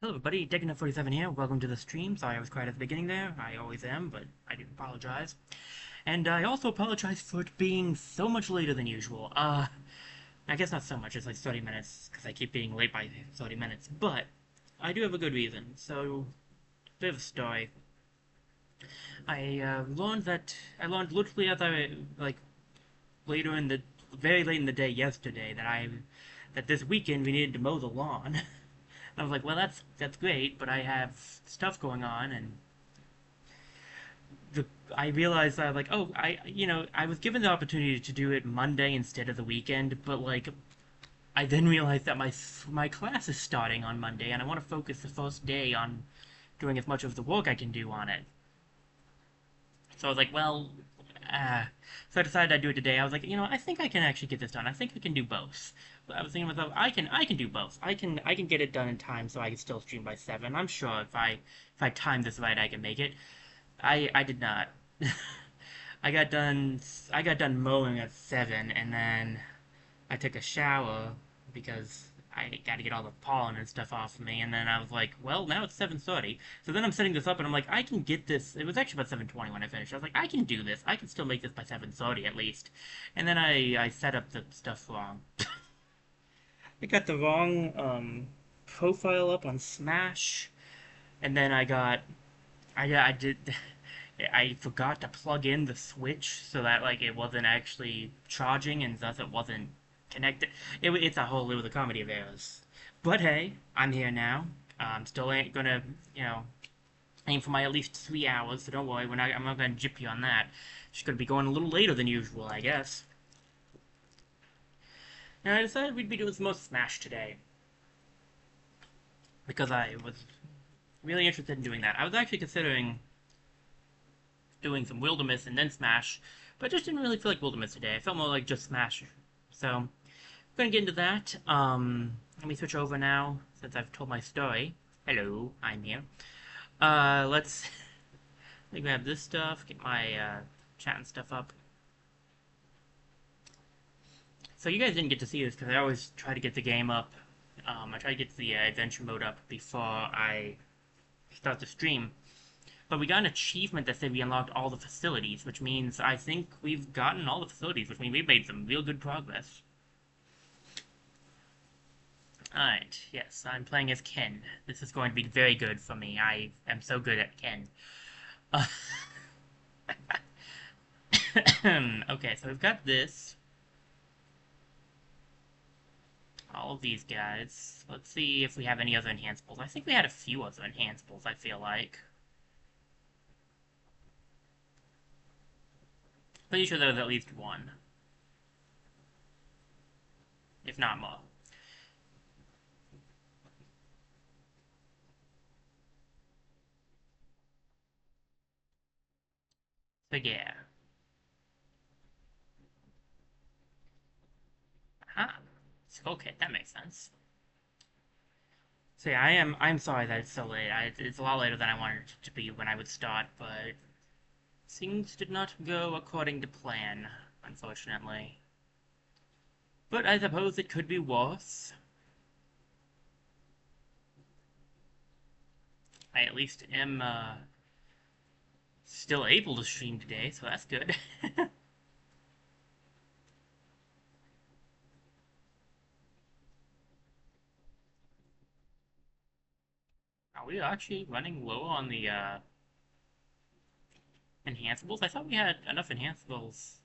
Hello everybody, Decknet47 here. Welcome to the stream. Sorry I was quiet at the beginning there. I always am, but I do apologize. And I also apologize for it being so much later than usual. I guess not so much, it's like 30 minutes, because I keep being late by 30 minutes. But, I do have a good reason. So, bit of a story. I learned literally as later in the, very late in the day yesterday that this weekend we needed to mow the lawn. I was like, well, that's great, but I have stuff going on, and the I realized that like, oh, I was given the opportunity to do it Monday instead of the weekend, but like, I then realized that my class is starting on Monday, and I want to focus the first day on doing as much of the work I can do on it. So I was like, well, uh, so I decided I'd do it today. I was like, I think I can actually get this done. I think I can do both. But I was thinking to myself, I can do both. I can get it done in time so I can still stream by 7. I'm sure if I time this right, I can make it. I did not. I got done I got done mowing at 7, and then I took a shower because I got to get all the pollen and stuff off of me, and then I was like, well, now it's 7:30. So then I'm setting this up, and I'm like, I can get this. It was actually about 7:20 when I finished. I was like, I can do this. I can still make this by 7:30 at least. And then I set up the stuff wrong. I got the wrong profile up on Smash, and then I did I forgot to plug in the switch so that like it wasn't actually charging, and thus it wasn't connected. It was a comedy of errors. But hey, I'm here now. Still ain't gonna, you know, aim for my at least 3 hours. So don't worry, I'm not gonna jip you on that. Just gonna be going a little later than usual, I guess. And I decided we'd be doing some more Smash today because I was really interested in doing that. I was actually considering doing some Wilderness and then Smash, but I just didn't really feel like Wilderness today. I felt more like just Smash. So, I'm gonna get into that. Let me switch over now, since I've told my story. Hello, I'm here. Let's let me grab this stuff, get my chat and stuff up. So you guys didn't get to see this because I always try to get the game up. I try to get the adventure mode up before I start the stream. But we got an achievement that said we unlocked all the facilities, which means I think we've gotten all the facilities, which means we've made some real good progress. Alright, yes, I'm playing as Ken. This is going to be very good for me. I am so good at Ken. Uh, okay, so we've got this. All of these guys. Let's see if we have any other enhanceables. I think we had a few other enhanceables, I feel like. Pretty sure there was at least one. If not more. So yeah. Huh. Skull kit, that makes sense. So yeah, I'm sorry that it's so late. It's a lot later than I wanted it to be when I would start, but things did not go according to plan, unfortunately. But I suppose it could be worse. I at least am still able to stream today, so that's good. Are we actually running low on the enhanceables? I thought we had enough enhanceables.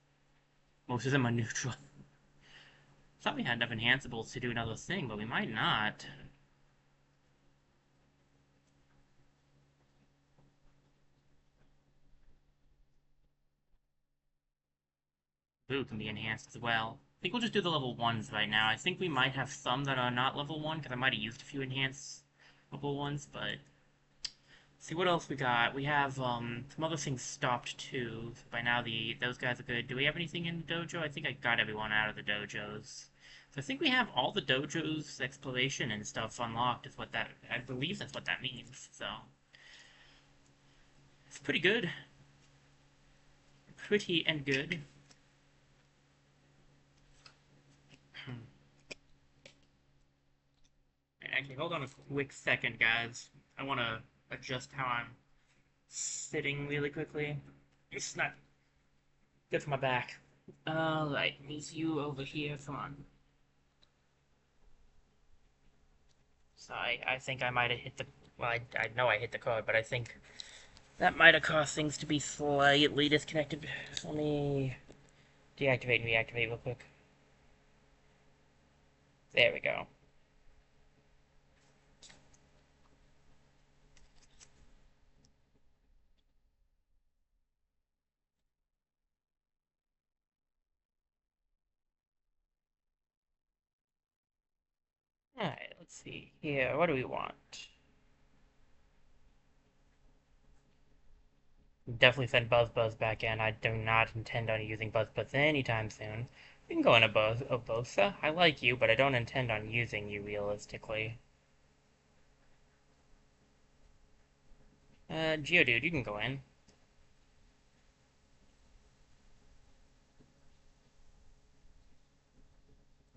Most of them are neutral. I thought we had enough enhanceables to do another thing, but we might not. Boo can be enhanced as well. I think we'll just do the level 1s right now. I think we might have some that are not level 1, because I might have used a few enhanced level 1s, but... See what else we got. We have some other things stopped too. So by now those guys are good. Do we have anything in the dojo? I think I got everyone out of the dojos. So I think we have all the dojos exploration and stuff unlocked is what that I believe that's what that means. So it's pretty good. Pretty and good. Okay, hold on a quick second, guys. I want to adjust how I'm sitting really quickly. It's not good for my back. Alright, move you over here. Come on. Sorry, I think I might have hit the. Well, I know I hit the code, but I think that might have caused things to be slightly disconnected. So let me deactivate and reactivate real quick. There we go. Alright, let's see here. What do we want? Definitely send BuzzBuzz back in. I do not intend on using BuzzBuzz anytime soon. We can go in a Obosa. I like you, but I don't intend on using you realistically. Geodude, you can go in.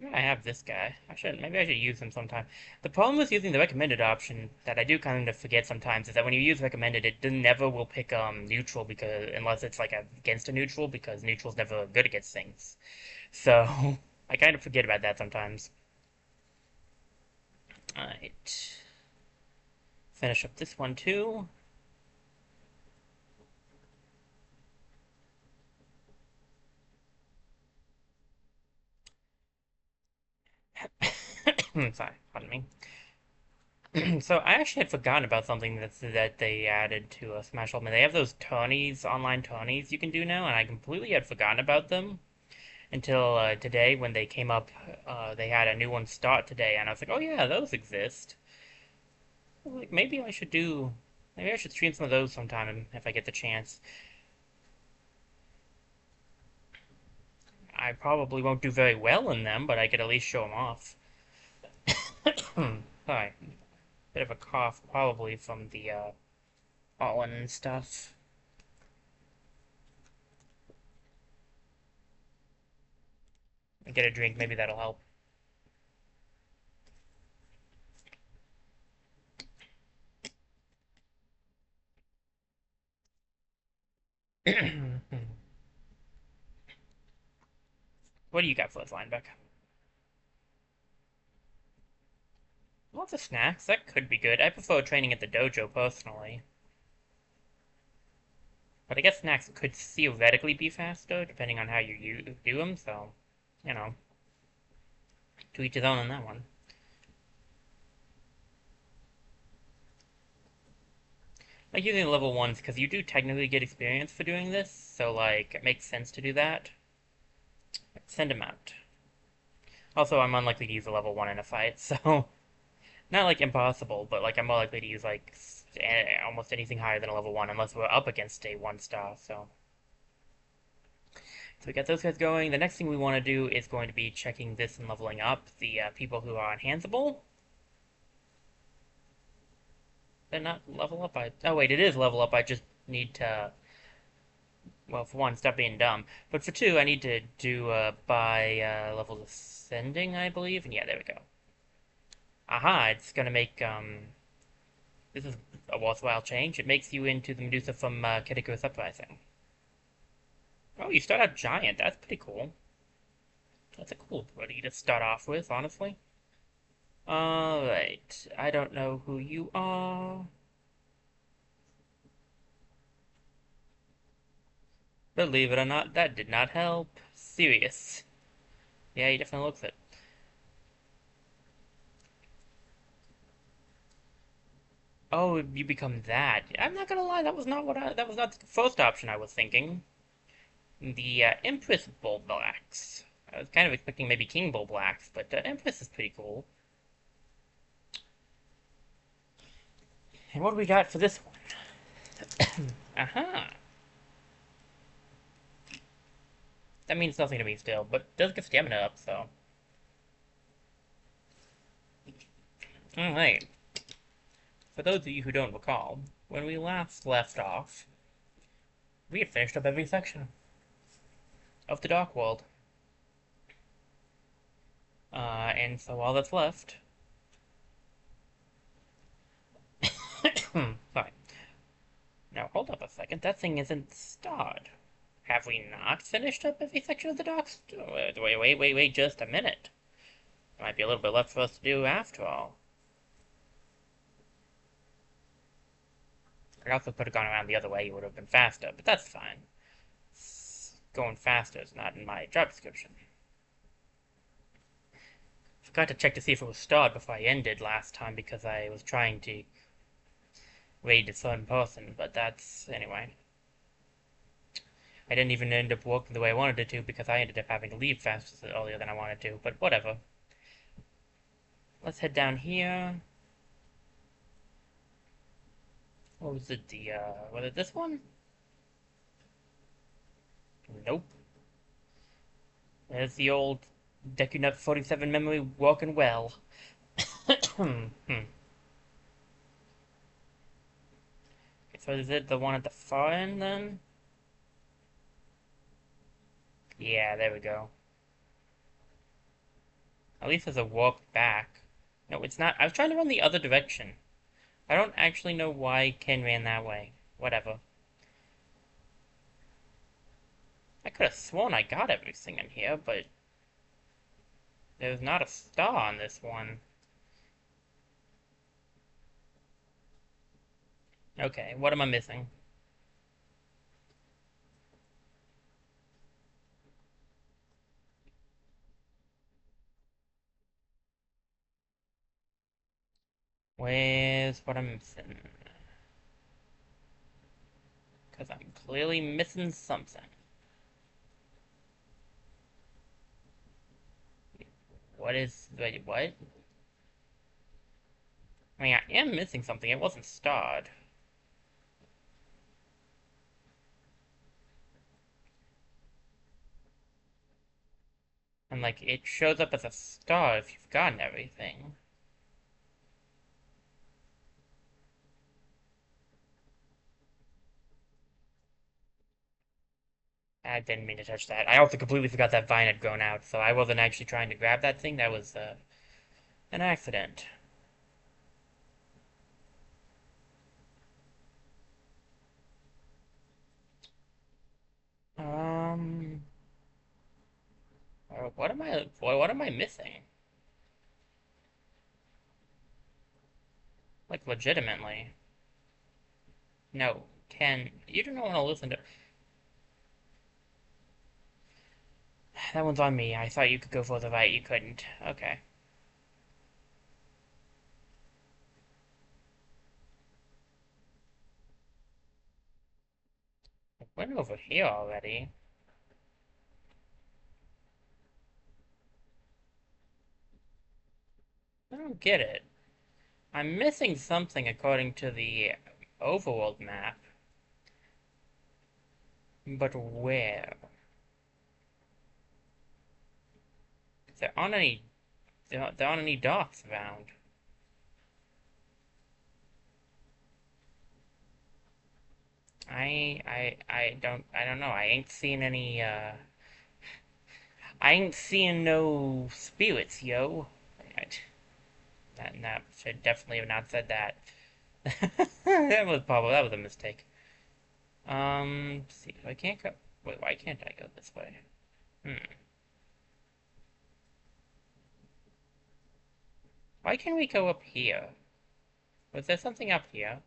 Yeah, I have this guy. Maybe I should use him sometime. The problem with using the recommended option that I do kind of forget sometimes is that when you use recommended, it never will pick neutral because unless it's like against a neutral because neutral's never good against things. So I kind of forget about that sometimes. Alright. Finish up this one too. Sorry, pardon me. So I actually had forgotten about something that they added to Smash Ultimate. They have those tourneys, online tourneys you can do now, and I completely had forgotten about them until today when they came up. They had a new one start today, and I was like, oh yeah, those exist. Like maybe I should stream some of those sometime if I get the chance. I probably won't do very well in them, but I could at least show them off. Sorry, bit of a cough, probably from the pollen and stuff. Get a drink, maybe that'll help. What do you got for us, linebacker? Lots of snacks. That could be good. I prefer training at the dojo personally. But I guess snacks could theoretically be faster, depending on how you do them, so, you know, to each his own on that one. Like using the level 1s, because you do technically get experience for doing this, so, like, it makes sense to do that. Send him out. Also, I'm unlikely to use a level 1 in a fight, so, not, like, impossible, but, like, I'm more likely to use, like, almost anything higher than a level 1, unless we're up against a 1-star, so. So we got those guys going. The next thing we want to do is going to be checking this and leveling up the people who are enhanceable. They're not level up. Oh wait, it is level up. I just need to, well, for one, stop being dumb. But for two, I need to do by level ascending, I believe. And yeah, there we go. Aha! It's gonna make this is a worthwhile change. It makes you into the Medusa from Kiriku's Uprising. Oh, you start out giant. That's pretty cool. That's a cool ability to start off with, honestly. Alright, I don't know who you are. Believe it or not, that did not help. Serious. Yeah, he definitely looks it. Oh, you become that. I'm not gonna lie, that was not the first option I was thinking. The Empress Bull Blacks. I was kind of expecting maybe King Bull Blacks, but Empress is pretty cool. And what do we got for this one? Aha! That means nothing to me still, but it does get stamina up, so. Alright. For those of you who don't recall, when we last left off, we had finished up every section of the Dark World. And so all that's left Sorry. Now hold up a second. That thing isn't starred. Have we not finished up every section of the docks? Wait, just a minute. There might be a little bit left for us to do after all. I also could have gone around the other way, it would have been faster, but that's fine. Going faster is not in my job description. Forgot to check to see if it was starred before I ended last time because I was trying to raid a certain person, but that's... anyway. I didn't even end up working the way I wanted it to because I ended up having to leave faster earlier than I wanted to, but whatever. Let's head down here. What was it, was it this one? Nope. There's the old DecuNut 47 memory working well. Okay, so is it the one at the far end then? Yeah, there we go. At least there's a walk back. No, it's not. I was trying to run the other direction. I don't actually know why Ken ran that way. Whatever. I could have sworn I got everything in here, but there's not a star on this one. Okay, what am I missing? Where's what I'm missing? Because I'm clearly missing something. What is... wait, what? I mean, I am missing something. It wasn't starred. And, like, it shows up as a star if you've gotten everything. I didn't mean to touch that. I also completely forgot that vine had grown out, so I wasn't actually trying to grab that thing. That was, an accident. Um... what am I missing? Like, legitimately. No, Ken, you don't want to listen to... That one's on me. I thought you could go for the right. You couldn't. Okay. I went over here already. I don't get it. I'm missing something according to the overworld map. But where? There aren't any... there aren't any docks around. I don't know. I ain't seeing any, I ain't seeing no spirits, yo. That should definitely have not said that. That was a mistake. Let's see, I can't go... wait, why can't I go this way? Why can't we go up here? Was there something up here?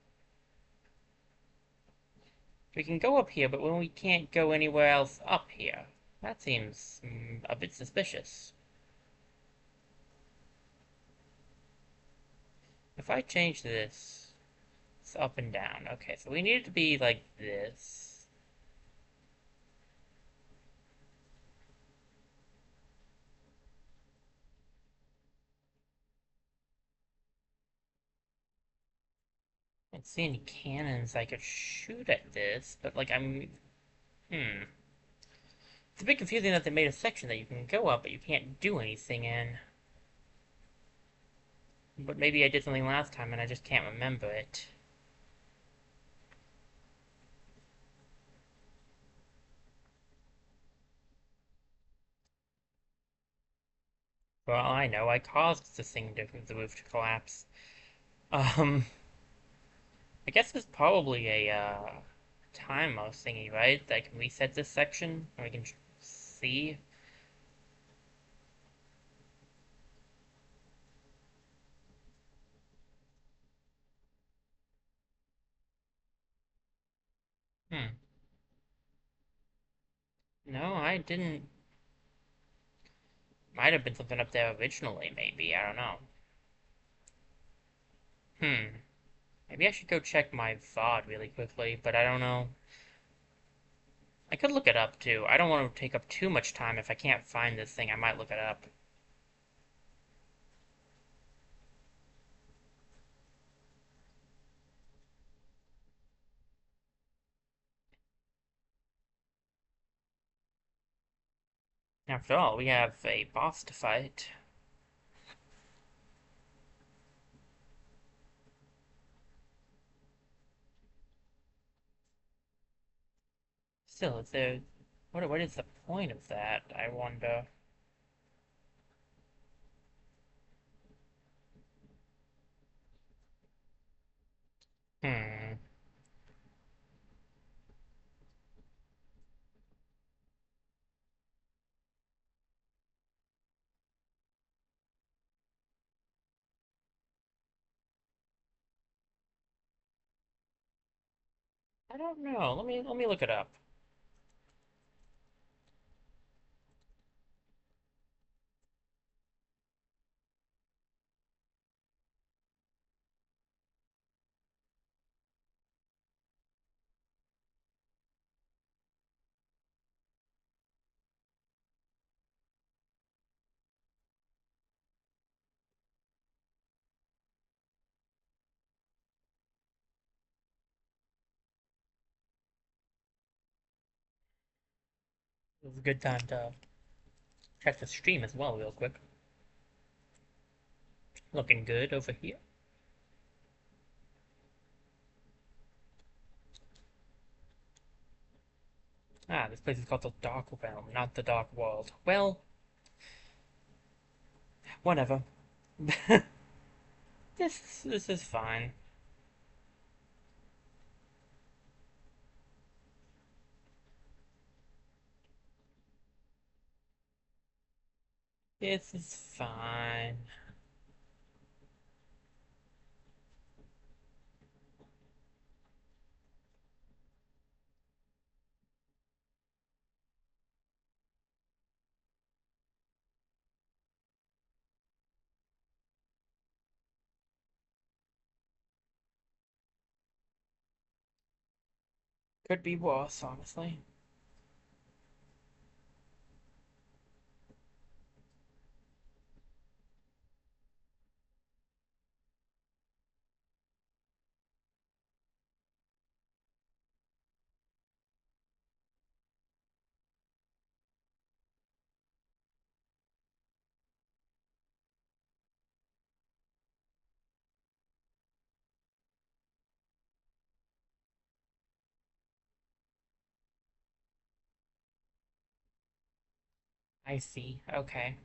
We can go up here, but when we can't go anywhere else up here. That seems a bit suspicious. If I change this, it's up and down. Okay, so we need it to be like this. I don't see any cannons I could shoot at this, but like hmm. It's a bit confusing that they made a section that you can go up, but you can't do anything in. But maybe I did something last time and I just can't remember it. For all I know, I caused the roof to collapse. Um, I guess there's probably a timeout thingy, right? That can reset this section, and we can see. Hmm. No, I didn't. Might have been something up there originally, maybe. I don't know. Hmm. Maybe I should go check my VOD really quickly, but I don't know. I could look it up too. I don't want to take up too much time. If I can't find this thing, I might look it up. After all, we have a boss to fight. Still, is there... what is the point of that, I wonder? Hmm. I don't know. Let me look it up. It was a good time to check the stream as well, real quick. Looking good over here. Ah, this place is called the Dark Realm, not the Dark World. Well, whatever. This is fine. This is fine. Could be worse, honestly. I see. Okay.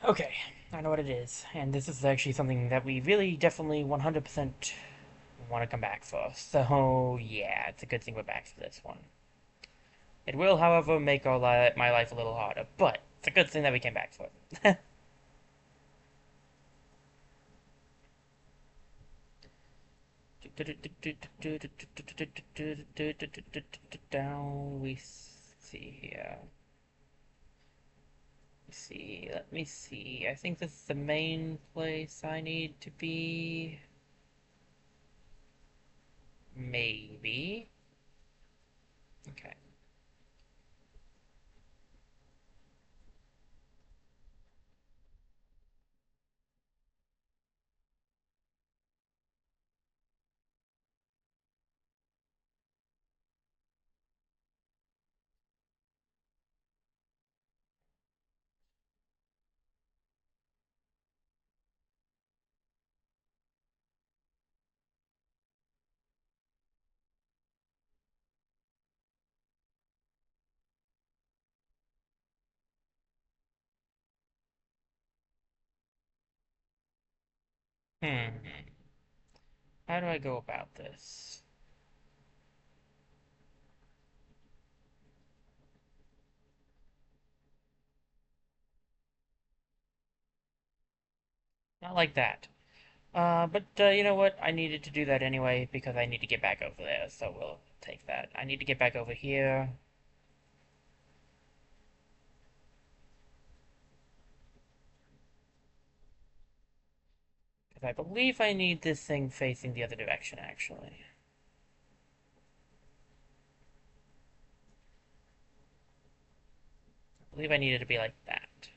Okay, I know what it is. And this is actually something that we really definitely 100% want to come back for. So, yeah, it's a good thing we're back for this one. It will, however, make my life a little harder, but it's a good thing that we came back for it. Down we see here. Let me see. I think this is the main place I need to be. Maybe. Okay. Hmm. How do I go about this? Not like that. But you know what? I needed to do that anyway because I need to get back over there, so we'll take that. I need to get back over here. Because I believe I need this thing facing the other direction, actually. I believe I needed to be like that.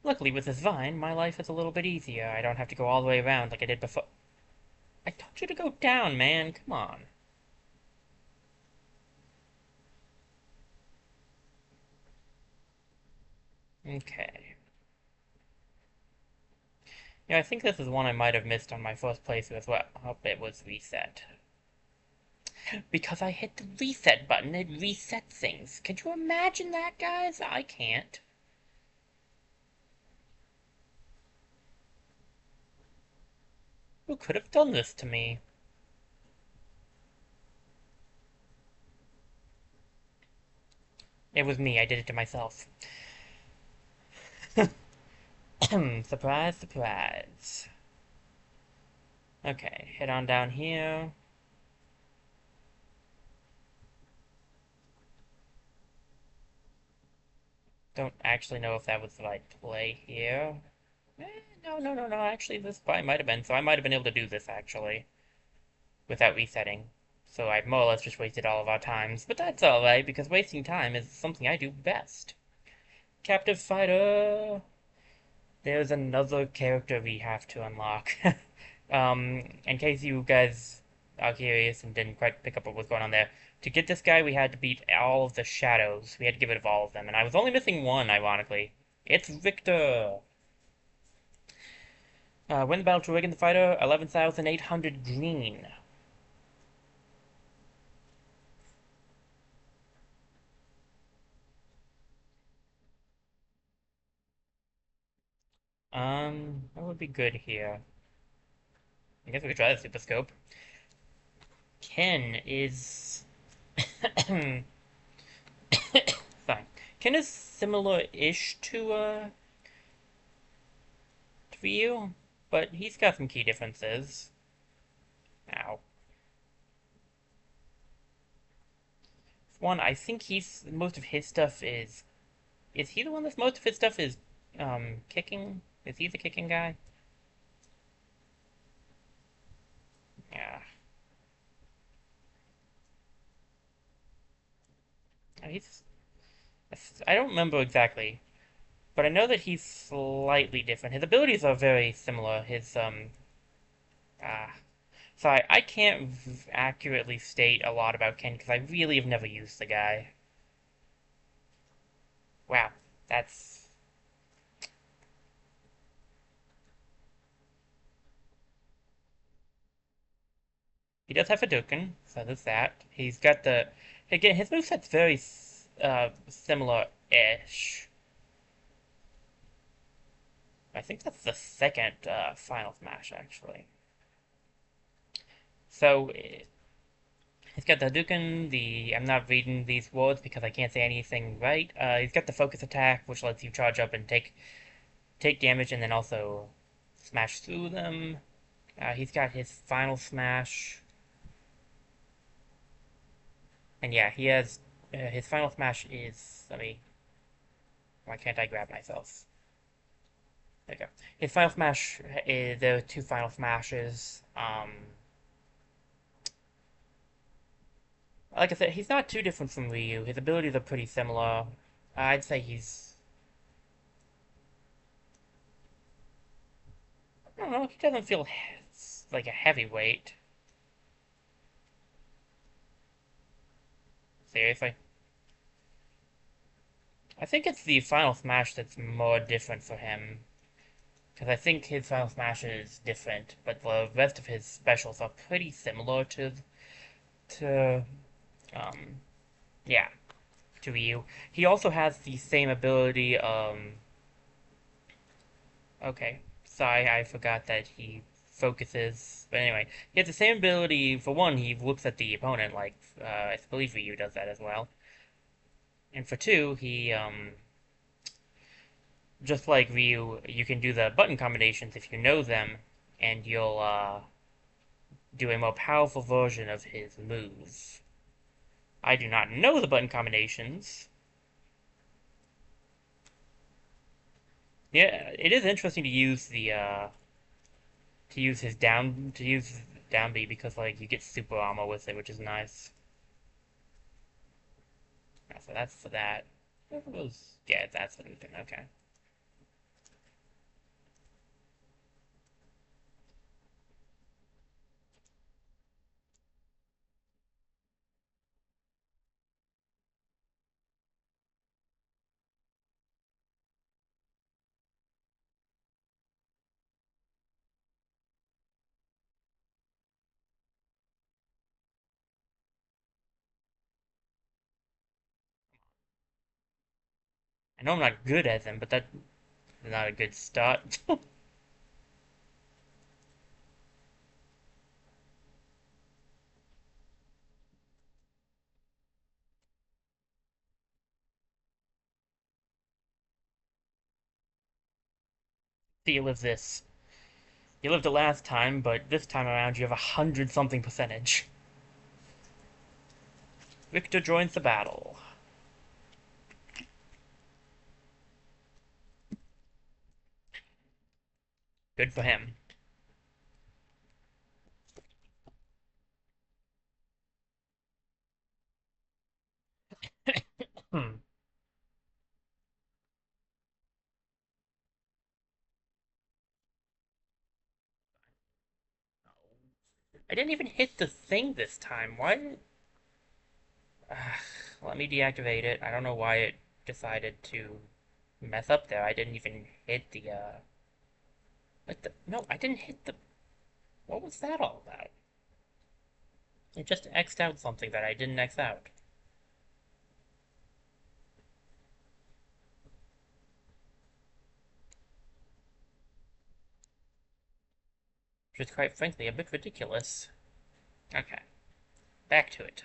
Luckily, with this vine, my life is a little bit easier. I don't have to go all the way around like I did before. I told you to go down, man. Come on. Okay. Yeah, I think this is one I might have missed on my first playthrough as well. I hope it was reset. Because I hit the reset button, it resets things. Could you imagine that, guys? I can't. Who could have done this to me? It was me, I did it to myself. Surprise, surprise. Okay, head on down here. Don't actually know if that was the right play here. No. Actually, this probably might have been. So I might have been able to do this, actually, without resetting. So I more or less just wasted all of our times. But that's alright, because wasting time is something I do best. Captive Fighter! There's another character we have to unlock. In case you guys are curious and didn't quite pick up what was going on there, to get this guy, we had to beat all of the shadows. We had to get rid of all of them, and I was only missing one, ironically. It's Victor! Win the battle to Reagan the Fighter, 11,800 green. What would be good here? I guess we could try the Super Scope. Ken is... Fine. Ken is similar-ish to you, but he's got some key differences. Ow. One, I think he's most of his stuff is. Is he the one that's most of his stuff is kicking? Is he the kicking guy? Yeah. He's. I don't remember exactly, but I know that he's slightly different. His abilities are very similar. His ah. So I can't accurately state a lot about Ken because I really have never used the guy. Wow, that's he does have a Hadouken, so there's that. He's got the again his moveset's very similar-ish. I think that's the second Final Smash actually. So he's got the Hadouken. I'm not reading these words because I can't say anything right. He's got the focus attack, which lets you charge up and take damage, and then also smash through them. He's got his Final Smash. And yeah, he has his final smash is. Let me. Why can't I grab myself? There you go. His final smash is there are two final smashes. Like I said, he's not too different from Ryu. His abilities are pretty similar. I'd say he's. I don't know. He doesn't feel like a heavyweight. Seriously. I think it's the final smash that's more different for him. Because I think his final smash is different, but the rest of his specials are pretty similar to um yeah, to Ryu. He also has the same ability, Okay. Sorry, I forgot that he focuses. But anyway, he has the same ability. For one, he looks at the opponent like I believe Ryu does that as well. And for two, he just like Ryu, you can do the button combinations if you know them, and you'll do a more powerful version of his move. I do not know the button combinations. Yeah, it is interesting to use his down B because like you get super armor with it, which is nice. Yeah, so that's for that. Yeah, that's anything. Okay. I know I'm not good at them, but that's not a good start. So you live this. You lived it last time, but this time around you have 100 something percentage. Victor joins the battle. Good for him. Hmm. I didn't even hit the thing this time. Why did... Let me deactivate it. I don't know why it decided to mess up there. I didn't even hit the, What the... No, I didn't hit the... What was that all about? It just X'd out something that I didn't X out. Which is quite frankly a bit ridiculous. Okay, back to it.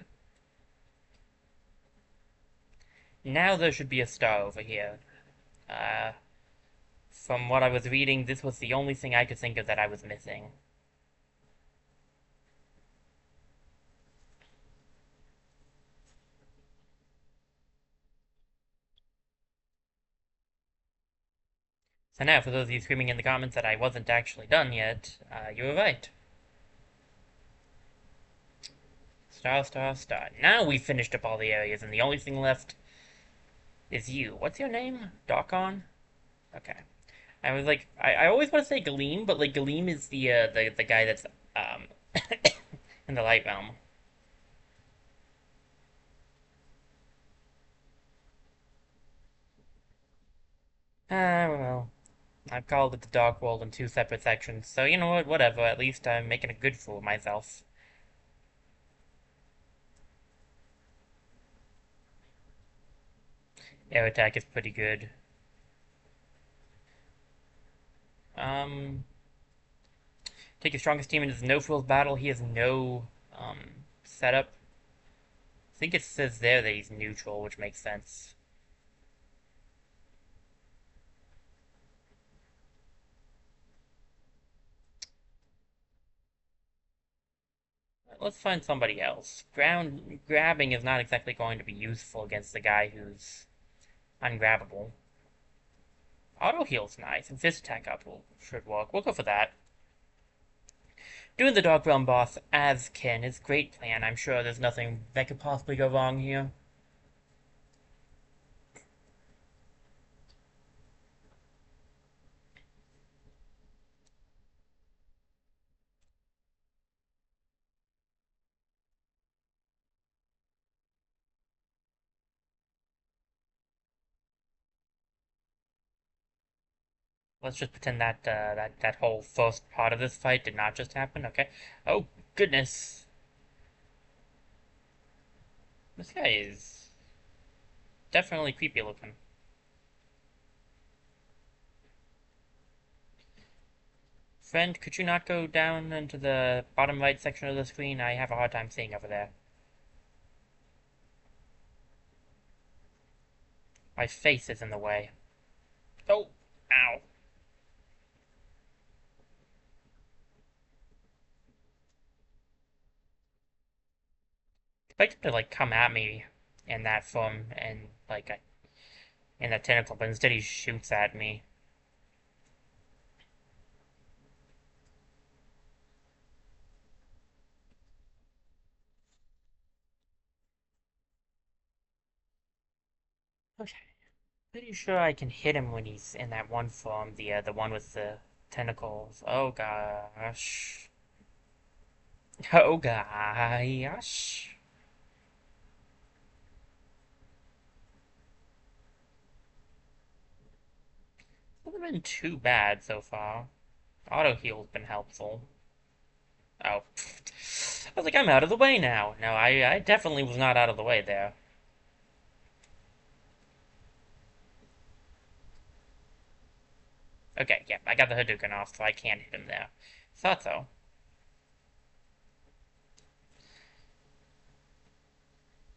Now there should be a star over here. Uh, from what I was reading, this was the only thing I could think of that I was missing. So now, for those of you screaming in the comments that I wasn't actually done yet, you were right. Star, star, star. Now we've finished up all the areas, and the only thing left is you. What's your name? Darkon? Okay. I was like, I always want to say Galeem, but like Galeem is the guy that's um in the light realm. Ah, well, I've called it the Dark World in two separate sections, so you know what? Whatever. At least I'm making a good fool of myself. Air attack is pretty good. Um, take your strongest team into the no frills battle. He has no setup. I think it says there that he's neutral, which makes sense. Let's find somebody else. Ground grabbing is not exactly going to be useful against the guy who's ungrabbable. Auto heal's nice, and fist attack up should work. We'll go for that. Doing the Dark Realm boss as Ken is a great plan. I'm sure there's nothing that could possibly go wrong here. Let's just pretend that that whole first part of this fight did not just happen. Okay. Oh goodness, this guy is definitely creepy looking. Friend, could you not go down into the bottom right section of the screen? I have a hard time seeing over there. My face is in the way. Oh! Ow. Expect him to, like, come at me in that form and, like, in that tentacle, but instead he shoots at me. Okay. Pretty sure I can hit him when he's in that one form, the one with the tentacles. Oh gosh. Oh gosh. Hasn't been too bad so far. Auto heal's been helpful. Oh. I was like, I'm out of the way now. No, I definitely was not out of the way there. Okay, yeah, I got the Hadouken off, so I can't hit him there. Thought so.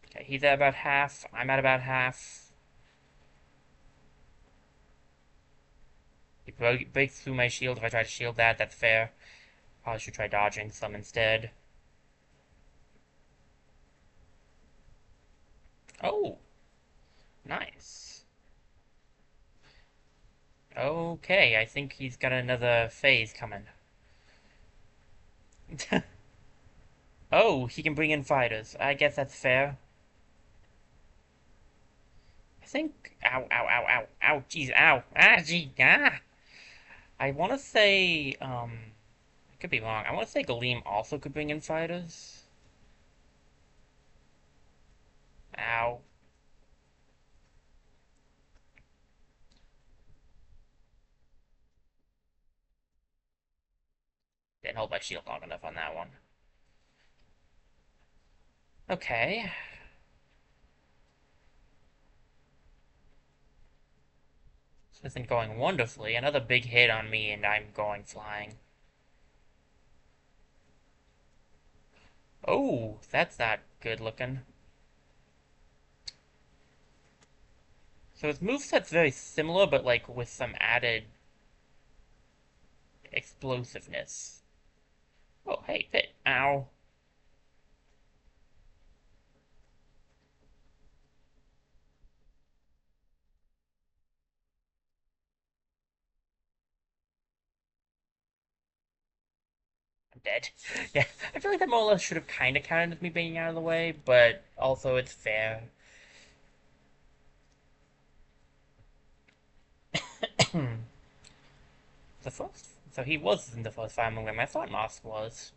Okay, he's at about half. I'm at about half. He breaks through my shield. If I try to shield that, that's fair. Probably should try dodging some instead. Oh, nice. Okay, I think he's got another phase coming. Oh, he can bring in fighters. I guess that's fair. I think. Ow, ow, ow, ow, ow, jeez, ow. Ah, gee, ah. I want to say, I could be wrong. I want to say Galeem also could bring in fighters. Ow. Didn't hold my shield long enough on that one. Okay. This isn't going wonderfully. Another big hit on me, and I'm going flying. Oh, that's not good looking. So his moveset's very similar, but like with some added explosiveness. Oh, hey, Pit. Ow. I'm dead. Yeah, I feel like that more or less should have kind of counted as me being out of the way, but also it's fair. The first. So he was in the first Fire Emblem. I thought Moss was.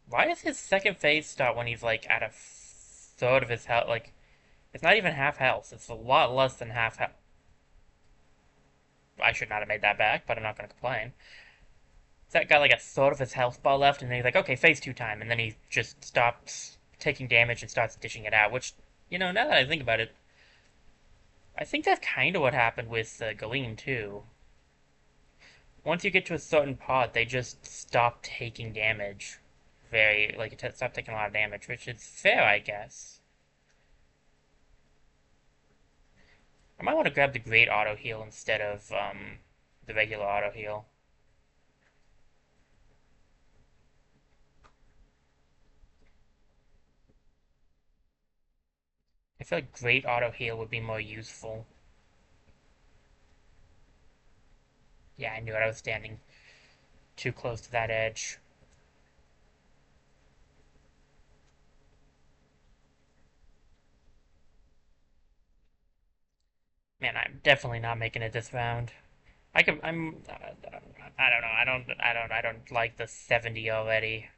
Why does his second phase start when he's like at a third of his health? Like, it's not even half health. It's a lot less than half health. I should not have made that back, but I'm not going to complain. That got like a third of his health bar left, and then he's like, okay, phase two time, and then he just stops taking damage and starts dishing it out. Which, now that I think about it, I think that's kind of what happened with Galeem too. Once you get to a certain part, they just stop taking damage. Stop taking a lot of damage, which is fair, I guess. I might want to grab the great auto heal instead of the regular auto heal. I feel like great auto heal would be more useful. Yeah, I knew it. I was standing too close to that edge. Man, I'm definitely not making it this round. I could. I don't know. I don't like the 70 already.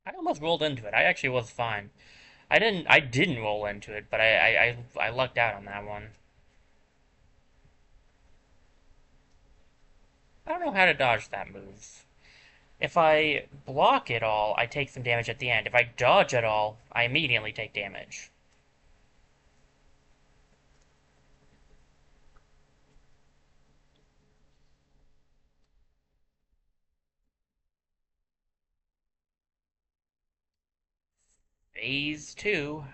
I almost rolled into it. I actually was fine. I didn't roll into it, but I lucked out on that one. I don't know how to dodge that move. If I block it all, I take some damage at the end. If I dodge at all, I immediately take damage. Phase 2.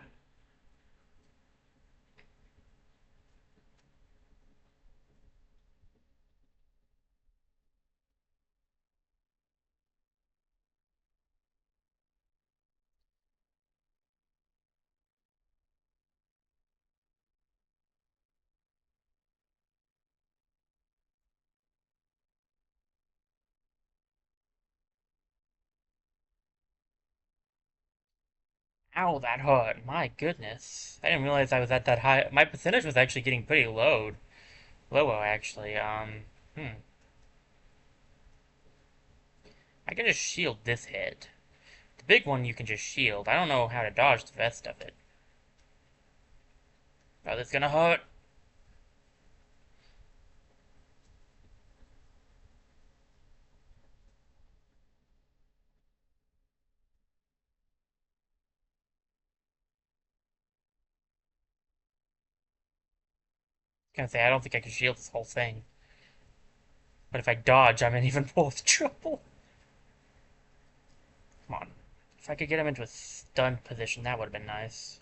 Ow, that hurt. My goodness. I didn't realize I was at that high. My percentage was actually getting pretty low. Lower, actually. I can just shield this hit. The big one you can just shield. I don't know how to dodge the rest of it. Oh, this is gonna hurt. I was gonna say, I don't think I can shield this whole thing. But if I dodge, I'm in even more trouble. Come on. If I could get him into a stunned position, that would have been nice.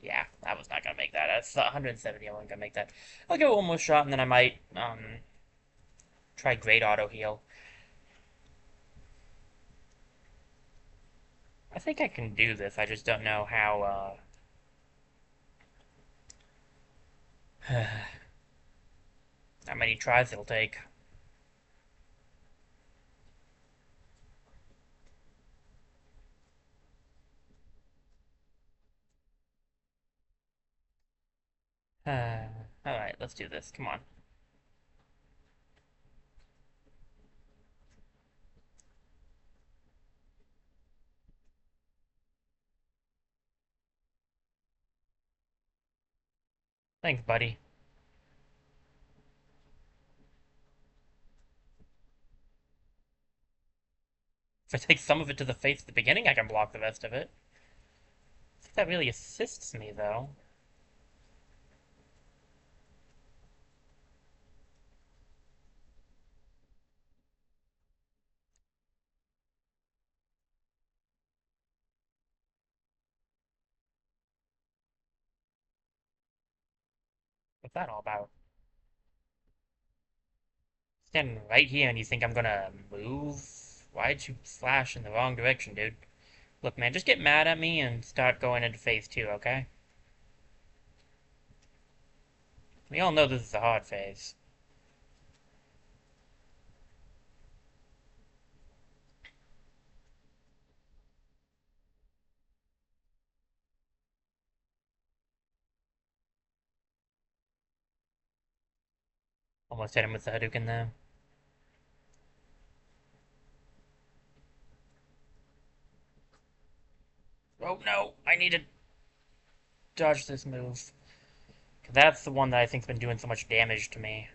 Yeah, I was not gonna make that. That's 170. I wasn't gonna make that. I'll give it one more shot, and then I might try Great Auto Heal. I think I can do this. I just don't know how. How many tries it'll take. Alright, let's do this. Come on. Thanks, buddy. If I take some of it to the face at the beginning, I can block the rest of it. I think that really assists me, though. What's that all about? Standing right here and you think I'm gonna move? Why'd you slash in the wrong direction, dude? Look, man, just get mad at me and start going into phase 2, okay? We all know this is a hard phase. Almost hit him with the Hadouken there. Oh no, I need to dodge this move. That's the one that I think's been doing so much damage to me.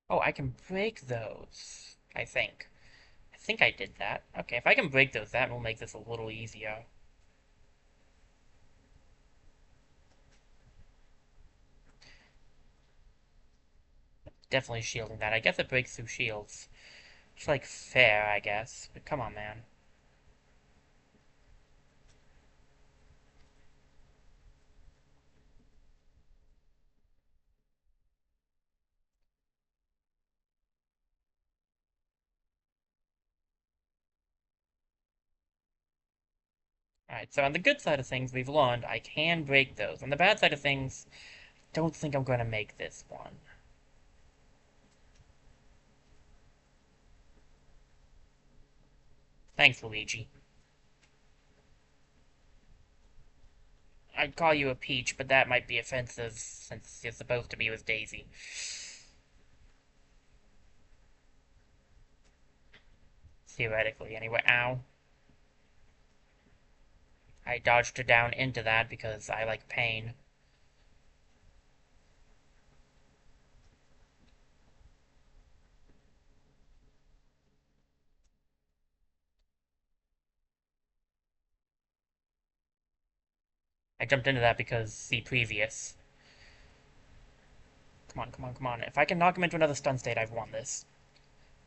Oh, I can break those. I think. I think I did that. Okay, if I can break those, that will make this a little easier. Definitely shielding that. I guess it breaks through shields. It's like fair, I guess. But come on, man. Alright, so on the good side of things, we've learned I can break those. On the bad side of things, don't think I'm going to make this one. Thanks, Luigi. I'd call you a peach, but that might be offensive since you're supposed to be with Daisy. Theoretically, anyway. Ow. I dodged down into that because I like pain. I jumped into that because the previous. Come on, come on, come on. If I can knock him into another stun state, I've won this.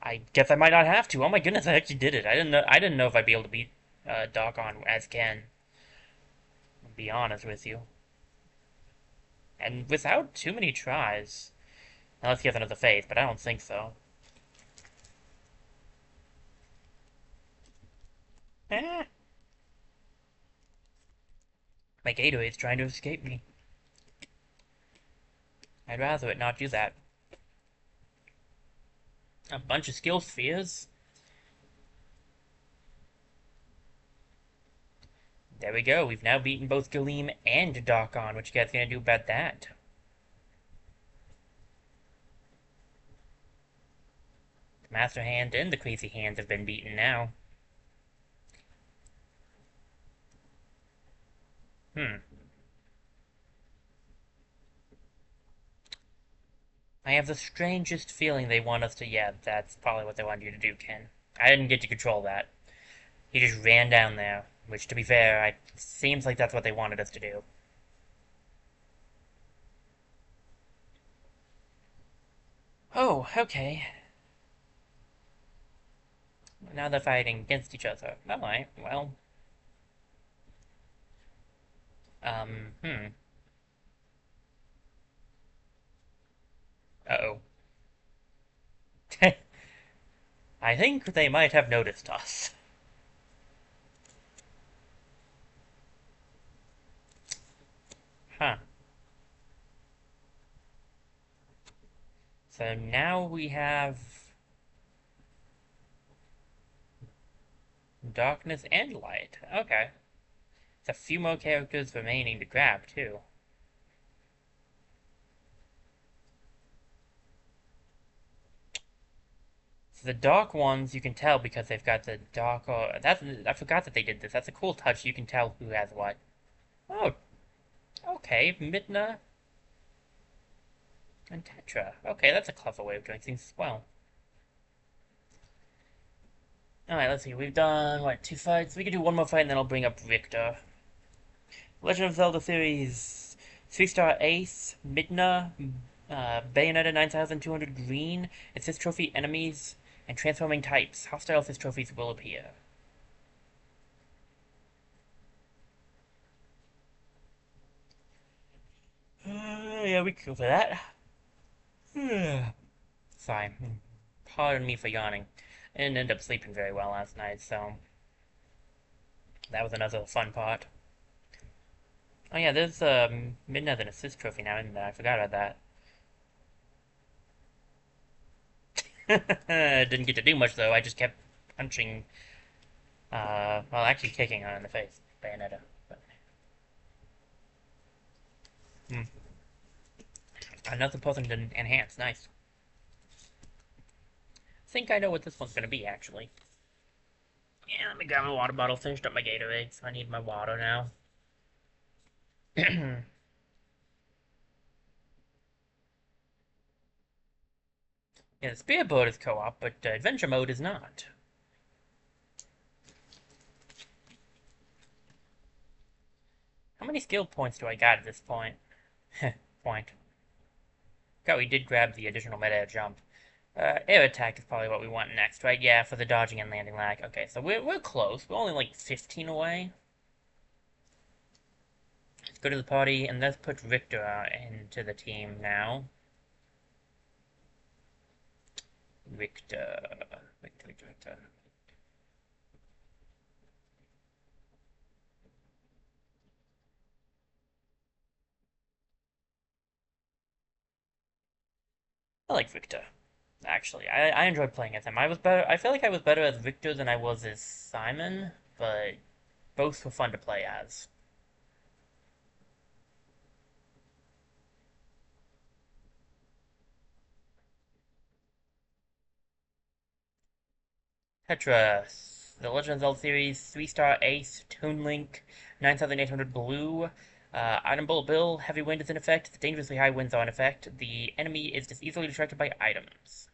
I guess I might not have to. Oh my goodness, I actually did it. I didn't know if I'd be able to beat Doc on as Ken. I'll be honest with you. And without too many tries. Unless he has another phase, but I don't think so. Eh. My Gatorade's trying to escape me. I'd rather it not do that. A bunch of skill spheres. There we go. We've now beaten both Galeem and Darkon. What you guys gonna do about that? The Master Hand and the Crazy Hands have been beaten now. Hmm. I have the strangest feeling they want us to... Yeah, that's probably what they wanted you to do, Ken. I didn't get to control that. He just ran down there. Which, to be fair, seems like that's what they wanted us to do. Oh, okay. Now they're fighting against each other. Alright, well... Hmm. Uh-oh. I think they might have noticed us. Huh. So now we have darkness and light. Okay. There's a few more characters remaining to grab, too. So the dark ones, you can tell because they've got the dark... I forgot that they did this. That's a cool touch. You can tell who has what. Oh, okay. Midna and Tetra. Okay, that's a clever way of doing things as well. Alright, let's see. We've done, what, 2 fights? We can do one more fight and then I'll bring up Richter. Legend of Zelda series 3-star Ace, Midna, Bayonetta 9200 Green, Assist Trophy enemies, and transforming types. Hostile assist trophies will appear. Yeah, we can go for that. Sorry. Pardon me for yawning. I didn't end up sleeping very well last night, so that was another fun part. Oh yeah, there's Midna an assist trophy now, isn't there? I forgot about that. Didn't get to do much though. I just kept punching. Well, actually kicking her in the face, Bayonetta. But, hmm. Another person to enhance. Nice. I think I know what this one's gonna be actually. Yeah, let me grab my water bottle. Finished up my Gatorade, so I need my water now. Yeah, the spearboat is co-op, but adventure mode is not. How many skill points do I got at this point? Point. God, we did grab the additional meta jump. Air attack is probably what we want next, right? Yeah, for the dodging and landing lag. Okay, so we're close. We're only like 15 away. Let's go to the party and let's put Richter into the team now. Richter. Richter. I like Richter. Actually, I enjoyed playing as him. I was better. I feel like I was better as Richter than I was as Simon, but both were fun to play as. Petra, the Legend of Zelda series, 3-star Ace, Toon Link, 9800 Blue. Item Bullet Bill, Heavy Wind is in effect, the dangerously high winds are in effect, the enemy is just easily distracted by items.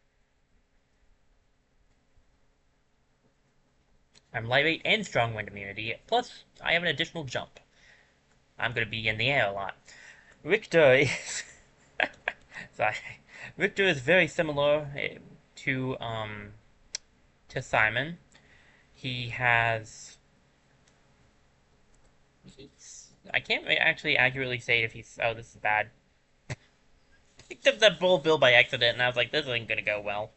I'm lightweight and strong wind immunity, plus I have an additional jump. I'm gonna be in the air a lot. Richter is sorry. Richter is very similar to to Simon. He has I can't actually accurately say if he's. Oh, this is bad. Picked up that bull bill by accident, and I was like, this isn't gonna go well.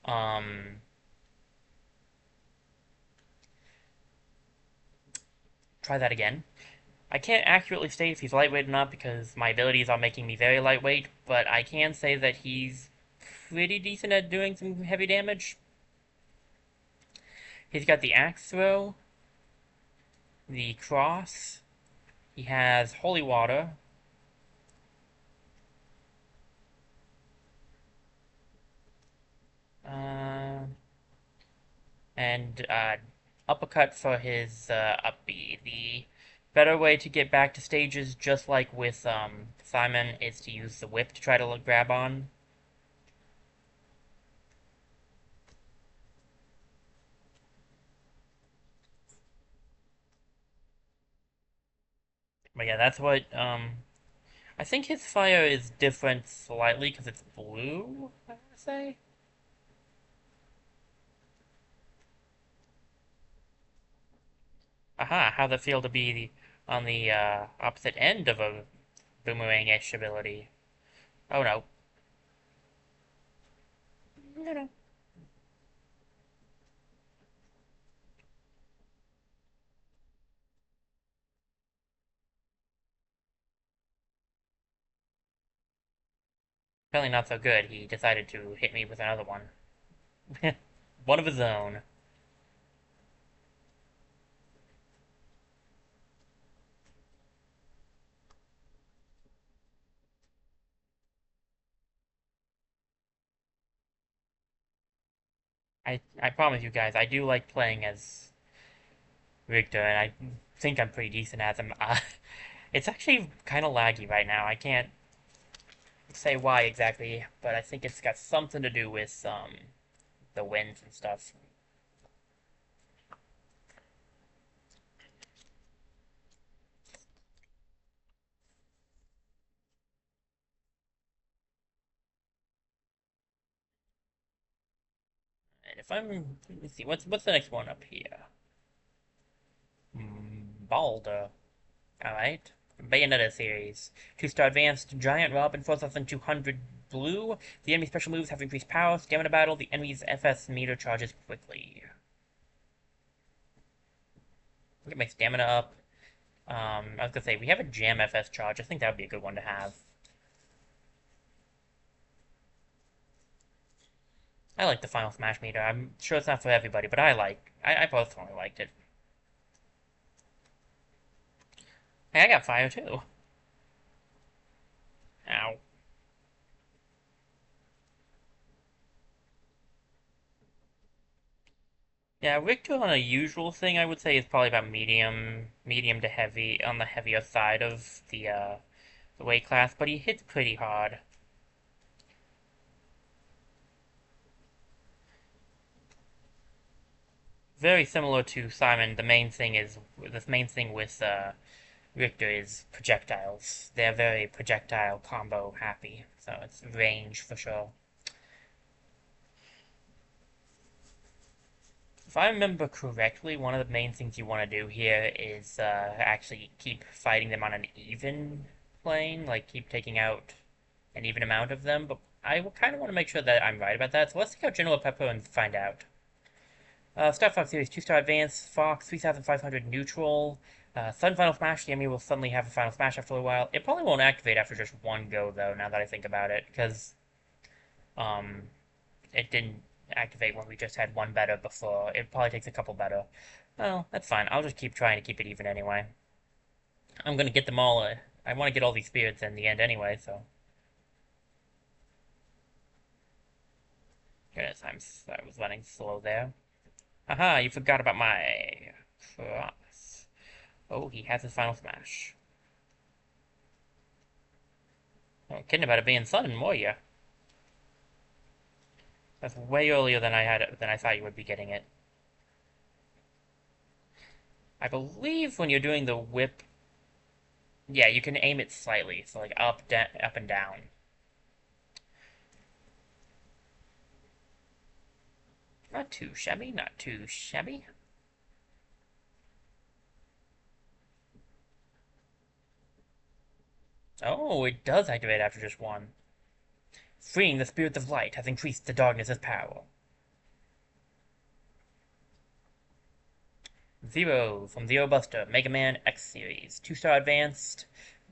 Um, try that again. I can't accurately state if he's lightweight or not because my abilities are making me very lightweight, but I can say that he's pretty decent at doing some heavy damage. He's got the axe throw, the cross. He has holy water. Uh, and uppercut for his up B. The better way to get back to stages, just like with Simon, is to use the whip to try to grab on. But yeah, that's what I think his fire is different slightly because it's blue, I want to say. Aha, how'd it feel to be on the opposite end of a boomerang-ish ability? Oh no. No, no. Apparently not so good. He decided to hit me with another one. One of his own. I promise you guys, I do like playing as Victor, and I think I'm pretty decent as him. It's actually kind of laggy right now. I can't say why exactly, but I think it's got something to do with the winds and stuff. And if I'm, let me see, what's the next one up here? Balder. All right. Bayonetta series. 2-star advanced, Giant Robin, 4200 blue. The enemy special moves have increased power, stamina battle. The enemy's FS meter charges quickly. Get my stamina up. I was gonna say, we have a Jam FS charge. I think that would be a good one to have. I like the Final Smash meter. I'm sure it's not for everybody, but I personally liked it. Hey, I got fire too. Ow. Yeah, Victor on a usual thing I would say is probably about medium to heavy, on the heavier side of the weight class, but he hits pretty hard. Very similar to Simon, the main thing with Richter is projectiles. They're very projectile combo happy, so it's range for sure. If I remember correctly, one of the main things you want to do here is actually keep fighting them on an even plane, like keep taking out an even amount of them, but I kind of want to make sure that I'm right about that, so let's take out General Pepper and find out. Star Fox Series 2-star Advance, Fox 3500 neutral. Sudden Final Smash, the enemy will suddenly have a Final Smash after a while. It probably won't activate after just one go, though, now that I think about it, because um, it didn't activate when we just had one better before. It probably takes a couple better. Well, that's fine. I'll just keep trying to keep it even anyway. I'm gonna get them all. I want to get all these spirits in the end anyway, so. Goodness, I was running slow there. Haha, you forgot about my cross. Oh, he has his final smash. Oh, kidding about it being sudden, were you? That's way earlier than I thought you would be getting it. I believe when you're doing the whip, yeah, you can aim it slightly, so like up and down. Not too shabby, not too shabby. Oh, it does activate after just one. Freeing the spirits of light has increased the darkness's power. Zero from Zero Buster, Mega Man X Series, 2-star advanced,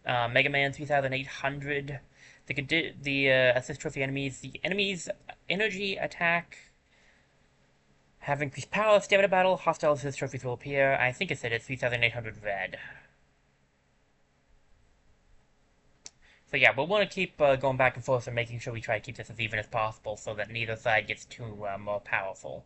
Mega Man 3800. The assist trophy enemies. The enemy's energy attack have increased power, stamina battle, hostile assist trophies will appear. I think it said it's 3800 red. So yeah, we'll want to keep going back and forth and making sure we try to keep this as even as possible so that neither side gets too more powerful.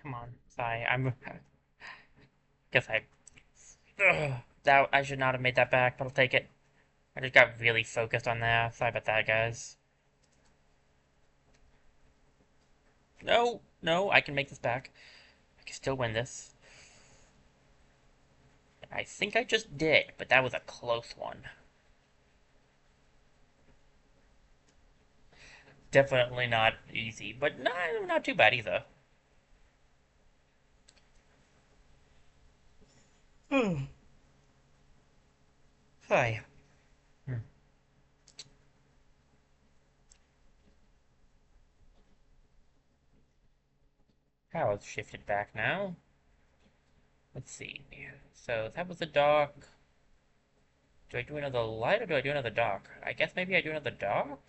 Come on, sorry, guess I... that, I should not have made that back, but I'll take it. I just got really focused on that. Sorry about that, guys. No, no, I can make this back. I can still win this. I think I just did, but that was a close one. Definitely not easy, but not too bad either. Hi. Hmm. Power's shifted back now. Let's see. So that was the dark. Do I do another light or do I do another dark? I guess maybe I do another dark?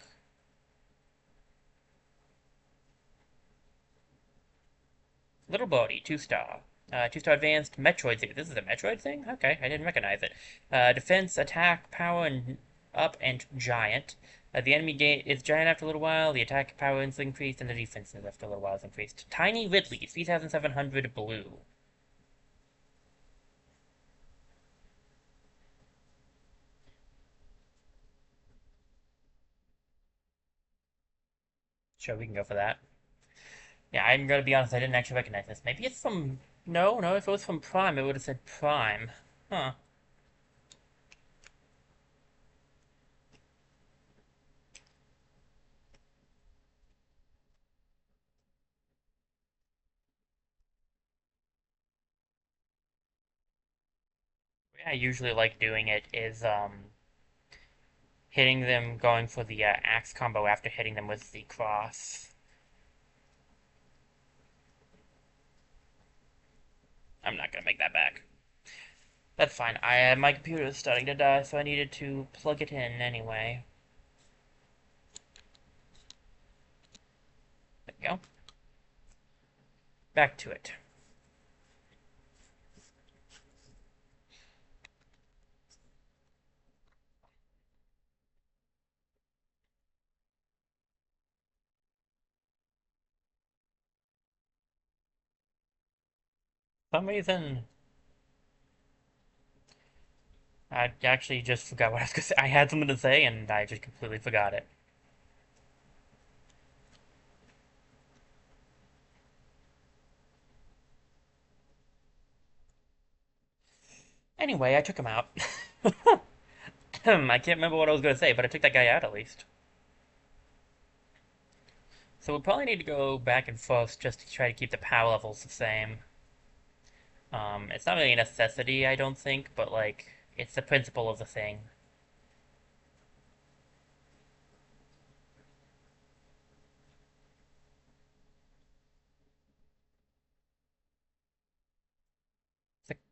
Little Body, 2-star. 2-star advanced Metroid thing. This is a Metroid thing? Okay, I didn't recognize it. Defense, attack, power, and up, and giant. The enemy is giant after a little while, the attack power is increased, and the defense after a little while is increased. Tiny Ridley, 3700 blue. Sure, we can go for that. Yeah, I'm gonna be honest, I didn't actually recognize this. Maybe it's from... No, no, if it was from Prime, it would have said Prime. Huh. The way I usually like doing it is, hitting them, going for the axe combo after hitting them with the cross. I'm not gonna make that back. That's fine. My computer is starting to die, so I needed to plug it in anyway. There we go. Back to it. For some reason, I actually just forgot what I was gonna say. I had something to say, and I just completely forgot it. Anyway, I took him out. I can't remember what I was gonna say, but I took that guy out at least. So we'll probably need to go back and forth just to try to keep the power levels the same. It's not really a necessity, I don't think, but like, it's the principle of the thing.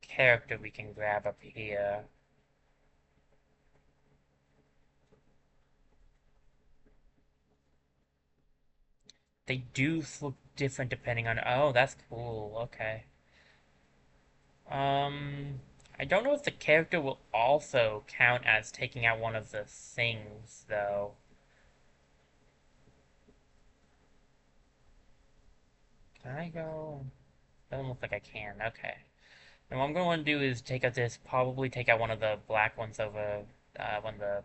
character we can grab up here. They do look different depending on... Oh, that's cool. Okay. Um, I don't know if the character will also count as taking out one of the things, though. Can I go? Doesn't look like I can. Okay. And what I'm going to do is take out this, probably take out one of the black ones over, one of the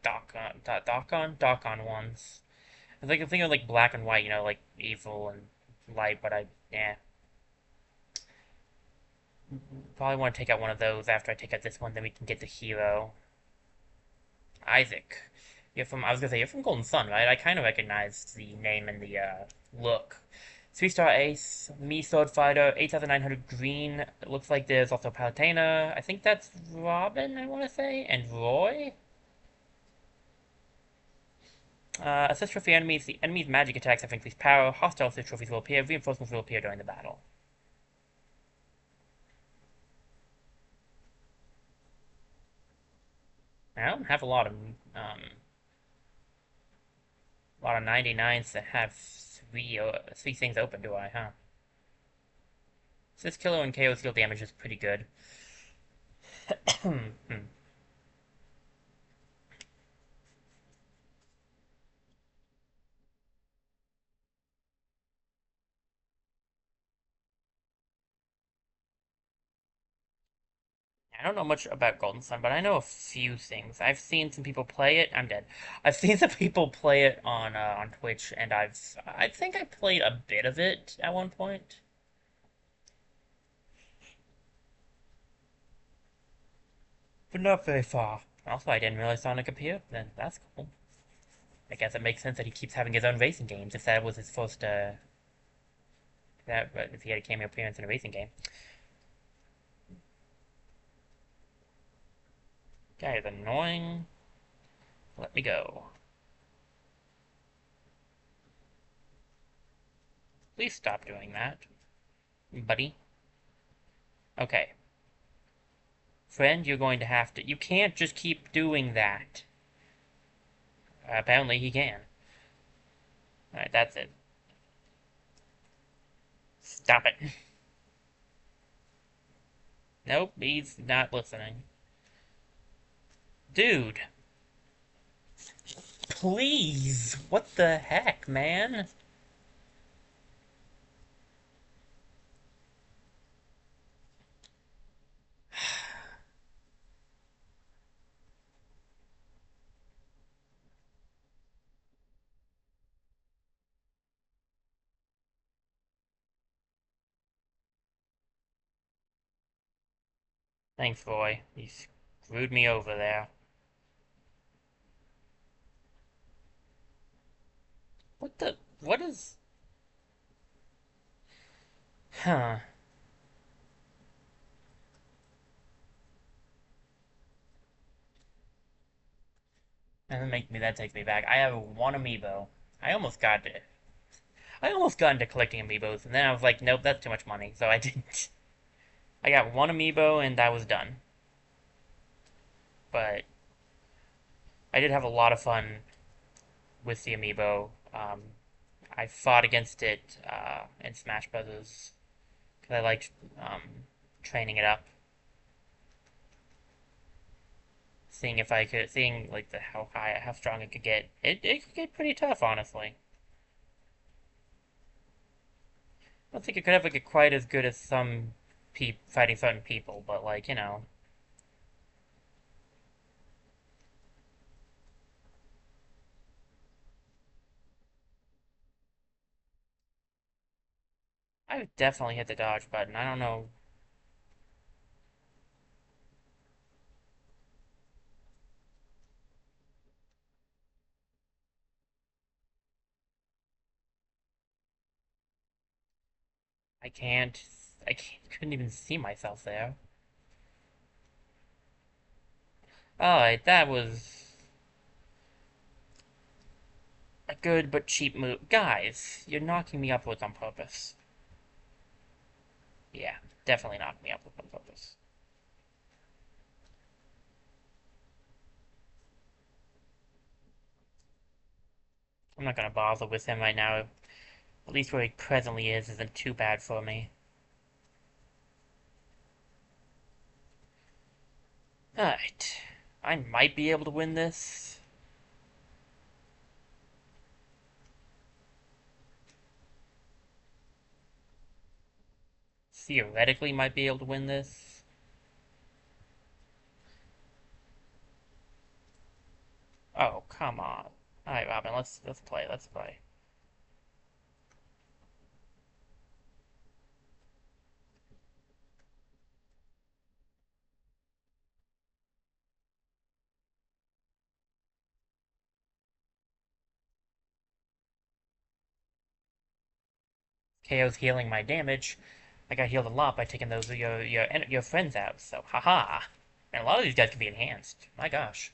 Docon ones. It's like a thing of like black and white, like evil and light, but yeah. Probably want to take out one of those after I take out this one, then we can get the hero. Isaac. I was gonna say, you're from Golden Sun, right? I kind of recognized the name and the look. 3-star ace, me sword fighter, 8,900 green. It looks like there's also Palutena. I think that's Robin, I want to say, and Roy. Assist trophy enemies. The enemy's magic attacks have increased power. Hostile assist trophies will appear. Reinforcements will appear during the battle. I don't have a lot of 99s that have three things open, do I? Huh? Assist killer and KO skill damage is pretty good. I don't know much about Golden Sun, but I know a few things. I've seen some people play it. I'm dead. I've seen some people play it on Twitch, and I think I played a bit of it at one point. But not very far. Also, I didn't realize Sonic appeared. Then that's cool. I guess it makes sense that he keeps having his own racing games if that was his first if he had a cameo appearance in a racing game. Guy is annoying. Let me go. Please stop doing that, buddy. Okay. Friend, you're going to have to... You can't just keep doing that. Apparently he can. Alright, that's it. Stop it. Nope, he's not listening. Dude. Please! What the heck, man? Thanks, boy. You screwed me over there. What the... What is... Huh. That takes me back. I have one amiibo. I almost got it. I almost got into collecting amiibos, and then I was like, nope, that's too much money, so I didn't. I got one amiibo, and I was done. But I did have a lot of fun with the amiibo. I fought against it in Smash Brothers because I liked training it up, seeing if I could, seeing like how strong it could get. It could get pretty tough, honestly. I don't think it could ever get quite as good as some fighting certain people, but like. I definitely hit the dodge button. I don't know. I can't. Couldn't even see myself there. Alright, that was a good but cheap move. Guys, you're knocking me upwards on purpose. Yeah. definitely knocked me up with on purpose. I'm not gonna bother with him right now. At least where he presently is isn't too bad for me. Alright. I might be able to win this. Theoretically might be able to win this. Oh, come on. Alright, Robin, let's play, let's play. KO's healing my damage. I got healed a lot by taking those your friends out, so haha. And a lot of these guys can be enhanced. My gosh.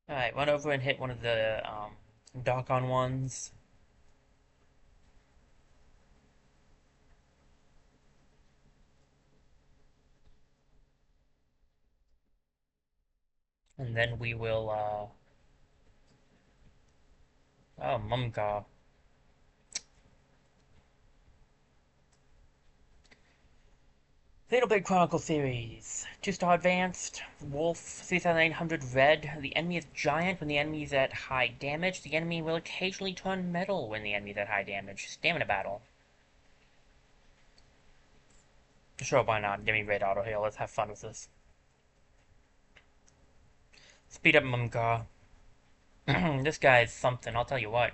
Alright, run over and hit one of the dock on ones. And then we will oh, Mumka. Xenoblade Chronicle series. 2-star advanced. Wolf 3800 red. The enemy is giant when the enemy is at high damage. The enemy will occasionally turn metal when the enemy is at high damage. Stamina battle. Sure, why not? Give me red auto heal. Let's have fun with this. Speed up Mumka. This guy is something, I'll tell you what.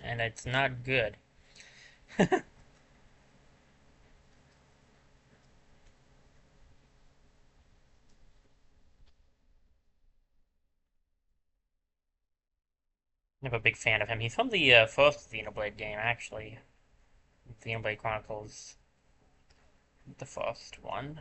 And it's not good. I'm a big fan of him. He's from the first Xenoblade game, actually. Xenoblade Chronicles, the first one.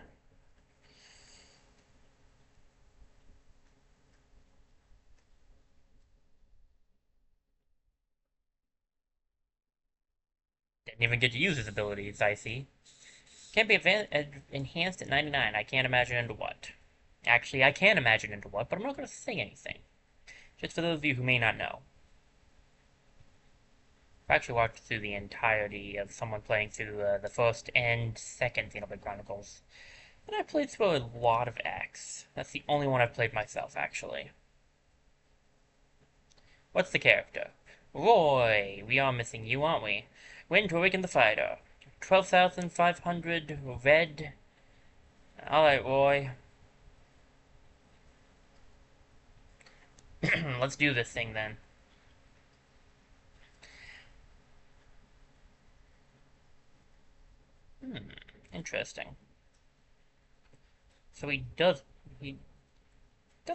Didn't even get to use his abilities, I see. Can't be enhanced at 99. I can't imagine into what. Actually, I can imagine into what, but I'm not going to say anything. Just for those of you who may not know. I've actually watched through the entirety of someone playing through the first and second Xenoblade Chronicles. But I played through a lot of X. That's the only one I've played myself, actually. What's the character? Roy! We are missing you, aren't we? When to awaken the fighter. 12,500 red. Alright, Roy. Let's do this thing then. Interesting. So he does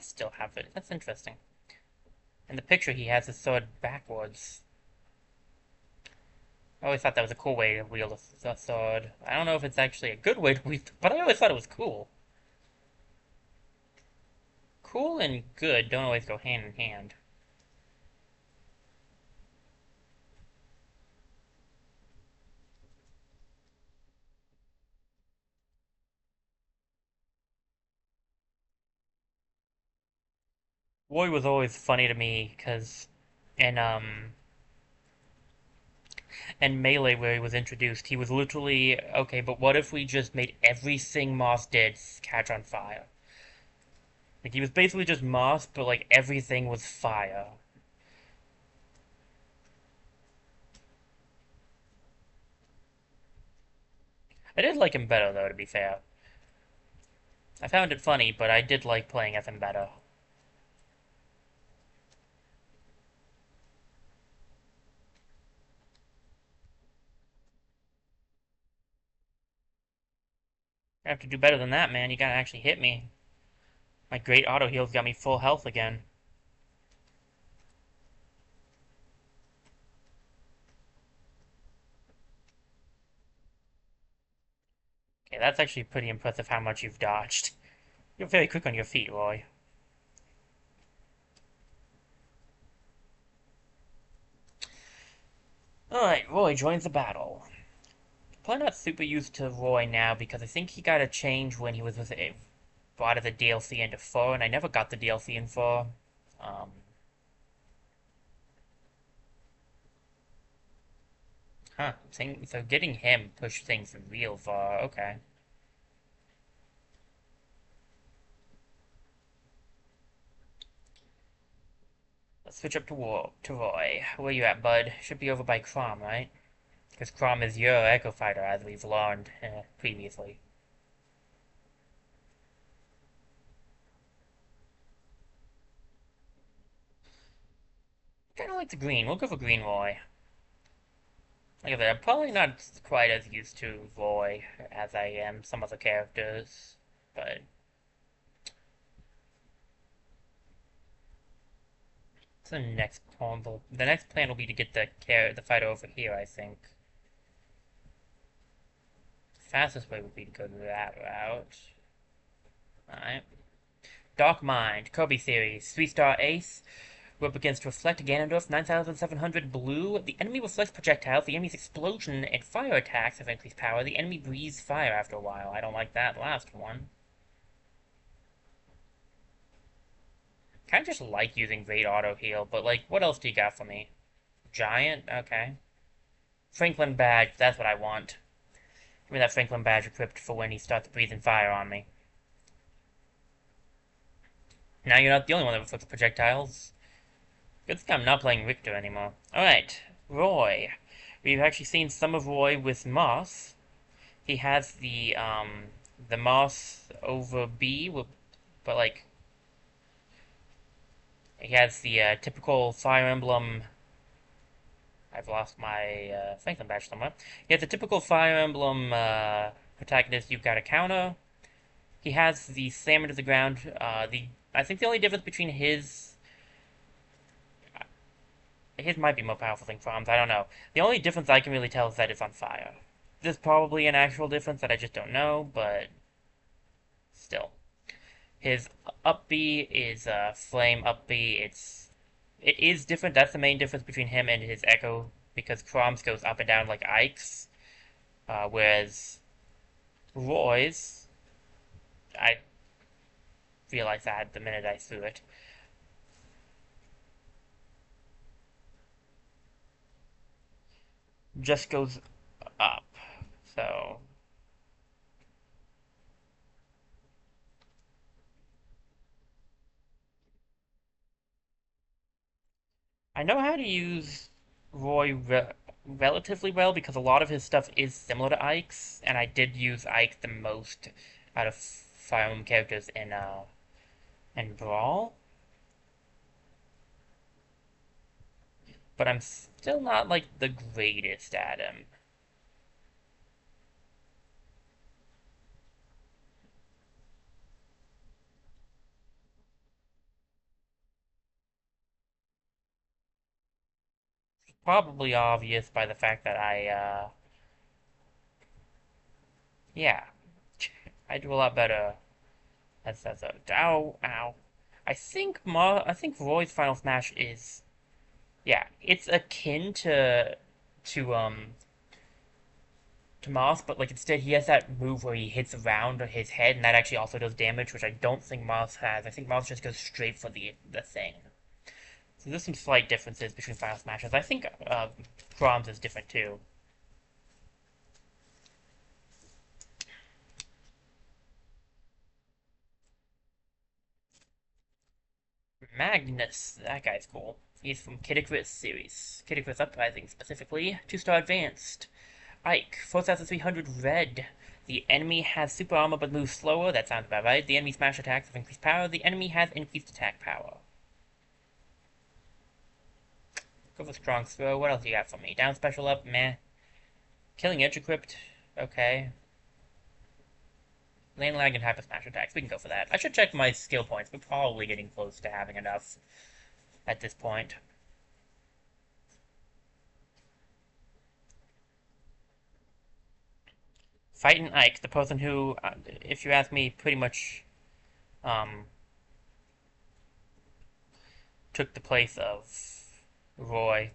still have it. That's interesting. In the picture, he has his sword backwards. I always thought that was a cool way to wield a sword. I don't know if it's actually a good way to wield, but I always thought it was cool. Cool and good don't always go hand in hand. Roy was always funny to me because in and Melee, where he was introduced, he was literally, okay, but what if we just made everything Moss did catch on fire? Like, he was basically just Moss, but, like, everything was fire. I did like him better, though, to be fair. I found it funny, but I did like playing as him better. You have to do better than that, man. You gotta actually hit me. My great auto heals got me full health again. Okay, that's actually pretty impressive how much you've dodged. You're very quick on your feet, Roy. Alright, Roy joins the battle. Probably not super used to Roy now because I think he got a change when he was with a brought as a DLC into 4, and I never got the DLC in 4. Um, so getting him pushed things real far. Okay. Let's switch up to Roy. Where you at, bud? Should be over by Crom, right? Because Crom is your Echo Fighter, as we've learned previously. Kinda like the green. We'll go for green Roy. Like I said, I'm probably not quite as used to Roy as I am some other characters, but the next plan. The next plan will be to get the fighter over here, I think. Fastest way would be to go that route. Alright. Dark Mind, Kirby Series, 3-star Ace. We're up against Reflect Ganondorf, 9700 blue. The enemy reflects projectiles. The enemy's explosion and fire attacks have increased power. The enemy breathes fire after a while. I don't like that last one. Kind of just like using Great Auto Heal, but like, what else do you got for me? Giant? Okay. Franklin Badge, that's what I want. Give me that Franklin Badge equipped for when he starts breathing fire on me. Now you're not the only one that reflects projectiles. Good thing I'm not playing Richter anymore. Alright, Roy. We've actually seen some of Roy with Moss. He has the Moss over B, but like, he has the typical Fire Emblem. I've lost my Franklin badge somewhere. He has the typical Fire Emblem protagonist you've got to counter. He has the slam into the ground. I think the only difference between his might be more powerful than Crom's. I don't know. The only difference I can really tell is that it's on fire. There's probably an actual difference that I just don't know, but still. His up B is flame up B. It is different. That's the main difference between him and his Echo, because Crom's goes up and down like Ike's, whereas Roy's, I realized that the minute I threw it. Just goes up. So I know how to use Roy relatively well because a lot of his stuff is similar to Ike's, and I did use Ike the most out of Fire Emblem characters in Brawl. But I'm still not like the greatest at him. Probably obvious by the fact that yeah, I do a lot better as a ow ow. I think Roy's Final Smash is, yeah, it's akin to um to Moss, but like instead he has that move where he hits around his head, and that actually also does damage, which I don't think Moss has. I think Moss just goes straight for the thing. So there's some slight differences between Final Smashes. I think Brahms is different too. Magnus, that guy's cool. He's from Kid series. Kid Uprising specifically. 2-star advanced. Ike, 4300 red. The enemy has super armor but moves slower. That sounds about right. The enemy smash attacks have increased power. The enemy has increased attack power. Go for strong throw. What else you got for me? Down special up, meh. Killing edge equipped, okay. Lane lag and hyper smash attacks. We can go for that. I should check my skill points. We're probably getting close to having enough at this point. Fighting Ike, the person who, if you ask me, pretty much um, took the place of Roy.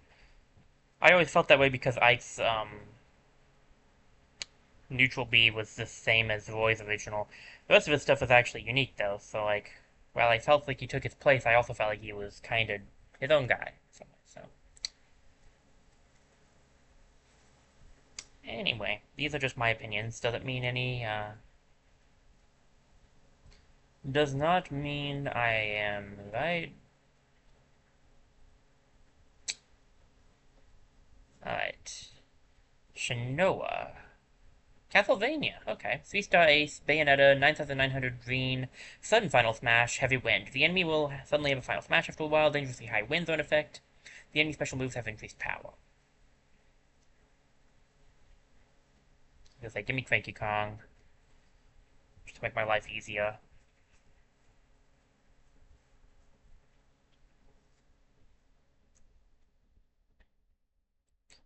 I always felt that way because Ike's neutral B was the same as Roy's original. The rest of his stuff was actually unique though, so like while I felt like he took his place, I also felt like he was kind of his own guy. So anyway, these are just my opinions. Doesn't mean any. Does not mean I am right. Alright. Shinoa. Castlevania. Okay. 3-star Ace, Bayonetta, 9900 Green, Sudden Final Smash, Heavy Wind. The enemy will suddenly have a Final Smash after a while, dangerously high wind zone effect. The enemy special moves have increased power. Just like, give me Cranky Kong. Just to make my life easier.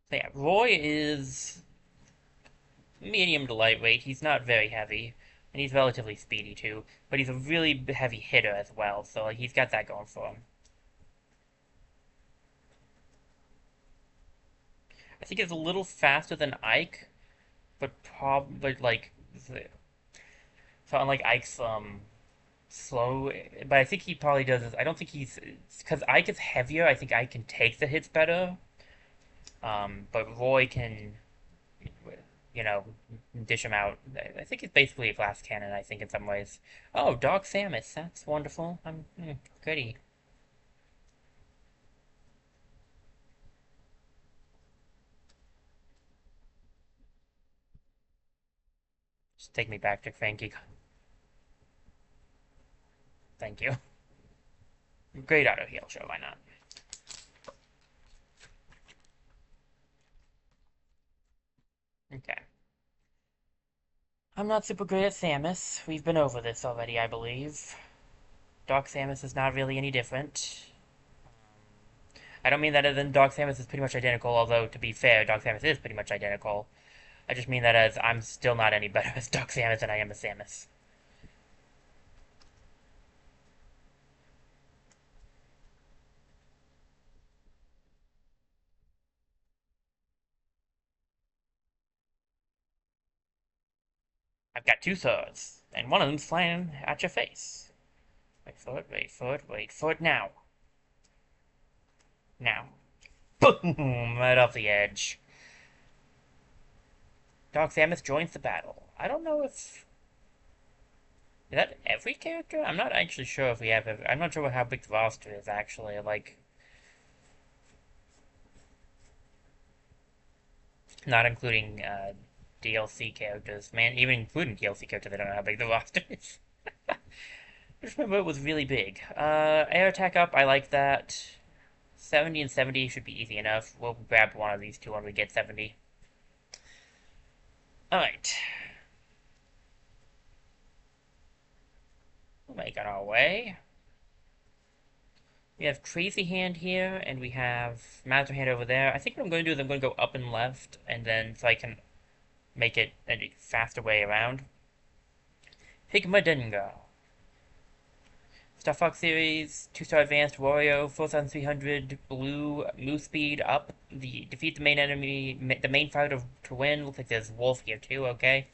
So yeah, Roy is medium to lightweight. He's not very heavy, and he's relatively speedy too. But he's a really heavy hitter as well, so like he's got that going for him. I think he's a little faster than Ike, but probably like so unlike Ike's slow. But I think he probably does. I don't think he's because Ike is heavier. I think Ike can take the hits better. But Roy can, you know, dish him out. I think it's basically a glass cannon. I think in some ways. Oh, Dog Samus. That's wonderful. Goody. Just take me back to Frankie. Thank you. Great auto heal. Sure, why not? Okay. I'm not super great at Samus. We've been over this already, I believe. Dark Samus is not really any different. I don't mean that as in Dark Samus is pretty much identical, although to be fair, Dark Samus is pretty much identical. I just mean that as I'm still not any better as Dark Samus than I am as Samus. I've got two swords, and one of them's flying at your face. Wait for it, wait for it, wait for it now. Now. Boom! Right off the edge. Dark Samus joins the battle. I don't know if is that every character? I'm not actually sure if we have. I'm not sure how big the roster is actually. Like, not including DLC characters. Man, even including DLC characters, I don't know how big the roster is. Just remember it was really big. Air attack up. I like that. 70 and 70 should be easy enough. We'll grab one of these two when we get 70. Alright. We're making our way. We have Crazy Hand here, and we have Master Hand over there. I think what I'm going to do is I'm going to go up and left, and then so I can make it a faster way around. Higmadenga. Star Fox Series, 2-star Advanced Wario, 4300 Blue, move speed up, defeat the main enemy, the main fighter to win. Looks like there's Wolf here too, okay.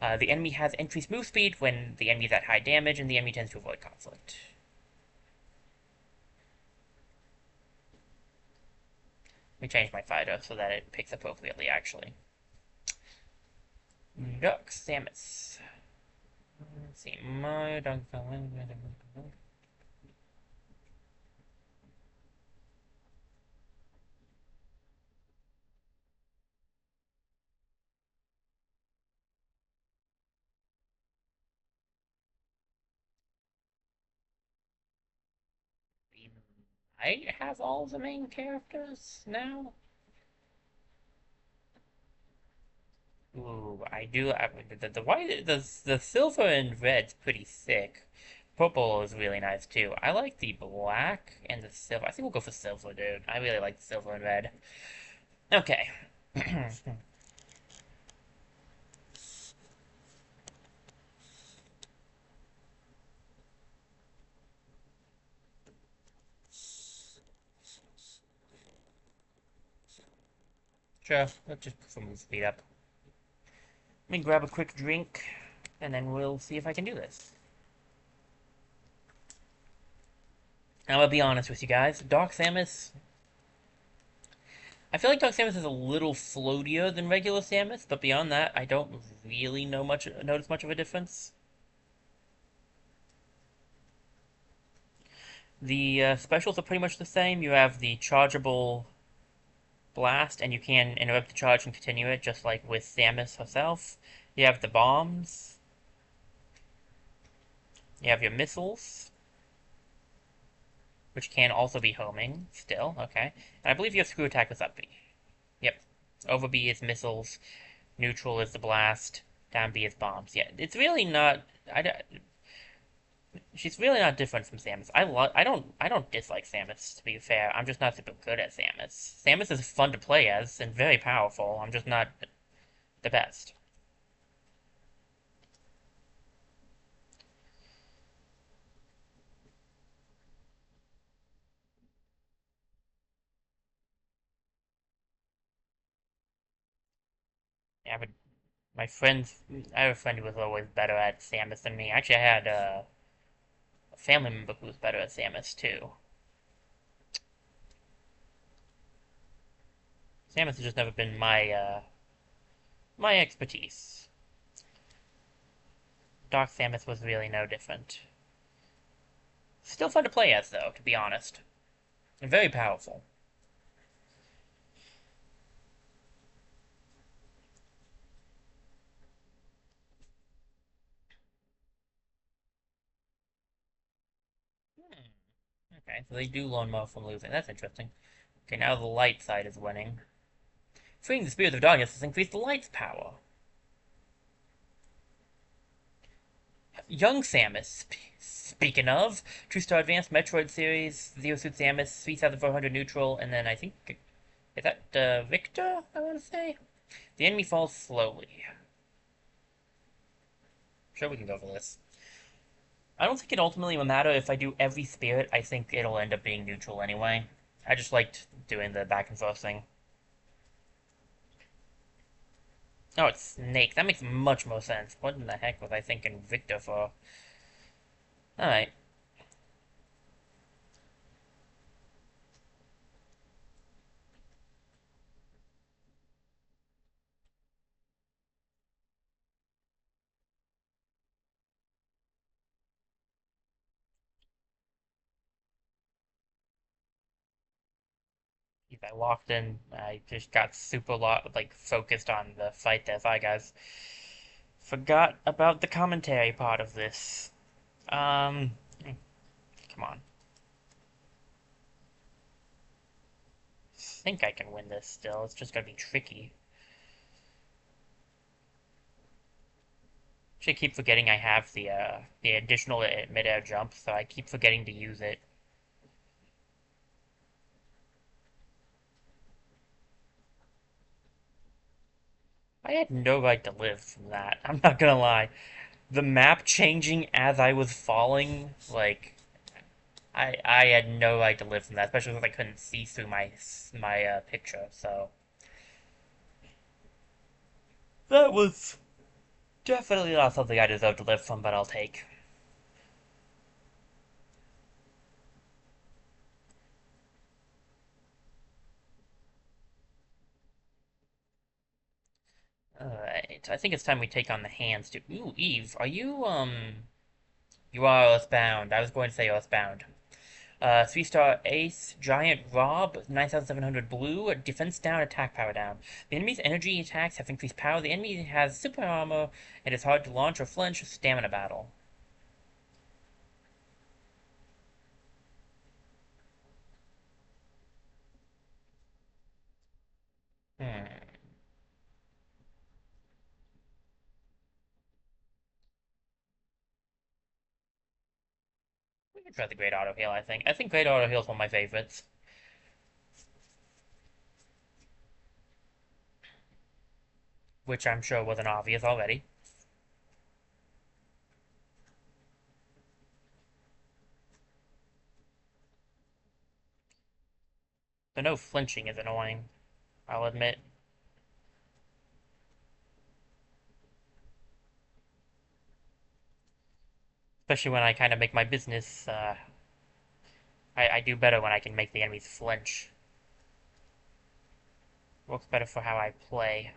The enemy has increased move speed when the enemy is at high damage, and the enemy tends to avoid conflict. Let me change my fighter so that it picks appropriately, actually. Duck Samus. Let's see, my dog. I have all the main characters now. Ooh, I do. The white, the silver and red's pretty thick. Purple is really nice too. I like the black and the silver. I think we'll go for silver, dude. I really like the silver and red. Okay. Sure, let's just put some speed up. Let me grab a quick drink, and then we'll see if I can do this. Now, I'll be honest with you guys. Dark Samus, I feel like Dark Samus is a little floatier than regular Samus, but beyond that, I don't really notice much of a difference. The specials are pretty much the same. You have the chargeable blast, and you can interrupt the charge and continue it, just like with Samus herself. You have the bombs. You have your missiles, which can also be homing, still, okay. And I believe you have screw attack with up B. Yep. Over B is missiles, neutral is the blast, down B is bombs. Yeah, it's really not... she's really not different from Samus. I don't dislike Samus, to be fair. I'm just not super good at Samus. Samus is fun to play as, and very powerful. I'm just not the best. Yeah, but my friends... I have a friend who was always better at Samus than me. Actually, I had a family member who was better at Samus, too. Samus has just never been my expertise. Dark Samus was really no different. Still fun to play as, though, to be honest. And very powerful. Hmm. Okay, so they do learn more from losing. That's interesting. Okay, now the light side is winning. Freeing the Spirit of Darkness has increased the light's power. Young Samus, speaking of, Two-Star Advanced Metroid Series, Zero Suit Samus, 3400 neutral, and then I think, is that Victor, I want to say? The enemy falls slowly. Sure, we can go for this. I don't think it ultimately will matter if I do every spirit. I think it'll end up being neutral anyway. I just liked doing the back and forth thing. Oh, it's Snake. That makes much more sense. What in the heck was I thinking Victor for? Alright. I locked in. I just got super focused on the fight there. Sorry, guys. Forgot about the commentary part of this. Um, come on. Think I can win this still. It's just gonna be tricky. Actually, I keep forgetting I have the additional mid-air jump, so I keep forgetting to use it. I had no right to live from that. I'm not gonna lie. The map changing as I was falling, I had no right to live from that, especially since I couldn't see through my picture. So that was definitely not something I deserve to live from, but I'll take. Alright, I think it's time we take on the hands too. Ooh, Eve, are you, you are Earthbound. I was going to say Earthbound. 3-star Ace, Giant Rob, 9700 blue, defense down, attack power down. The enemy's energy attacks have increased power. The enemy has super armor and is hard to launch or flinch stamina battle. Hmm. We can try the Great Auto Heal, I think. I think Great Auto Heal is one of my favorites. Which I'm sure wasn't obvious already. The no flinching is annoying, I'll admit. Especially when I kind of make my business, I do better when I can make the enemies flinch. Works better for how I play.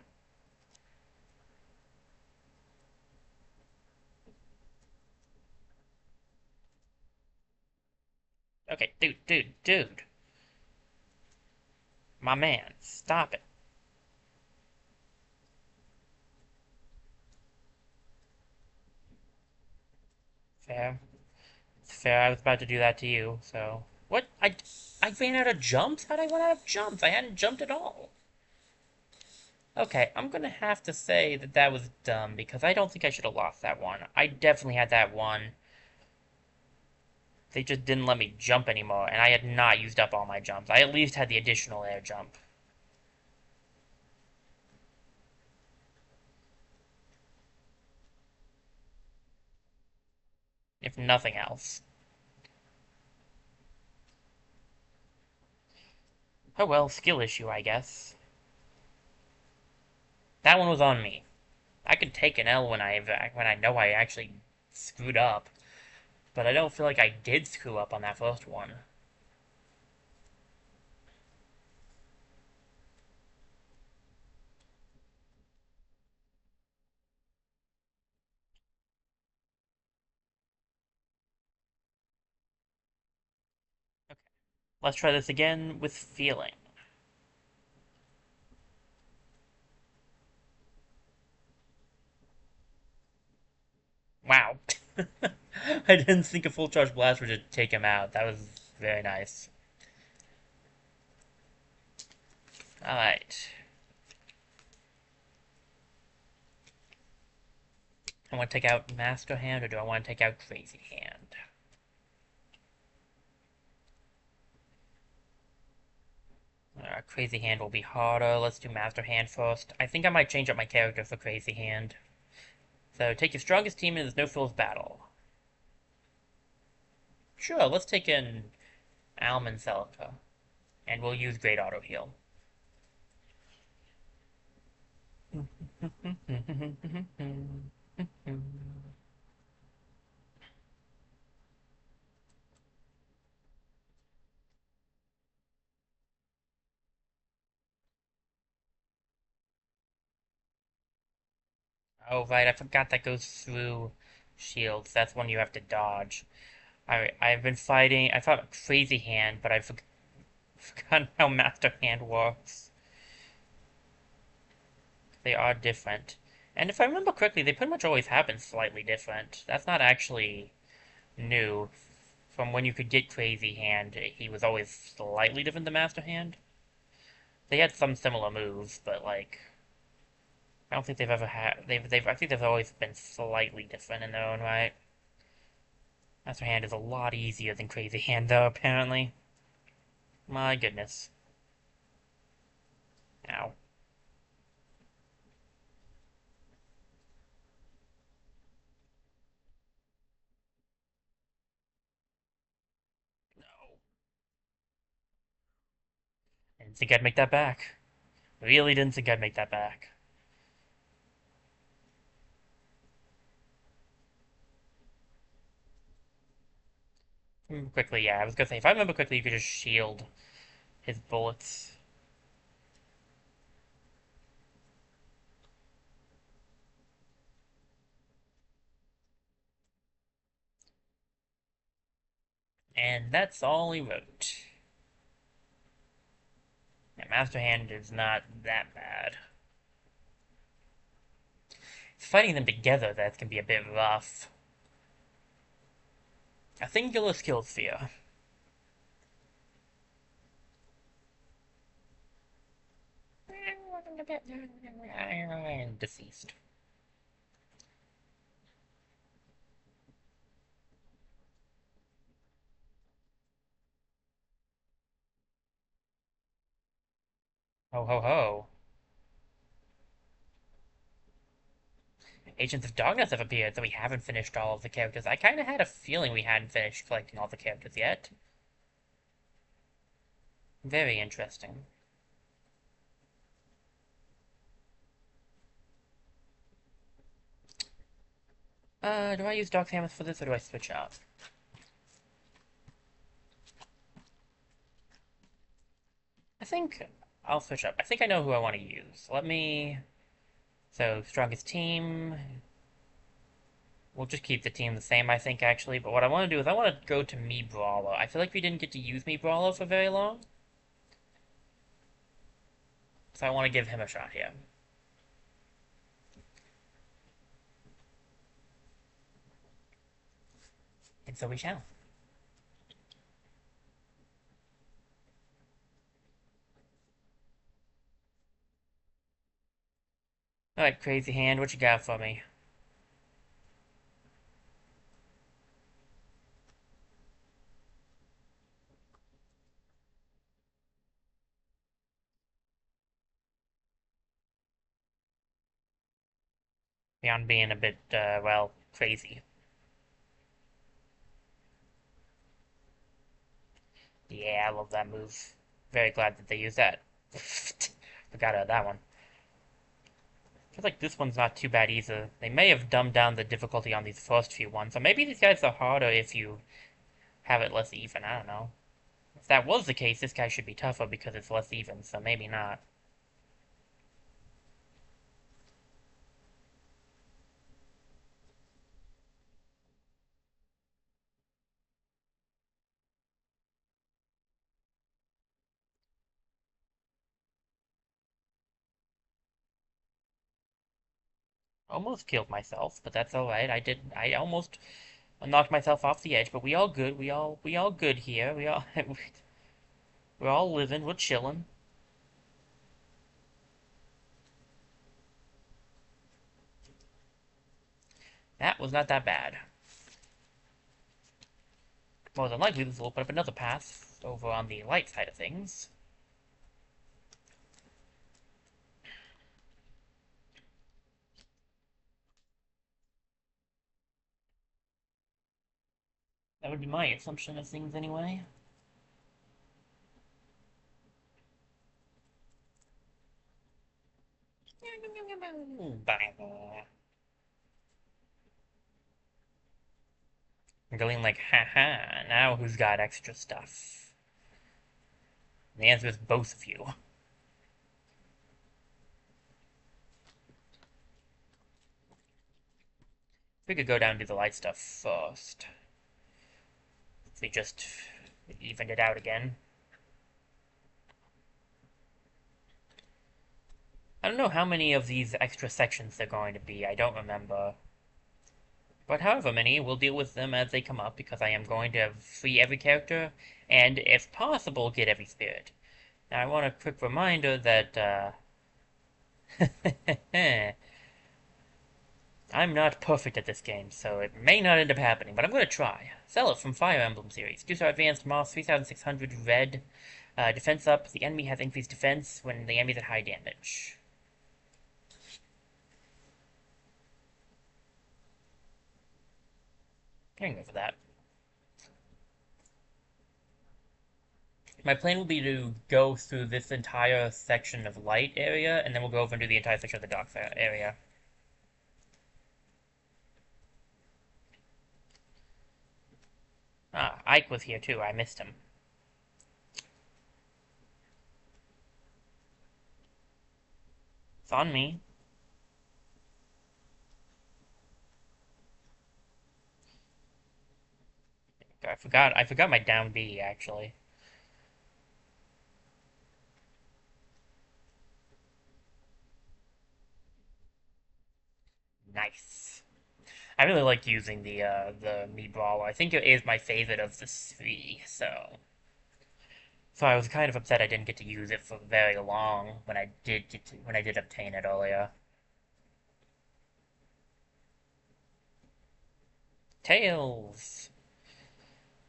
Okay, dude. My man, stop it. Fair. It's fair, I was about to do that to you, so... What? I ran out of jumps? How'd I run out of jumps? I hadn't jumped at all. Okay, I'm gonna have to say that that was dumb, because I don't think I should have lost that one. I definitely had that one. They just didn't let me jump anymore, and I had not used up all my jumps. I at least had the additional air jump. If nothing else. Oh well, skill issue, I guess. That one was on me. I could take an L when I know I actually screwed up, but I don't feel like I did screw up on that first one. Okay, let's try this again with feeling. Wow. I didn't think a full charge blast would just take him out. That was very nice. Alright. I want to take out Master Hand, or do I want to take out Crazy Hand? Crazy Hand will be harder. Let's do Master Hand first. I think I might change up my character for Crazy Hand. So take your strongest team in the Snowfill's battle. Sure, let's take in Almond Celica. And we'll use Great Auto Heal. Oh, right, I forgot that goes through shields. That's one you have to dodge. I've been fighting. I fought Crazy Hand, but I've forgotten how Master Hand works. They are different. And if I remember correctly, they pretty much always have been slightly different. That's not actually new. From when you could get Crazy Hand, he was always slightly different than Master Hand. They had some similar moves, but like I don't think they've ever had. I think they've always been slightly different in their own right. Master Hand is a lot easier than Crazy Hand, though. Apparently, my goodness. Ow. No. Didn't think I'd make that back. Really didn't think I'd make that back. Quickly, yeah. I was gonna say, if I remember quickly, you could just shield his bullets. And that's all he wrote. Yeah, Master Hand is not that bad. It's fighting them together that can be a bit rough. A singular skill sphere. Deceased. Ho ho ho. Agents of Darkness have appeared, so we haven't finished all of the characters. I kind of had a feeling we hadn't finished collecting all the characters yet. Very interesting. Do I use Dark Samus for this, or do I switch up? I think I'll switch up. I think I know who I want to use. Let me... So, strongest team... We'll just keep the team the same, I think, actually. But what I want to do is I want to go to Me Brawler. I feel like we didn't get to use Me Brawler for very long. So I want to give him a shot here. And so we shall. Alright, Crazy Hand, what you got for me? Beyond being a bit, well, crazy. Yeah, I love that move. Very glad that they used that. Forgot about that one. Feels like this one's not too bad either. They may have dumbed down the difficulty on these first few ones, so maybe these guys are harder if you have it less even, I don't know. If that was the case, this guy should be tougher because it's less even, so maybe not. Almost killed myself, but that's alright. I almost knocked myself off the edge, but we all good. We all good here. We're all living. We're chilling. That was not that bad. More than likely, this will open up another path over on the light side of things. That would be my assumption of things anyway. I'm going like, haha, now who's got extra stuff? And the answer is both of you. We could go down and do the light stuff first. If we just evened it out again. I don't know how many of these extra sections there are going to be, I don't remember. But however many, we'll deal with them as they come up, because I am going to free every character, and if possible, get every spirit. Now I want a quick reminder that, I'm not perfect at this game, so it may not end up happening, but I'm going to try. Sell it from Fire Emblem series. 2-star advanced Moss, 3600 red. Defense up. The enemy has increased defense when the enemy's at high damage. I can go for that. My plan will be to go through this entire section of light area, and then we'll go over and do the entire section of the dark area. Ah, Ike was here too. I missed him. It's on me. I forgot my down B, actually. Nice. I really like using the Mii Brawler. I think it is my favorite of the three, so... So I was kind of upset I didn't get to use it for very long when I did obtain it earlier. Tails!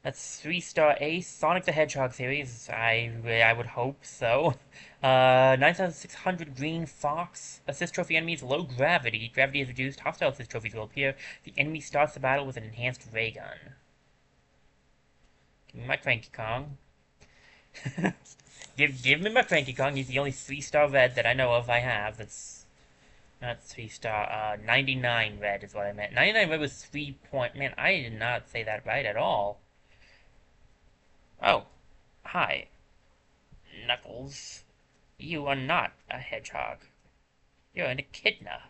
That's 3-star Ace. Sonic the Hedgehog series. I would hope so. 9,600 Green Fox. Assist trophy enemies low gravity. Gravity is reduced. Hostile assist trophies will appear. The enemy starts the battle with an enhanced ray gun. Give me my Cranky Kong. give me my Cranky Kong. He's the only 3-star red that I know of I have. That's Not 3-star. 99 red is what I meant. 99 red was 3 point. Man, I did not say that right at all. Oh, hi, Knuckles. You are not a hedgehog. You're an echidna.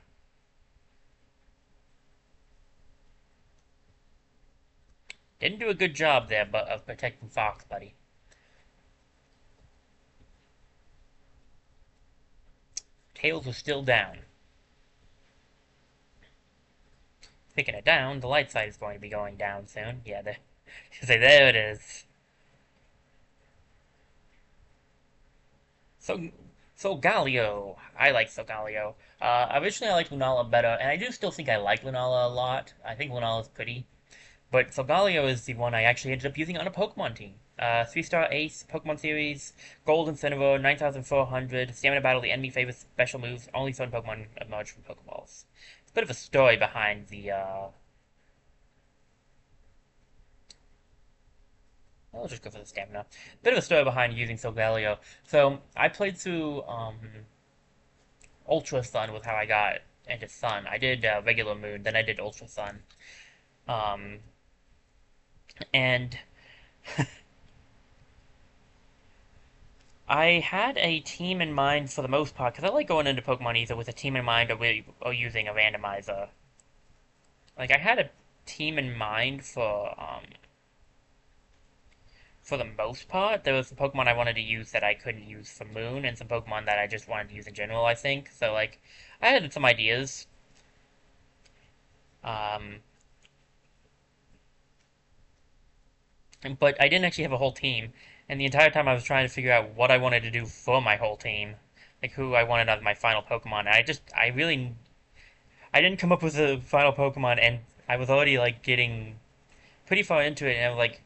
Didn't do a good job there, but of protecting Fox, buddy. Tails was still down. Picking it down, the light side is going to be going down soon. Yeah, there it is. So, Solgaleo. I like Solgaleo. Originally I liked Lunala better, and I do still think I like Lunala a lot. I think Lunala's pretty. But Solgaleo is the one I actually ended up using on a Pokemon team. 3-star Ace, Pokemon Series, Gold Incineroar, 9400, Stamina Battle, the enemy favors special moves, only certain Pokemon emerge from Pokeballs. It's a bit of a story behind the, I'll just go for the stamina. Bit of a story behind using Solgaleo. So, I played through, Ultra Sun was how I got into Sun. I did, regular Moon, then I did Ultra Sun. Um, and I had a team in mind for the most part, because I like going into Pokemon either with a team in mind or using a randomizer. Like, I had a team in mind for the most part. There was some Pokemon I wanted to use that I couldn't use for Moon, and some Pokemon that I just wanted to use in general, I think. So, like, I had some ideas. Um, but I didn't actually have a whole team, and the entire time I was trying to figure out what I wanted to do for my whole team, like who I wanted as my final Pokemon. And I didn't come up with a final Pokemon, and I was already like getting pretty far into it, and I was like,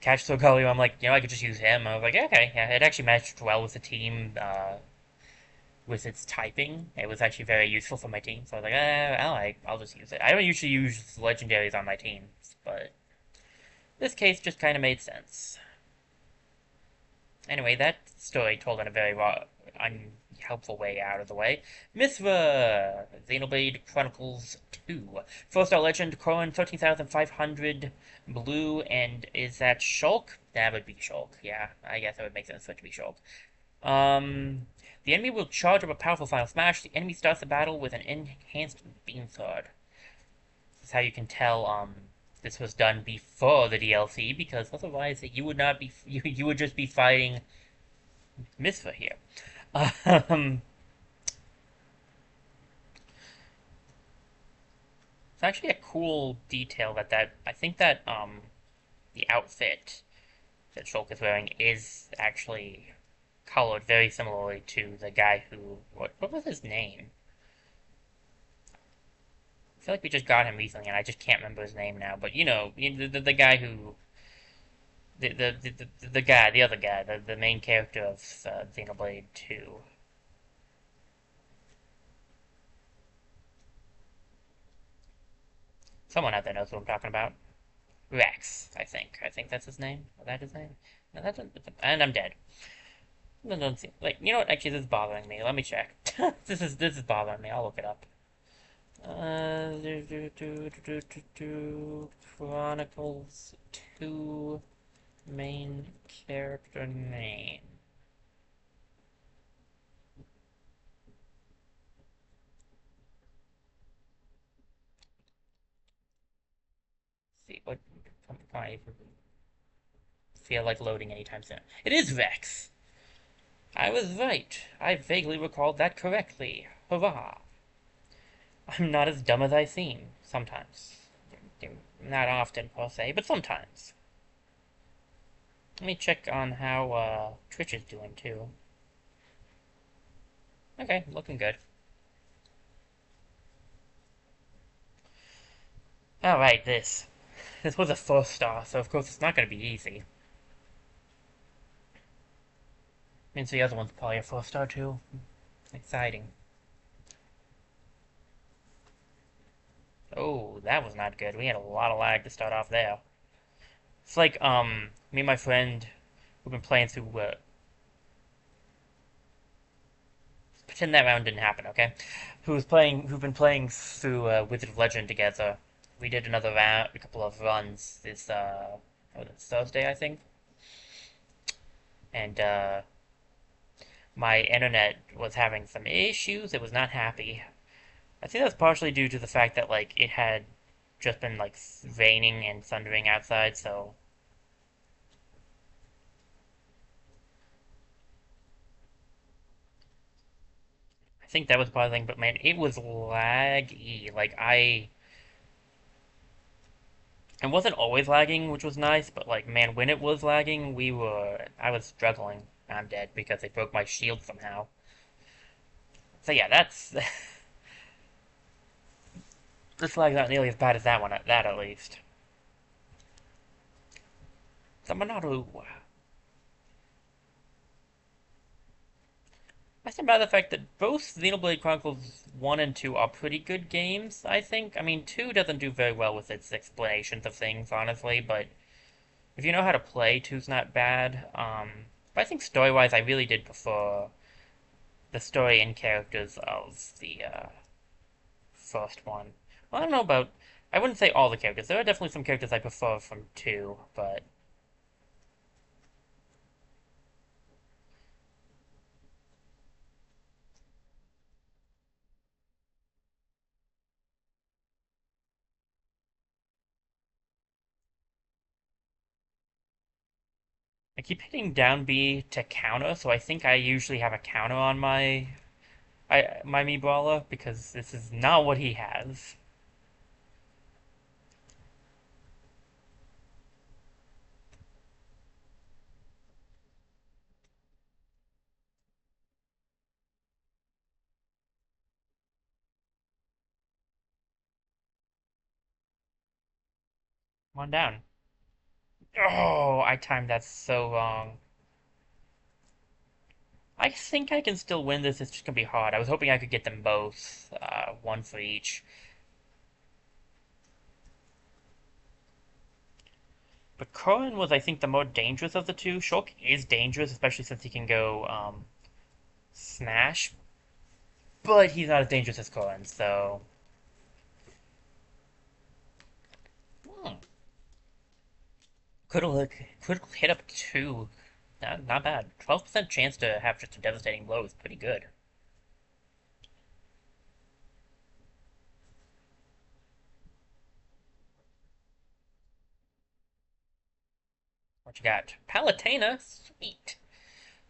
Catch Solgaleo, I'm like, I could just use him. I was like, okay, yeah, it actually matched well with the team, with its typing. It was actually very useful for my team, so I was like, I'll just use it. I don't usually use legendaries on my teams, but this case just kind of made sense. Anyway, that story told in a very unhelpful way out of the way. Mithra! Xenoblade Chronicles 2. First Star Legend, Corrin 13,500 blue, and is that Shulk? That would be Shulk, yeah. I guess that would make sense for it to be Shulk. The enemy will charge up a powerful Final Smash. The enemy starts the battle with an enhanced Beam Sword. This is how you can tell, this was done before the DLC, because otherwise you would not be, you would just be fighting Mithra here. Um, it's actually a cool detail that I think that the outfit that Shulk is wearing is actually colored very similarly to the guy who what was his name? I feel like we just got him recently, and I just can't remember his name now. But the guy who the guy, the other guy, the main character of Xenoblade 2. Someone out there knows what I'm talking about. Rex, I think. I think that's his name. Is that his name? No, and I'm dead. No, don't see. Like, you know what? Actually, this is bothering me. Let me check. This is bothering me. I'll look it up. Chronicles 2 main character name. See what I feel like loading anytime soon. It is Vex. I was right. I vaguely recalled that correctly. Hurrah! I'm not as dumb as I seem. Sometimes. Not often, per se, but sometimes. Let me check on how Twitch is doing, too. Okay, looking good. Alright, this. This was a 4-star, so of course it's not going to be easy. Means the other one's probably a 4-star, too. Exciting. Oh, that was not good. We had a lot of lag to start off there. It's like, me and my friend, we've been playing through, pretend that round didn't happen, okay? who've been playing through Wizard of Legend together. We did another round, a couple of runs this Thursday, I think, and my internet was having some issues. It was not happy. I think that's partially due to the fact that like it had just been like raining and thundering outside, so I think that was part of the thing. But man, it was laggy. It wasn't always lagging, which was nice, but like man, when it was lagging, I was struggling. I'm dead because they broke my shield somehow. So yeah, that's this lag's not nearly as bad as that one. That at least. Samanaru. I stand by the fact that both Xenoblade Chronicles 1 and 2 are pretty good games, I think. I mean, 2 doesn't do very well with its explanations of things, honestly, but if you know how to play, two's not bad. But I think story-wise, I really did prefer the story and characters of the first one. Well, I don't know about. I wouldn't say all the characters. There are definitely some characters I prefer from 2, but I keep hitting down B to counter, so I think I usually have a counter on my Mii Brawler, because this is not what he has. Come on down. Oh, I timed that so wrong. I think I can still win this. It's just gonna be hard. I was hoping I could get them both, one for each. But Curran was, I think, the more dangerous of the two. Shulk is dangerous, especially since he can go Smash, but he's not as dangerous as Curran. So, hmm. critical hit up two. Not bad. 12% chance to have just a devastating blow is pretty good. What you got? Palutena? Sweet.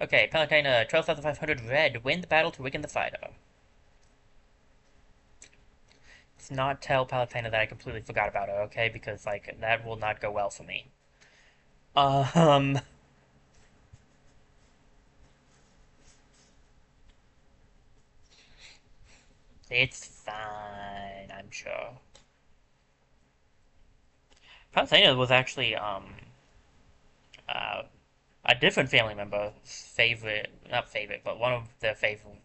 Okay, Palutena, 12,500 red. Win the battle to weaken the fighter. Let's not tell Palutena that I completely forgot about her, okay? Because, like, that will not go well for me. Um, it's fine, I'm sure. Palutena was actually, uh, a different family member's favorite, not favorite, but one of their favorite.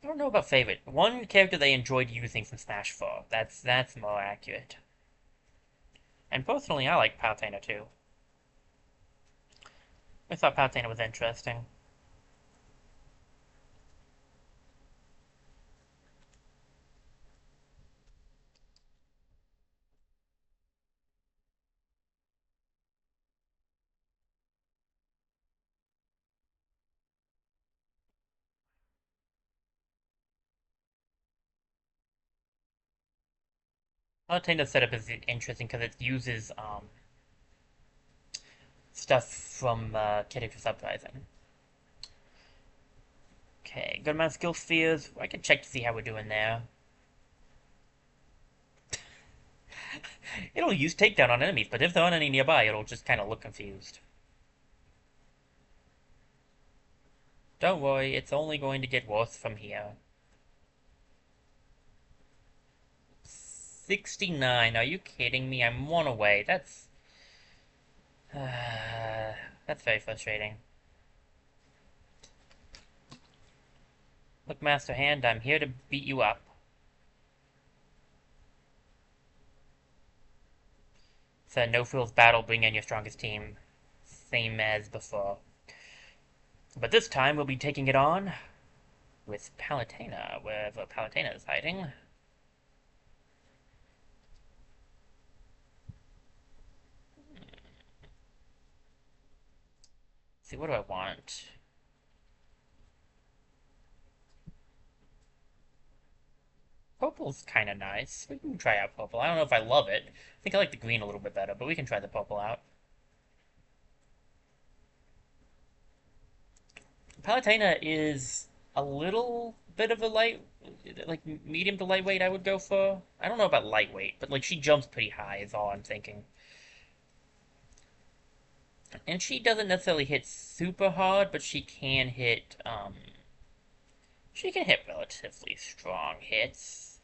I don't know about favorite. One character they enjoyed using from Smash 4. That's more accurate. And personally, I like Palutena too. I thought Palutena was interesting. Palutena's setup is interesting because it uses stuff from characters uprising. Okay, good amount of skill spheres. I can check to see how we're doing there. It'll use takedown on enemies, but if there aren't any nearby, it'll just kind of look confused. Don't worry, it's only going to get worse from here. 69, are you kidding me? I'm one away. That's very frustrating. Look, Master Hand, I'm here to beat you up. It's a no-frills battle, bring in your strongest team. Same as before. But this time we'll be taking it on with Palutena, wherever Palutena is hiding. Let's see, what do I want? Purple's kind of nice. We can try out purple. I don't know if I love it. I think I like the green a little bit better, but we can try the purple out. Palutena is a little bit of a like medium to lightweight. I would go for. I don't know about lightweight, but like she jumps pretty high is all I'm thinking. And she doesn't necessarily hit super hard, but she can hit relatively strong hits.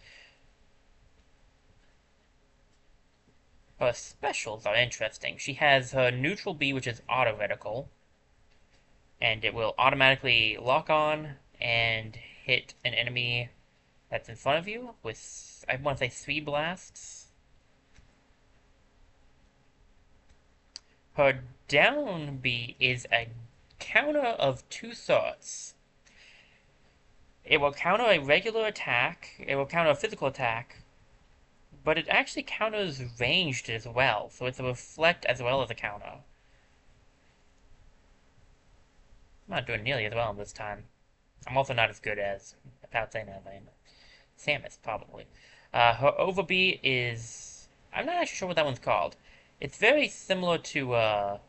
Her specials are interesting. She has her neutral B, which is auto reticle, and it will automatically lock on and hit an enemy that's in front of you with, I want to say, 3 blasts. Her down B is a counter of 2 sorts. It will counter a regular attack, it will counter a physical attack, but it actually counters ranged as well, so it's a reflect as well as a counter. I'm not doing nearly as well this time. I'm also not as good as Palutena and Samus, probably. Her over B is... I'm not actually sure what that one's called. It's very similar to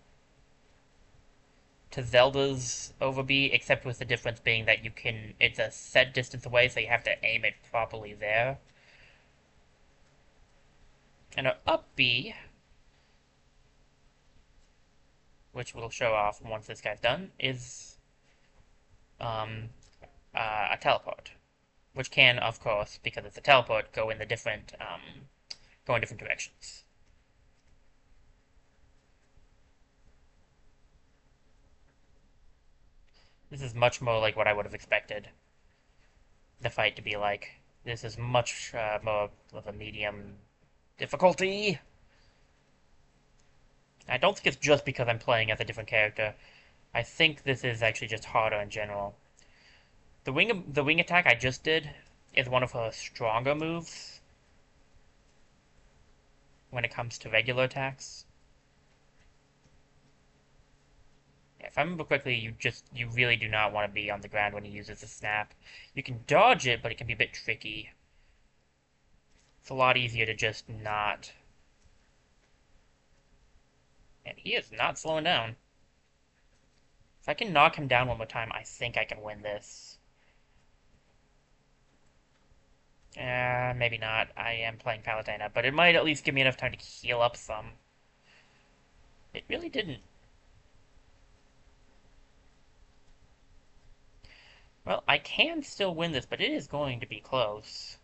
Zelda's over B, except with the difference being that it's a set distance away, so you have to aim it properly there. And her up B, which we'll show off once this guy's done, is a teleport, which can, of course, because it's a teleport, go in different directions. This is much more like what I would have expected the fight to be like. This is much more of a medium difficulty. I don't think it's just because I'm playing as a different character. I think this is actually just harder in general. The wing attack I just did is one of her stronger moves when it comes to regular attacks. If I remember correctly, you really do not want to be on the ground when he uses the snap. You can dodge it, but it can be a bit tricky. It's a lot easier to just not. And he is not slowing down. If I can knock him down one more time, I think I can win this. Maybe not. I am playing Palutena, but it might at least give me enough time to heal up some. It really didn't. Well, I can still win this, but it is going to be close.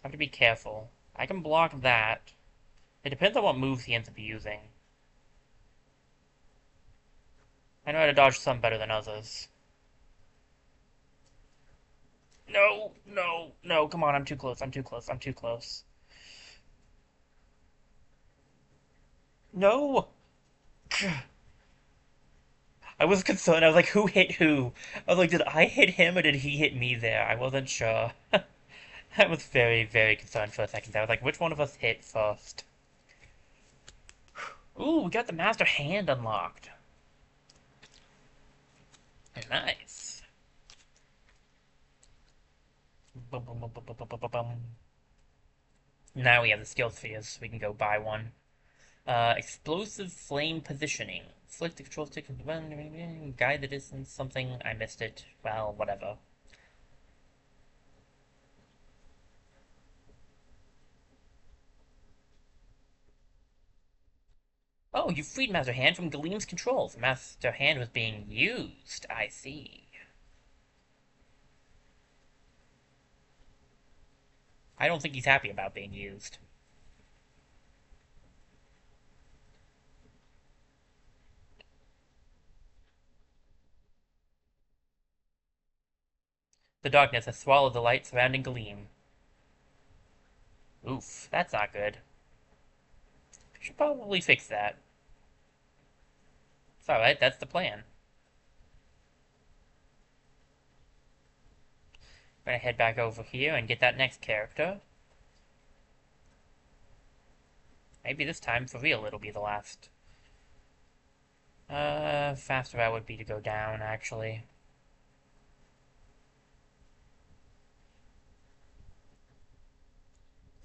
I have to be careful. I can block that. It depends on what moves he ends up using. I know how to dodge some better than others. No, no, no, come on, I'm too close, I'm too close, I'm too close. No! I was concerned, I was like, who hit who? I was like, did I hit him or did he hit me there? I wasn't sure. I was very, very concerned for a second. I was like, which one of us hit first? Ooh, we got the Master Hand unlocked. Nice. Bum, bum, bum, bum, bum, bum, bum, bum. Now we have the skill spheres, so we can go buy one. Explosive flame positioning. Flick the control stick and guide the distance. Something, I missed it. Well, whatever. Oh, you freed Master Hand from Galeem's controls. Master Hand was being used. I see. I don't think he's happy about being used. The darkness has swallowed the light surrounding Galeem. Oof, that's not good. Should probably fix that. It's alright, that's the plan. gonna head back over here and get that next character. Maybe this time, for real, it'll be the last. Faster route would be to go down, actually.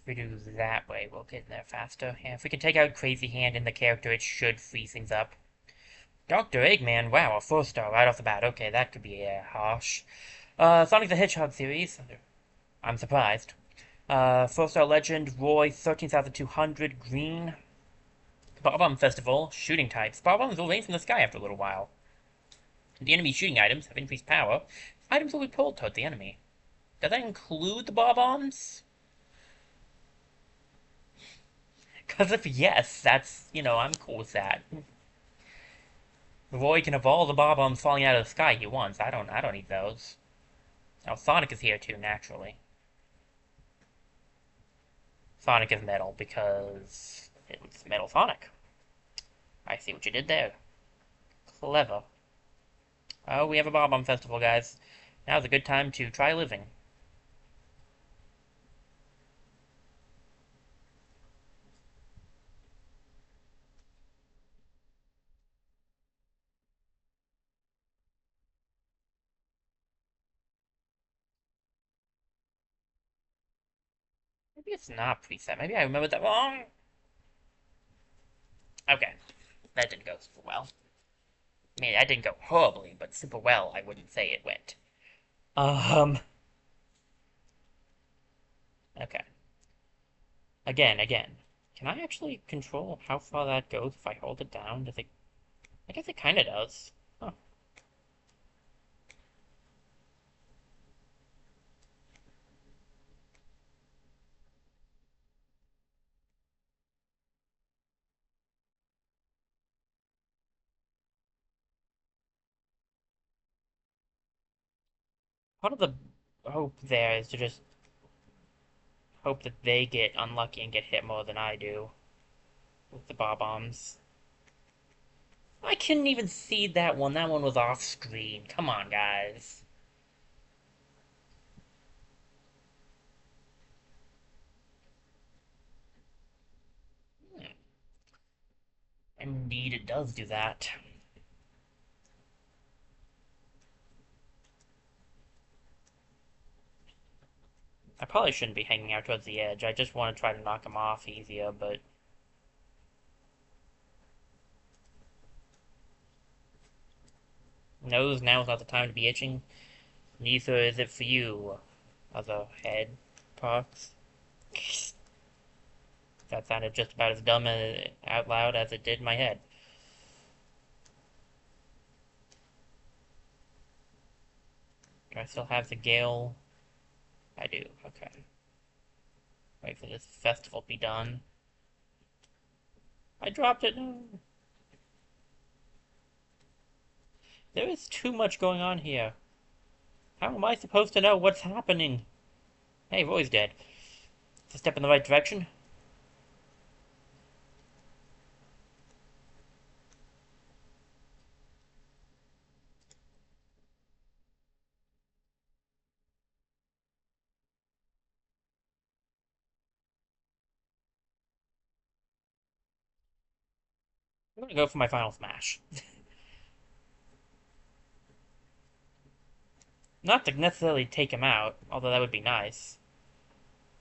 If we do that way, we'll get in there faster. Yeah, if we can take out Crazy Hand in the character, it should free things up. Dr. Eggman, wow, a 4-star right off the bat. Okay, that could be harsh. Sonic the Hedgehog series. I'm surprised. 4-star Legend, Roy, 13,200, Green. Bob-omb Festival, Shooting types. Bob-ombs will rain from the sky after a little while. The enemy shooting items have increased power. Items will be pulled toward the enemy. Does that include the Bob-ombs? Because if yes, that's, I'm cool with that. Roy can have all the Bob-ombs falling out of the sky he wants. I don't need those. Now, Sonic is here too, naturally. Sonic is metal because it's Metal Sonic. I see what you did there. Clever. Oh, we have a Bob-omb festival, guys. Now's a good time to try living. Maybe it's not preset. Maybe I remembered that wrong. Okay. That didn't go super well. I mean, that didn't go horribly, but super well, I wouldn't say it went. Okay. Again. Can I actually control how far that goes if I hold it down? Does it... I guess it kinda does. Huh. Part of the hope there is to just hope that they get unlucky and get hit more than I do with the Bob-ombs. I couldn't even see that one. That one was off screen. Come on, guys. Hmm. Indeed, it does do that. I probably shouldn't be hanging out towards the edge. I just want to try to knock him off easier, but... Nose, now's not the time to be itching. Neither is it for you, other head parts. That sounded just about as dumb out loud as it did in my head. Do I still have the Gale? I do, okay. Wait for this festival to be done. I dropped it. There is too much going on here. How am I supposed to know what's happening? Hey, Roy's dead. It's a step in the right direction. I'm gonna go for my final smash. Not to necessarily take him out, although that would be nice.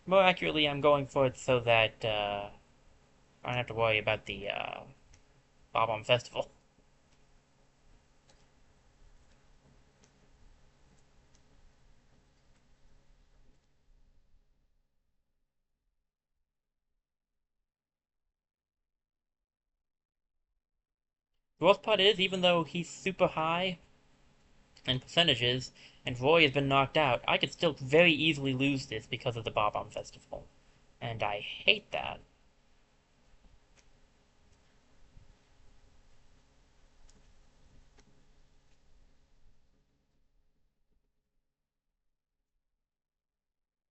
More accurately, I'm going for it so that I don't have to worry about the Bob-omb Festival. The worst part is, even though he's super high in percentages, and Roy has been knocked out, I could still very easily lose this because of the Bob-omb Festival. And I hate that.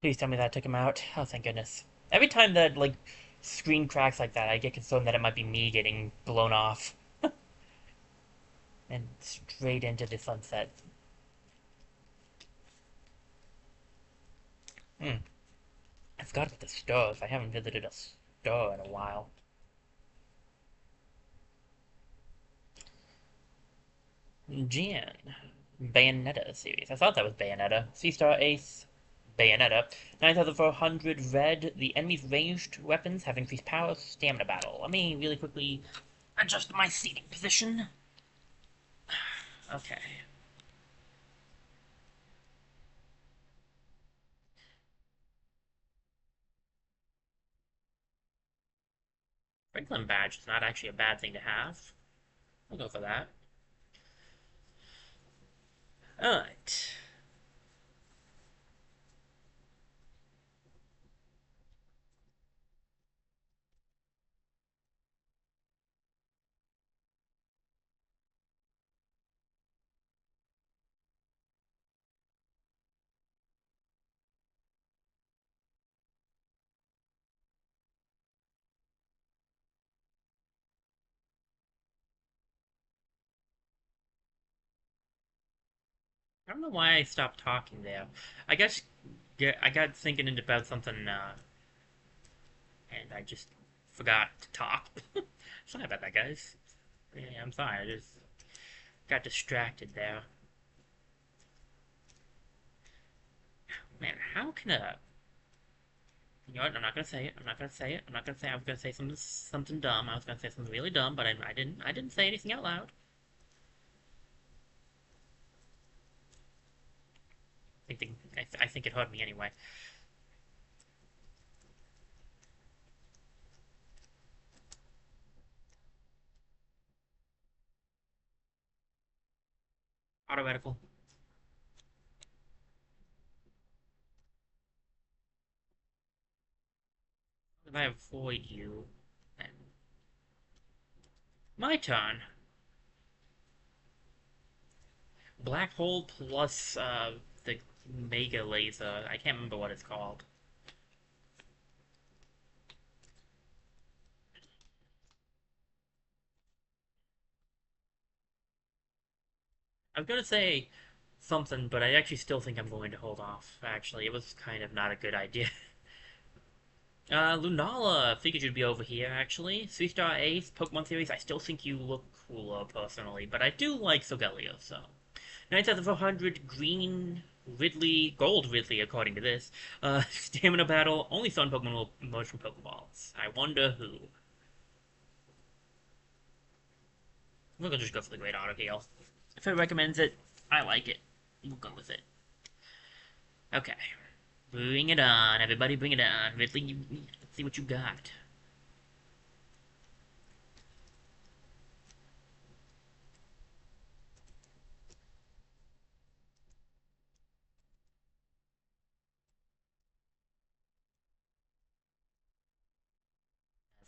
Please tell me that took him out. Oh, thank goodness. Every time that, like, screen cracks like that, I get concerned that it might be me getting blown off. And straight into the sunset. Hmm. I forgot about the stores. I haven't visited a store in a while. Jan. Bayonetta series. I thought that was Bayonetta. C-Star Ace. Bayonetta. 9,400 red. The enemy's ranged weapons have increased power. Stamina battle. Let me really quickly adjust my seating position. Okay. Franklin badge is not actually a bad thing to have. I'll go for that. Alright. I don't know why I stopped talking there. I guess I got thinking about something, and I just forgot to talk. Sorry about that, guys. Yeah, I'm sorry. I just got distracted there. Man, how can a... You know what? I'm not gonna say it. I'm not gonna say it. I'm not gonna say. I was gonna say something dumb. I was gonna say something really dumb, but I didn't. I didn't say anything out loud. I think it hurt me anyway. Automatical. If I avoid you, then my turn. Black hole plus the mega laser. I can't remember what it's called. I was gonna say something, but I actually still think I'm going to hold off. Actually, it was kind of not a good idea. Lunala, figured you'd be over here, actually. 3-star Ace, Pokemon series, I still think you look cooler, personally, but I do like Sogelio, so. 9,400 green Ridley, gold Ridley, according to this. Stamina battle, only Sun Pokemon will emerge from Pokeballs. I wonder who. We're gonna just go for the Great Auto Heal. If it recommends it, I like it. We'll go with it. Okay. Bring it on, everybody, bring it on. Ridley, let's see what you got.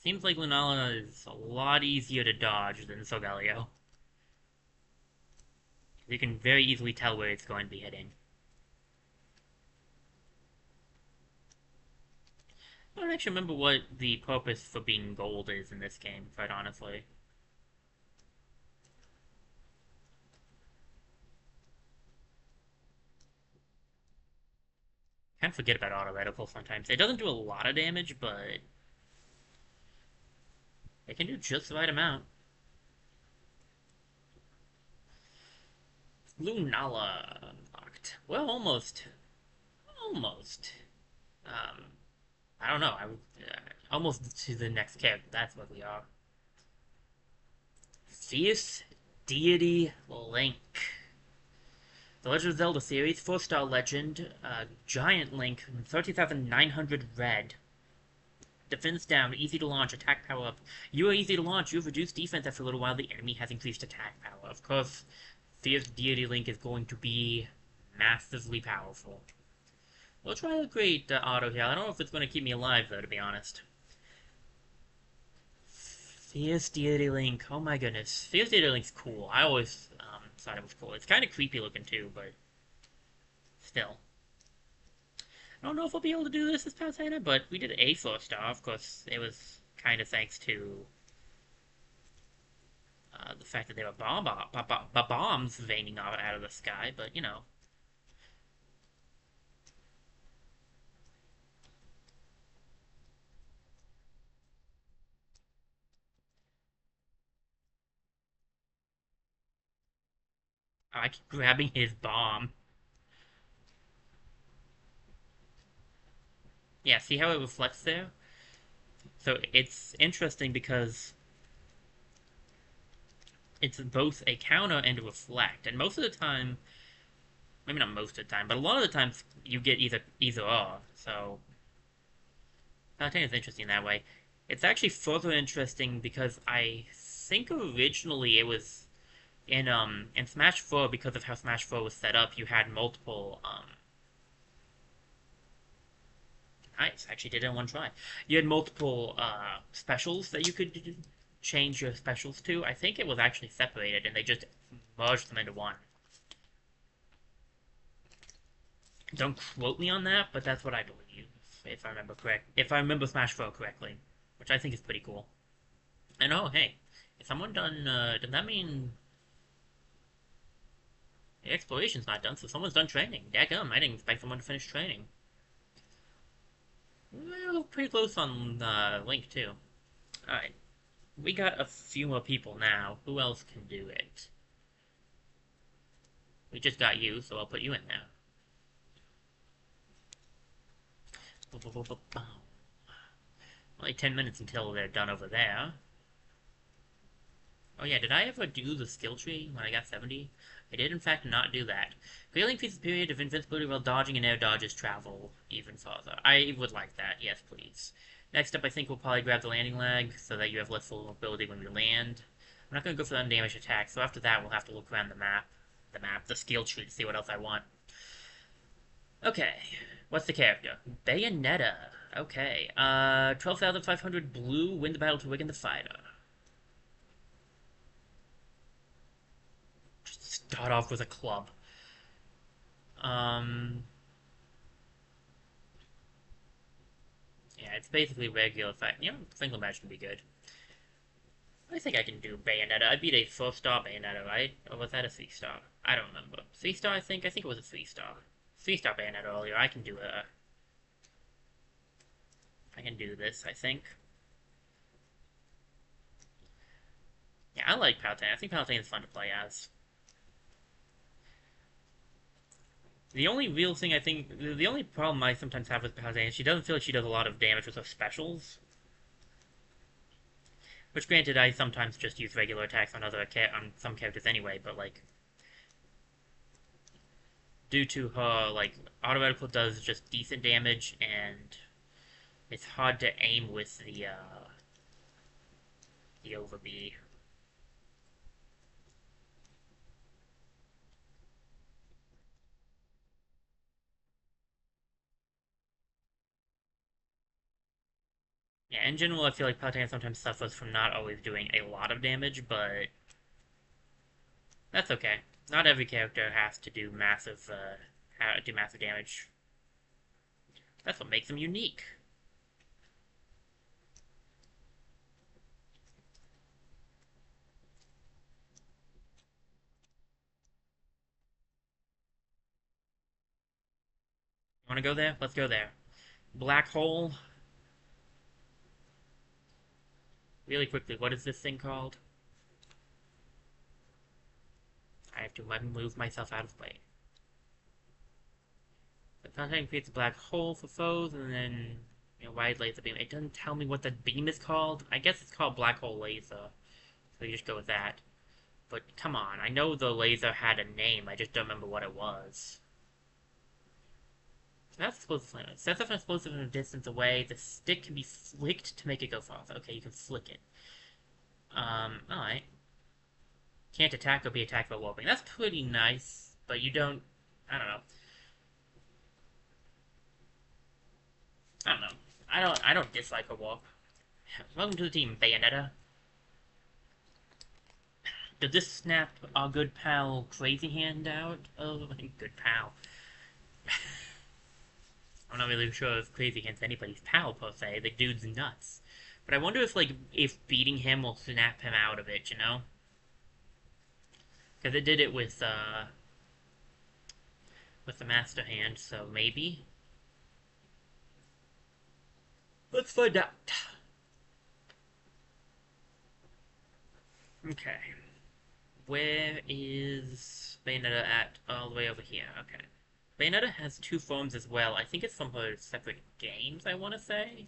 Seems like Lunala is a lot easier to dodge than Solgaleo. You can very easily tell where it's going to be hitting. I don't actually remember what the purpose for being gold is in this game, quite honestly. I kind of forget about Auto Reticle sometimes. It doesn't do a lot of damage, but it can do just the right amount. Lunala locked. Well, almost. Almost. Um, I don't know. Almost to the next character. That's what we are. Fierce Deity Link. The Legend of Zelda series, 4-star legend, Giant Link, 30,900 red. Defense down, easy to launch, attack power up. You are easy to launch, you have reduced defense after a little while, the enemy has increased attack power. Of course, Fierce Deity Link is going to be massively powerful. We'll try a great auto heal. I don't know if it's going to keep me alive, though, to be honest. Fierce Deity Link, oh my goodness. Fierce Deity Link's cool. I always thought it was cool. It's kind of creepy looking, too, but still. I don't know if we'll be able to do this as Palutena, but we did a 4-star. Of course, it was kind of thanks to the fact that there were bombs raining out of the sky, but you know. I keep grabbing his bomb. Yeah, see how it reflects there? So it's interesting because it's both a counter and a reflect. And most of the time, maybe not most of the time, but a lot of the times you get either or. So I think it's interesting that way. It's actually further interesting because I think originally it was in Smash 4, because of how Smash 4 was set up, you had multiple I actually did it in one try. You had multiple specials that you could change your specials to. I think it was actually separated and they just merged them into one. Don't quote me on that, but that's what I believe, if I remember correct. If I remember Smash 4 correctly, which I think is pretty cool. And oh, hey, is someone done? Does that mean the exploration's not done? So someone's done training. Daggum, I didn't expect someone to finish training. Well, pretty close on Link too. All right, we got a few more people now. Who else can do it? We just got you, so I'll put you in now. Only 10 minutes until they're done over there. Oh yeah, did I ever do the skill tree when I got 70? I did in fact not do that. Failing feats a period of invincibility while dodging and air dodges travel even farther. I would like that, yes please. Next up I think we'll probably grab the landing leg so that you have less vulnerability when we land. I'm not going to go for the undamaged attack, so after that we'll have to look around the skill tree to see what else I want. Okay, what's the character? Bayonetta. Okay, 12,500 blue, win the battle to weaken the fighter. Just start off with a club. Um, yeah, it's basically regular fight. You know, single match can be good. I think I can do Bayonetta. I beat a 4-star Bayonetta, right? Or was that a 3-star? I don't remember. 3-star, I think? I think it was a 3-star. 3-star Bayonetta earlier. I can do this, I think. Yeah, I like Palutena. I think Palutena is fun to play as. The only real thing I think, the only problem I sometimes have with Palutena is she doesn't feel like she does a lot of damage with her specials. Which, granted, I sometimes just use regular attacks on on some characters anyway, but like, due to her, like, auto reticle does just decent damage, and it's hard to aim with the over B. Yeah, in general, I feel like Palutena sometimes suffers from not always doing a lot of damage, but that's okay. Not every character has to do massive damage. That's what makes them unique. You want to go there? Let's go there. Black hole. Really quickly, what is this thing called? I have to move myself out of the way. The content creates a black hole for foes, and then wide laser beam. It doesn't tell me what the beam is called. I guess it's called black hole laser, so you just go with that. But come on, I know the laser had a name. I just don't remember what it was. So that's explosive flame. It sets off an explosive from a distance away. The stick can be flicked to make it go farther. Okay, you can flick it. Alright. Can't attack or be attacked by warping. That's pretty nice, but you don't. I don't know. I don't know. I don't dislike a warp. Welcome to the team, Bayonetta. Did this snap our good pal Crazy Hand out? Oh, good pal. I'm not really sure if Crazy Hand's anybody's pal per se. The dude's nuts. But I wonder if beating him will snap him out of it, you know? Because it did it with the Master Hand, so maybe. Let's find out. Okay. Where is Bayonetta at? All the way over here. Okay. Bayonetta has two forms as well. I think it's from her separate games, I want to say.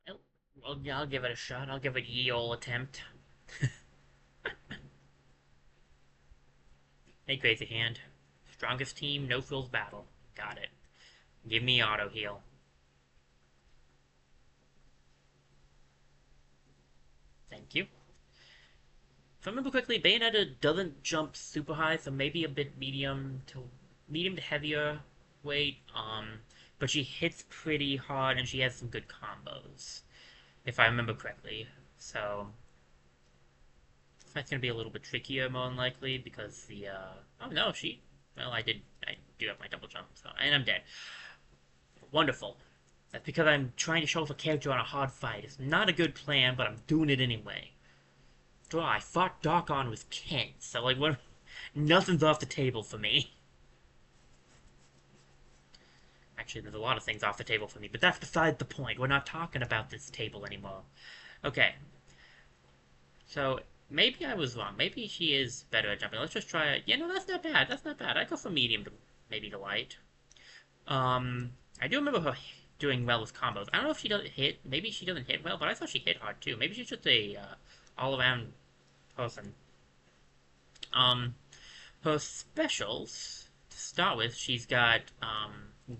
Well, well, yeah, I'll give it a shot. I'll give it a ye ol' attempt. Hey, Crazy Hand. Strongest team, no frills battle. Got it. Give me auto heal. Thank you. If I remember correctly, Bayonetta doesn't jump super high, so maybe a bit medium to heavier weight. But she hits pretty hard and she has some good combos, if I remember correctly. So that's gonna be a little bit trickier, more than likely, because the oh no, well, I do have my double jump, so and I'm dead. Wonderful. That's because I'm trying to show off a character on a hard fight. It's not a good plan, but I'm doing it anyway. So I fought Darkon with Ken, so like what? Nothing's off the table for me. Actually, there's a lot of things off the table for me, but that's beside the point. We're not talking about this table anymore. Okay, so maybe I was wrong. Maybe she is better at jumping. Let's just try it. Yeah, no, that's not bad. That's not bad. I go from medium to maybe to light. I do remember her doing well with combos. I don't know if she doesn't hit. Maybe she doesn't hit well, but I thought she hit hard too. Maybe she's just a all-around person. Um, her specials to start with, she's got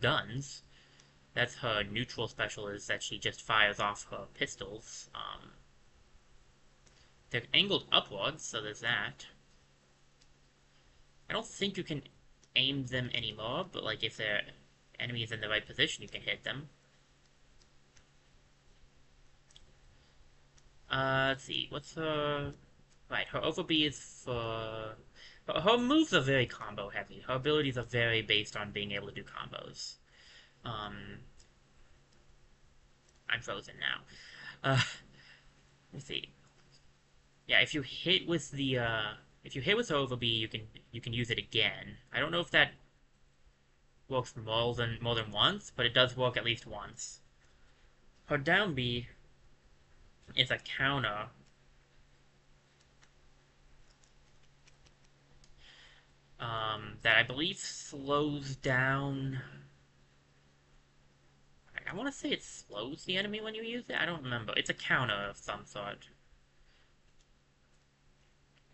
guns. That's her neutral special, is that she just fires off her pistols. They're angled upwards, so there's that. I don't think you can aim them anymore, but like if their enemy is in the right position, you can hit them. Let's see, what's her... Right, her over B is for... Her moves are very combo heavy. Her abilities are very based on being able to do combos. Um, I'm frozen now. Let's see. Yeah, if you hit with over B, you can use it again. I don't know if that works more than once, but it does work at least once. Her down B is a counter. That I believe slows down. I want to say it slows the enemy when you use it. I don't remember. It's a counter of some sort.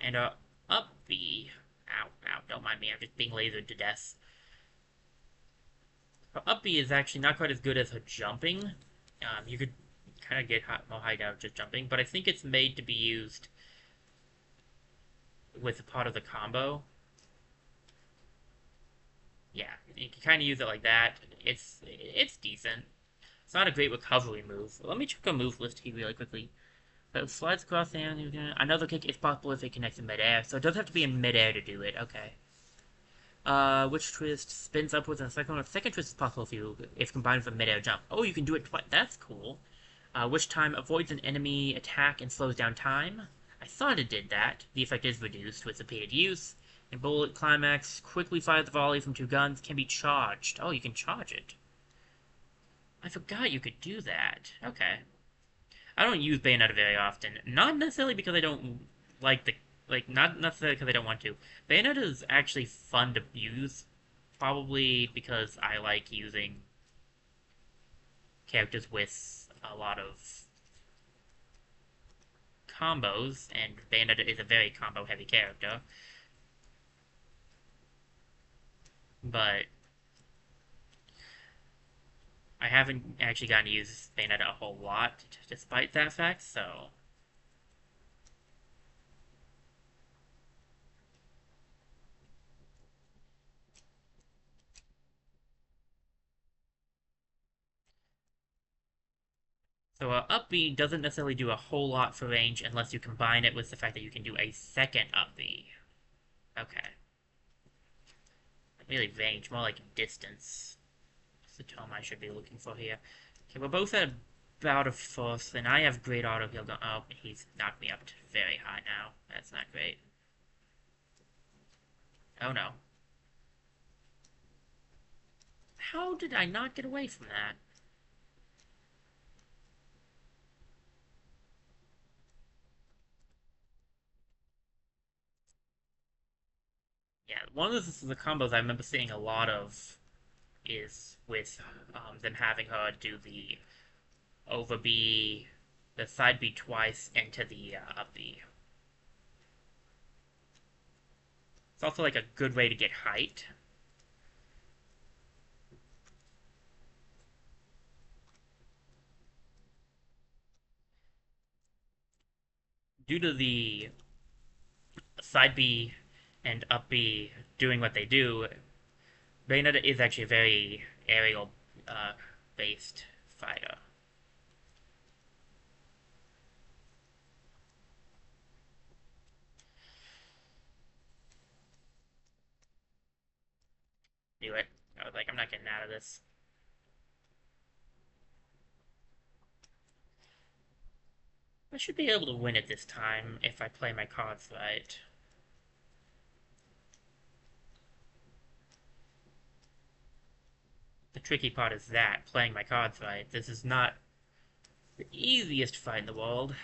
And up B. Ow, ow, don't mind me. I'm just being lasered to death. Her up B is actually not quite as good as her jumping. You could kind of get more high down just jumping, but I think it's made to be used with a part of the combo. Yeah, you can kind of use it like that. It's decent. It's not a great recovery move. Let me check a move list here really quickly. So slides across the hand. Another kick is possible if it connects in midair, so it does have to be in midair to do it. Okay. Which twist spins upwards and second one? Second twist is possible if combined with a midair jump. Oh, you can do it twice. That's cool. Which time avoids an enemy attack and slows down time. I thought it did that. The effect is reduced with repeated use. And bullet climax quickly fires the volley from two guns can be charged. Oh, you can charge it. I forgot you could do that. Okay. I don't use Bayonetta very often. Not necessarily because I don't like the... not necessarily because I don't want to. Bayonetta is actually fun to use. Probably because I like using characters with a lot of combos, and Bayonetta is a very combo-heavy character. But I haven't actually gotten to use Bayonetta a whole lot, despite that fact, so... So up B doesn't necessarily do a whole lot for range unless you combine it with the fact that you can do a second up B. Okay. Really range, more like distance. That's the term I should be looking for here. Okay, we're both at about a fourth, and I have great auto heal going. Oh, he's knocked me up to very high now. That's not great. Oh no. How did I not get away from that? Yeah, one of the combos I remember seeing a lot of is with them having her do the over B, the side B twice into the up B. It's also like a good way to get height. Due to the side B and up B doing what they do, Bayonetta is actually a very aerial based fighter. Do it. I was like, I'm not getting out of this. I should be able to win it this time if I play my cards right. The tricky part is that, playing my cards right. This is not the easiest fight in the world.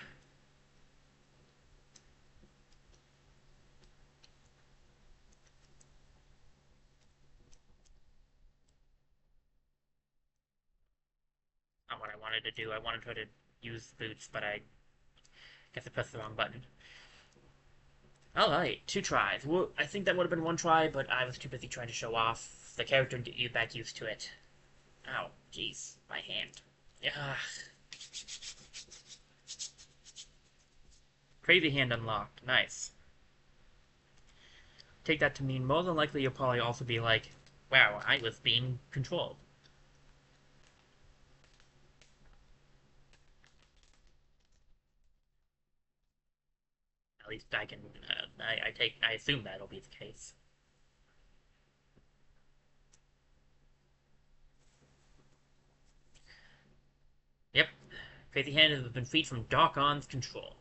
Not what I wanted to do. I wanted her to use boots, but I guess I pressed the wrong button. Alright, 2 tries. Well, I think that would have been 1 try, but I was too busy trying to show off the character and get you back used to it. Ow, jeez, my hand. Ugh. Crazy hand unlocked. Nice. Take that to mean more than likely you'll probably also be like, wow, I was being controlled. At least I can, I assume that'll be the case. Yep. Crazy hand has been freed from Dark On's control.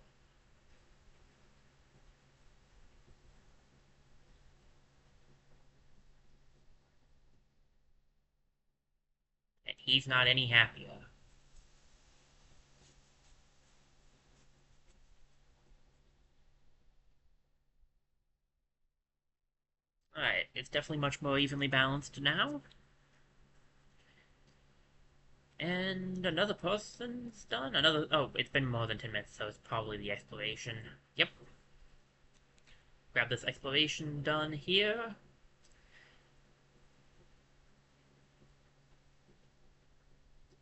And he's not any happier. Alright, it's definitely much more evenly balanced now. And another person's done. Another. Oh, it's been more than 10 minutes, so it's probably the exploration. Yep. Grab this exploration done here.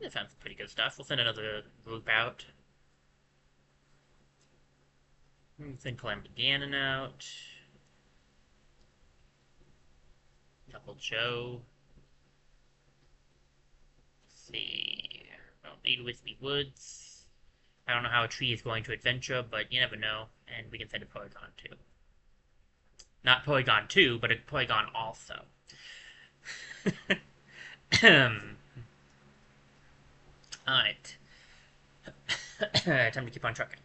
That sounds pretty good stuff. We'll send another group out. Send Calamity Ganon out. Double Joe. Let's see. I don't need Wispy Woods. I don't know how a tree is going to adventure, but you never know. And we can send a Porygon too. Not Porygon 2, but a Porygon also. Alright. Time to keep on trucking.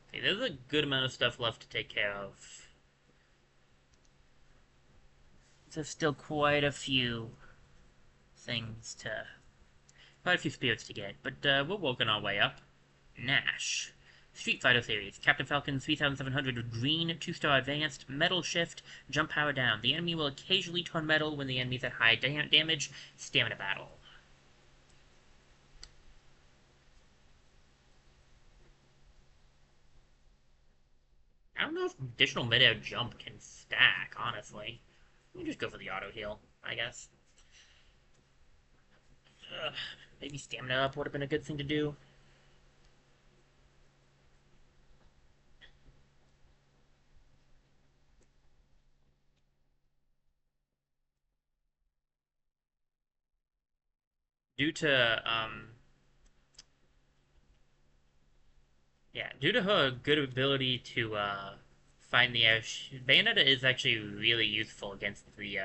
Okay, there's a good amount of stuff left to take care of. There's still quite a few things to... Quite a few spirits to get, but we're working our way up. Nash. Street Fighter Series. Captain Falcon 3700 Green, 2-star Advanced, Metal Shift, Jump Power Down. The enemy will occasionally turn metal when the enemy's at high damage. Stamina Battle. I don't know if additional mid-air jump can stack, honestly. We just go for the auto heal, I guess. Ugh, maybe stamina up would have been a good thing to do. Due to, yeah, due to her good ability to, find the air. Bayonetta is actually really useful against the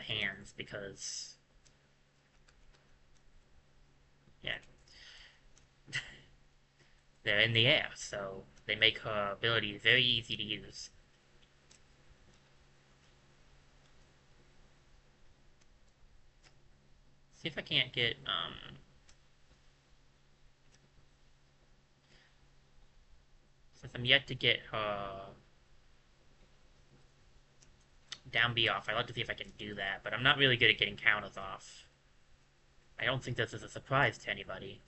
hands because yeah, they're in the air, so they make her ability very easy to use. See if I can't get since I'm yet to get her down B off. I'd like to see if I can do that, but I'm not really good at getting counters off. I don't think this is a surprise to anybody.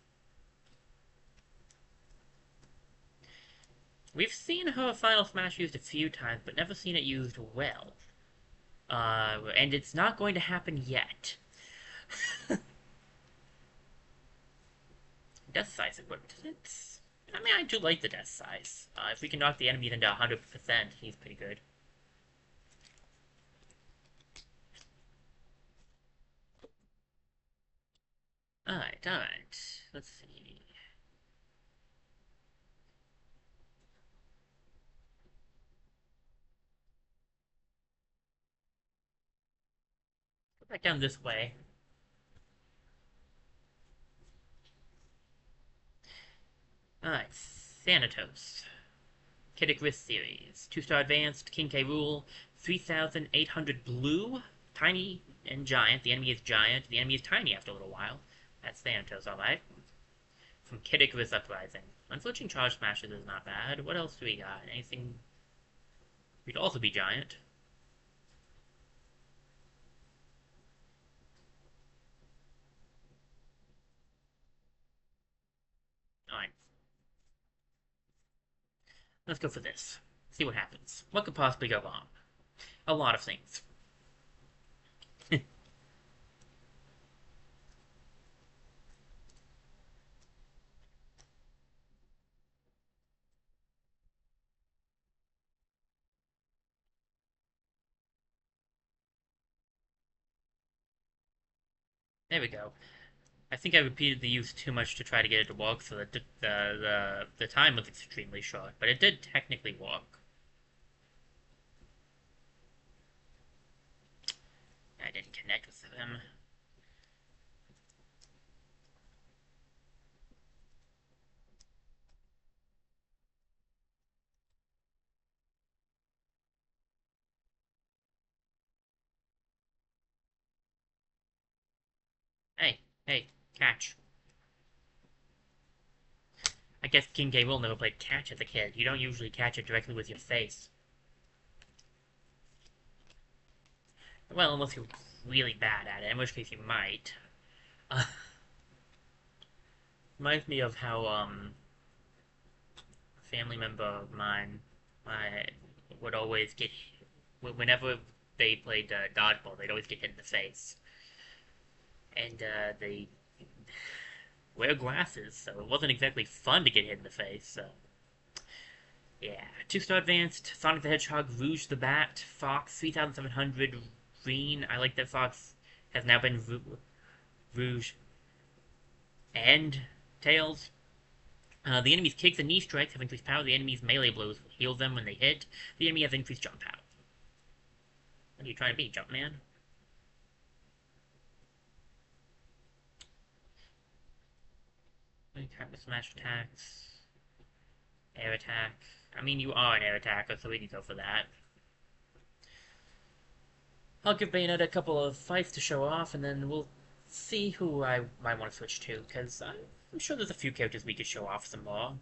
We've seen her Final Smash used a few times, but never seen it used well. And it's not going to happen yet. Death size equipment. I mean, I do like the death size. If we can knock the enemies into 100%, he's pretty good. Alright, alright. Let's see. Go back down this way. Alright, Thanatos. Kiddicris series. 2-star advanced, King K. Rool, 3,800 blue, tiny and giant. The enemy is giant. The enemy is tiny after a little while. That's Thanatos, alright. From Kiddicris Uprising. Unflinching Charge Smashes is not bad. What else do we got? Anything? We'd also be giant. Alright. Let's go for this. See what happens. What could possibly go wrong? A lot of things. There we go. I think I repeated the use too much to try to get it to work, so that the time was extremely short. But it did technically work. I didn't connect with them. Hey, hey, catch. I guess King K. Rool never played catch as a kid. You don't usually catch it directly with your face. Well, unless you're really bad at it, in which case you might. Uh, Reminds me of how, a family member of mine I would always get, whenever they played dodgeball, they'd always get hit in the face. And they wear glasses, so it wasn't exactly fun to get hit in the face, so. Yeah, 2-star advanced, Sonic the Hedgehog, Rouge the Bat, Fox, 3,700, Green. I like that Fox has now been Rouge and Tails. The enemy's kicks and knee strikes have increased power. The enemy's melee blows heal them when they hit. The enemy has increased jump power. What are you trying to be, Jumpman? Smash attacks. Air attack. I mean, you are an air attacker, so we can go for that. I'll give Bayonetta a couple of fights to show off, and then we'll see who I might want to switch to, because I'm sure there's a few characters we could show off some more.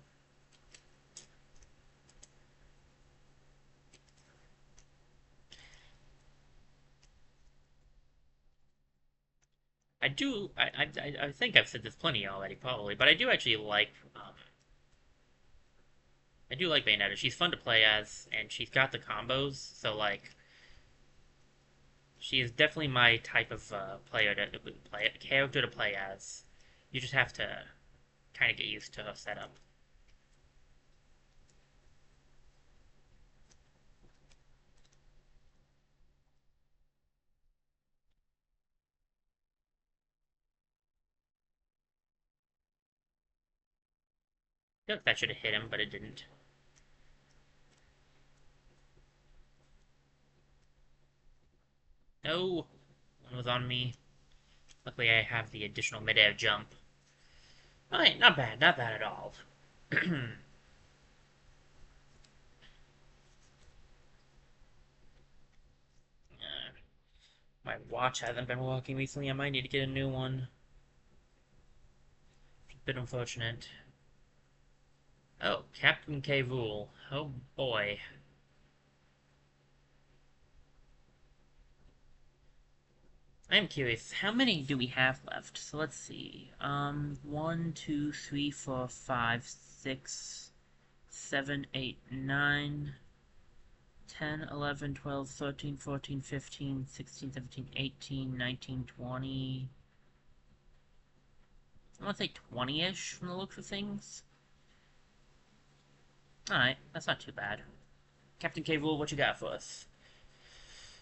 I think I've said this plenty already, probably, but I do actually I do like Bayonetta. She's fun to play as, and she's got the combos, so, like, she is definitely my type of character to play as. You just have to kind of get used to her setup. I feel like that should have hit him, but it didn't. No, one was on me. Luckily, I have the additional midair jump. Alright, not bad, not bad at all. My watch hasn't been working recently. I might need to get a new one. It's a bit unfortunate. Oh, Captain K. Rule. Oh boy. I'm curious, how many do we have left? So let's see. 1, 2, 3, 4, 5, 6, 7, 8, 9, 10, 11, 12, 13, 14, 15, 16, 17, 18, 19, 20. I want to say 20-ish from the looks of things. Alright, that's not too bad. Captain K. Rule, what you got for us?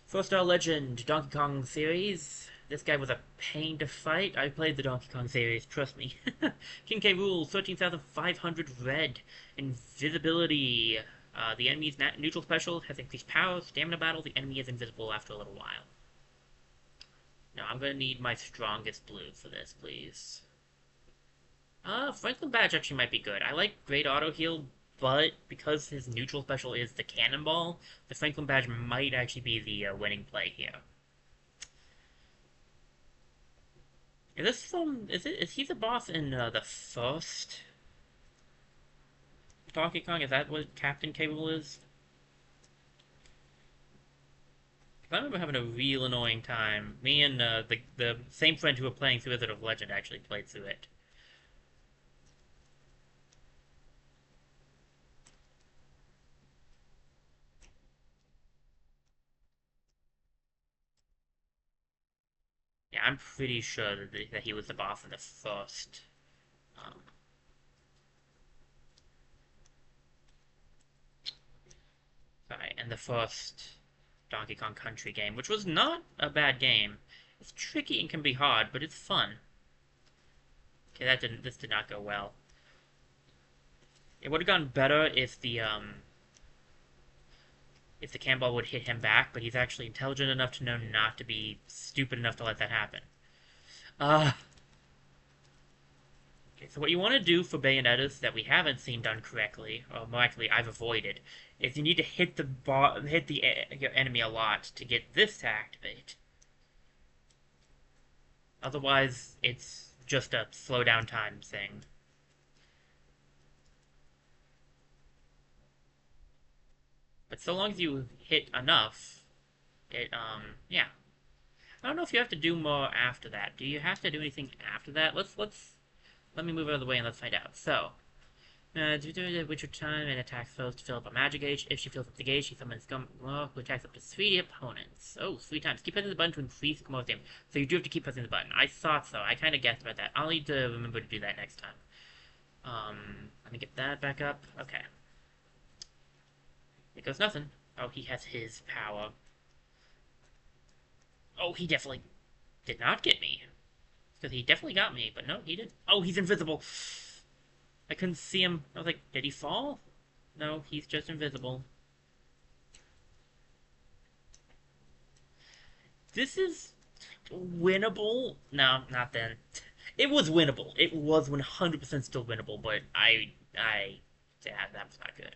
Four-star legend, Donkey Kong series. This guy was a pain to fight. I played the Donkey Kong series, trust me. King K. Rule, 13,500 red. Invisibility. The enemy's neutral special has increased power. Stamina battle, the enemy is invisible after a little while. Now, I'm gonna need my strongest blue for this, please. Franklin Badge actually might be good. I like Great Auto Heal, but because his neutral special is the Cannonball, the Franklin Badge might actually be the winning play here. Is this from? Is he the boss in the first Donkey Kong? Is that what Captain Cable is? I remember having a real annoying time. Me and the same friend who were playing through Wizard of Legend actually played through it. Yeah, I'm pretty sure that he was the boss in the first. Um, Sorry, in the first Donkey Kong Country game, which was not a bad game. It's tricky and can be hard, but it's fun. Okay, this did not go well. It would have gone better if the cannonball would hit him back, but he's actually intelligent enough to know not to be stupid enough to let that happen. Uh, okay, so what you want to do for Bayonettas that we haven't seen done correctly, or more accurately, I've avoided, is you need to hit your enemy a lot to get this to activate. Otherwise, it's just a slow down time thing. But so long as you hit enough, yeah. I don't know if you have to do more after that. Do you have to do anything after that? Let me move out of the way and let's find out. So, with your time and attacks foes to fill up a magic gauge. If she fills up the gauge, she summons Scum who attacks up to 3 opponents. Oh, 3 times. Keep pressing the button to increase Scum's damage. So you do have to keep pressing the button. I thought so. I kind of guessed about that. I'll need to remember to do that next time. Let me get that back up. Okay. It goes nothing. Oh, he has his power. Oh, he definitely did not get me. Because he definitely got me, but no, he didn't. Oh, he's invisible. I couldn't see him. I was like, did he fall? No, he's just invisible. This is winnable. No, not then. It was winnable. It was 100% still winnable, but yeah, that was not good.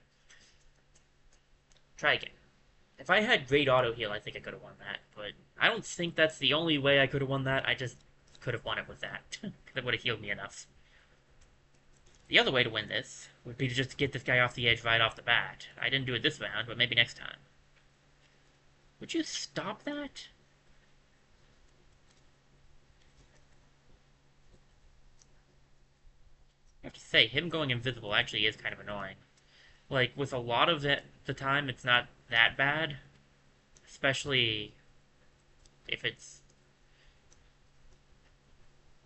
Try again. If I had great auto heal, I think I could have won that, but I don't think that's the only way I could have won that. I just could have won it with that. Because it would have healed me enough. The other way to win this would be to just get this guy off the edge right off the bat. I didn't do it this round, but maybe next time. Would you stop that? I have to say, him going invisible actually is kind of annoying. Like, with a lot of the time, it's not that bad. Especially if it's...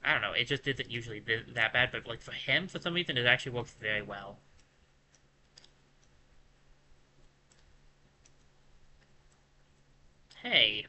I don't know, it just isn't usually that bad, but like for him, for some reason, it actually works very well. Hey,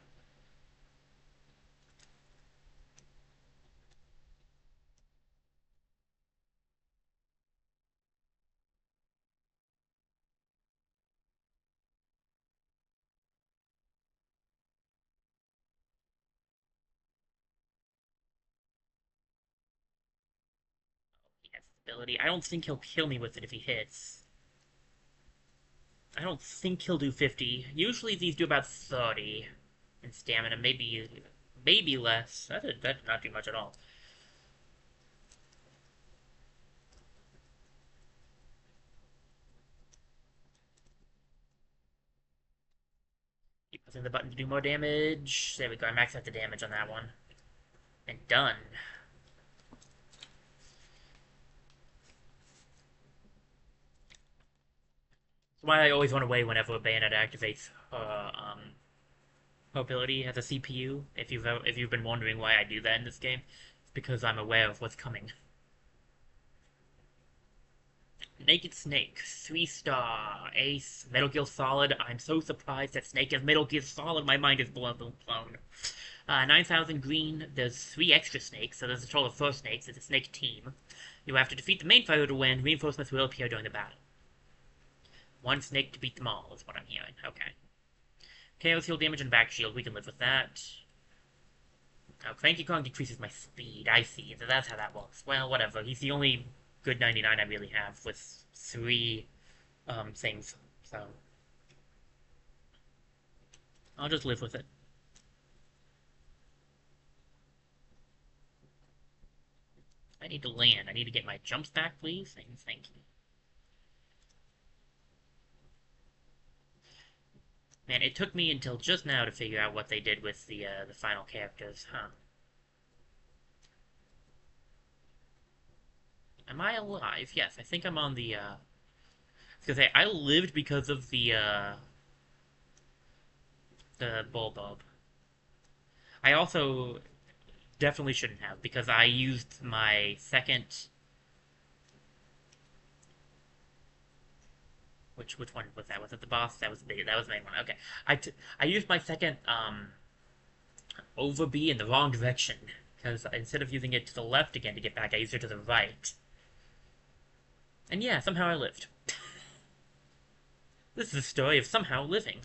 ability. I don't think he'll kill me with it if he hits. I don't think he'll do 50. Usually these do about 30 in stamina, maybe less. That did not do much at all. Keep pressing the button to do more damage. There we go. I maxed out the damage on that one. And done. That's why I always run away whenever a bayonet activates ability has a CPU. If you've been wondering why I do that in this game, it's because I'm aware of what's coming. Naked Snake, 3-star, Ace, Metal Gear Solid. I'm so surprised that Snake is Metal Gear Solid. My mind is blown. 9,000 green. There's 3 extra snakes, so there's a total of 4 snakes. It's a snake team. You have to defeat the main fighter to win. Reinforcements will appear during the battle. 1 snake to beat them all, is what I'm hearing. Okay. Chaos heal damage and back shield. We can live with that. Now, Cranky Kong decreases my speed. I see. So that's how that works. Well, whatever. He's the only good 99 I really have with 3 things. So I'll just live with it. I need to land. I need to get my jumps back, please. Thank you. Man, it took me until just now to figure out what they did with the final characters, huh? Am I alive? Yes, I think I'm on the, I was gonna say, I lived because of the bulb. I also definitely shouldn't have, because I used my second... Which one was that? Was it the boss? That was the main one. Okay. I used my second, over B in the wrong direction, because instead of using it to the left again to get back, I used it to the right. And yeah, somehow I lived. This is a story of somehow living.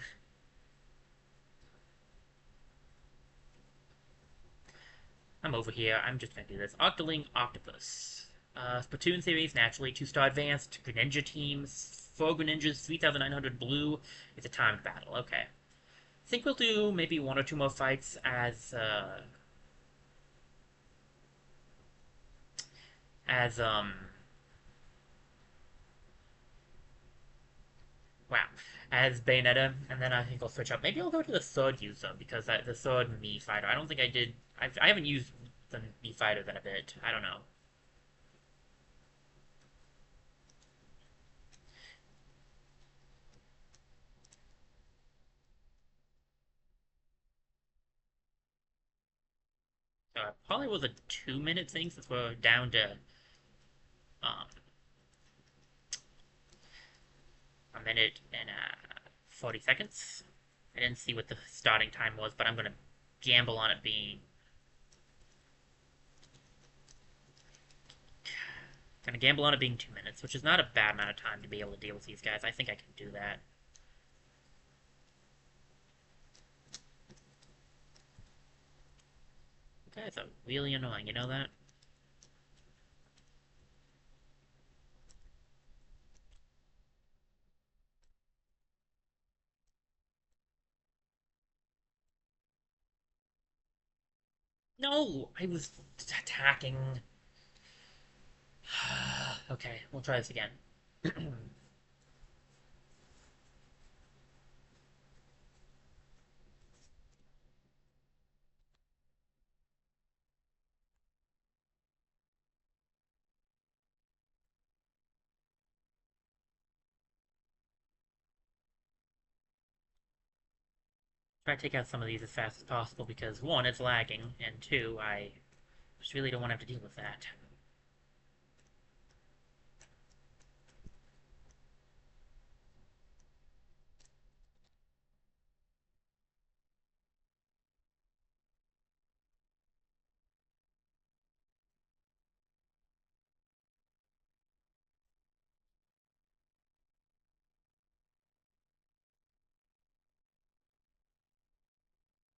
I'm over here. I'm just gonna do this. Octoling Octopus. Splatoon series, naturally. 2-star advanced. Greninja teams. 4 Greninjas, 3,900 blue. It's a timed battle. Okay. I think we'll do maybe 1 or 2 more fights as, wow, as Bayonetta, and then I think I'll switch up. Maybe I'll go to the third user, because the third Mii fighter. I don't think I did. I haven't used the Mii fighter that a bit. I don't know. Probably was a 2-minute thing since we're down to um, a minute and 40 seconds. I didn't see what the starting time was, but I'm gonna gamble on it being. Gonna gamble on it being 2 minutes, which is not a bad amount of time to be able to deal with these guys. I think I can do that. You guys are really annoying, you know that? No! I was attacking. Okay, we'll try this again. Try to take out some of these as fast as possible because, 1, it's lagging, and 2, I just really don't want to have to deal with that.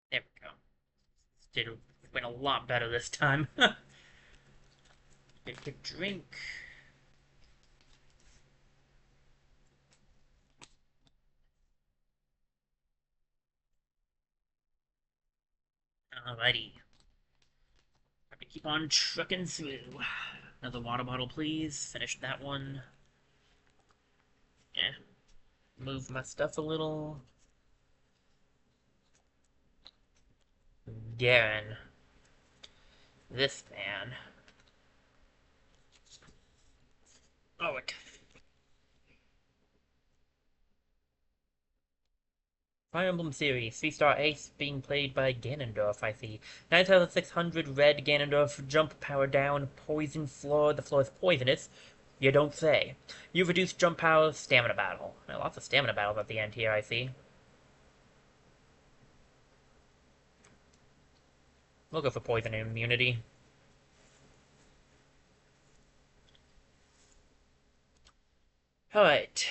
There we go. It went a lot better this time. Get a drink. Alrighty. Have to keep on trucking through. Another water bottle, please. Finish that one. Yeah. Move my stuff a little. Garen. This man. Oh, it. Fire Emblem series, 3-star ace being played by Ganondorf, I see. 9600 red Ganondorf, jump power down, poison floor, the floor is poisonous. You don't say. You reduce jump power, stamina battle. Now, lots of stamina battles at the end here, I see. We'll go for poison immunity. Alright.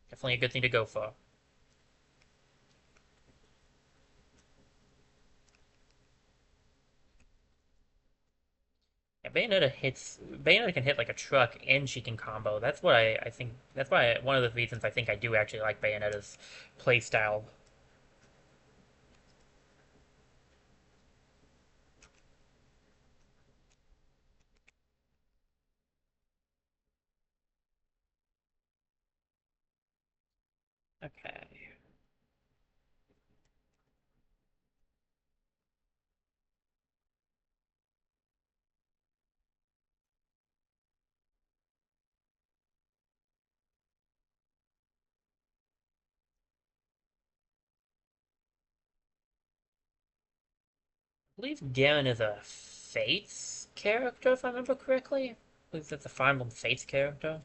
Definitely a good thing to go for. Yeah, Bayonetta can hit like a truck and she can combo. That's what I think, that's why, one of the reasons I think I do actually like Bayonetta's playstyle. Okay. I believe Garen is a Fates character, if I remember correctly. I believe that's a Fire Emblem Fates character.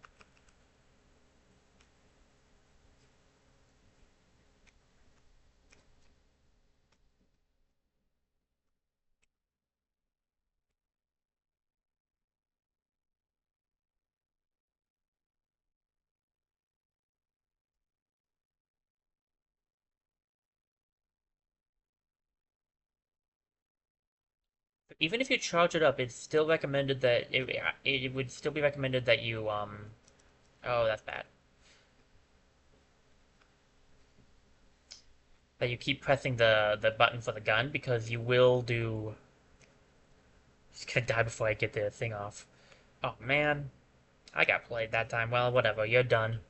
But even if you charge it up, it's still recommended that it would still be recommended that you oh, that's bad. That you keep pressing the button for the gun because you will do. Just gonna die before I get the thing off. Oh man, I got played that time. Well, whatever. You're done.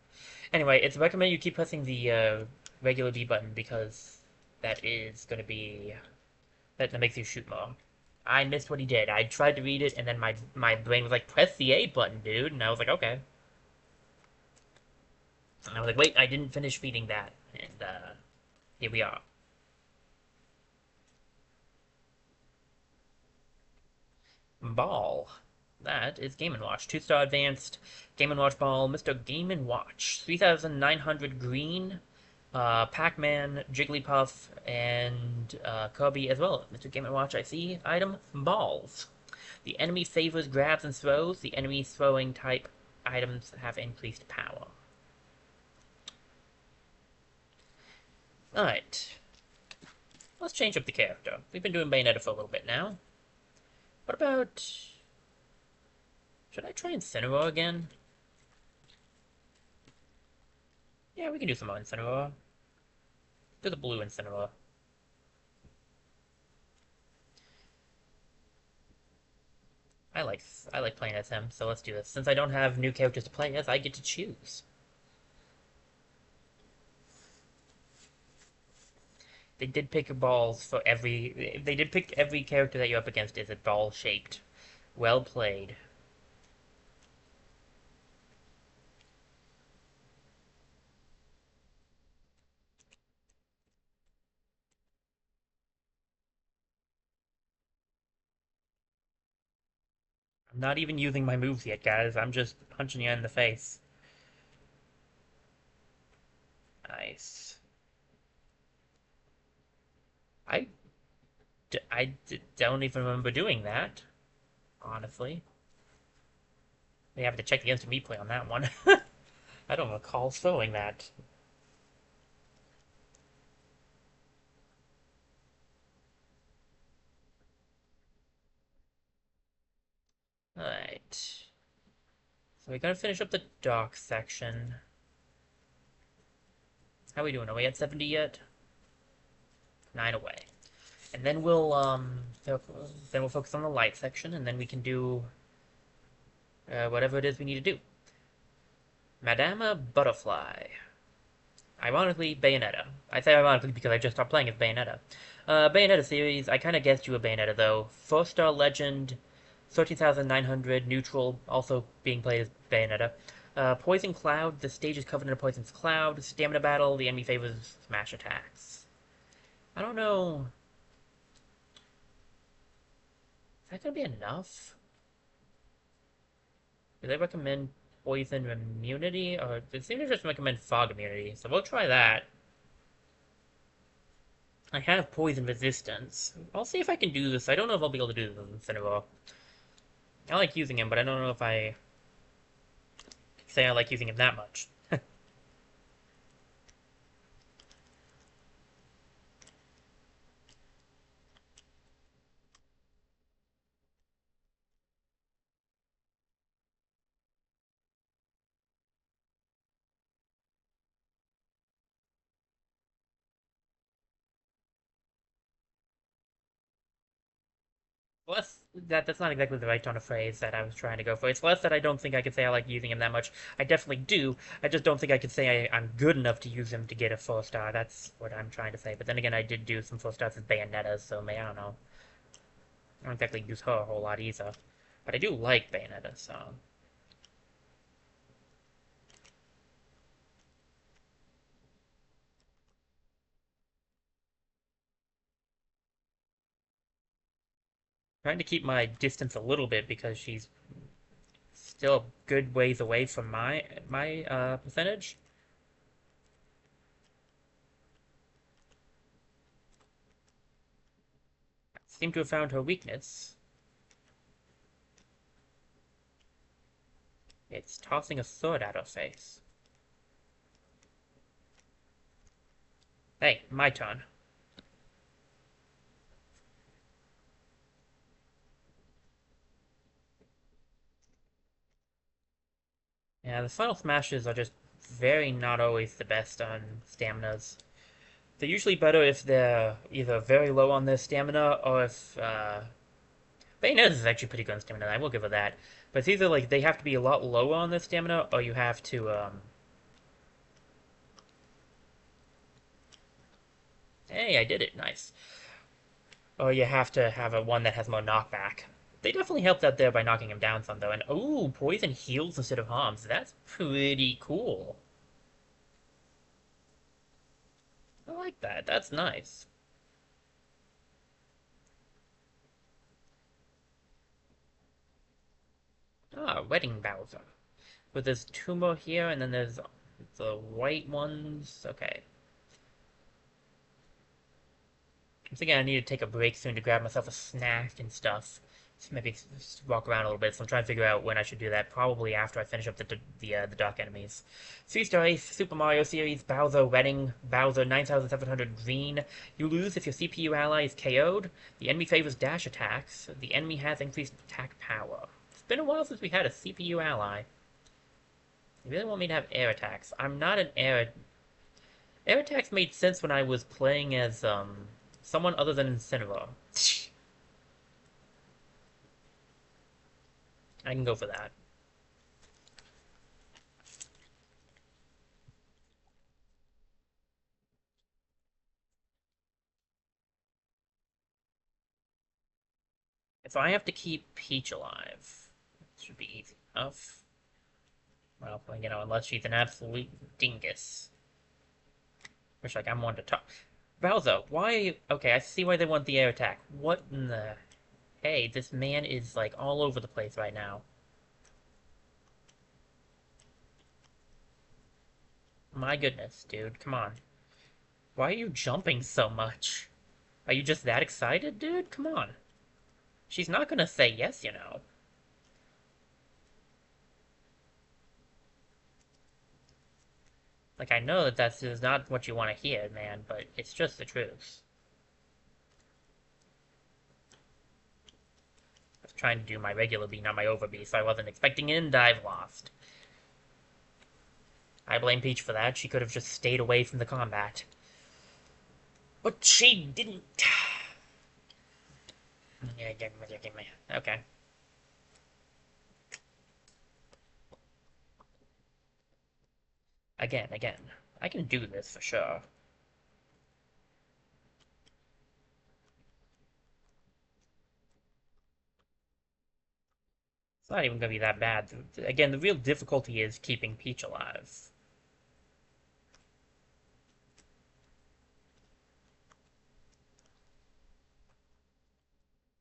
Anyway, it's recommended you keep pressing the regular B button because that is gonna be that makes you shoot more. I missed what he did. I tried to read it, and then my brain was like, "Press the A button, dude," and I was like, "Okay." And I was like, "Wait, I didn't finish reading that," and here we are. Ball. That is Game & Watch. 2-star advanced Game & Watch Ball. Mr. Game & Watch. 3,900 green. Pac-Man, Jigglypuff, and Kirby as well. Mr. Game & Watch, I see. Item, balls. The enemy favors grabs and throws. The enemy throwing type items have increased power. Alright. Let's change up the character. We've been doing Bayonetta for a little bit now. What about... Should I try Incineroar again? Yeah, we can do some more Incineroar. Do the blue Incineroar. I like I like playing as him, so let's do this. Since I don't have new characters to play as, I get to choose. They did pick balls for every. They did pick every character that you're up against is a ball shaped. Well played. I'm not even using my moves yet, guys. I'm just punching you in the face. Nice. I, don't even remember doing that, honestly. They have to check the instant replay on that one. I don't recall throwing that. Alright. So we gotta finish up the dock section. How are we doing? Are we at 70 yet? 9 away. And then we'll focus on the light section, and then we can do whatever it is we need to do. Madama Butterfly. Ironically, Bayonetta. I say ironically because I just stopped playing as Bayonetta. Bayonetta series, I kind of guessed you a Bayonetta though. 4-star legend, 13,900, neutral, also being played as Bayonetta. Poison Cloud, the stage is covered in a poison's cloud. Stamina battle, the enemy favors smash attacks. I don't know. Is that gonna be enough? Do they recommend poison immunity? Or it seems to just recommend fog immunity, so we'll try that. I have poison resistance. I'll see if I can do this. I don't know if I'll be able to do this in Cinnabar. I like using him, but I don't know if I say I like using him that much. Less that's not exactly the right tone of phrase that I was trying to go for. It's less that I don't think I could say I like using him that much. I definitely do. I just don't think I could say I'm good enough to use him to get a 4-star. That's what I'm trying to say. But then again, I did do some 4-stars with Bayonetta, so I don't know. I don't exactly use her a whole lot either. But I do like Bayonetta, so. Trying to keep my distance a little bit because she's still a good ways away from my percentage. Seem to have found her weakness. It's tossing a sword at her face. Hey, my turn. Yeah, the final smashes are just very not always the best on staminas. They're usually better if they're either very low on their stamina or if Bayonetta is actually pretty good on stamina, I will give her that. But it's either like they have to be a lot lower on their stamina or you have to hey, I did it, nice. Or you have to have a one that has more knockback. They definitely helped out there by knocking him down some though, and ooh, poison heals instead of harms. That's pretty cool. I like that. That's nice. Ah, Wedding Bowser. But there's two more here, and then there's the white ones. Okay. I'm thinking I need to take a break soon to grab myself a snack and stuff. So maybe just walk around a little bit. So I'm trying to figure out when I should do that. Probably after I finish up the dark enemies. 3-star Ace, Super Mario series, Bowser Wedding, Bowser 9700 green. You lose if your CPU ally is KO'd. The enemy favors dash attacks. The enemy has increased attack power. It's been a while since we had a CPU ally. You really want me to have air attacks? I'm not an air. Air attacks made sense when I was playing as someone other than Incineroar. I can go for that. If I have to keep Peach alive, it should be easy enough. Well, unless she's an absolute dingus. Which, like, I'm one to talk. Bowser, why? Okay, I see why they want the air attack. What in the? Hey, this man is like all over the place right now. My goodness, dude, come on. Why are you jumping so much? Are you just that excited, dude? Come on. She's not gonna say yes. Like, I know that that's is not what you want to hear, man, but it's just the truth. I was trying to do my regular B, not my over B, so I wasn't expecting in dive lost. I blame Peach for that. She could have just stayed away from the combat. But she didn't. Okay. Again. I can do this for sure. It's not even gonna be that bad. Again, the real difficulty is keeping Peach alive.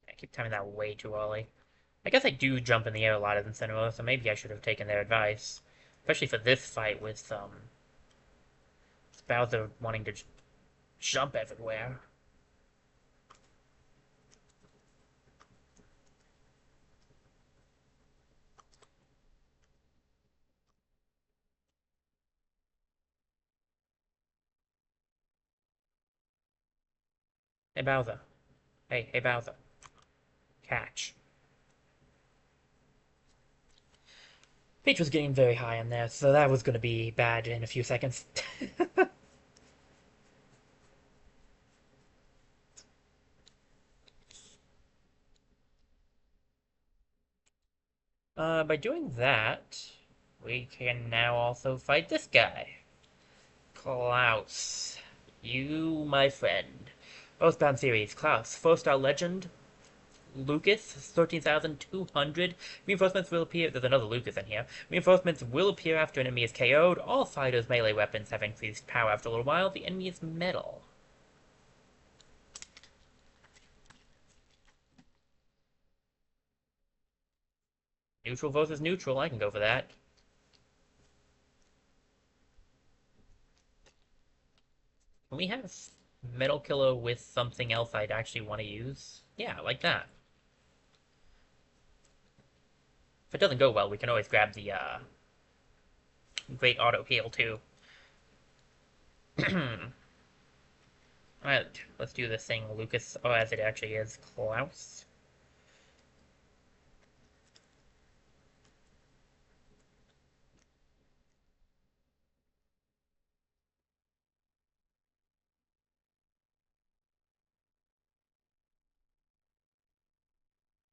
I keep timing that way too early. I guess I do jump in the air a lot in cinema, so maybe I should have taken their advice. Especially for this fight with Bowser wanting to jump everywhere. Hey Bowser. Hey Bowser. Catch. Peach was getting very high in there, so that was going to be bad in a few seconds. By doing that, we can now also fight this guy. Klaus. You, my friend. Earthbound series, Klaus, 4-star legend, Lucas, 13,200. Reinforcements will appear. There's another Lucas in here. Reinforcements will appear after an enemy is KO'd. All fighters' melee weapons have increased power after a little while. The enemy is metal. Neutral versus neutral. I can go for that. Can we have Metal Killer with something else I'd actually want to use? Yeah, like that. If it doesn't go well, we can always grab the Great Auto Heal too. Alright, let's do this thing, Lucas. Oh, as it actually is, Klaus.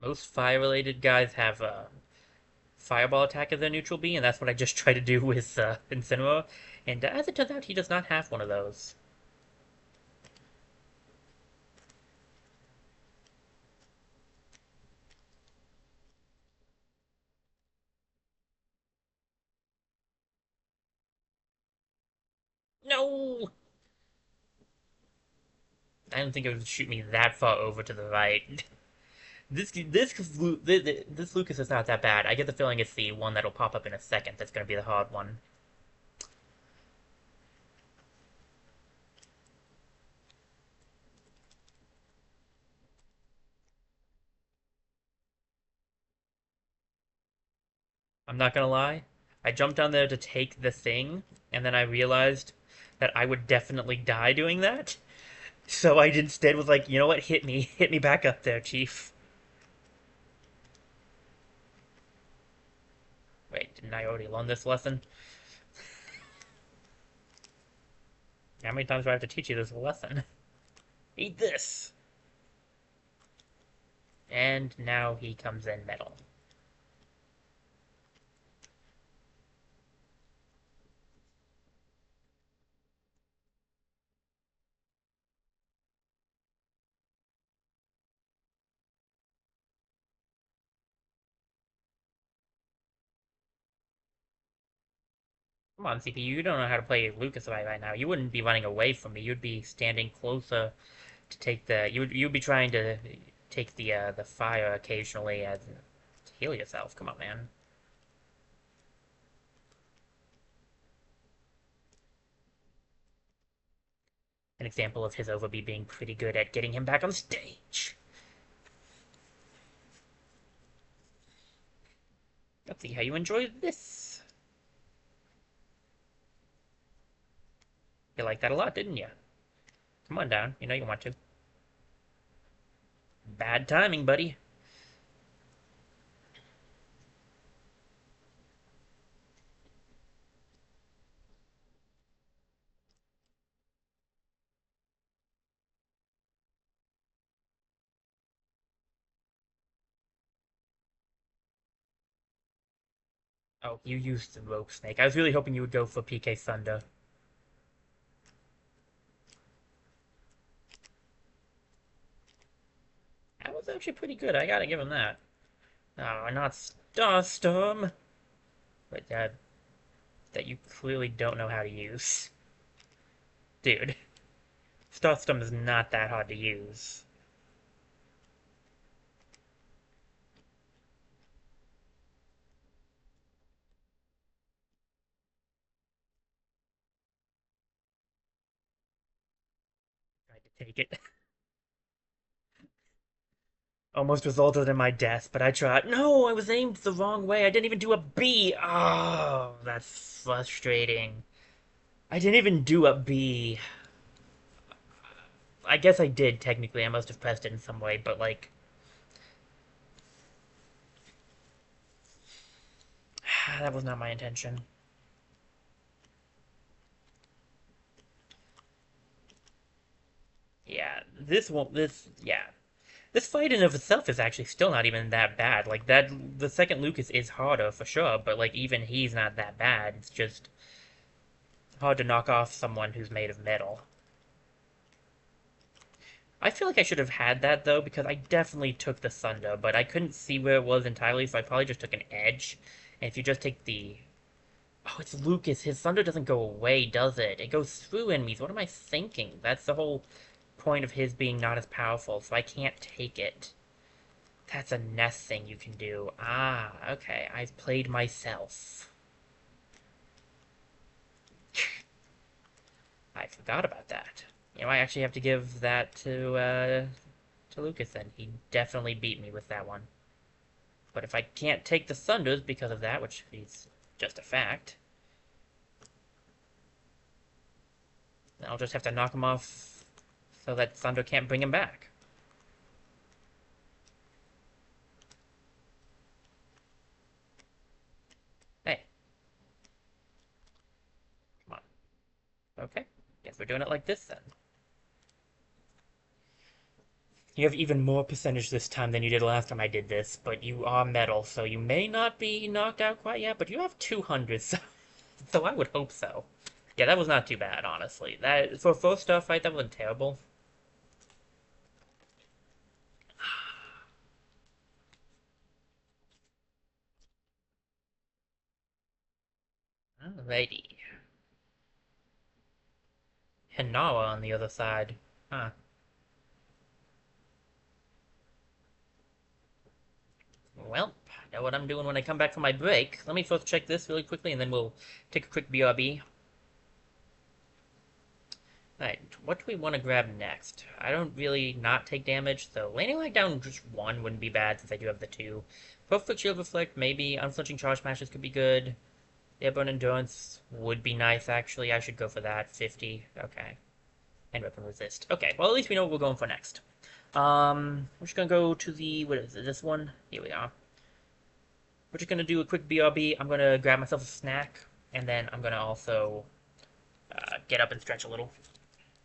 Most fire-related guys have Fireball attack as their neutral B, and that's what I just tried to do with Incineroar. And as it turns out, he does not have one of those. No! I didn't think it would shoot me that far over to the right. This Lucas is not that bad. I get the feeling it's the one that'll pop up in a second that's going to be the hard one. I'm not gonna lie. I jumped down there to take the thing, and then I realized that I would definitely die doing that. So I instead was like, you know what? Hit me back up there, Chief. Wait, didn't I already learn this lesson? How many times do I have to teach you this lesson? Eat this! And now he comes in metal. Come on, CPU, you don't know how to play Lucas right now. You wouldn't be running away from me. You'd be standing closer to take the. You'd be trying to take the fire occasionally as to heal yourself. Come on, man. An example of his Overby being pretty good at getting him back on stage. Let's see how you enjoy this. You liked that a lot, didn't you? Come on down. You know you want to. Bad timing, buddy. Oh, you used the rope snake. I was really hoping you would go for PK Thunder. That was actually pretty good. I gotta give him that. Oh, not Starstorm, but that you clearly don't know how to use. Dude, Starstorm is not that hard to use. Tried to take it. Almost resulted in my death, but I tried. No, I was aimed the wrong way. I didn't even do a B. Oh, that's frustrating. I didn't even do a B. I guess I did, technically. I must have pressed it in some way, but, like, that was not my intention. Yeah, this won't. Yeah. This fight in of itself is actually still not even that bad. Like, the second Lucas is harder, for sure, but, like, even he's not that bad. It's just hard to knock off someone who's made of metal. I feel like I should have had that, though, because I definitely took the Thunder, but I couldn't see where it was entirely, so I probably just took an Edge. And if you just take the... Oh, it's Lucas. His Thunder doesn't go away, does it? It goes through enemies. What am I thinking? That's the whole point of his being not as powerful, so I can't take it. That's a nest thing you can do. Ah, okay. I've played myself. I forgot about that. You know, I actually have to give that to Lucas then. He definitely beat me with that one. But if I can't take the Thunders because of that, which is just a fact, then I'll just have to knock him off so that Thunder can't bring him back. Hey, come on. Okay, guess we're doing it like this then. You have even more percentage this time than you did last time I did this, but you are metal, so you may not be knocked out quite yet, but you have 200, so I would hope so. Yeah, that was not too bad, honestly. That for a four-star fight, that wasn't terrible. Alrighty. Hinawa on the other side. Huh. Well, I know what I'm doing when I come back from my break. Let me first check this really quickly, and then we'll take a quick BRB. Alright, what do we want to grab next? I don't really not take damage, so landing like down just one wouldn't be bad since I do have the two. Perfect Shield Reflect, maybe. Unflinching Charge Smashes could be good. Airborne Endurance would be nice, actually. I should go for that. 50. Okay. And Weapon Resist. Okay, well, at least we know what we're going for next. We're just gonna go to the... What is it? This one? Here we are. We're just gonna do a quick BRB. I'm gonna grab myself a snack, and then I'm gonna also get up and stretch a little.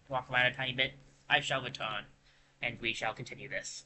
Walk around a tiny bit. I shall return, and we shall continue this.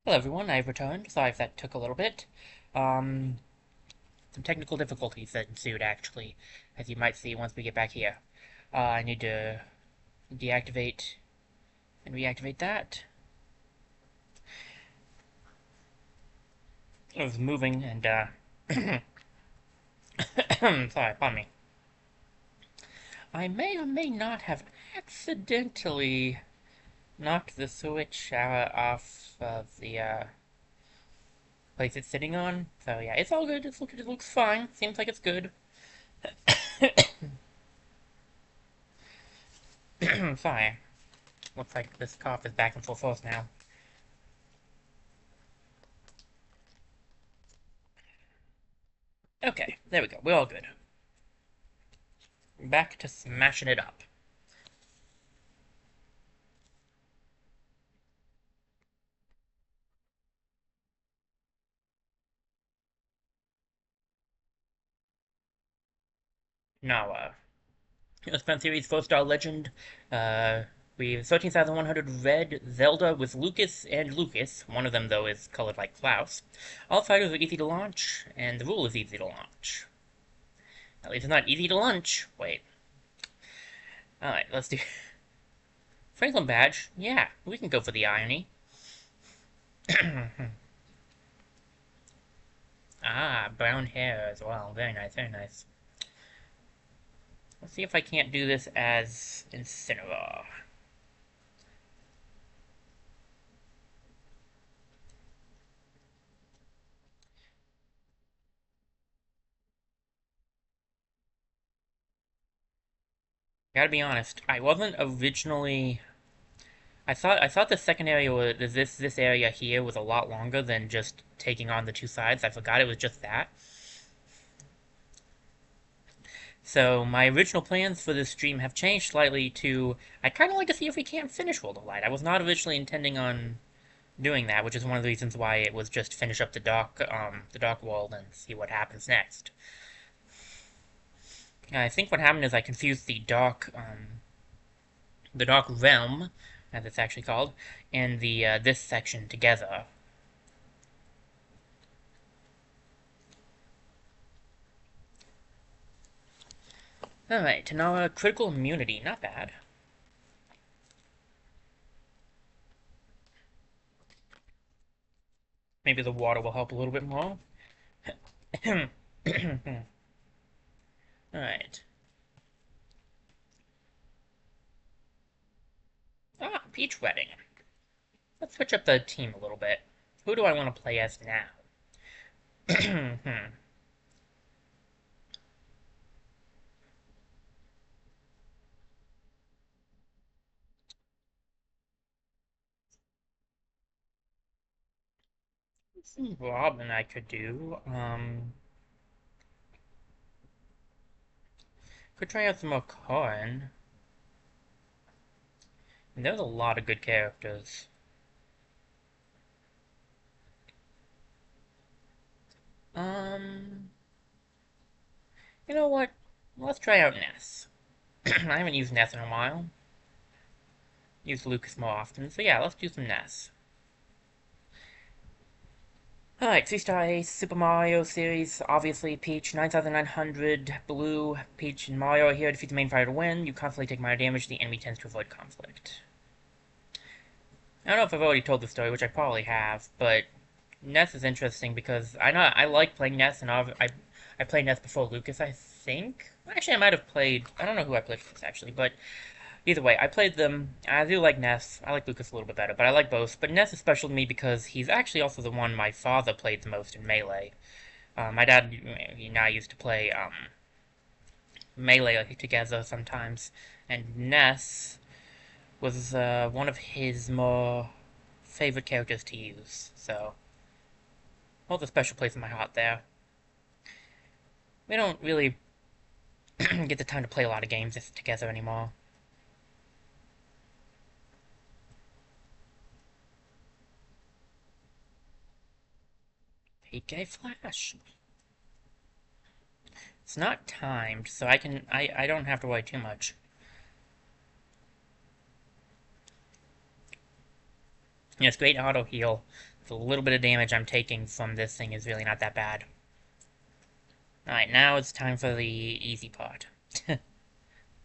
Hello everyone, I've returned. Sorry if that took a little bit. Um, some technical difficulties that ensued, actually, as you might see once we get back here. I need to deactivate and reactivate that. It was moving and, sorry, pardon me. I may or may not have accidentally knocked the switch off of the, place it's sitting on. So yeah, it's all good. It looks fine. Seems like it's good. Sorry. Looks like this cough is back in full force now. Okay, there we go. We're all good. Back to smashing it up. Now, Spent Series 4-star legend. We have 13,100 red Zelda with Lucas and Lucas. One of them, though, is colored like Klaus. All fighters are easy to launch, and the rule is easy to launch. At least it's not easy to lunch. Wait. Alright, let's do... Franklin badge. Yeah, we can go for the irony. Ah, brown hair as well. Very nice, very nice. Let's see if I can't do this as Incineroar. Gotta be honest, I wasn't originally... I thought the second area was... This area here was a lot longer than just taking on the two sides. I forgot it was just that. So my original plans for this stream have changed slightly to... I'd kind of like to see if we can't finish World of Light. I was not originally intending on doing that, which is one of the reasons why it was just finish up the dark world and see what happens next. I think what happened is I confused the dark realm, as it's actually called, and the this section together. Alright, now critical immunity, not bad. Maybe the water will help a little bit more. Alright. Ah, Peach Wedding. Let's switch up the team a little bit. Who do I want to play as now? Some Robin I could do. Could try out some more Corrin. There's a lot of good characters. Um, you know what? Let's try out Ness. I haven't used Ness in a while. Used Lucas more often, so yeah, let's do some Ness. Alright, 3-star Ace, Super Mario series, obviously Peach, 9,900, Blue, Peach and Mario are here, defeat the main fighter to win, you constantly take minor damage, the enemy tends to avoid conflict. I don't know if I've already told the story, which I probably have, but Ness is interesting because I like playing Ness, and I played Ness before Lucas, I think? Actually, I might have played... I don't know who I played first, actually, but... Either way, I played them. I do like Ness. I like Lucas a little bit better, but I like both. But Ness is special to me because he's actually also the one my father played the most in Melee. My dad and I used to play Melee together sometimes, and Ness was one of his more favorite characters to use. So, holds a special place in my heart there. We don't really get the time to play a lot of games together anymore. PK Flash. It's not timed, so I don't have to worry too much. Yes, great auto heal. The little bit of damage I'm taking from this thing is really not that bad. Alright, now it's time for the easy part.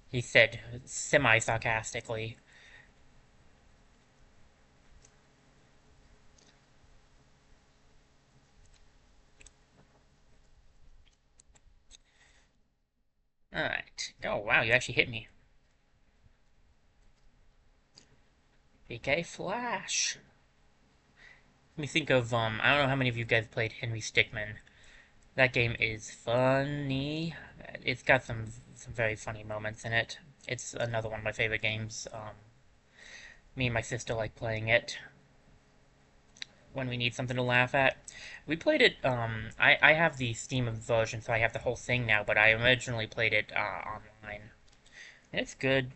He said, semi-sarcastically. Alright. Oh, wow, you actually hit me. PK Flash. Let me think of, I don't know how many of you guys played Henry Stickmin. That game is funny. It's got some very funny moments in it. It's another one of my favorite games. Me and my sister like playing it when we need something to laugh at. We played it, I have the Steam version, so I have the whole thing now, but I originally played it, online. And it's good,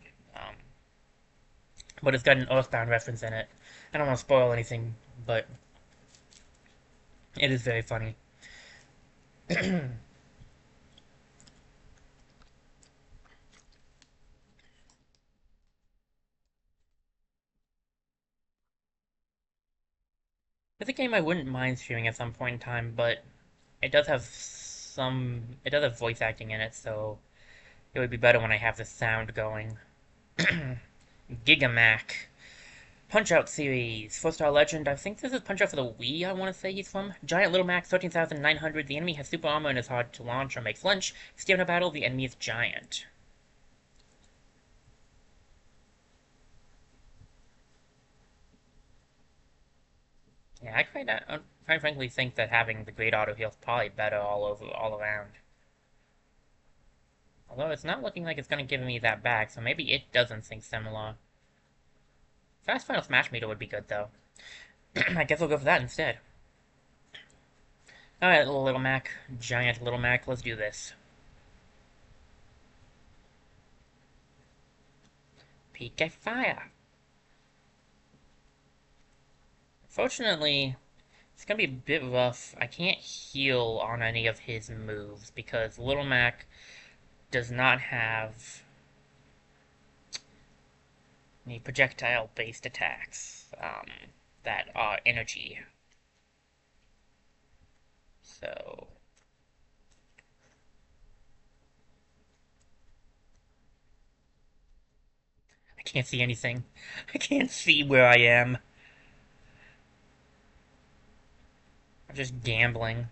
but it's got an Earthbound reference in it. I don't want to spoil anything, but it is very funny. It's a game I wouldn't mind streaming at some point in time, but it does have voice acting in it, so it would be better when I have the sound going. Gigamac. Punch-Out series. 4-star legend. I think this is Punch-Out for the Wii, I want to say he's from. Giant Little Mac, 13,900. The enemy has super armor and is hard to launch or make flinch. Stamina battle, the enemy is giant. Yeah, I quite frankly think that having the great auto heal is probably better all around. Although it's not looking like it's going to give me that back, so maybe it doesn't think similar. Fast Final Smash Meter would be good, though. I guess I'll go for that instead. Alright, Little Mac. Giant Little Mac, let's do this. PK Fire. Fortunately, it's gonna be a bit rough. I can't heal on any of his moves because Little Mac does not have any projectile-based attacks that are energy. So I can't see anything. I can't see where I am. I'm just gambling.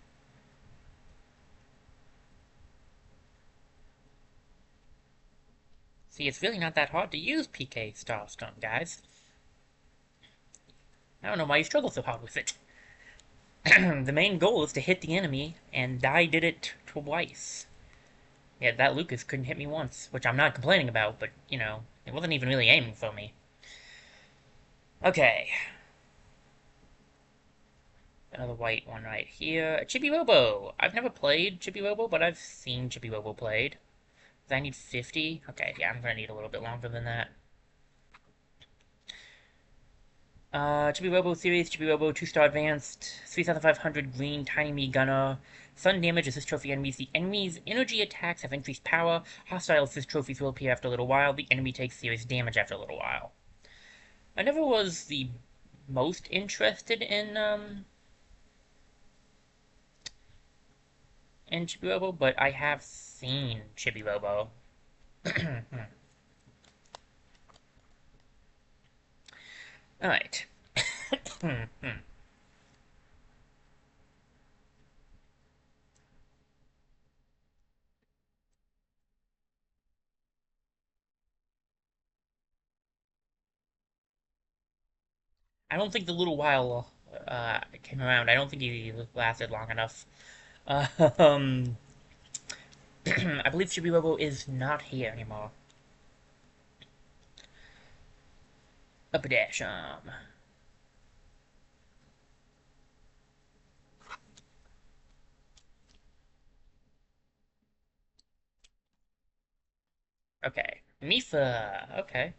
See, it's really not that hard to use PK Star Stunt, guys. I don't know why you struggle so hard with it. The main goal is to hit the enemy, and I did it twice. Yeah, that Lucas couldn't hit me once, which I'm not complaining about, but, you know, it wasn't even really aiming for me. Okay. Another white one right here. Chibi Robo! I've never played Chibi Robo, but I've seen Chibi Robo played. Does I need 50? Okay, yeah, I'm gonna need a little bit longer than that. Chibi Robo series, Chibi Robo 2-star advanced, 3,500 green, tiny me gunner. Sun damage assist trophy enemies. The enemy's energy attacks have increased power. Hostile assist trophies will appear after a little while. The enemy takes serious damage after a little while. I never was the most interested in Chibi Robo, but I have seen Chibi Robo. Alright. I don't think the little while came around. I don't think he lasted long enough. Um, I believe Chibi Robo is not here anymore. Up a dash, Okay. Mifa. Okay.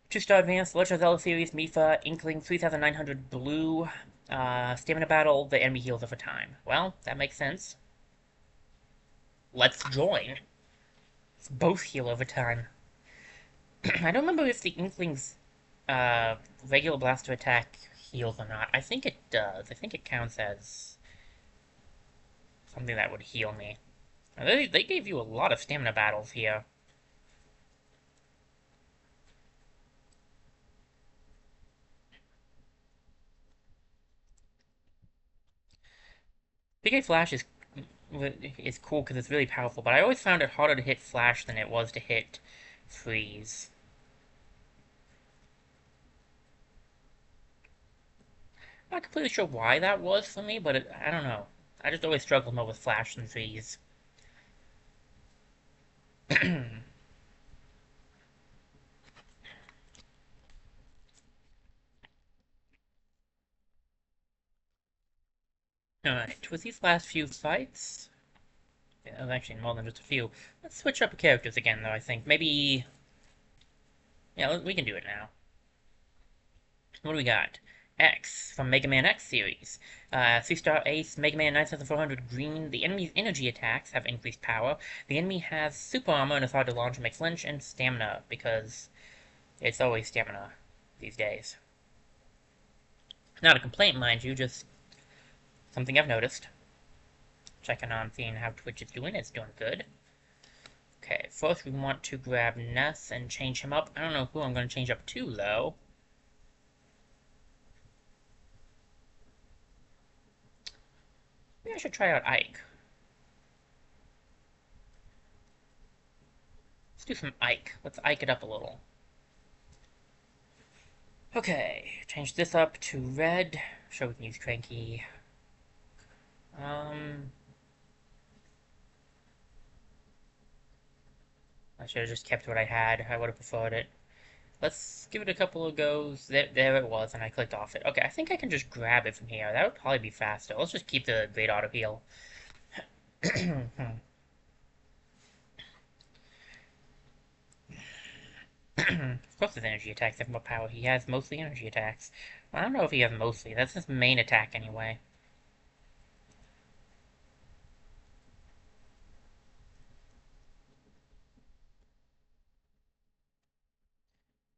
2-star advanced, Legend of Zelda series, Mifa, Inkling, 3,900 blue. Stamina battle, the enemy heals over time. Well, that makes sense. Let's join. Let's both heal over time. I don't remember if the Inkling's regular blaster attack heals or not. I think it does. I think it counts as something that would heal me. They gave you a lot of stamina battles here. PK Flash is cool because it's really powerful, but I always found it harder to hit Flash than it was to hit Freeze. I'm not completely sure why that was for me, but I don't know. I just always struggled more with Flash than Freeze. Alright, with these last few fights, yeah, actually more than just a few, let's switch up characters again, though, I think. Maybe... Yeah, we can do it now. What do we got? X from Mega Man X series. 3-star Ace, Mega Man 9400 Green. The enemy's energy attacks have increased power. The enemy has super armor and is hard to launch and make flinch, and stamina, because it's always stamina these days. Not a complaint, mind you, just something I've noticed. Checking on seeing how Twitch is doing. It's doing good. Okay, first we want to grab Ness and change him up. I don't know who I'm going to change up to, though. Maybe I should try out Ike. Let's do some Ike. Let's Ike it up a little. Okay, change this up to red. Sure, we can use Cranky. I should have just kept what I had. I would have preferred it. Let's give it a couple of goes. There it was, and I clicked off it. Okay, I think I can just grab it from here. That would probably be faster. Let's just keep the great auto heal. Of course his energy attacks have more power. He has mostly energy attacks. Well, I don't know if he has mostly. That's his main attack anyway.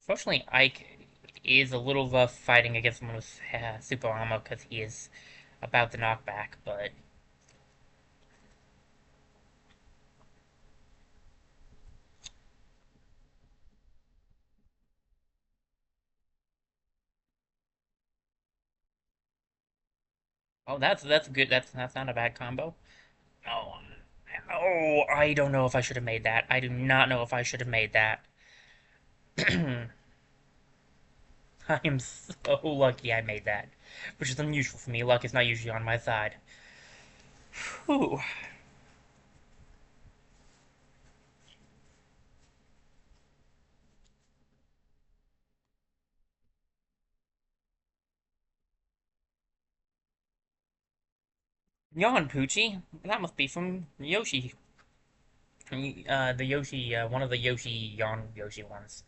Fortunately, Ike is a little rough fighting against someone with super armor because he is about the knockback, but... Oh, that's good. That's not a bad combo. Oh, oh, I don't know if I should have made that. I do not know if I should have made that. I am so lucky I made that, which is unusual for me. Luck is not usually on my side. Whew. Yawn, Poochie. That must be from Yoshi. The Yoshi, one of the Yoshi ones.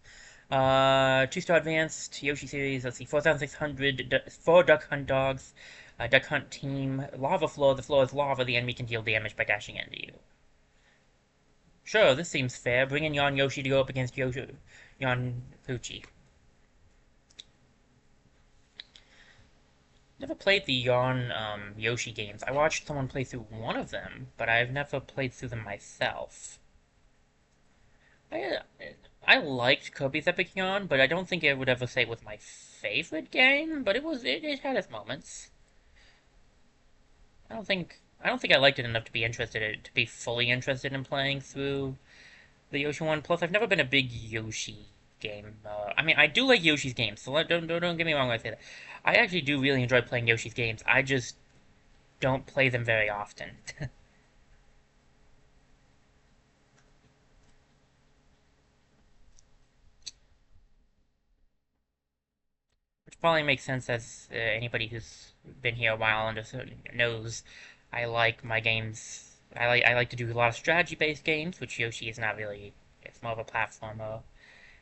2-star advanced Yoshi series. Let's see, 4,600, 4 Duck Hunt dogs, Duck Hunt team, lava floor. The floor is lava. The enemy can deal damage by dashing into you. Sure, this seems fair. Bring in Yon Yoshi to go up against Yon Poochie. Never played the Yon Yoshi games. I watched someone play through one of them, but I've never played through them myself. I, I liked Kirby's Epic Yarn, but I don't think I would ever say it was my favorite game. But it had its moments. I don't think I liked it enough to be to be fully interested in playing through the Yoshi one. Plus, I've never been a big Yoshi game. I mean, I do like Yoshi's games, so don't get me wrong when I say that. I actually do really enjoy playing Yoshi's games. I just don't play them very often. Which probably makes sense as anybody who's been here a while knows I like my games. I like to do a lot of strategy-based games, which Yoshi is not really. It's more of a platformer,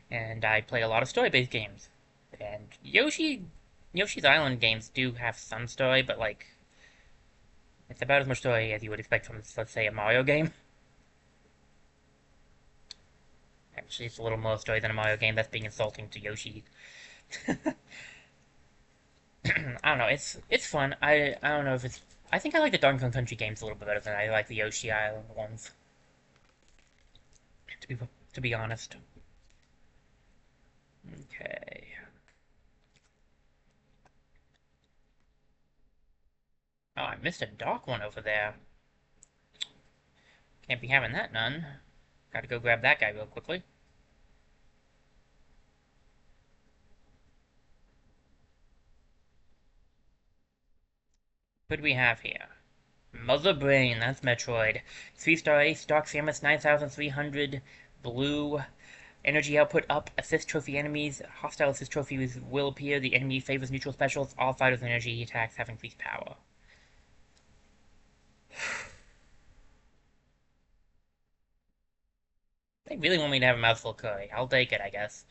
and I play a lot of story-based games. And Yoshi's Island games do have some story, but like it's about as much story as you would expect from, let's say, a Mario game. Actually, it's a little more story than a Mario game. That's being insulting to Yoshi. I don't know. It's fun. I don't know if it's. I think I like the Donkey Kong Country games a little bit better than I like the Yoshi Island ones. To be to be honest. Okay. Oh, I missed a dark one over there. Can't be having that none. Gotta go grab that guy real quickly. What do we have here? Mother Brain, that's Metroid. 3-star Ace, Dark Samus 9300, blue. Energy output up, assist trophy enemies. Hostile assist trophies will appear. The enemy favors neutral specials. All fighters' energy attacks have increased power. They really want me to have a mouthful of curry. I'll take it, I guess.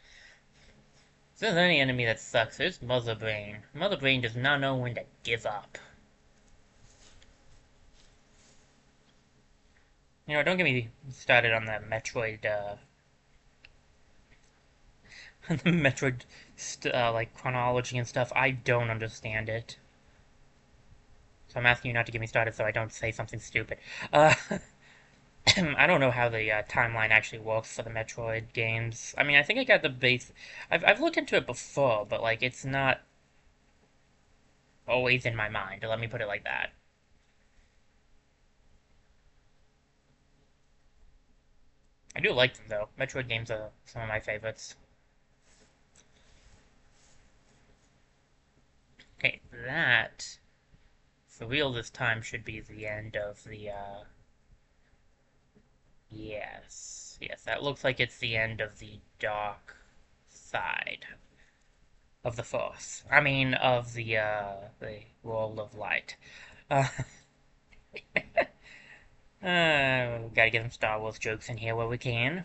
If there's any enemy that sucks, it's Mother Brain. Mother Brain does not know when to give up. You know, don't get me started on the Metroid, the Metroid, like, chronology and stuff. I don't understand it. So I'm asking you not to get me started so I don't say something stupid. Uh, I don't know how the timeline actually works for the Metroid games. I mean, I think I got the base. I've looked into it before, but like it's not always in my mind. Let me put it like that. I do like them though. Metroid games are some of my favorites. Okay, that for real this time should be the end of the. Yes, yes, that looks like it's the end of the dark side of the Force. I mean, of the world of light. Uh, gotta get some Star Wars jokes in here where we can.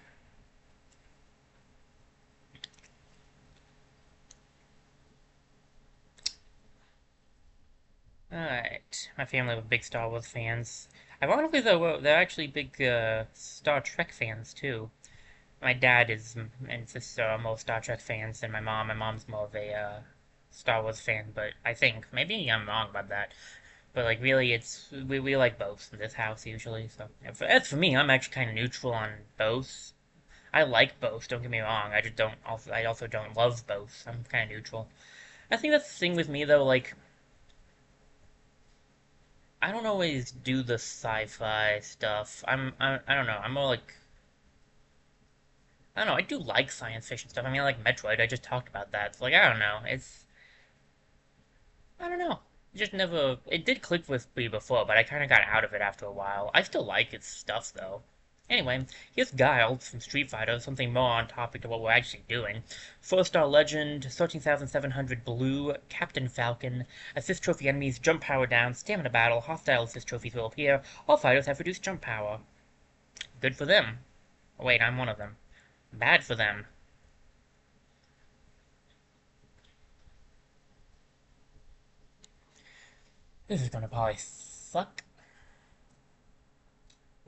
Alright, my family were big Star Wars fans. Ironically, though, they're actually big Star Trek fans too. My dad and sister are more Star Trek fans than my mom. My mom's more of a Star Wars fan, but I think maybe I'm wrong about that. But like, really, we like both in this house usually. So as for me, I'm actually kind of neutral on both. I like both. Don't get me wrong. I just don't. Also, I also don't love both. I'm kind of neutral. I think that's the thing with me though. Like, I don't always do the sci-fi stuff. I don't know. I'm more like I don't know. I do like science fiction stuff. I mean, I like Metroid. I just talked about that. So, like, I don't know. I don't know. It just never. It did click with me before, but I kind of got out of it after a while. I still like its stuff though. Anyway, here's Guile from Street Fighter, something more on topic to what we're actually doing. 4-star legend, 13,700 blue, Captain Falcon, assist trophy enemies, jump power down, stamina battle, hostile assist trophies will appear, all fighters have reduced jump power. Good for them. Oh, wait, I'm one of them. Bad for them. This is gonna probably suck.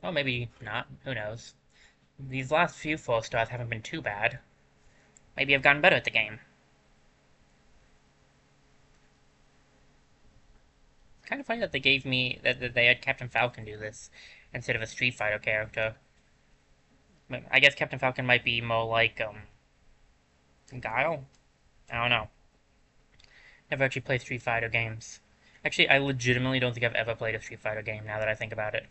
Well, maybe not. Who knows? These last few 4-stars haven't been too bad. Maybe I've gotten better at the game. Kind of funny that they gave me that they had Captain Falcon do this instead of a Street Fighter character. But I guess Captain Falcon might be more like Guile. I don't know. Never actually played Street Fighter games. Actually, I legitimately don't think I've ever played a Street Fighter game. Now that I think about it.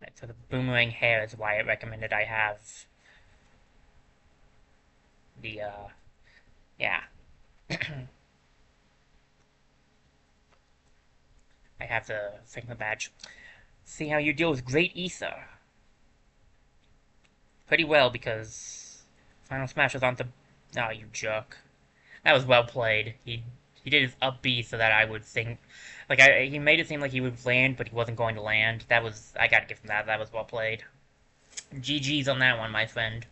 Right, so the boomerang hair is why it recommended I have the yeah. I have the Sigma badge. See how you deal with Great Ether. Pretty well, because Final Smash is on the... Oh, you jerk. That was well played. He did his up B so that I would think... Like, he made it seem like he would land, but he wasn't going to land. That was... I gotta give him that. That was well played. GG's on that one, my friend.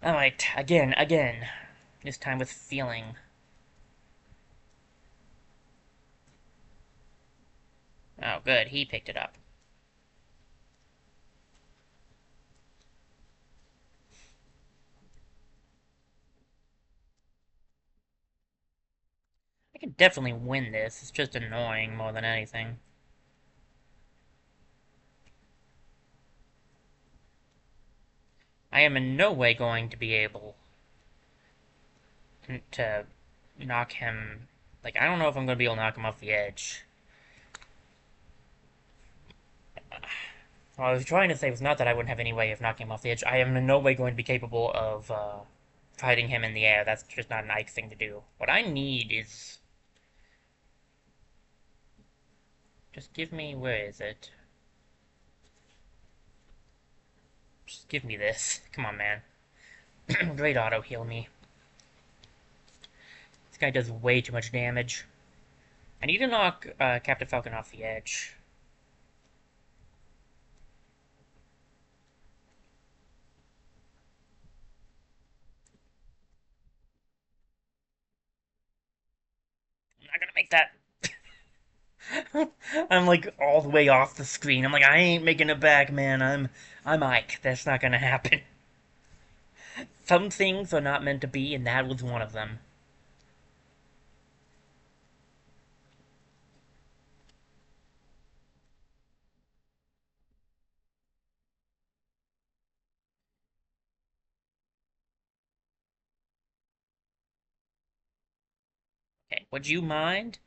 Alright, again. This time with feeling. Oh, good. He picked it up. I could definitely win this. It's just annoying more than anything. I am in no way going to be able to knock him. Like, I don't know if I'm going to be able to knock him off the edge. What I was trying to say was not that I wouldn't have any way of knocking him off the edge. I am in no way going to be capable of fighting him in the air. That's just not an Ike thing to do. What I need is... Just give me... Where is it? Just give me this. Come on, man. Great auto heal me. This guy does way too much damage. I need to knock Captain Falcon off the edge. I'm not gonna make that. I'm like all the way off the screen. I'm like, I ain't making it back, man. I'm Ike. That's not gonna happen. Some things are not meant to be, and that was one of them. Okay, would you mind?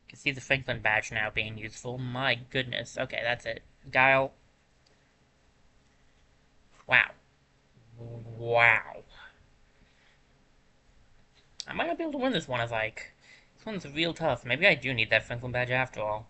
I can see the Franklin badge now being useful. My goodness. Okay, that's it. Guile. Wow. Wow. I might not be able to win this one as like. This one's real tough. Maybe I do need that Franklin badge after all.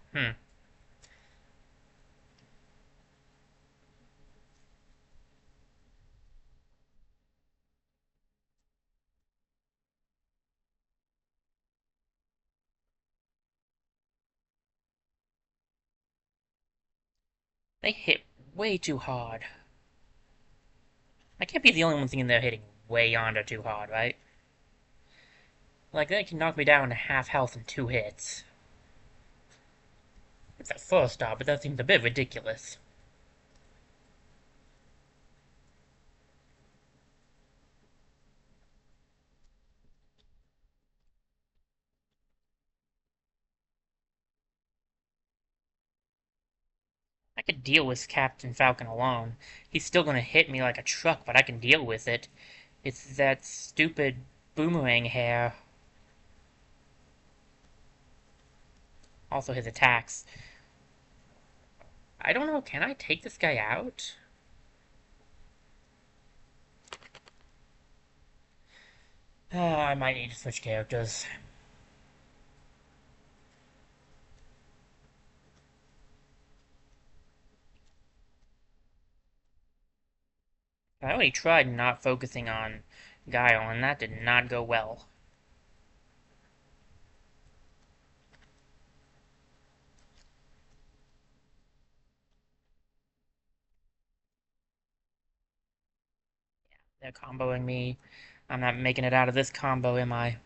They hit way too hard. I can't be the only one thinking they're hitting way yonder too hard, right? Like, they can knock me down to half health in 2 hits. It's a 4-star, but that seems a bit ridiculous. I could deal with Captain Falcon alone. He's still gonna hit me like a truck, but I can deal with it. It's that stupid boomerang hair. Also his attacks. I don't know, can I take this guy out? I might need to switch characters. I already tried not focusing on Guile, and that did not go well. They're comboing me. I'm not making it out of this combo, am I?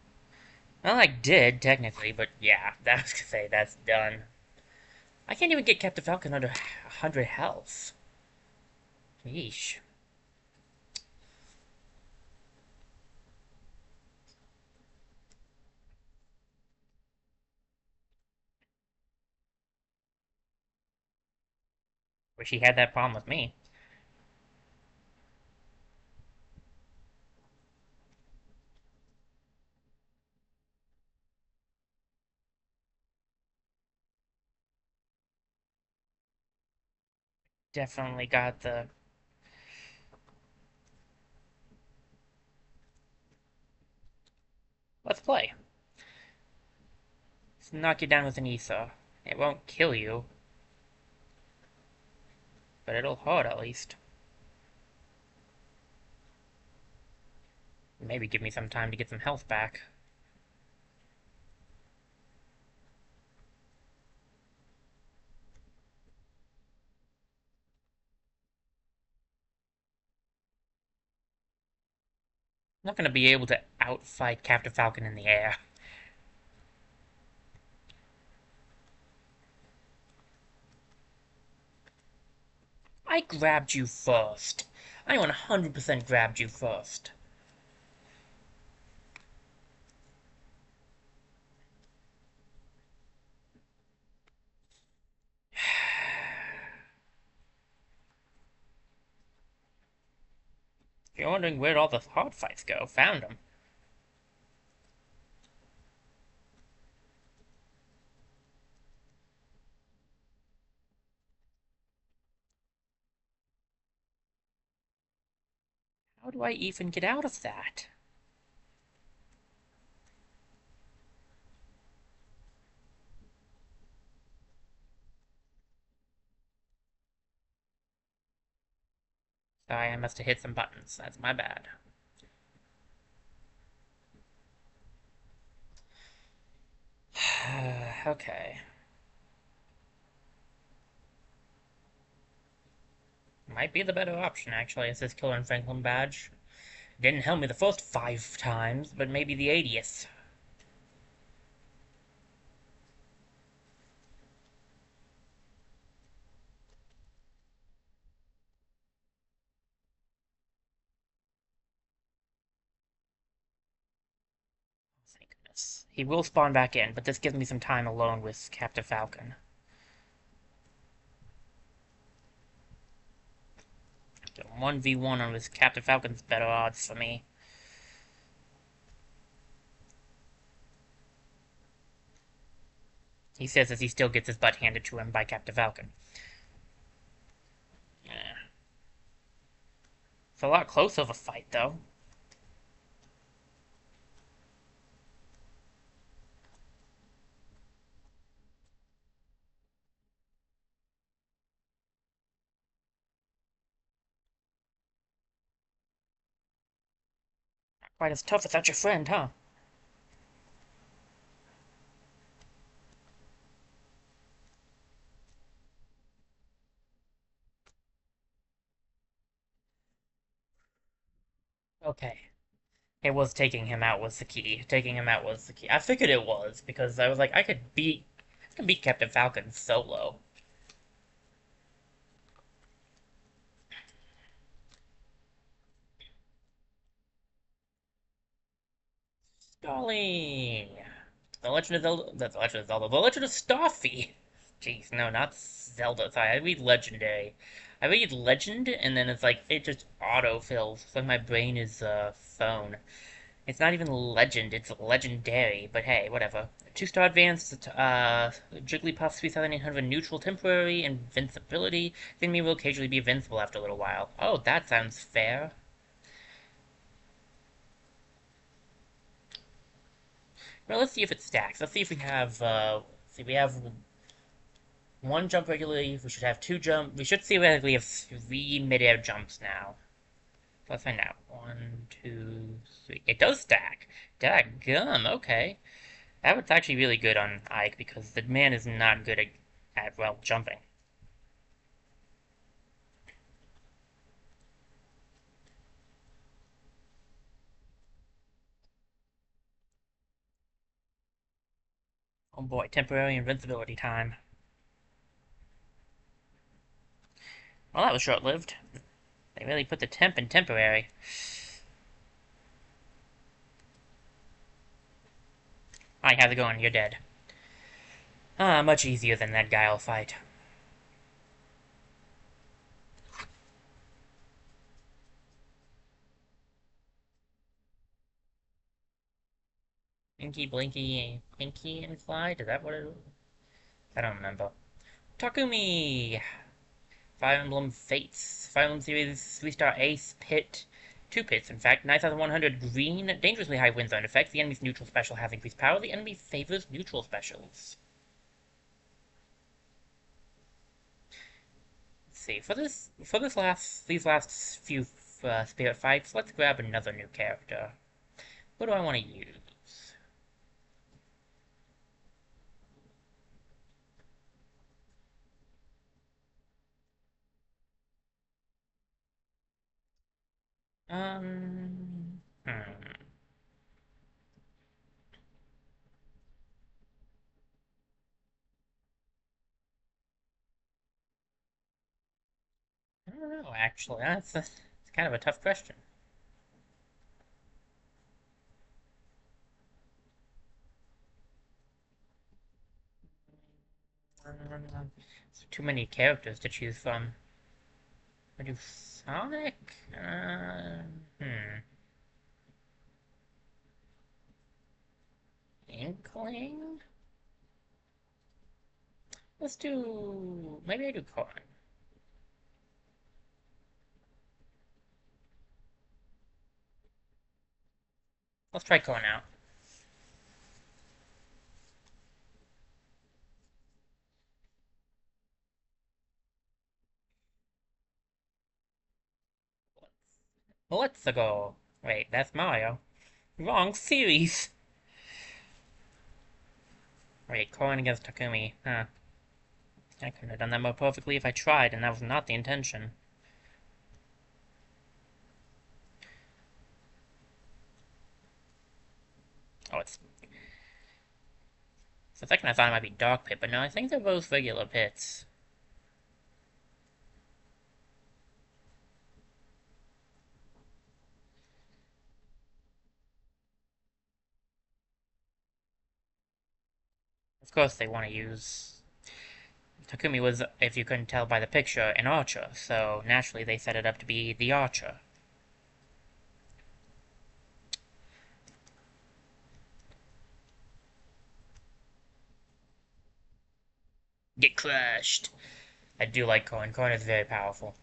Well, I did, technically, but yeah, that was to say, that's done. I can't even get Captain Falcon under 100 health. Yeesh. Wish he had that problem with me. Definitely got the... Let's play. Let's knock you down with an ether. It won't kill you, but it'll hurt at least. Maybe give me some time to get some health back. I'm not gonna be able to outfight Captain Falcon in the air. I grabbed you first. I 100% grabbed you first. If you're wondering where all the hard fights go, found them. How do I even get out of that? Sorry, I must have hit some buttons. That's my bad. Okay. Might be the better option, actually. It says Killer and Franklin badge. Didn't help me the first 5 times, but maybe the 80th. Thank goodness. He will spawn back in, but this gives me some time alone with Captain Falcon. 1v1 on with Captain Falcon's better odds for me. He says as he still gets his butt handed to him by Captain Falcon. Yeah. It's a lot closer of a fight, though. Not quite as tough without your friend, huh? Okay. It was taking him out was the key. Taking him out was the key. I figured it was, because I was like, I could beat Captain Falcon solo. Stalling! The Legend of Zelda. That's The Legend of Zelda. The Legend of Starfy! Jeez, no, not Zelda. Sorry, I read Legendary. I read Legend, and then it's like, it just auto-fills. It's like my brain is a phone. It's not even Legend, it's Legendary, but hey, whatever. 2-star advanced, Jigglypuff 3800 neutral temporary invincibility. Enemy will occasionally be invincible after a little while. Oh, that sounds fair. Well, let's see if it stacks. Let's see if we have, see, we have one jump regularly. We should have 2 jump. We should theoretically have 3 mid-air jumps now. Let's find out. 1, 2, 3. It does stack. Dadgum, okay. That was actually really good on Ike because the man is not good at well, jumping. Oh boy, temporary invincibility time. Well, that was short-lived. They really put the temp in temporary. Hi, how's it going? You're dead. Ah, much easier than that guy I'll fight. Pinky, Blinky, Pinky, and Slide? Is that what it is? I don't remember. Takumi! Fire Emblem Fates. Fire Emblem series 3-star Ace Pit. 2 pits, in fact. 9100 green. Dangerously high wind zone effect. The enemy's neutral special has increased power. The enemy favors neutral specials. Let's see. These last few spirit fights, let's grab another new character. What do I want to use? Hmm. I don't know, actually. That's kind of a tough question. Too many characters to choose from. I do Sonic? Hmm. Inkling? Let's do... Maybe I do Corn. Let's try Corn out. Let's go. Wait, that's Mario. Wrong series! Wait, Corn against Takumi. Huh. I couldn't have done that more perfectly if I tried, and that was not the intention. Oh, it's... For a second I thought it might be Dark Pit, but no, I think they're both regular pits. Of course they want to use... Takumi was, if you couldn't tell by the picture, an archer, so naturally they set it up to be the archer. Get crushed! I do like Corn. Corn is very powerful.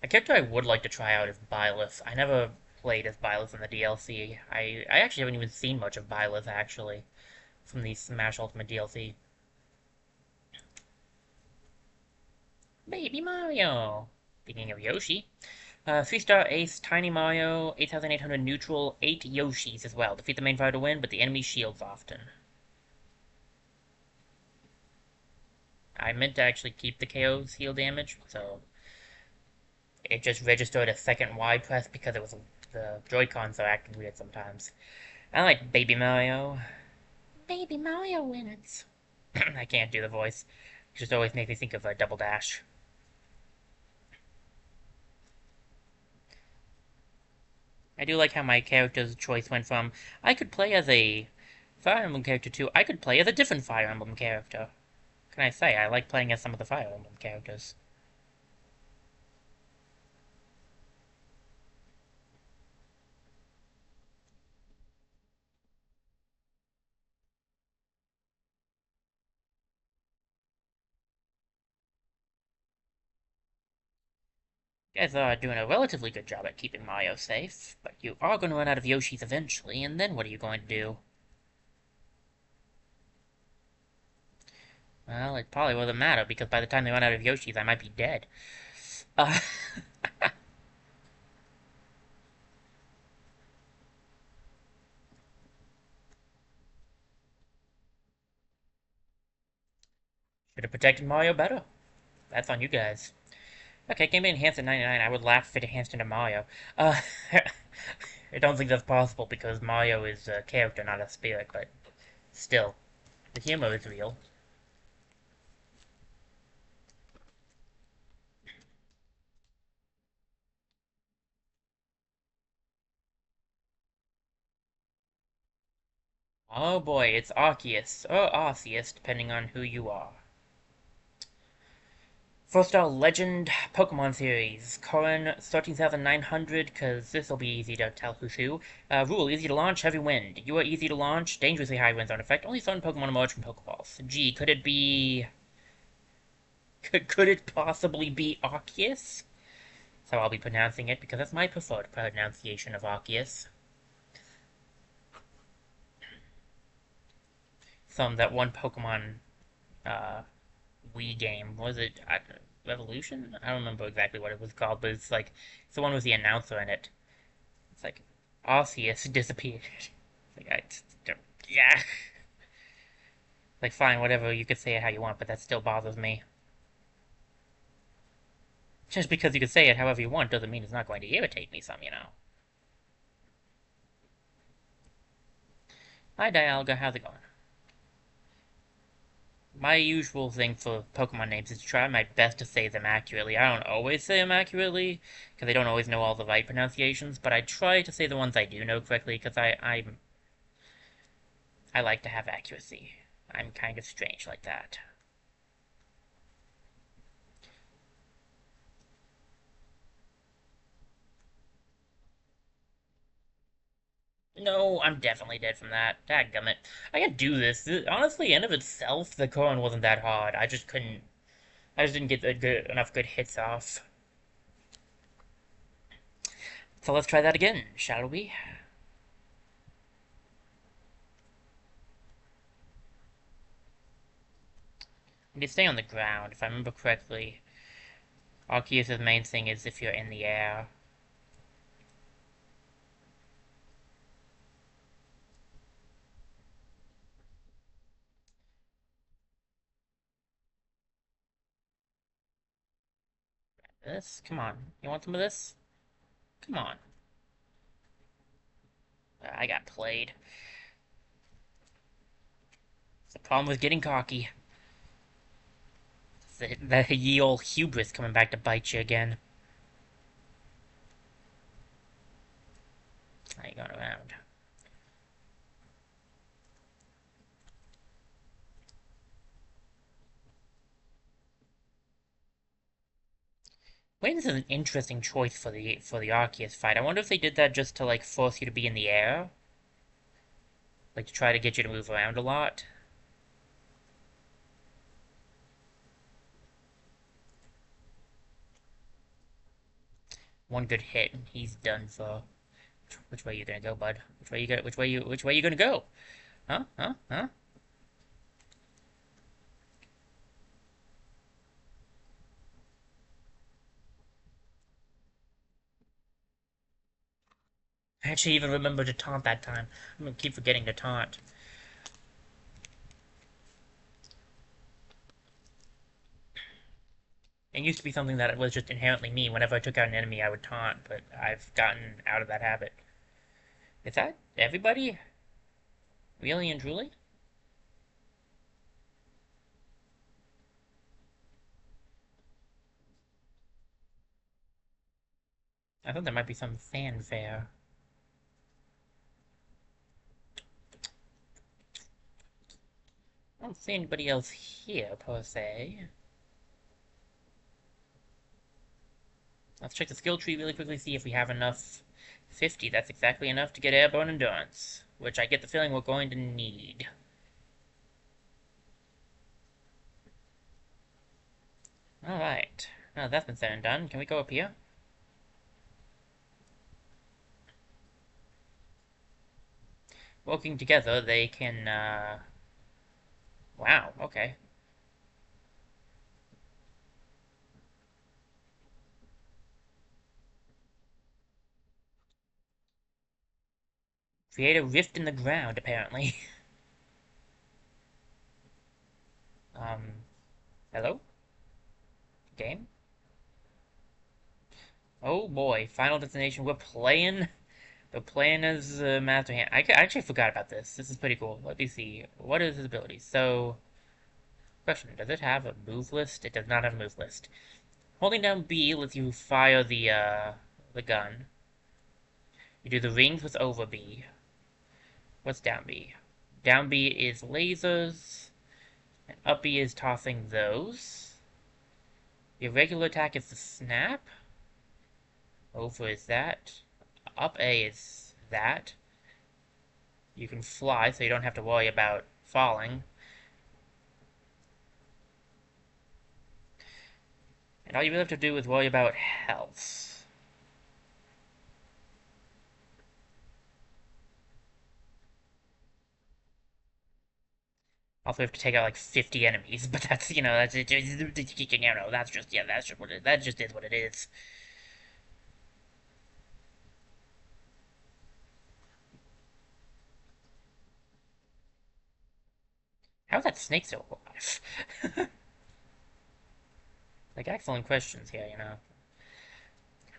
A character I would like to try out is Byleth. I never played as Byleth in the DLC. I actually haven't even seen much of Byleth, actually, from the Smash Ultimate DLC. Baby Mario! Speaking of Yoshi, 3-star Ace, Tiny Mario, 8,800 neutral, 8 Yoshis as well. Defeat the main fighter to win, but the enemy shields often. I meant to actually keep the KO's heal damage, so it just registered a second Y press because it was the Joy-Cons are acting weird sometimes. I like Baby Mario. Baby Mario wins. I can't do the voice. It just always makes me think of a Double Dash. I do like how my character's choice went from I could play as a Fire Emblem character to I could play as a different Fire Emblem character. Can I say I like playing as some of the Fire Emblem characters? You guys are doing a relatively good job at keeping Mario safe, but you are going to run out of Yoshis eventually, and then what are you going to do? Well, it probably wouldn't matter, because by the time they run out of Yoshis, I might be dead. Uh, should have protected Mario better. That's on you guys. Okay, Game Boy Enhanced at 99, I would laugh if it enhanced into Mario. Uh, I don't think that's possible, because Mario is a character, not a spirit, but still, the humor is real. Oh boy, it's Arceus, or Arceus, depending on who you are. Four-star Legend Pokemon series. Current 13,900, because this will be easy to tell who's who. Rule, easy to launch, heavy wind. You are easy to launch, dangerously high wind zone effect. Only certain Pokemon emerge from Pokeballs. Gee, could it be... Could it possibly be Arceus? So I'll be pronouncing it, because that's my preferred pronunciation of Arceus. That one Pokemon, uh, Wii game. Was it Revolution? I don't remember exactly what it was called, but it's like it's the one with the announcer in it. It's like Arceus disappeared. Like yeah. Like fine, whatever. You could say it how you want, but that still bothers me. Just because you could say it however you want doesn't mean it's not going to irritate me some, you know. Hi, Dialga. How's it going? My usual thing for Pokemon names is to try my best to say them accurately. I don't always say them accurately, because I don't always know all the right pronunciations, but I try to say the ones I do know correctly, because I like to have accuracy. I'm kind of strange like that. No, I'm definitely dead from that. Dadgummit. I can do this. Honestly, in of itself, the Koan wasn't that hard. I just couldn't. I just didn't get enough good hits off. So let's try that again, shall we? And you stay on the ground, if I remember correctly. Arceus' main thing is if you're in the air. This? Come on. You want some of this? Come on. I got played. It's the problem with getting cocky. It's the ye old hubris coming back to bite you again. I ain't going around. Wayne is an interesting choice for the Arceus fight. I wonder if they did that just to like force you to be in the air, like to try to get you to move around a lot. One good hit and he's done for. Which way you gonna go, bud? Which way you go? Which way you gonna go? Huh? Huh? Huh? I actually even remember to taunt that time. I'm gonna keep forgetting to taunt. It used to be something that was just inherently me. Whenever I took out an enemy, I would taunt, but I've gotten out of that habit. Is that everybody? Really and truly? I thought there might be some fanfare. I don't see anybody else here, per se. Let's check the skill tree really quickly, see if we have enough. 50, that's exactly enough to get Airborne Endurance, which I get the feeling we're going to need. Alright. Now that's been said and done, can we go up here? Working together, they can, Wow, okay. Create a rift in the ground, apparently. um, hello? Game? Oh boy, Final Destination, we're playing as Master Hand. I actually forgot about this. This is pretty cool. Let me see. What is his ability? So, question, does it have a move list? It does not have a move list. Holding down B lets you fire the gun. You do the rings with over B. What's down B? Down B is lasers, and up B is tossing those. Your regular attack is the snap. Over is that. Up A is that. You can fly, so you don't have to worry about falling. And all you really have to do is worry about health. Also, we have to take out like 50 enemies, but that's that's it. That's just that's just what that just is what it is. How is that snake still alive? Like excellent questions here.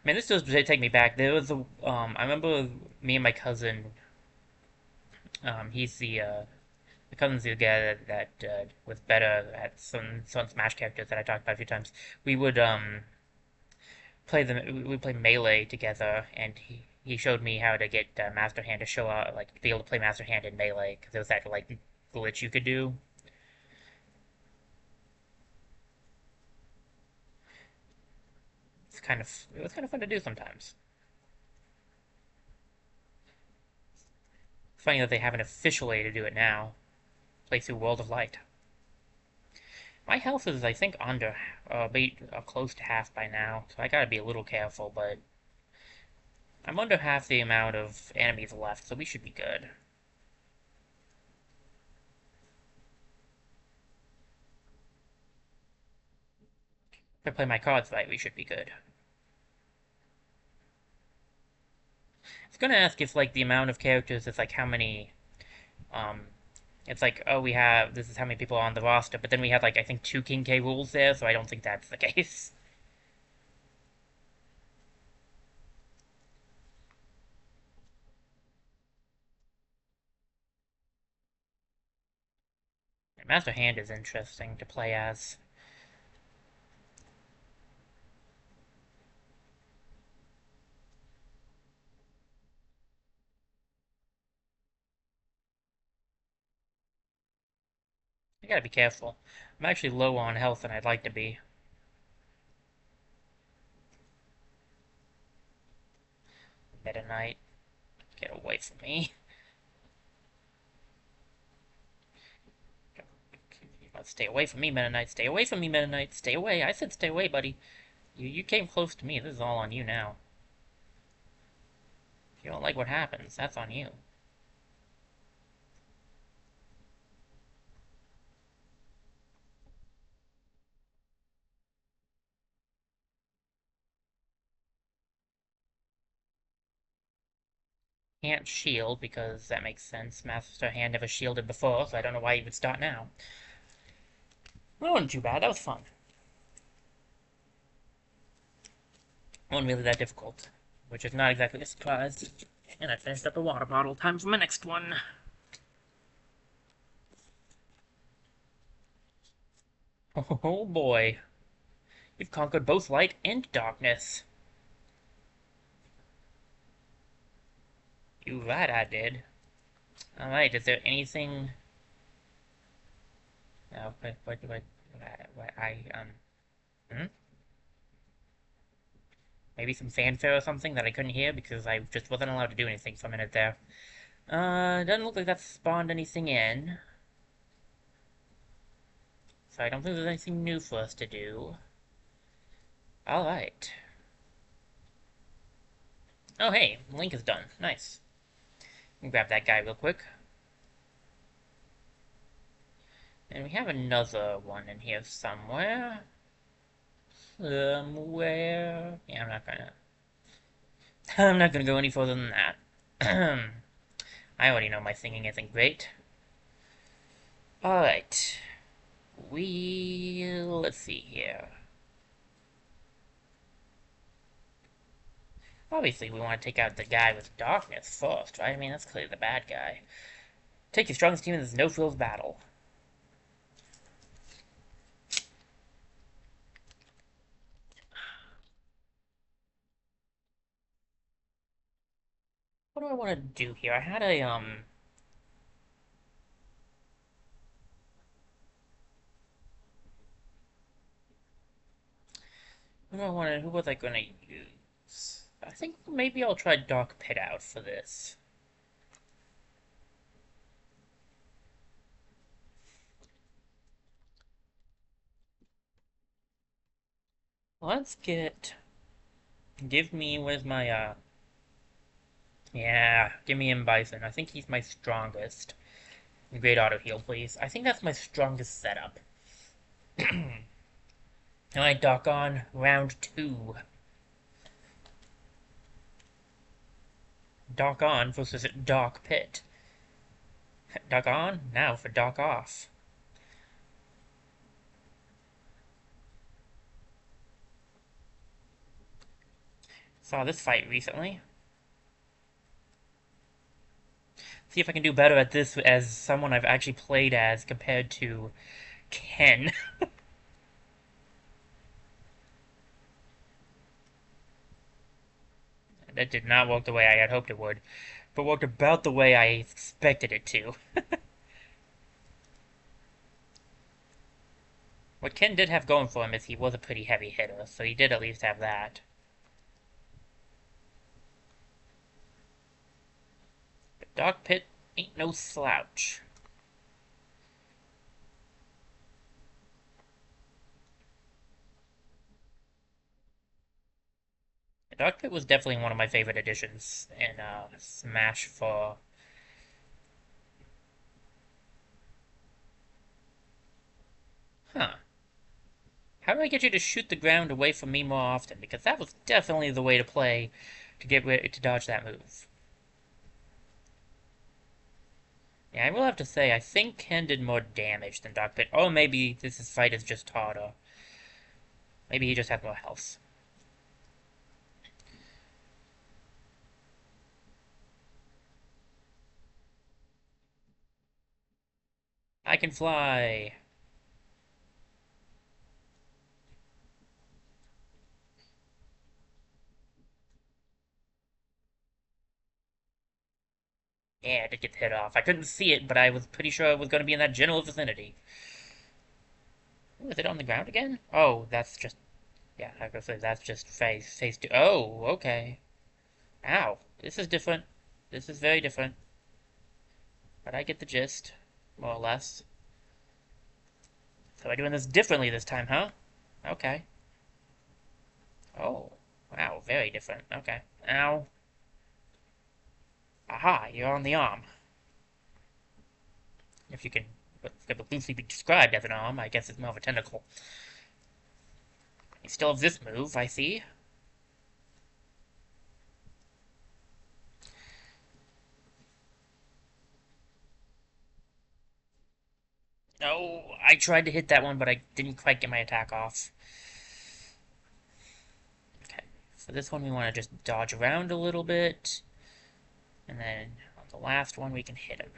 Man, this does take me back. There was I remember me and my cousin. He's the cousin's the guy that was better at some Smash characters that I talked about a few times. We would we play Melee together, and he showed me how to get Master Hand to show up, like be able to play Master Hand in Melee, because there was that like glitch you could do. It was kind of fun to do sometimes. Funny that they have an official way to do it now. Play through World of Light. My health is, I think, under, close to half by now, so I gotta be a little careful, but I'm under half the amount of enemies left, so we should be good. If I play my cards right, we should be good. I was gonna ask if, like, the amount of characters is, like, how many, um, it's like, oh, this is how many people are on the roster, but then we have, like, I think 2 King K rules there, so I don't think that's the case. Master Hand is interesting to play as. I gotta be careful. I'm actually low on health and I'd like to be. Meta Knight, get away from me. Stay away from me, Meta Knight. Stay away from me, Meta Knight. Stay away. I said stay away, buddy. You came close to me. This is all on you now. If you don't like what happens, that's on you. Can't shield, because that makes sense. Master Hand never shielded before, so I don't know why he would start now. Well, wasn't too bad. That was fun. Wasn't really that difficult, which is not exactly a surprise. And I finished up a water bottle. Time for my next one. Oh boy. You've conquered both light and darkness. You right, I did. Alright, is there anything... No, hmm? Maybe some fanfare or something that I couldn't hear because I just wasn't allowed to do anything for a minute there. Doesn't look like that spawned anything in. So I don't think there's anything new for us to do. Alright. Oh hey, Link is done. Nice. Grab that guy real quick. And we have another one in here somewhere. Somewhere. Yeah, I'm not gonna go any further than that. I already know my singing isn't great. Alright. Let's see here. Obviously, we want to take out the guy with darkness first, right? I mean, that's clearly the bad guy. Take your strongest team in this no-frills battle. What do I want to do here? I had a, who was I gonna use? I think maybe I'll try Dark Pit out for this. Let's get... Give me, where's my, yeah, give me M. Bison. I think he's my strongest. Great auto heal, please. I think that's my strongest setup. Alright, Doc on. Round 2. Doc on versus Doc Pit. Doc on, now for Doc off. Saw this fight recently. See if I can do better at this as someone I've actually played as compared to Ken. That did not work the way I had hoped it would, but worked about the way I expected it to. What Ken did have going for him is he was a pretty heavy hitter, so he did at least have that. But Doc Pit Ain't no slouch. The Dark Pit was definitely one of my favorite additions in Smash 4. Huh. How do I get you to shoot the ground away from me more often? Because that was definitely the way to play to to dodge that move. Yeah, I will have to say, I think Ken did more damage than Dark Pit. Or maybe this fight is just harder. Maybe he just has more health. I can fly! Yeah, I did get the hit off. I couldn't see it, but I was pretty sure it was going to be in that general vicinity. Ooh, is it on the ground again? Oh, that's just... Yeah, I was going to say, that's just phase 2. Oh, okay. Ow. This is different. This is very different. But I get the gist, more or less. So we're doing this differently this time, huh? Okay. Oh. Wow, very different. Okay. Ow. Aha, you're on the arm. If you can loosely be described as an arm, I guess it's more of a tentacle. You still have this move, I see. Oh, I tried to hit that one, but I didn't quite get my attack off. Okay, for this one we want to just dodge around a little bit. And then on the last one we can hit him.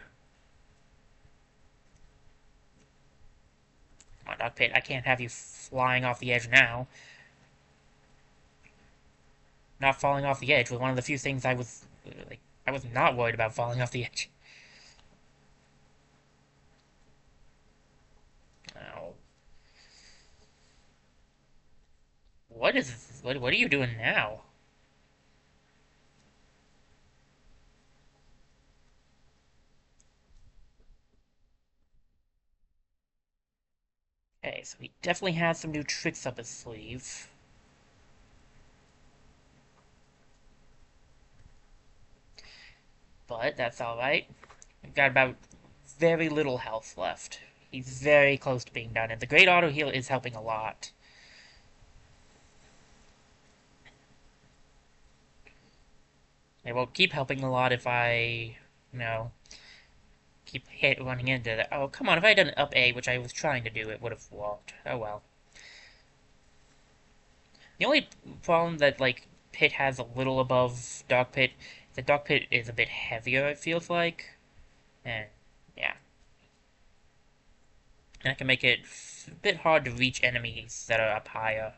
Come on, Dog Pit, I can't have you flying off the edge now. Not falling off the edge was one of the few things I was not worried about falling off the edge. Oh. What is this? What are you doing now? Okay, so he definitely has some new tricks up his sleeve. But that's alright. We've got about very little health left. He's very close to being done, and the Great Auto Heal is helping a lot. It will keep helping a lot if keep running into that. Oh, come on, if I had done up A, which I was trying to do, it would have worked. Oh well. The only problem that, Pit has a little above Dog Pit, the Dog Pit is a bit heavier, it feels like. And, yeah. And that can make it a bit hard to reach enemies that are up higher.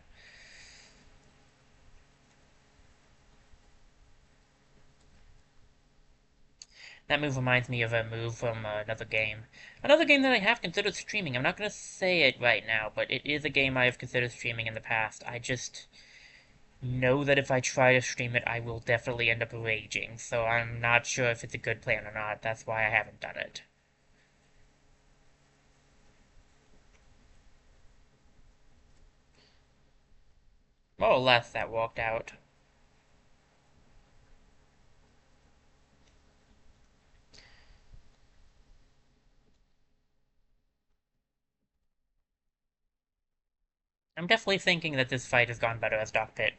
That move reminds me of a move from another game. Another game that I have considered streaming. I'm not going to say it right now, but it is a game I have considered streaming in the past. I just know that if I try to stream it, I will definitely end up raging. So I'm not sure if it's a good plan or not. That's why I haven't done it. More or less, that walked out. I'm definitely thinking that this fight has gone better as Doc Pit.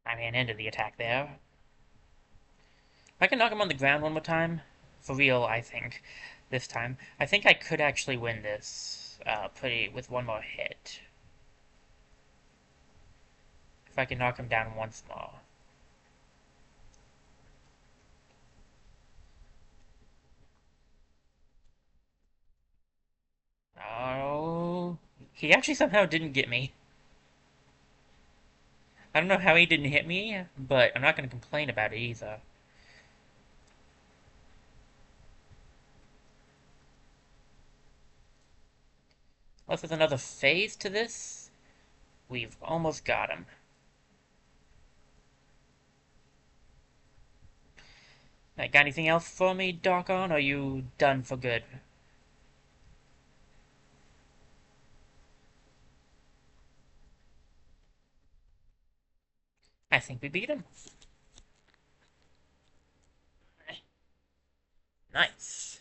I ran into the attack there. If I can knock him on the ground one more time, for real, I think, this time, I think I could actually win this with one more hit. If I can knock him down once more. Oh, he actually somehow didn't get me. I don't know how he didn't hit me, but I'm not going to complain about it either. Unless there's another phase to this, we've almost got him. Got anything else for me, Doc, on? Or are you done for good? I think we beat him. Nice.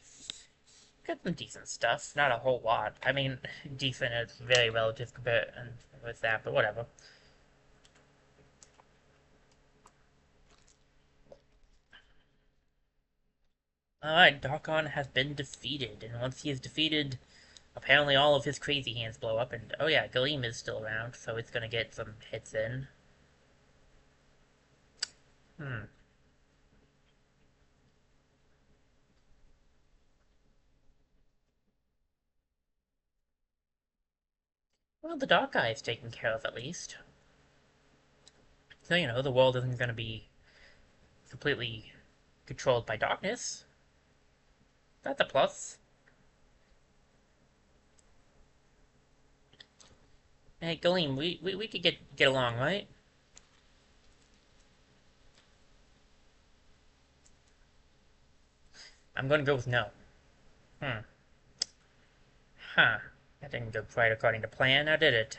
Got some decent stuff. Not a whole lot. I mean, decent is very relative compared with that, but whatever. Alright, Darkon has been defeated, and once he is defeated, apparently all of his crazy hands blow up, and oh yeah, Galeem is still around, so it's gonna get some hits in. Hmm. Well, the Dark Guy is taken care of at least. So, you know, the world isn't gonna be completely controlled by darkness. That's a plus. Hey, Galeem, we could get along, right? I'm gonna go with no. Hmm. Huh. That didn't go quite according to plan, now did it?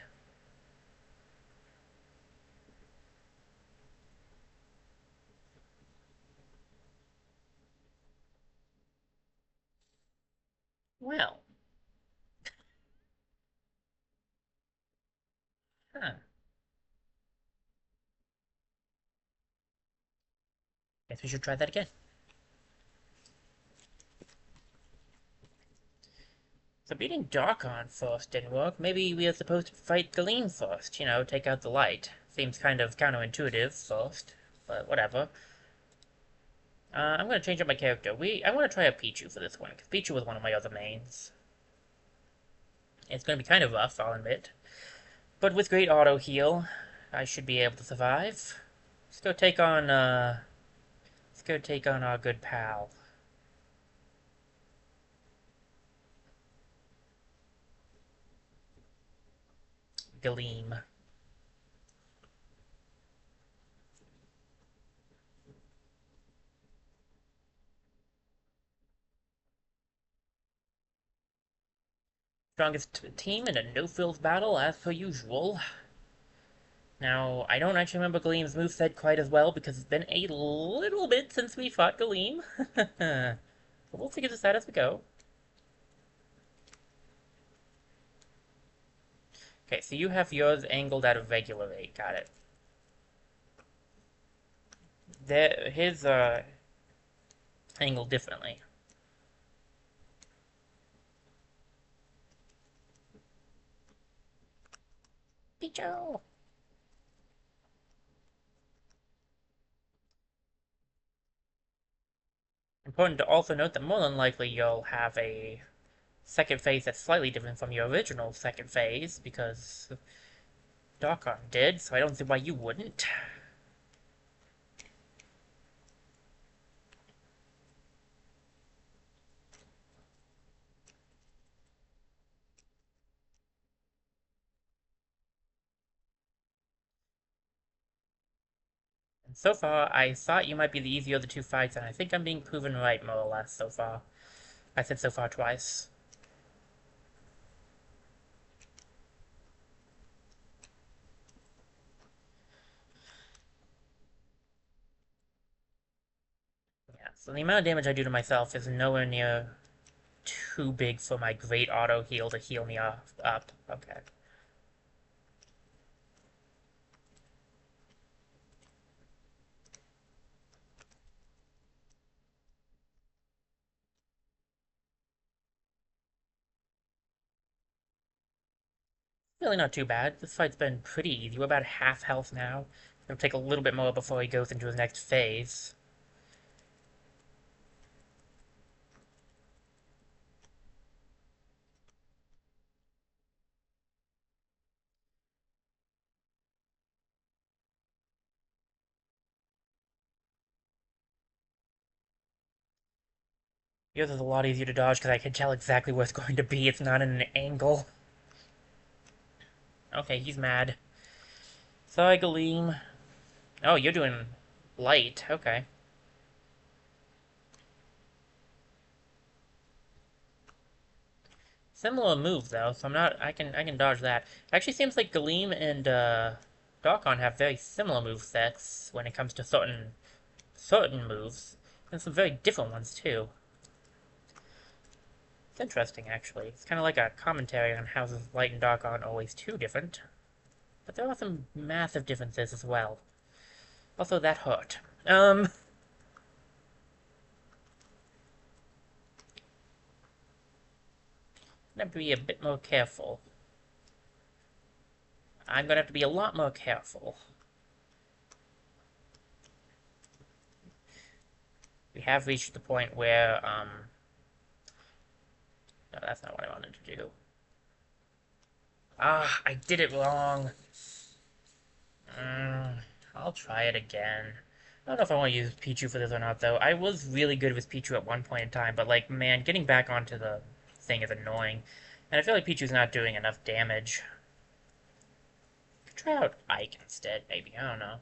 Well. Huh. Guess we should try that again. So beating Darkon first didn't work. Maybe we are supposed to fight Galeem first, you know, take out the light. Seems kind of counterintuitive first, but whatever. I'm gonna change up my character. I want to try out Pichu for this one, because Pichu was one of my other mains. It's gonna be kind of rough, I'll admit. But with great auto heal, I should be able to survive. Let's go take on, let's go take on our good pal. Galeem. Strongest team in a no-frills battle, as per usual. Now, I don't actually remember Galeem's moveset quite as well because it's been a little bit since we fought Galeem. But we'll figure this out as we go. Okay, so you have yours angled at a regular rate. Got it. His, angled differently. Picho! Important to also note that more than likely you'll have a second phase that's slightly different from your original second phase, because Darkon did, so I don't see why you wouldn't. And so far, I thought you might be the easier of the two fights, and I think I'm being proven right, more or less, so far. I said so far twice. Yeah, so the amount of damage I do to myself is nowhere near too big for my great auto heal to heal me up. Okay. Really not too bad. This fight's been pretty easy. We're about half health now. It'll take a little bit more before he goes into his next phase. Yours is a lot easier to dodge because I can tell exactly where it's going to be. It's not in an angle. Okay, he's mad. Sorry, Galeem. Oh, you're doing light. Okay. Similar move though, so I'm not. I can dodge that. Actually, seems like Galeem and Darkon have very similar move sets when it comes to certain moves, and some very different ones too. It's interesting, actually. It's kind of like a commentary on how light and dark aren't always too different, but there are some massive differences as well. Also, that hurt. I have to be a bit more careful. I'm gonna have to be a lot more careful. We have reached the point where, no, that's not what I wanted to do. Ah, I did it wrong. Mm, I'll try it again. I don't know if I want to use Pichu for this or not, though. I was really good with Pichu at one point in time, but, like, man, getting back onto the thing is annoying. And I feel like Pichu's not doing enough damage. Could try out Ike instead, maybe. I don't know.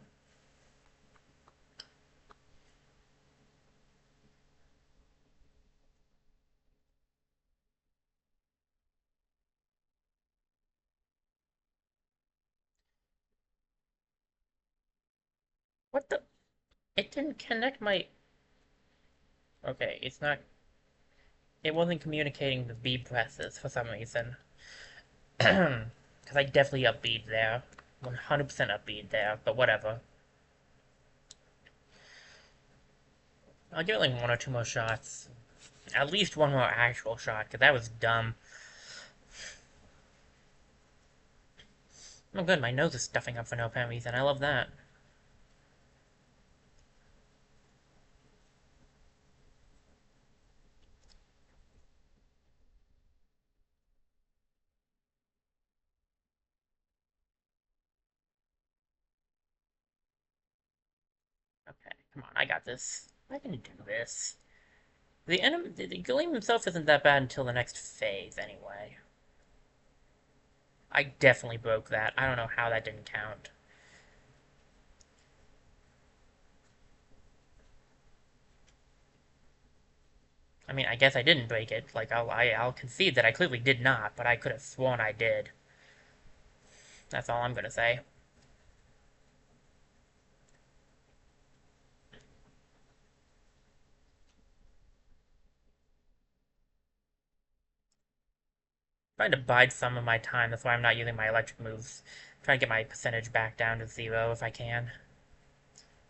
What the? It didn't connect my... Okay, it's not... It wasn't communicating the B presses for some reason. Because I definitely upbeat there. 100% upbeat there, but whatever. I'll give it like one or two more shots. At least one more actual shot, because that was dumb. Oh good, my nose is stuffing up for no apparent reason. I love that. Okay, come on, I got this. I can do this. The Galeem himself isn't that bad until the next phase, anyway. I definitely broke that. I don't know how that didn't count. I mean, I guess I didn't break it. Like, I'll concede that I clearly did not, but I could have sworn I did. That's all I'm gonna say. Trying to bide some of my time, that's why I'm not using my electric moves. I'm trying to get my percentage back down to 0 if I can.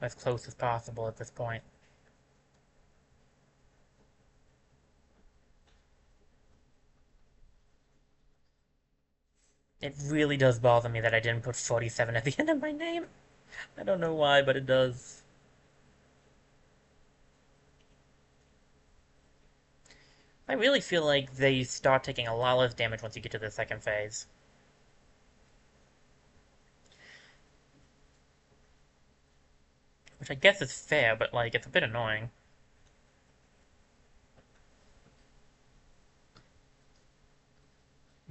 As close as possible at this point. It really does bother me that I didn't put 47 at the end of my name. I don't know why, but it does. I really feel like they start taking a lot less damage once you get to the second phase. Which I guess is fair, but like, it's a bit annoying.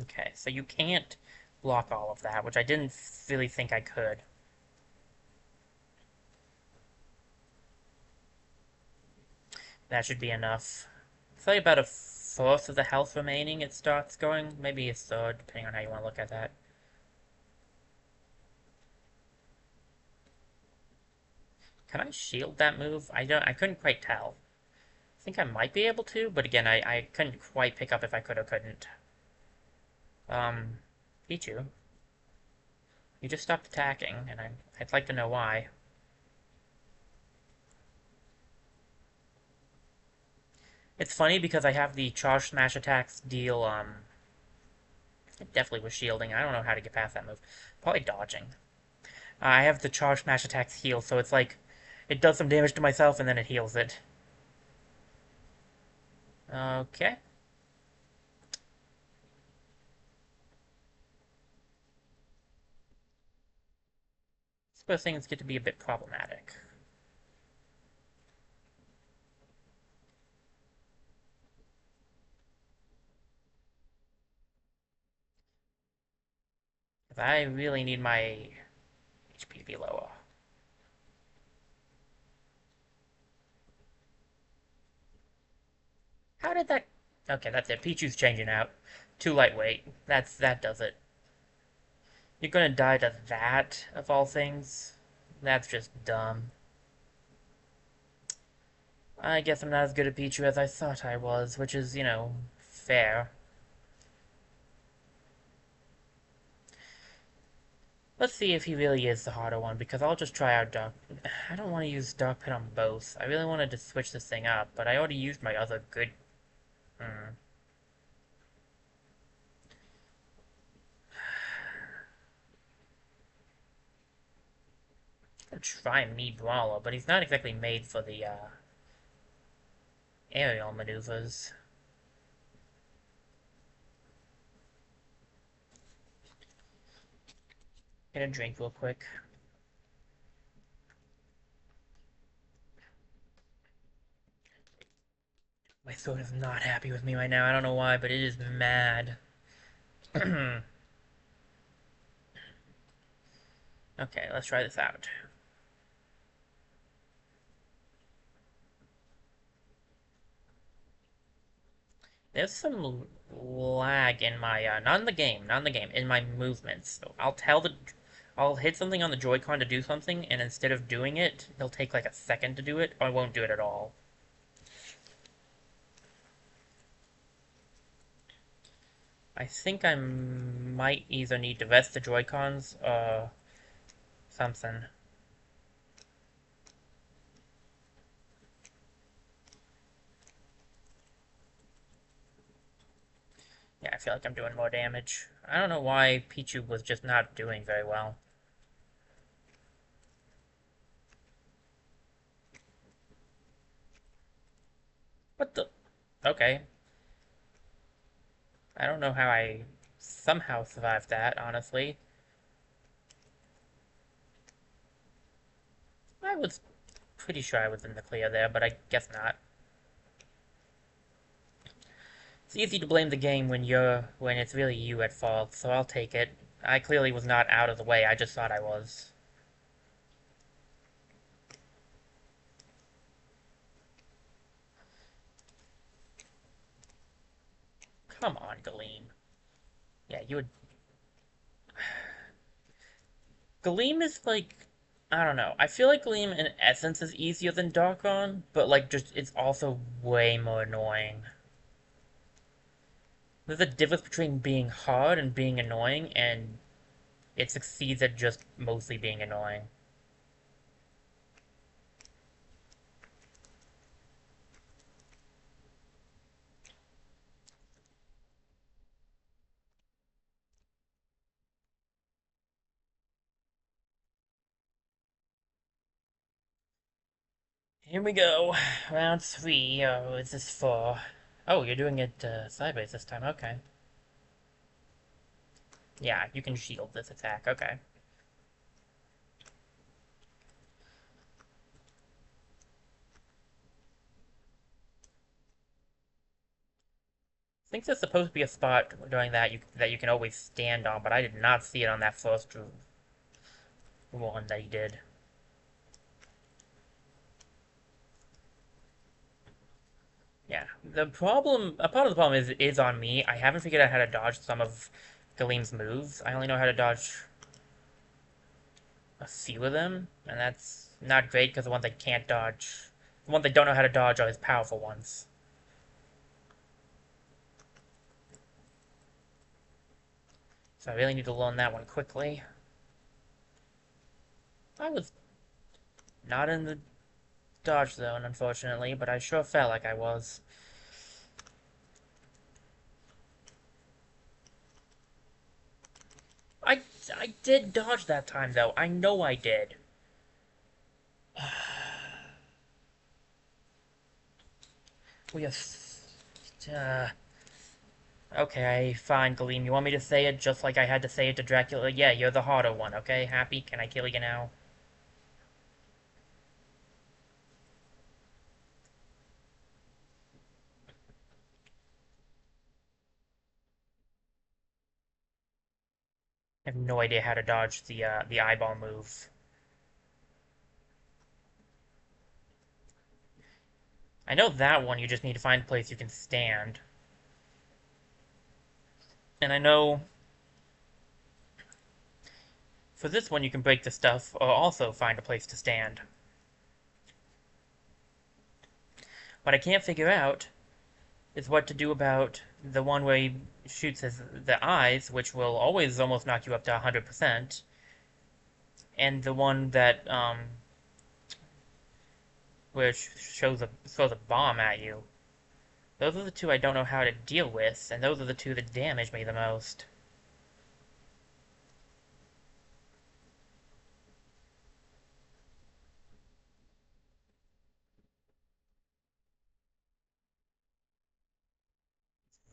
Okay, so you can't block all of that, which I didn't really think I could. That should be enough. It's like about a fourth of the health remaining it starts going. Maybe a third, depending on how you want to look at that. Can I shield that move? I couldn't quite tell. I think I might be able to, but again, I couldn't quite pick up if I could or couldn't. Pichu, you just stopped attacking, and I'd like to know why. It's funny because I have the charge smash attacks deal, it definitely was shielding. I don't know how to get past that move. Probably dodging. I have the charge smash attacks heal, so it's like, it does some damage to myself and then it heals it. Okay. This is where things get to be a bit problematic. I really need my HP to be lower. How did that... Okay, that's it. Pichu's changing out. Too lightweight. That does it. You're gonna die to that, of all things? That's just dumb. I guess I'm not as good at Pichu as I thought I was, which is, fair. Let's see if he really is the harder one, because I'll just try out Dark... I don't want to use Dark Pit on both. I really wanted to switch this thing up, but I already used my other good... Hmm. I'll try Meat Brawler, but he's not exactly made for the, aerial maneuvers. Get a drink real quick. My throat is not happy with me right now. I don't know why, but it is mad. Okay, let's try this out. There's some lag in my, not in the game, not in the game, in my movements. So I'll hit something on the Joy-Con to do something, and instead of doing it, it'll take like a second to do it, or I won't do it at all. I think I might either need to rest the Joy-Cons, or something. Yeah, I feel like I'm doing more damage. I don't know why Pichu was just not doing very well. What the? Okay. I don't know how I somehow survived that, honestly. I was pretty sure I was in the clear there, but I guess not. It's easy to blame the game when it's really you at fault, so I'll take it. I clearly was not out of the way, I just thought I was. Come on, Galeem. Yeah, you would... Galeem is like... I don't know. I feel like Galeem in essence is easier than Darkon, but like just it's also way more annoying. There's a difference between being hard and being annoying, and it succeeds at just mostly being annoying. Here we go. Round three. Oh, is this for? Oh, you're doing it sideways this time. Okay. Yeah, you can shield this attack. Okay. I think there's supposed to be a spot during that you can always stand on, but I did not see it on that first one that he did. Yeah. A part of the problem is on me. I haven't figured out how to dodge some of Galeem's moves. I only know how to dodge a few of them, and that's not great because the ones I can't dodge, the ones I don't know how to dodge are his powerful ones. So I really need to learn that one quickly. I was not in the dodge zone, unfortunately, but I sure felt like I was. I, I did dodge that time, though. I know I did. We have... okay, fine, Galeem. You want me to say it just like I had to say it to Dracula? Yeah, you're the harder one, okay? Happy? Can I kill you now? have no idea how to dodge the eyeball move. I know that one you just need to find a place you can stand. And I know for this one you can break the stuff or also find a place to stand. What I can't figure out is what to do about the one where he shoots the eyes, which will always almost knock you up to 100%, and the one that which throws a bomb at you. Those are the two I don't know how to deal with, and those are the two that damage me the most.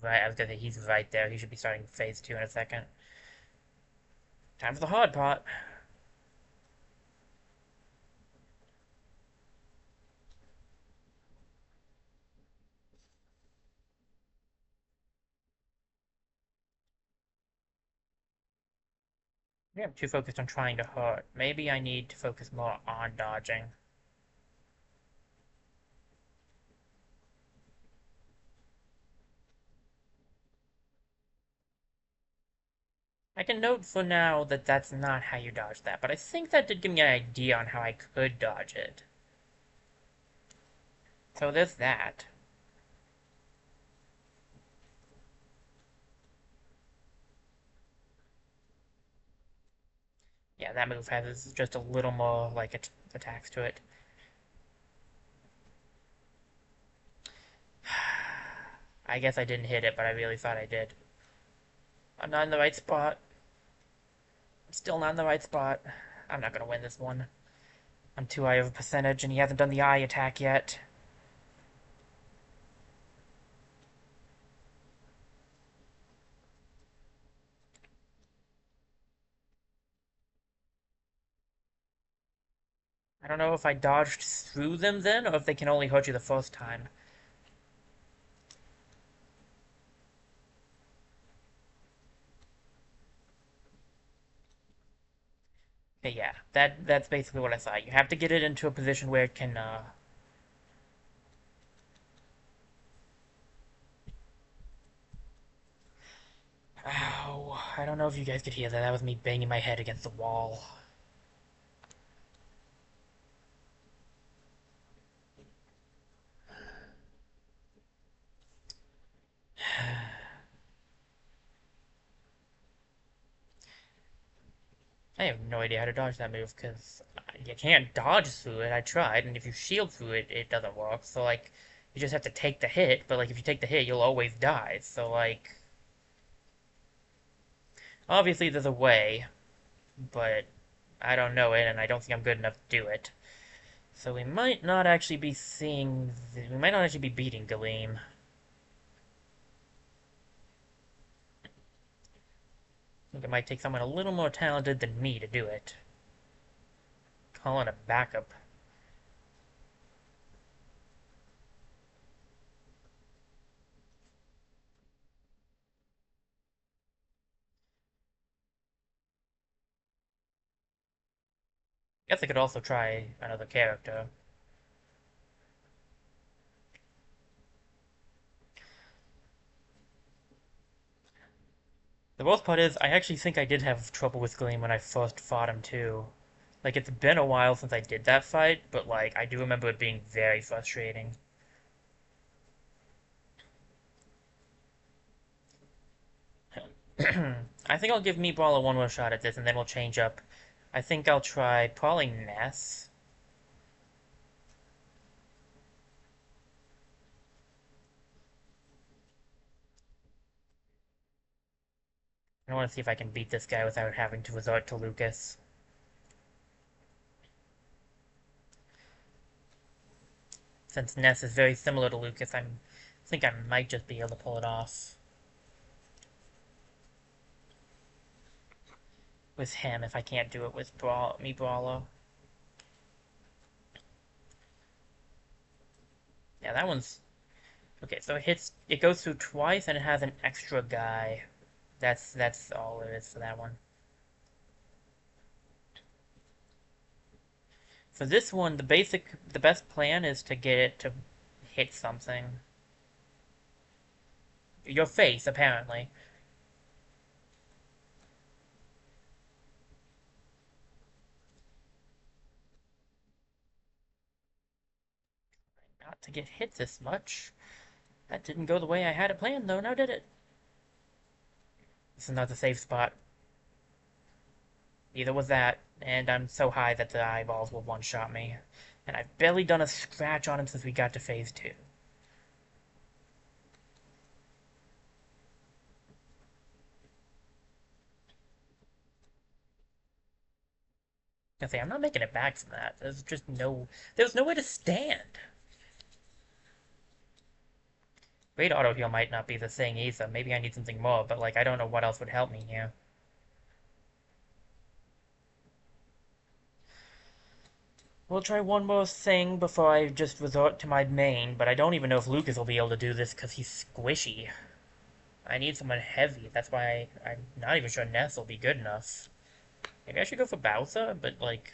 Right, I was gonna say he's right there. He should be starting phase 2 in a second. Time for the hard part. Maybe I'm too focused on trying to hurt. Maybe I need to focus more on dodging. I can note for now that that's not how you dodge that, but I think that did give me an idea on how I could dodge it. So there's that. Yeah, that move has just a little more, like, attacks to it. I guess I didn't hit it, but I really thought I did. I'm not in the right spot. I'm still not in the right spot. I'm not gonna win this one. I'm too high of a percentage, and he hasn't done the eye attack yet. I don't know if I dodged through them then, or if they can only hurt you the first time. But yeah, that's basically what I thought. You have to get it into a position where it can, Ow. I don't know if you guys could hear that. That was me banging my head against the wall. I have no idea how to dodge that move, because you can't dodge through it. I tried, and if you shield through it, it doesn't work. So, like, you just have to take the hit, but, like, if you take the hit, you'll always die. So, like, obviously there's a way, but I don't know it, and I don't think I'm good enough to do it. So we might not actually be seeing... We might not actually be beating Galeem. I think it might take someone a little more talented than me to do it. Call in a backup. Guess I could also try another character. The worst part is, I actually think I did have trouble with Gleam when I first fought him too. Like, it's been a while since I did that fight, but like, I do remember it being very frustrating. I think I'll give Meatball a one more shot at this, and then we'll change up. I think I'll try probably Ness. I want to see if I can beat this guy without having to resort to Lucas. Since Ness is very similar to Lucas, I think I might just be able to pull it off with him if I can't do it with Meatballer. Yeah, that one's... Okay, so it goes through twice and it has an extra guy. That's all it is for that one. For this one, the best plan is to get it to hit something. Your face, apparently. Not to get hit this much. That didn't go the way I had it planned, though, now did it? This is not the safe spot. Neither was that, and I'm so high that the eyeballs will one-shot me. And I've barely done a scratch on him since we got to phase 2. I say, I'm not making it back from that. There's no way to stand. Great auto heal might not be the thing either. Maybe I need something more, but like, I don't know what else would help me here. We'll try one more thing before I just resort to my main, but I don't even know if Lucas will be able to do this because he's squishy. I need someone heavy. That's why I'm not even sure Ness will be good enough. Maybe I should go for Bowser, but like...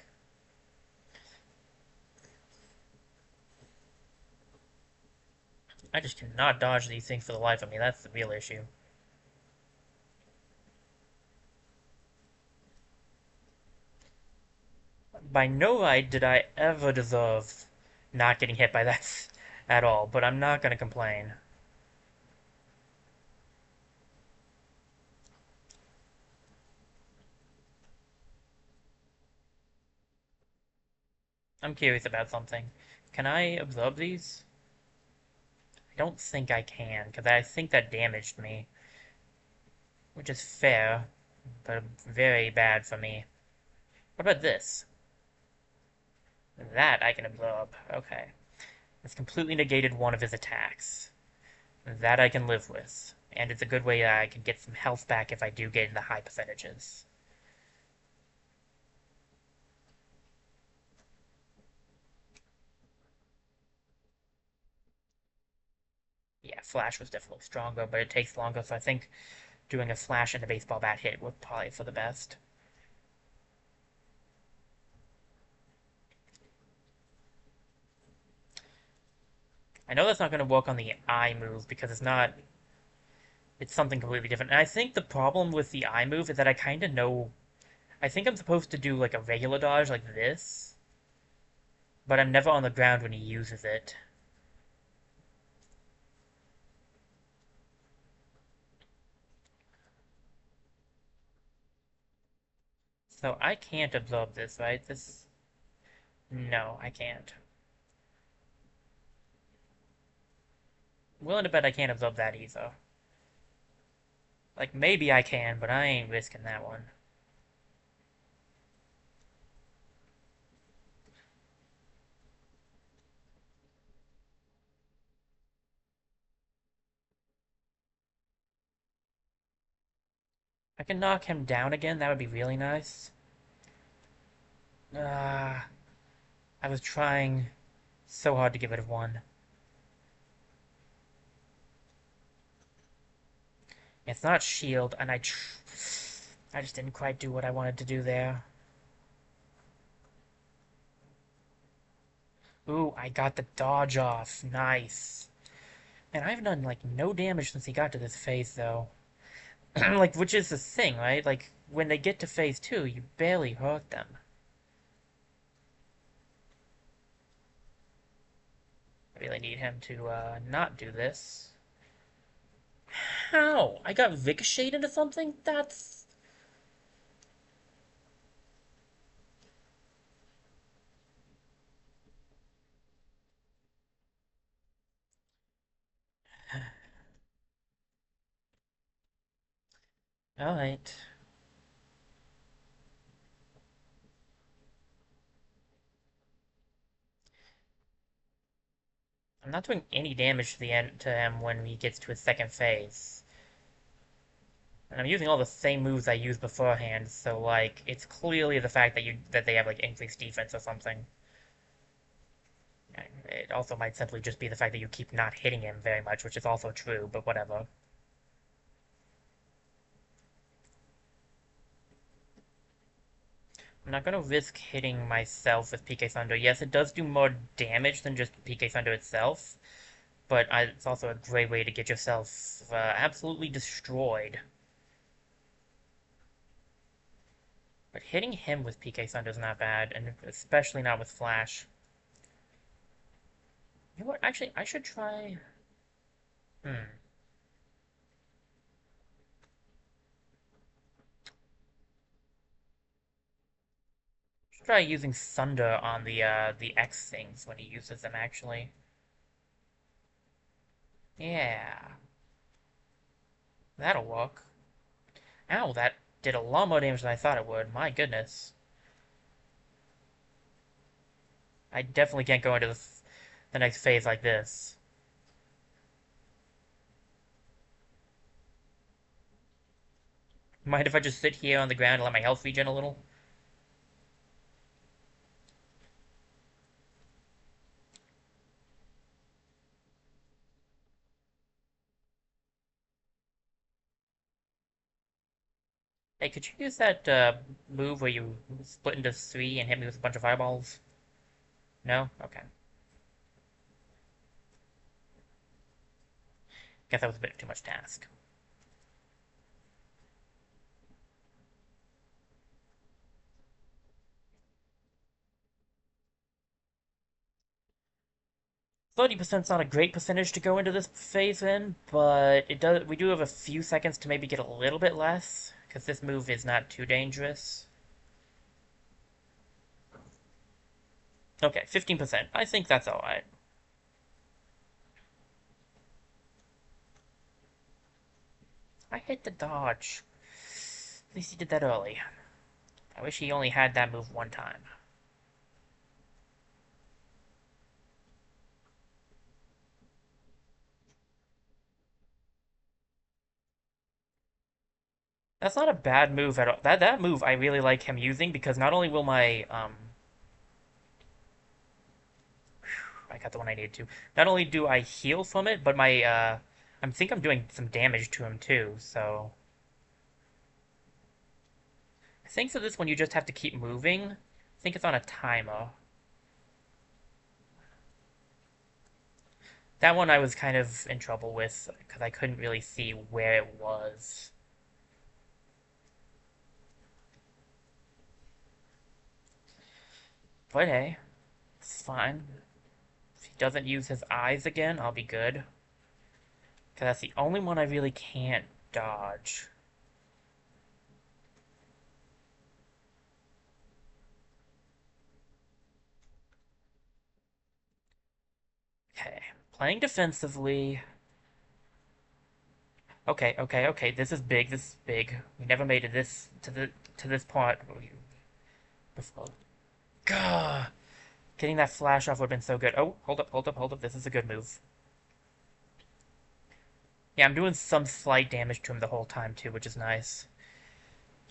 I just cannot dodge these things for the life of me. That's the real issue. By no right did I ever deserve not getting hit by that at all, but I'm not gonna complain. I'm curious about something. Can I absorb these? I don't think I can, because I think that damaged me. Which is fair, but very bad for me. What about this? That I can absorb. Okay. It's completely negated one of his attacks. That I can live with. And it's a good way that I can get some health back if I do get into high percentages. Yeah, Flash was definitely stronger, but it takes longer, so I think doing a Flash and a baseball bat hit was probably for the best. I know that's not going to work on the eye move because it's something completely different. And I think the problem with the eye move is that I kind of know, I think I'm supposed to do like a regular dodge like this, but I'm never on the ground when he uses it. So I can't absorb this, right? No, I can't. Willing to bet I can't absorb that either. Like, maybe I can, but I ain't risking that one. If I can knock him down again, that would be really nice. Ah, I was trying so hard to give it a 1. It's not shield, and I just didn't quite do what I wanted to do there. Ooh, I got the dodge off. Nice. And I've done, like, no damage since he got to this phase, though. Like, which is the thing, right? Like, when they get to phase 2, you barely hurt them. I really need him to, not do this. How? I got ricocheted into something? That's... Alright. I'm not doing any damage to the end to him when he gets to his second phase. And I'm using all the same moves I used beforehand, so like it's clearly the fact that they have like increased defense or something. It also might simply just be the fact that you keep not hitting him very much, which is also true, but whatever. I'm not gonna risk hitting myself with PK Thunder. Yes, it does do more damage than just PK Thunder itself, but it's also a great way to get yourself absolutely destroyed. But hitting him with PK Thunder is not bad, and especially not with Flash. You know what? Actually, I should try. Hmm. Should try using Thunder on the X things when he uses them. Actually, yeah, that'll work. Ow, that did a lot more damage than I thought it would. My goodness. I definitely can't go into the next phase like this. Mind if I just sit here on the ground and let my health regen a little? Hey, could you use that move where you split into three and hit me with a bunch of fireballs? No? Okay. Guess that was a bit too much to ask. 30%'s not a great percentage to go into this phase in, but it does. We do have a few seconds to maybe get a little bit less, because this move is not too dangerous. Okay, 15%. I think that's alright. I hit the dodge. At least he did that early. I wish he only had that move one time. That's not a bad move at all. That move I really like him using because not only will my I got the one I needed to. Not only do I heal from it, but my I think I'm doing some damage to him too. So I think for this one you just have to keep moving. I think it's on a timer. That one I was kind of in trouble with because I couldn't really see where it was. But hey, it's fine. If he doesn't use his eyes again, I'll be good. Because that's the only one I really can't dodge. Okay, playing defensively. Okay, okay, okay. This is big. This is big. We never made it to this part before. Gah! Getting that flash off would have been so good. Oh, hold up, hold up, hold up. This is a good move. Yeah, I'm doing some slight damage to him the whole time too, which is nice.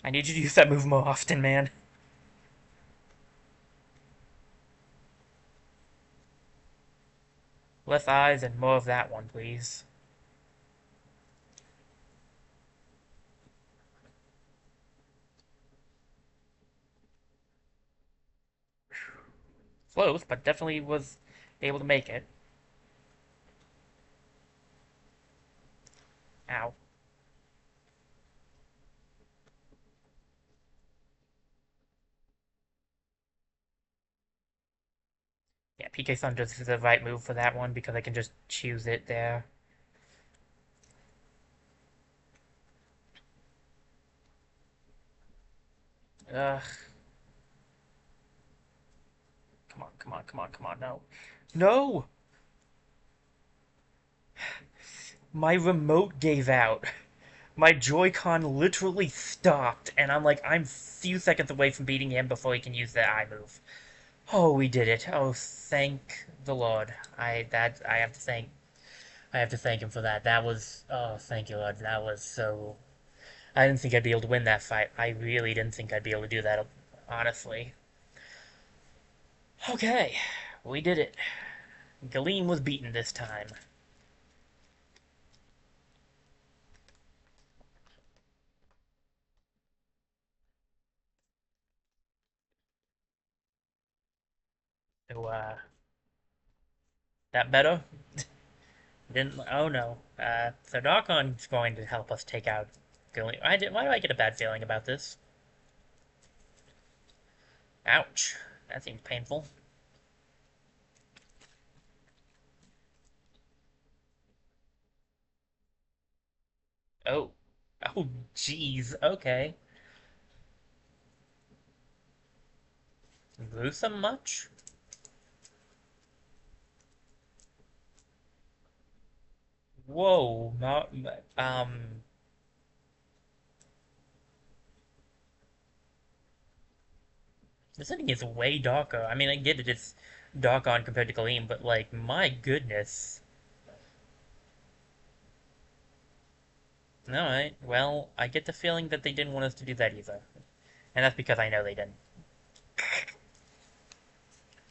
I need you to use that move more often, man. Less eyes and more of that one, please. Close, but definitely was able to make it. Ow. Yeah, PK Thunder is the right move for that one because I can just choose it there. Ugh. Come on, come on, come on, come on, no. No! My remote gave out. My Joy-Con literally stopped, and I'm few seconds away from beating him before he can use the eye move. Oh, we did it. Oh, thank the Lord. I have to thank him for that. That was oh, thank you, Lord. That was so I didn't think I'd be able to win that fight. I really didn't think I'd be able to do that, honestly. Okay, we did it. Galeem was beaten this time. So, that better? Didn't. Oh no. So Darkon's going to help us take out. Why do I get a bad feeling about this? Ouch. That seems painful. Oh. Oh, jeez. Okay. Gruesome much? Whoa. This thing is way darker. I mean, I get it. It's dark on compared to Gleam, but like, my goodness. Alright, well, I get the feeling that they didn't want us to do that either. And that's because I know they didn't.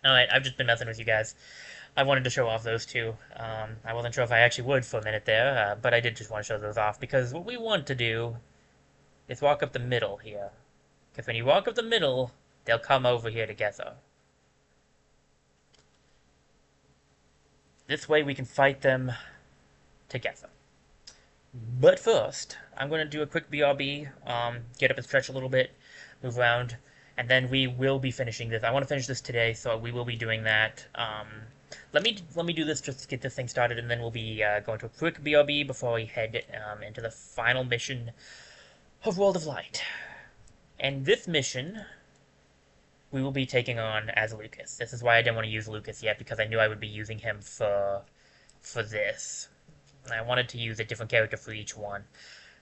Alright, I've just been messing with you guys. I wanted to show off those two. I wasn't sure if I actually would for a minute there, but I did just want to show those off because what we want to do is walk up the middle here. Because when you walk up the middle, they'll come over here together. This way we can fight them together. But first, I'm going to do a quick BRB, get up and stretch a little bit, move around, and then we will be finishing this. I want to finish this today, so we will be doing that. Let me do this just to get this thing started, and then we'll be going to a quick BRB before we head into the final mission of World of Light. And this mission, we will be taking on as Lucas. This is why I didn't want to use Lucas yet, because I knew I would be using him for this. I wanted to use a different character for each one.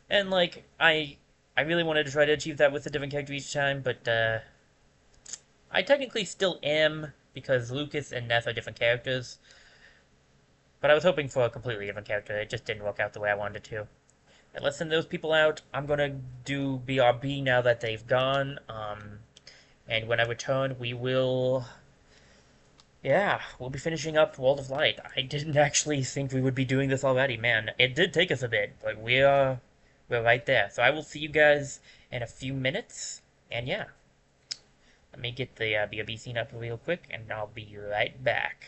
And, like, I really wanted to try to achieve that with a different character each time, but, I technically still am, because Lucas and Ness are different characters. But I was hoping for a completely different character. It just didn't work out the way I wanted it to. And let's send those people out. I'm gonna do BRB now that they've gone. And when I return, we will... Yeah, we'll be finishing up World of Light. I didn't actually think we would be doing this already, man. It did take us a bit, but we're right there. So I will see you guys in a few minutes. And yeah, let me get the BRB scene up real quick, and I'll be right back.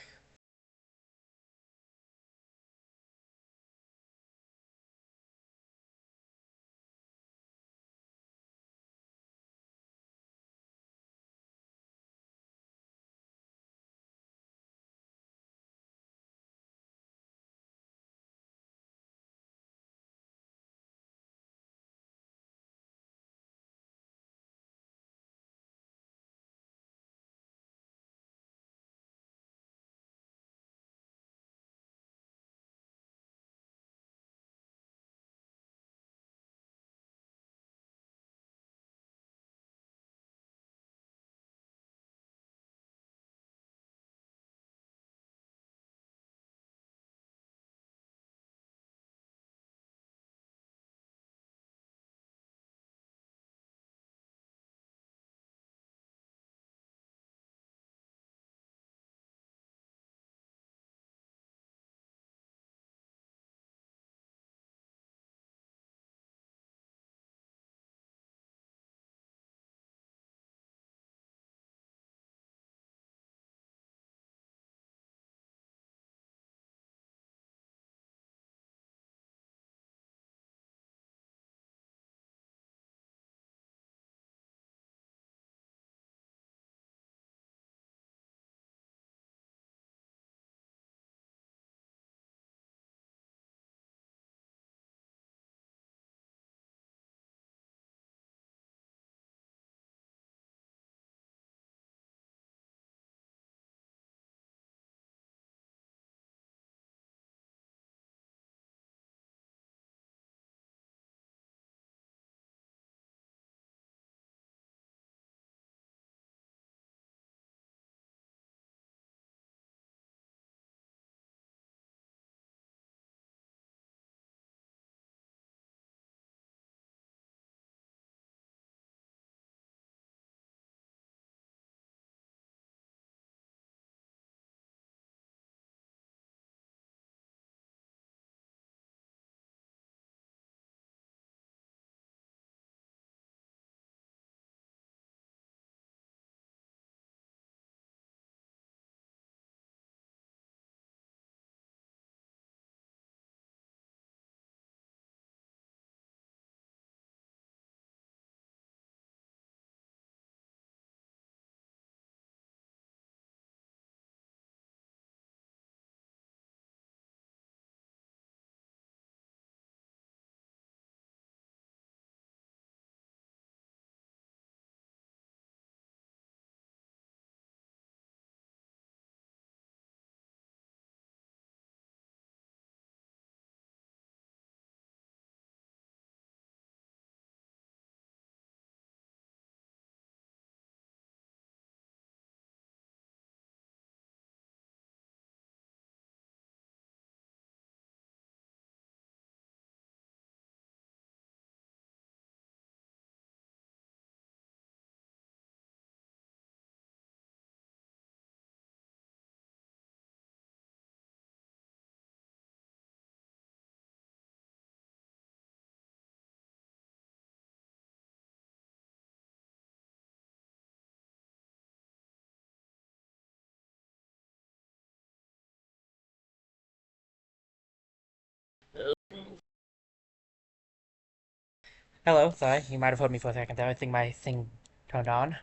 Hello, sorry, you might have heard me for a second there. I think my thing turned on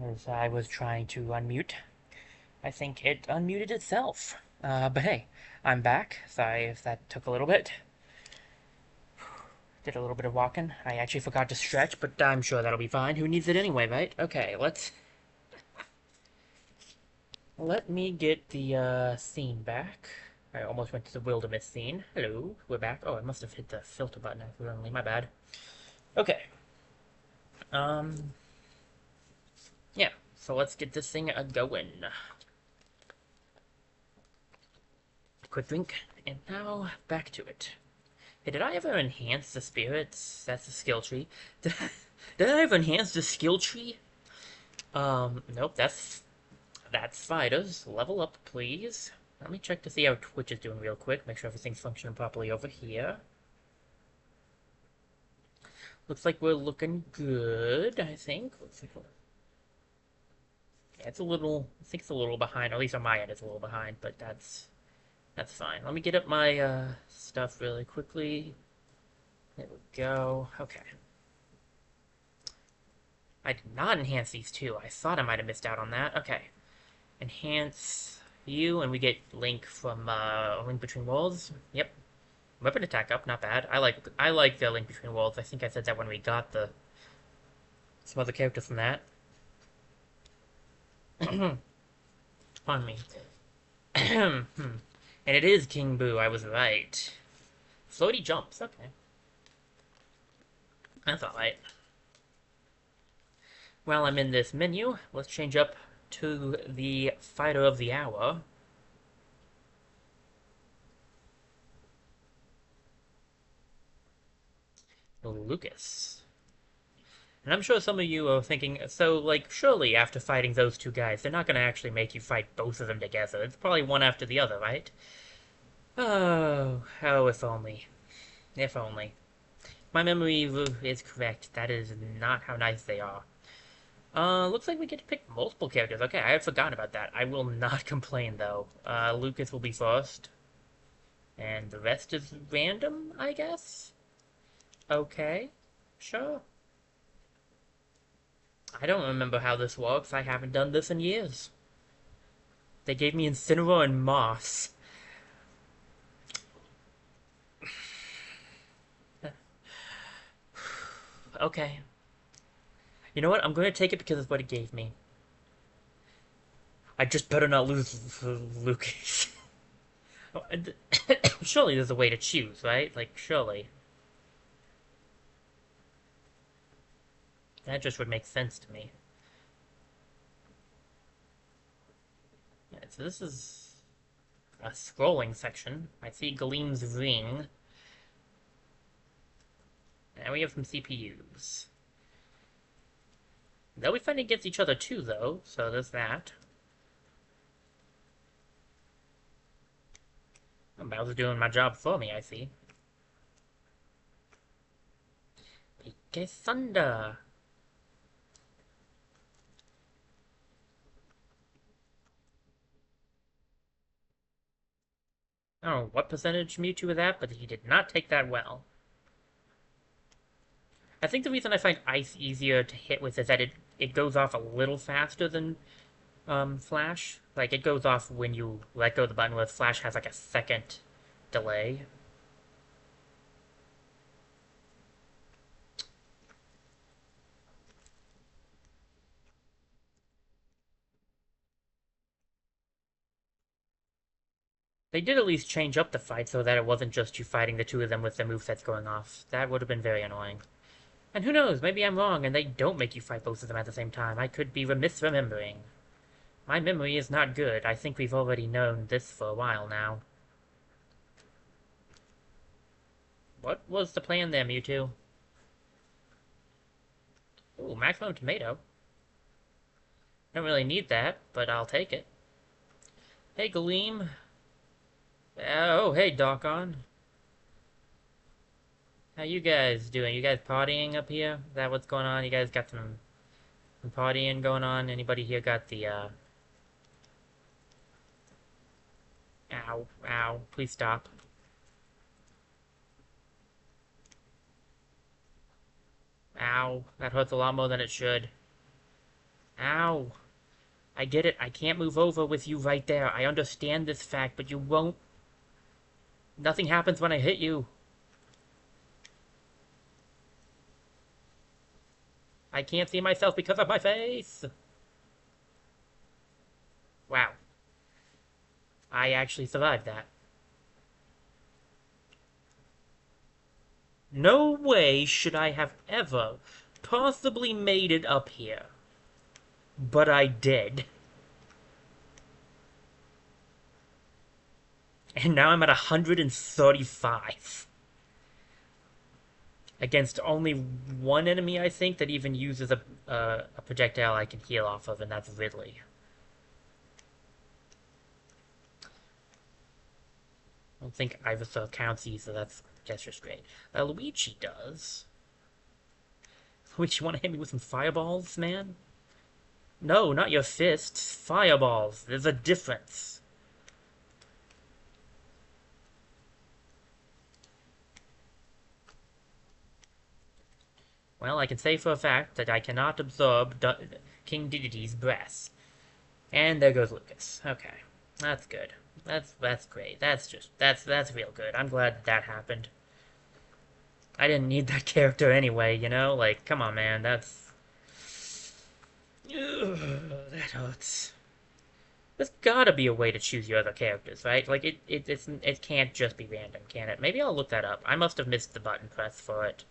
as I was trying to unmute. I think it unmuted itself. But hey, I'm back. Sorry if that took a little bit. Did a little bit of walking. I actually forgot to stretch, but I'm sure that'll be fine. Who needs it anyway, right? Okay, let me get the scene back. I almost went to the wilderness scene. Hello, we're back. Oh, I must have hit the filter button accidentally. My bad. Okay. Um, yeah. So let's get this thing going. Quick drink, and now back to it. Hey, did I ever enhance the spirits? That's the skill tree. Did I ever enhance the skill tree? Nope, that's fighters. Level up, please. Let me check to see how Twitch is doing real quick. Make sure everything's functioning properly over here. Looks like we're looking good, I think. Yeah, it's a little, I think it's a little behind, or at least on my end it's a little behind, but that's fine. Let me get up my stuff really quickly. There we go. Okay. I did not enhance these two. I thought I might have missed out on that. Okay. Enhance you, and we get Link from Link Between Worlds. Yep. Weapon attack up, not bad. I like the Link Between Worlds. I think I said that when we got the some other characters from that. Pardon me. And it is King Boo, I was right. Floaty jumps, okay. That's alright. While I'm in this menu, let's change up to the Fighter of the Hour. Lucas. And I'm sure some of you are thinking, so, like, surely after fighting those two guys, they're not going to actually make you fight both of them together. It's probably one after the other, right? Oh, if only. If only. My memory is correct. That is not how nice they are. Looks like we get to pick multiple characters. Okay, I had forgotten about that. I will not complain, though. Lucas will be first. And the rest is random, I guess? Okay. Sure. I don't remember how this works. I haven't done this in years. They gave me Incineroar and Moss. Okay. You know what? I'm going to take it because it's what it gave me. I just better not lose Lucas. Surely there's a way to choose, right? Like, surely. That just would make sense to me. Yeah, so this is a scrolling section. I see Gleam's ring. And we have some CPUs. They'll be fighting against each other too, though, so there's that. Bowser's doing my job for me, I see. PK Thunder! I don't know what percentage Mewtwo was at, but he did not take that well. I think the reason I find Ice easier to hit with is that it goes off a little faster than Flash. Like, it goes off when you let go of the button, whereas Flash has like a second delay. They did at least change up the fight so that it wasn't just you fighting the two of them with the movesets going off. That would have been very annoying. And who knows, maybe I'm wrong and they don't make you fight both of them at the same time. I could be misremembering. My memory is not good. I think we've already known this for a while now. What was the plan there, Mewtwo? Ooh, maximum tomato. Don't really need that, but I'll take it. Hey, Gleam. Oh, hey, Darkon. How you guys doing? You guys partying up here? Is that what's going on? You guys got some partying going on? Anybody here got the, Ow, ow, please stop. Ow. That hurts a lot more than it should. Ow. I get it. I can't move over with you right there. I understand this fact, but you won't. Nothing happens when I hit you. I can't see myself because of my face. Wow. I actually survived that. No way should I have ever possibly made it up here. But I did. And now I'm at 135. Against only one enemy, I think, that even uses a projectile I can heal off of, and that's Ridley. I don't think Ivysaur counts either, that's Gesture's great. Luigi does. Luigi, you want to hit me with some fireballs, man? No, not your fists. Fireballs. There's a difference. Well, I can say for a fact that I cannot absorb King Dedede's breath. And there goes Lucas. Okay. That's good. That's great. That's real good. I'm glad that happened. I didn't need that character anyway, you know? Like, come on, man. That's... Ugh, that hurts. There's gotta be a way to choose your other characters, right? Like, it can't just be random, can it? Maybe I'll look that up. I must have missed the button press for it.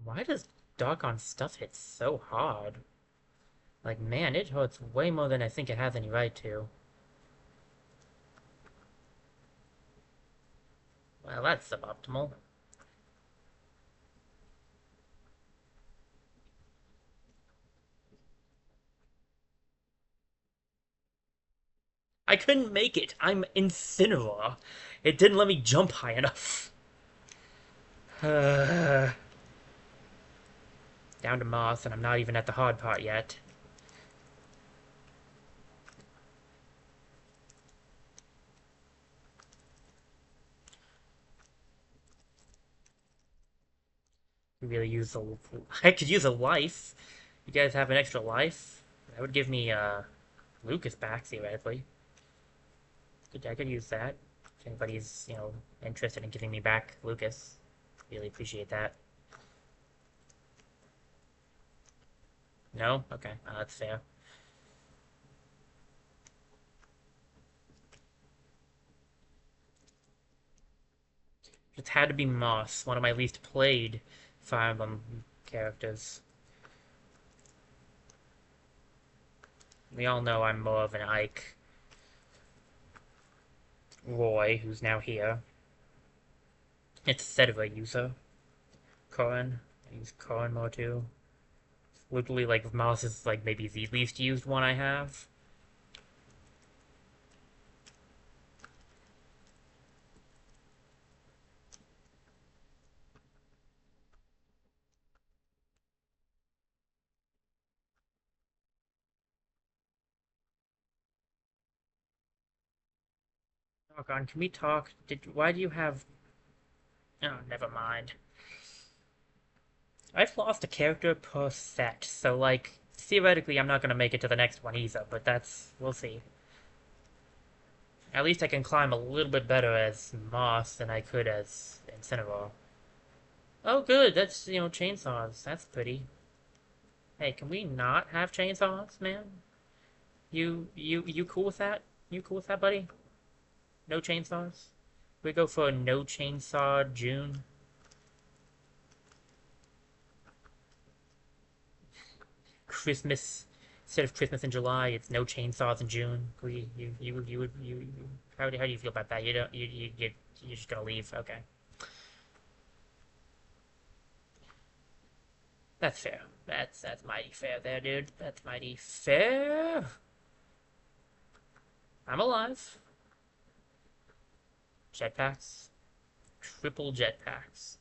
Why does doggone stuff hit so hard? Like, man, it hurts way more than I think it has any right to. Well, that's suboptimal. I couldn't make it. I'm Incineroar. It didn't let me jump high enough. Down to Moss, and I'm not even at the hard part yet. Really use a... I could use a life. You guys have an extra life? That would give me, Lucas back, theoretically. I could use that. If anybody's, you know, interested in giving me back Lucas. Really appreciate that. No? Okay, that's fair. It had to be Moss, one of my least played Fire Emblem characters. We all know I'm more of an Ike. Roy, who's now here. It's Cedra user. Corrin. I use Corrin more too. Literally, like, Moss is, like, maybe the least used one I have. Oh god, can we talk? Why do you have... Oh, never mind. I've lost a character per set, so, like, theoretically I'm not gonna make it to the next one either, but that's... we'll see. At least I can climb a little bit better as Moss than I could as Incineroar. Oh good, that's, you know, chainsaws. That's pretty. Hey, can we not have chainsaws, man? You cool with that? You cool with that, buddy? No chainsaws? We go for a no chainsaw June. Christmas, instead of Christmas in July, it's no chainsaws in June. How do you feel about that? You don't, you're just gonna leave? Okay. That's fair. That's mighty fair there, dude. That's mighty fair. I'm alive. Jetpacks. Triple jetpacks.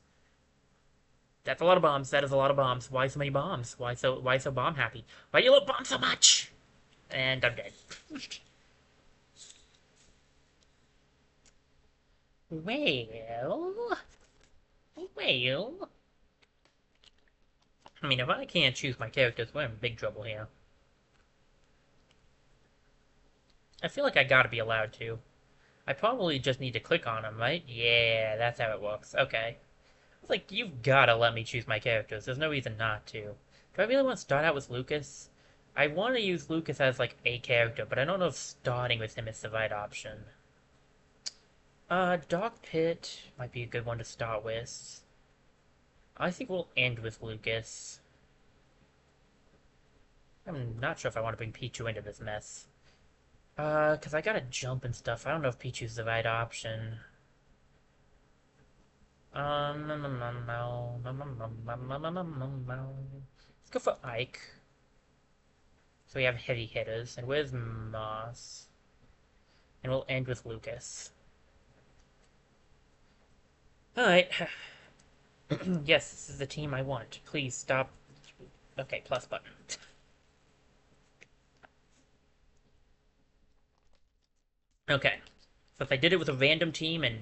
That's a lot of bombs. That is a lot of bombs. Why so many bombs? Why so bomb happy? Why do you love bombs so much? And I'm dead. Well, well. I mean, if I can't choose my characters, we're in big trouble here. I feel like I gotta be allowed to. I probably just need to click on them, right? Yeah, that's how it works. Okay. It's like, you've gotta let me choose my characters. There's no reason not to. Do I really want to start out with Lucas? I want to use Lucas as, like, a character, but I don't know if starting with him is the right option. Dog Pit might be a good one to start with. I think we'll end with Lucas. I'm not sure if I want to bring Pichu into this mess. Because I gotta jump and stuff. I don't know if Pichu's the right option. Let's go for Ike. So we have heavy hitters. And where's Moss? And we'll end with Lucas. Alright. Yes, this is the team I want. Please stop. Okay, plus button. Okay. So if I did it with a random team, and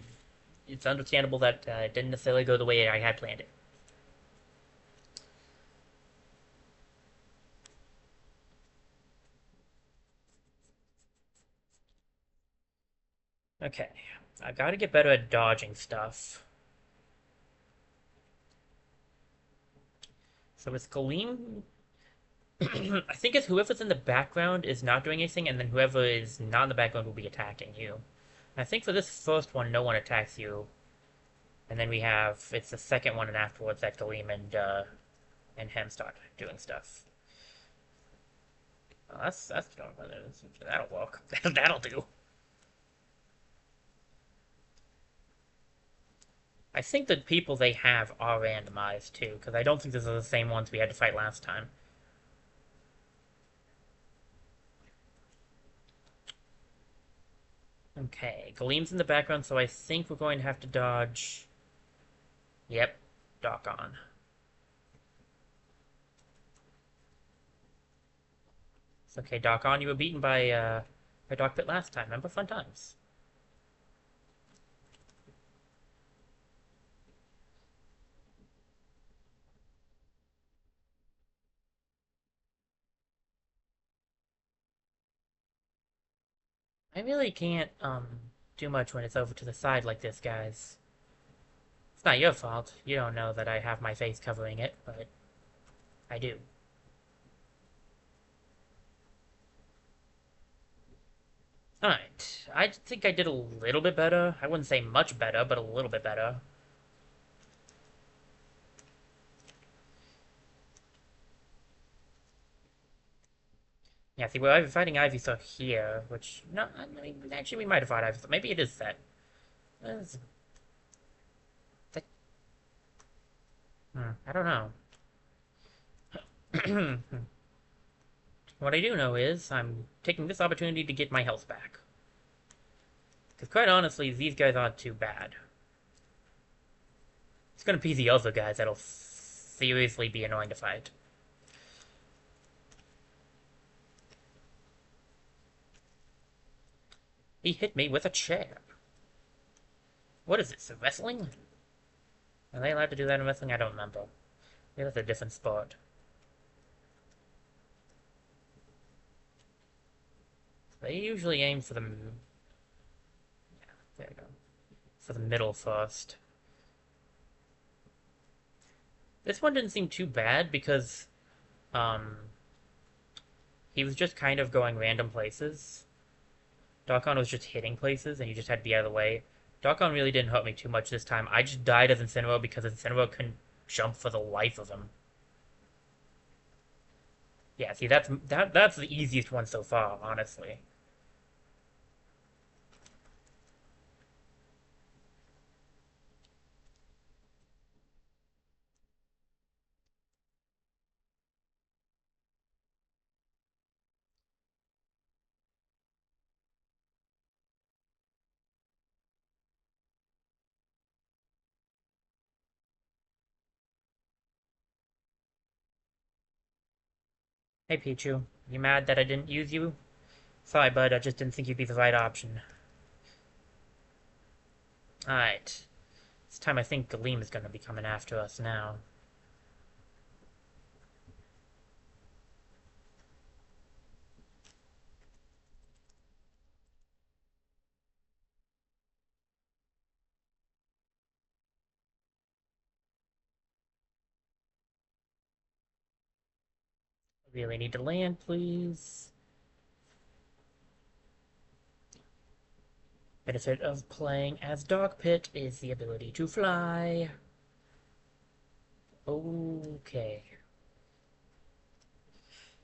it's understandable that it didn't necessarily go the way I had planned it. Okay. I gotta get better at dodging stuff. So it's Galeem. I think it's whoever's in the background is not doing anything, and then whoever is not in the background will be attacking you. And I think for this first one, no one attacks you. And then we have, it's the second one, and afterwards that Galeem and him start doing stuff. That's that'll work. That'll do. I think the people they have are randomized too, because I don't think these are the same ones we had to fight last time. Okay, Galeem's in the background, so I think we're going to have to dodge. Yep, Doc on. It's okay, Doc on. You were beaten by Doc Pit last time. Remember fun times. I really can't do much when it's over to the side like this, guys. It's not your fault. You don't know that I have my face covering it, but I do. Alright, I think I did a little bit better. I wouldn't say much better, but a little bit better. Yeah, see, we're fighting Ivysaur here, which, no, I mean, actually we might have fought Ivysaur. Maybe it is set. That, I don't know. What I do know is I'm taking this opportunity to get my health back. Because quite honestly, these guys aren't too bad. It's gonna be the other guys that'll seriously be annoying to fight. He hit me with a chair. What is this, wrestling? Are they allowed to do that in wrestling? I don't remember. Maybe that's a different sport. They usually aim for the... Yeah, there you go. For the middle first. This one didn't seem too bad because, um, he was just kind of going random places. Darkon was just hitting places, and you just had to be out of the way. Darkon really didn't hurt me too much this time. I just died as Incineroar because Incineroar couldn't jump for the life of him. Yeah, see, that's the easiest one so far, honestly. Hey Pichu, you mad that I didn't use you? Sorry, bud, I just didn't think you'd be the right option. Alright. This time I think Galeem is gonna be coming after us now. Really need to land, please. Benefit of playing as Dog Pit is the ability to fly. Okay.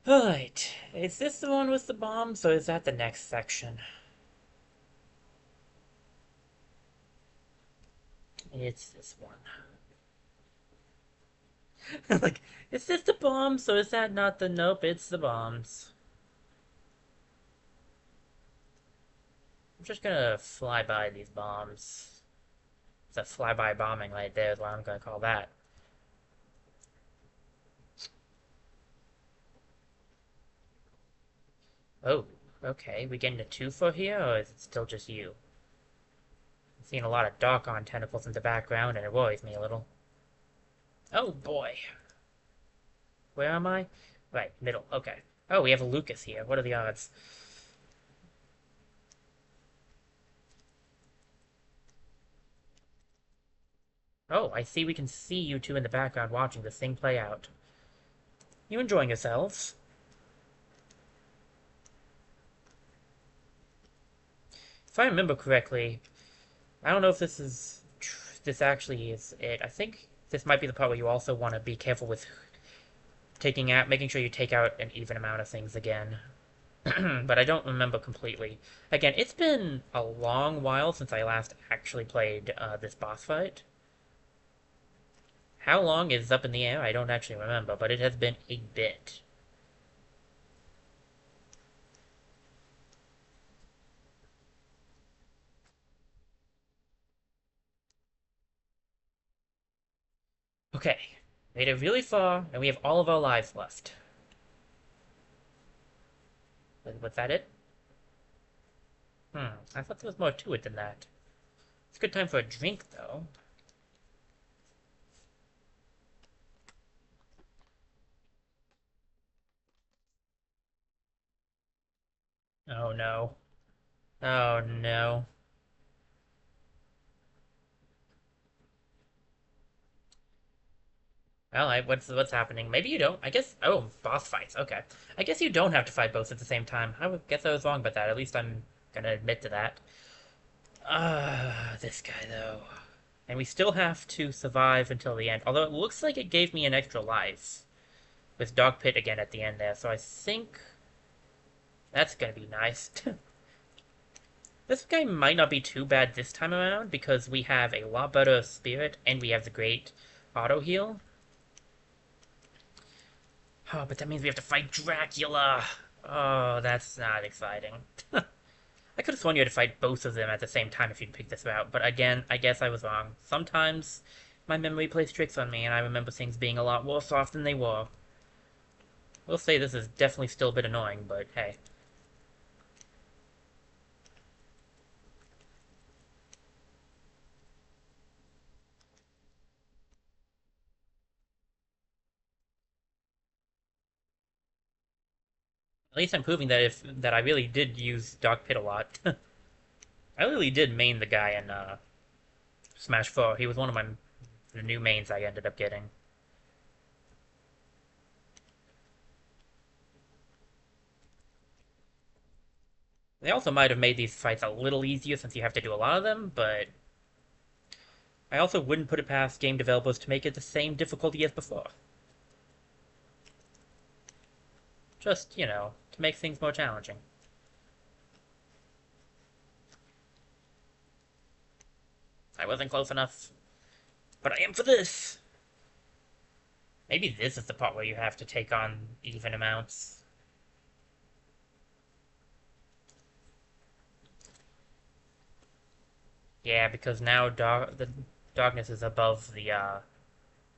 Alright. Is this the one with the bombs, or is that the next section? It's this one. Like, is this the bombs, or is that not the... Nope, it's the bombs. I'm just gonna fly by these bombs. It's a flyby bombing right there is what I'm gonna call that. Oh, okay. We getting a twofer here, or is it still just you? I'm seeing a lot of dark-on tentacles in the background, and it worries me a little. Oh boy. Where am I? Right, middle. Okay. Oh, we have a Lucas here. What are the odds? Oh, I see we can see you two in the background watching this thing play out. You enjoying yourselves? If I remember correctly, I don't know if this actually is it. I think this might be the part where you also want to be careful with making sure you take out an even amount of things again. But I don't remember completely. Again, it's been a long while since I last actually played this boss fight. How long is up in the air? I don't actually remember, but it has been a bit. Okay, made it really far, and we have all of our lives left. Was that it? I thought there was more to it than that. It's a good time for a drink, though. Oh no. Oh no. Well, what's happening? Maybe you don't. I guess. Oh, boss fights. Okay. I guess you don't have to fight both at the same time. Guess I was wrong about that. At least I'm gonna admit to that. This guy though. And we still have to survive until the end. Although it looks like it gave me an extra life with Dog Pit again at the end there. So I think that's gonna be nice. This guy might not be too bad this time around because we have a lot better spirit and we have the great auto heal. Oh, but that means we have to fight Dracula. Oh, that's not exciting. I could have sworn you had to fight both of them at the same time if you'd picked this route, but again, I guess I was wrong. Sometimes my memory plays tricks on me, and I remember things being a lot worse off than they were. We'll say this is definitely still a bit annoying, but hey. At least I'm proving that I really did use Dog Pit a lot. I really did main the guy in Smash 4. He was one of the new mains I ended up getting. They also might have made these fights a little easier since you have to do a lot of them, but I also wouldn't put it past game developers to make it the same difficulty as before. Just, to make things more challenging. I wasn't close enough, but I am for this! Maybe this is the part where you have to take on even amounts. Yeah, because now the darkness is above the,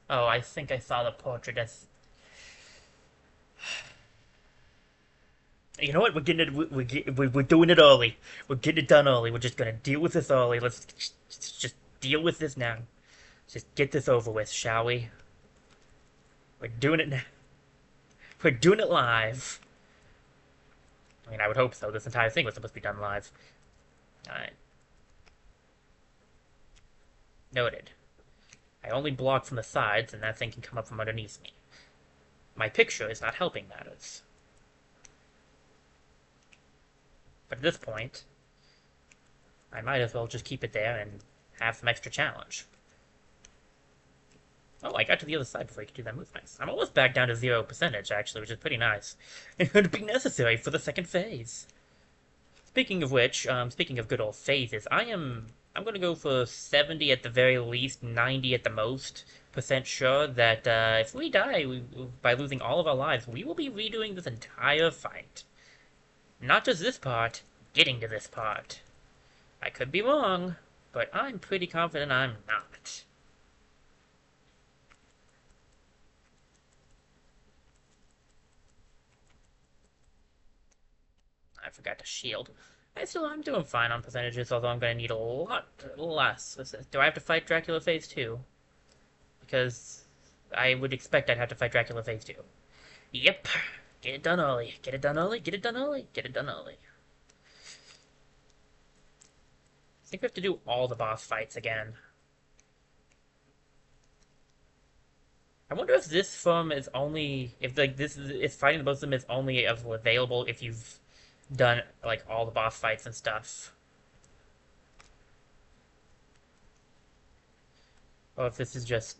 Oh, I think I saw the portrait as... You know what? We're getting it. We're doing it early. We're getting it done early. We're just gonna deal with this early. Let's just deal with this now. Just get this over with, shall we? We're doing it now. We're doing it live. I mean, I would hope so. This entire thing was supposed to be done live. Alright. Noted. I only block from the sides, and that thing can come up from underneath me. My picture is not helping matters. But at this point, I might as well just keep it there and have some extra challenge. Oh, I got to the other side before I could do that move. Nice. I'm almost back down to 0%, actually, which is pretty nice. It would be necessary for the second phase. Speaking of which, speaking of good old phases, I'm going to go for 70 at the very least, 90 at the most % sure that if we die by losing all of our lives, we will be redoing this entire fight. Not just this part, getting to this part. I could be wrong, but I'm pretty confident I'm not. I forgot to shield. I'm doing fine on percentages, although I'm going to need a lot less. Do I have to fight Dracula Phase 2? Because I would expect I'd have to fight Dracula Phase 2. Yep. Get it done early. Get it done early. Get it done early. Get it done early. I think we have to do all the boss fights again. I wonder if this form is only... If, like, this is fighting the both of them is only available if you've done, like, all the boss fights and stuff. Or if this is just...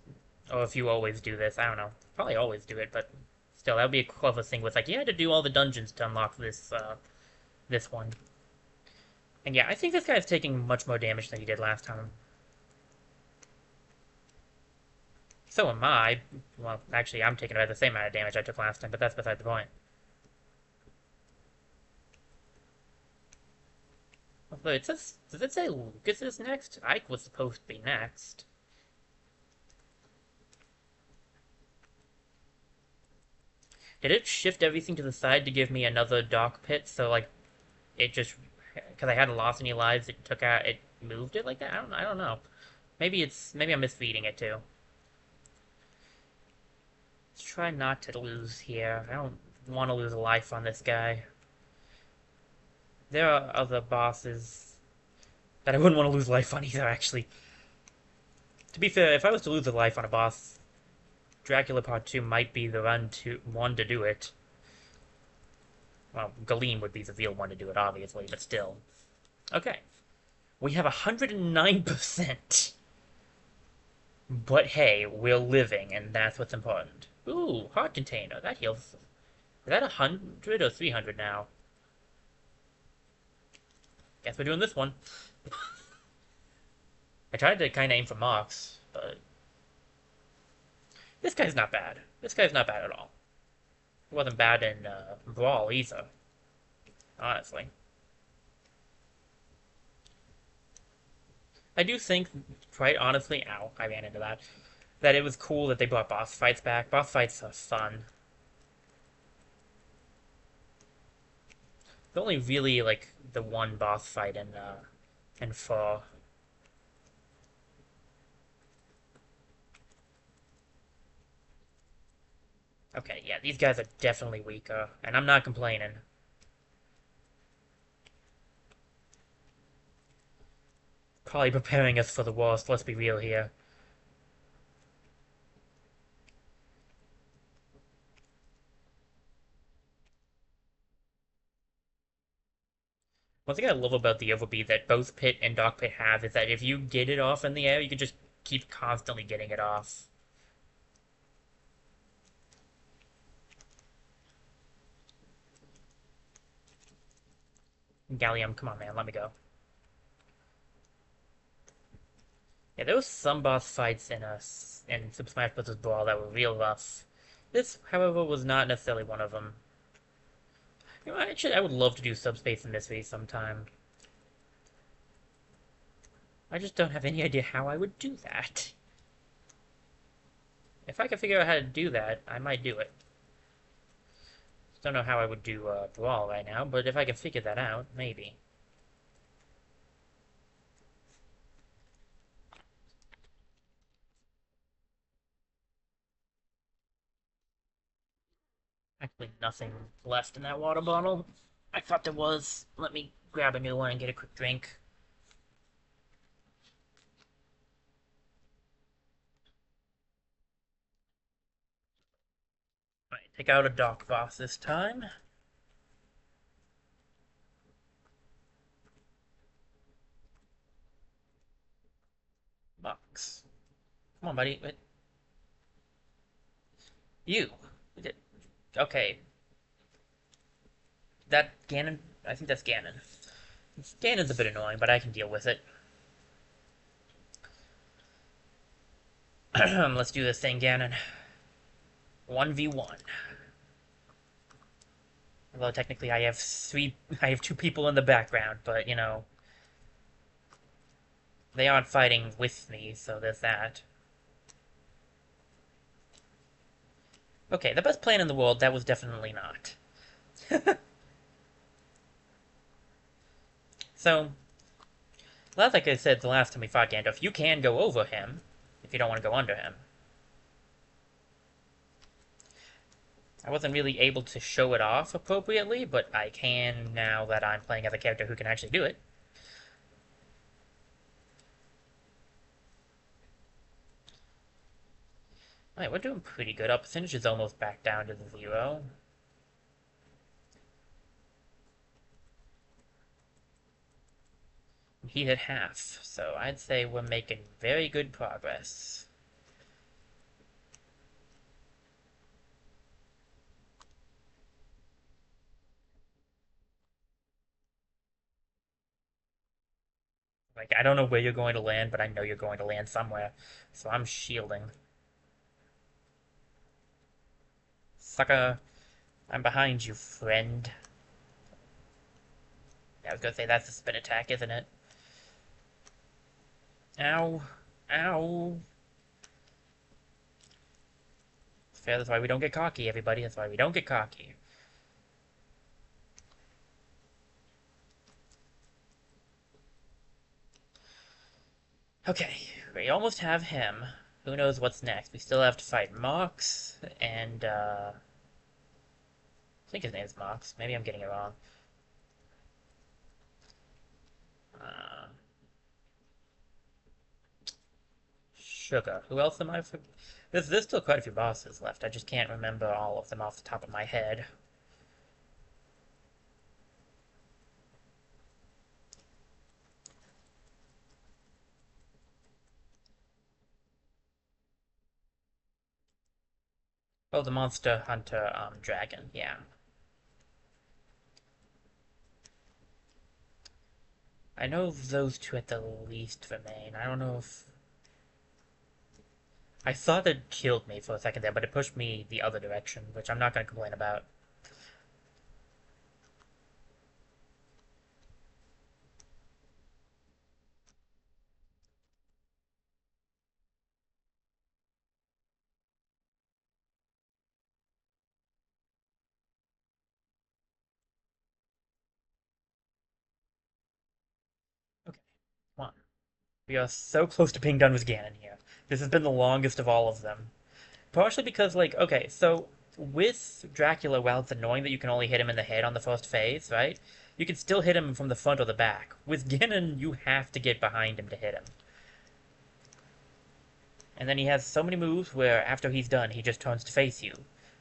Or if you always do this. I don't know. Probably always do it, but... Still, that would be a clever thing with, like, you had to do all the dungeons to unlock this, this one. And yeah, I think this guy's taking much more damage than he did last time. So am I. Well, actually, I'm taking about the same amount of damage I took last time, but that's beside the point. Although it says, does it say Lucas is next? Ike was supposed to be next. Did it shift everything to the side to give me another dark pit? So like, it just because I hadn't lost any lives, it took out, it moved it like that. I don't know. Maybe I'm misreading it too. Let's try not to lose here. I don't want to lose a life on this guy. There are other bosses that I wouldn't want to lose life on either, actually. To be fair, if I was to lose a life on a boss, Dracula Part 2 might be the one to do it. Well, Galim would be the real one to do it, obviously, but still. Okay. We have 109%. But hey, we're living, and that's what's important. Ooh, heart container. That heals. Is that 100 or 300 now? Guess we're doing this one. I tried to kind of aim for marks, but... This guy's not bad. This guy's not bad at all. He wasn't bad in Brawl either. Honestly. I do think, quite honestly, ow, I ran into that it was cool that they brought boss fights back. Boss fights are fun. It's only really, like, the one boss fight in 4. Okay, yeah, these guys are definitely weaker, and I'm not complaining. Probably preparing us for the worst, let's be real here. One thing I love about the overbeat that both Pit and Dark Pit have is that if you get it off in the air, you can just keep constantly getting it off. Gallium, come on, man, let me go. Yeah, there was some boss fights in Super Smash Bros. Brawl that were real rough. This, however, was not necessarily one of them. You know, actually, I would love to do Subspace and Mystery sometime. I just don't have any idea how I would do that. If I could figure out how to do that, I might do it. Don't know how I would do Brawl right now, but if I can figure that out, maybe. Actually, nothing left in that water bottle. I thought there was. Let me grab a new one and get a quick drink. Right, take out a Dock Boss this time. Box. Come on, buddy. Wait. You. Okay. That Ganon? I think that's Ganon. Ganon's a bit annoying, but I can deal with it. Let's do this thing, Ganon. 1v1. Although technically I have two people in the background, but you know, they aren't fighting with me, so there's that. Okay, the best plan in the world, that was definitely not. So, like I said the last time we fought Gandalf, you can go over him, if you don't want to go under him. I wasn't really able to show it off appropriately, but I can now that I'm playing as a character who can actually do it. Alright, we're doing pretty good. Our percentage is almost back down to the 0. He hit half, so I'd say we're making very good progress. Like, I don't know where you're going to land, but I know you're going to land somewhere. So I'm shielding. Sucker, I'm behind you, friend. Yeah, I was gonna say, that's a spin attack, isn't it? Ow. Ow. It's fair, that's why we don't get cocky, everybody. That's why we don't get cocky. Okay, we almost have him. Who knows what's next? We still have to fight Mox, and, I think his name's Mox. Maybe I'm getting it wrong. Uh, Sugar. Who else am I for? There's still quite a few bosses left. I just can't remember all of them off the top of my head. Oh, the Monster Hunter dragon. Yeah. I know those two at the least remain. I don't know if... I thought it killed me for a second there, but it pushed me the other direction, which I'm not going to complain about. Okay, come on. We are so close to being done with Ganon here. This has been the longest of all of them. Partially because, like, okay, so with Dracula, while it's annoying that you can only hit him in the head on the first phase, right? You can still hit him from the front or the back. With Ganon, you have to get behind him to hit him. And then he has so many moves where after he's done, he just turns to face you.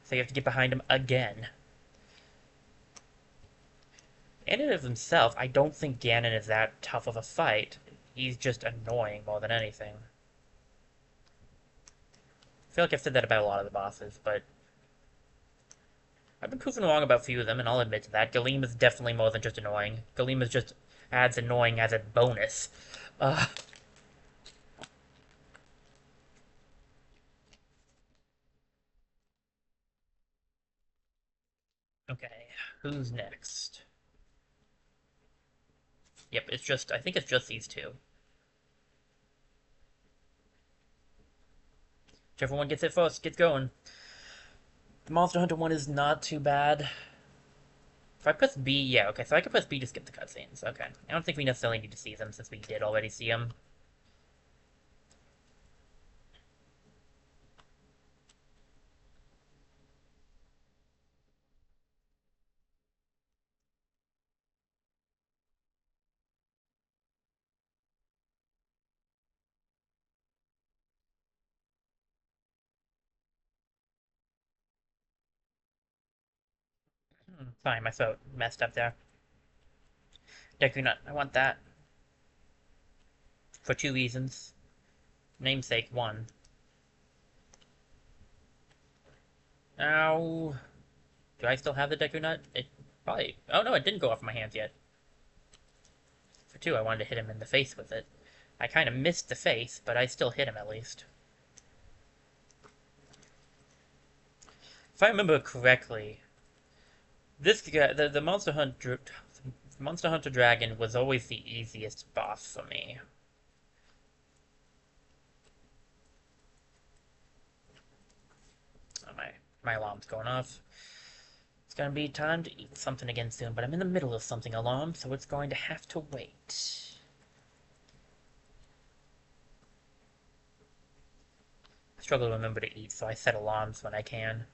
So you have to get behind him again. In and of himself, I don't think Ganon is that tough of a fight. He's just annoying more than anything. I feel like I've said that about a lot of the bosses, but I've been proven wrong about a few of them, and I'll admit to that. Galeem is definitely more than just annoying. Galeem is just adds annoying as a bonus. Uh, okay, who's next? Yep, I think it's just these two. Whichever one gets it first, gets going. The Monster Hunter one is not too bad. If I press B, yeah, okay, so I can press B to skip the cutscenes. Okay. I don't think we necessarily need to see them since we did already see them. Sorry, my throat messed up there. Deku Nut, I want that. For two reasons. Namesake, one. Ow. Do I still have the Deku Nut? It probably... Oh no, it didn't go off my hands yet. For two, I wanted to hit him in the face with it. I kind of missed the face, but I still hit him at least. If I remember correctly, this guy, the Monster Hunter Dragon was always the easiest boss for me. Oh, my alarm's going off. It's gonna be time to eat something again soon, but I'm in the middle of something alarm, so it's going to have to wait. I struggle to remember to eat, so I set alarms when I can.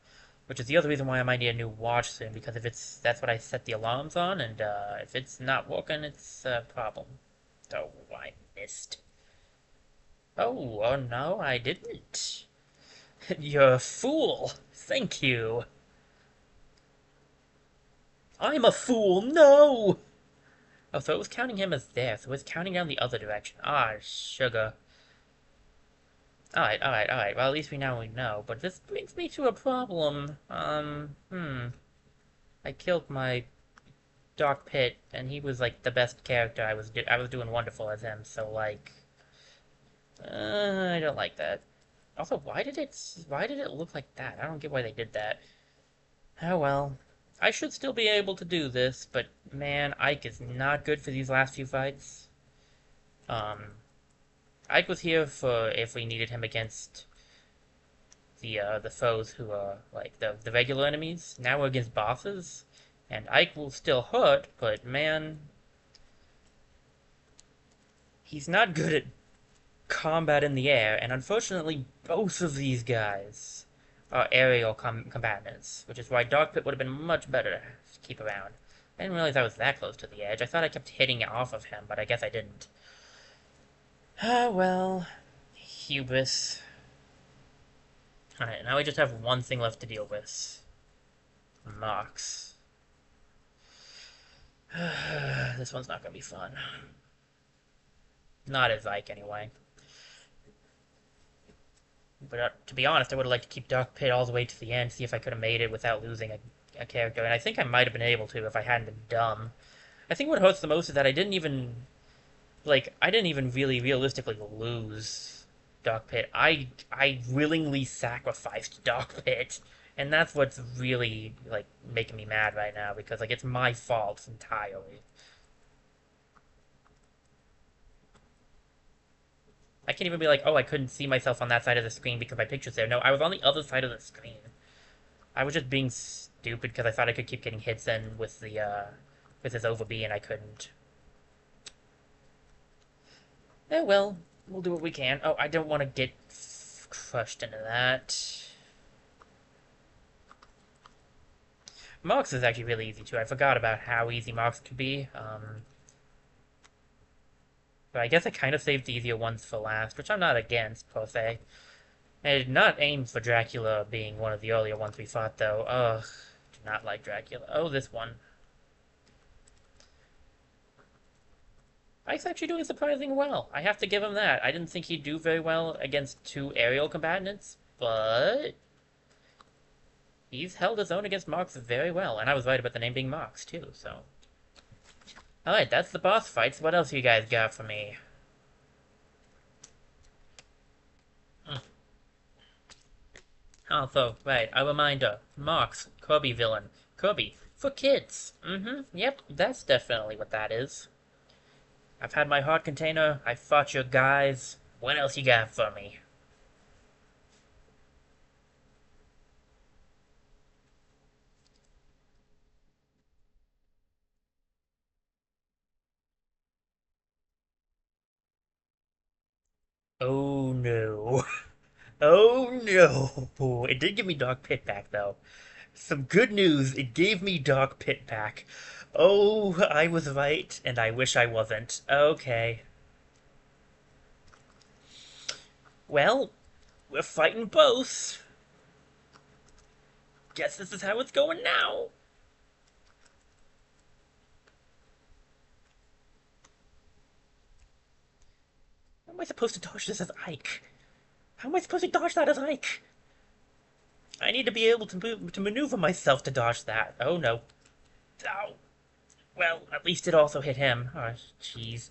Which is the other reason why I might need a new watch soon, because if that's what I set the alarms on, and if it's not working, it's a problem. Oh, I missed. Oh no, I didn't. You're a fool. Thank you. I'm a fool, no! Oh, so it was counting him as there, so it was counting down the other direction. Ah, sugar. Alright. Well, at least we know. But this brings me to a problem. I killed my Dark Pit, and he was, like, the best character. I was doing wonderful as him, so, like... I don't like that. Also, why did it look like that? I don't get why they did that. Oh well. I should still be able to do this, but man, Ike is not good for these last few fights. Um, Ike was here for if we needed him against the foes who are like the regular enemies. Now we're against bosses, and Ike will still hurt, but man, he's not good at combat in the air, and unfortunately, both of these guys are aerial combatants, which is why Dog Pit would have been much better to keep around. I didn't realize I was that close to the edge. I thought I kept hitting it off of him, but I guess I didn't. Ah, well. Hubris. Alright, now we just have one thing left to deal with. Mox. This one's not gonna be fun. Not as like, anyway. But to be honest, I would have liked to keep Dark Pit all the way to the end, see if I could have made it without losing a character. And I think I might have been able to if I hadn't been dumb. I think what hurts the most is that I didn't even really realistically lose Dark Pit. I willingly sacrificed Dark Pit. And that's what's really, like, making me mad right now, because, like, it's my fault entirely. I can't even be like, oh, I couldn't see myself on that side of the screen because my picture's there. No, I was on the other side of the screen. I was just being stupid because I thought I could keep getting hits in with with his over B, and I couldn't. Oh well, we'll do what we can. Oh, I don't want to get crushed into that. Marks is actually really easy too. I forgot about how easy Marks could be. But I guess I kind of saved the easier ones for last, which I'm not against, per se. I did not aim for Dracula being one of the earlier ones we fought, though. Ugh, do not like Dracula. Oh, this one. Ike's actually doing surprisingly well. I have to give him that. I didn't think he'd do very well against two aerial combatants, but he's held his own against Marks very well. And I was right about the name being Marks, too, so... Alright, that's the boss fights. What else you guys got for me? Also, right, a reminder. Marks, Kirby villain. Kirby, for kids. Yep, that's definitely what that is. I've had my heart container, I fought your guys. What else you got for me? Oh no. Oh no. It did give me Dog Pit back though. Some good news. It gave me Dog Pit back. Oh, I was right, and I wish I wasn't. Okay. Well, we're fighting both. Guess this is how it's going now. How am I supposed to dodge this as Ike? How am I supposed to dodge that as Ike? I need to be able to maneuver myself to dodge that. Oh no. Ow. Well, at least it also hit him. Oh, jeez.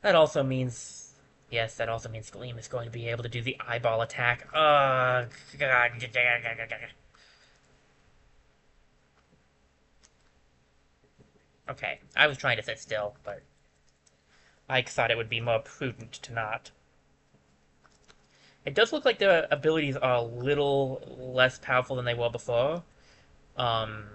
That also means... Yes, that also means Gleam is going to be able to do the eyeball attack. God. Okay, I was trying to sit still, but Ike thought it would be more prudent to not. It does look like their abilities are a little less powerful than they were before. Um,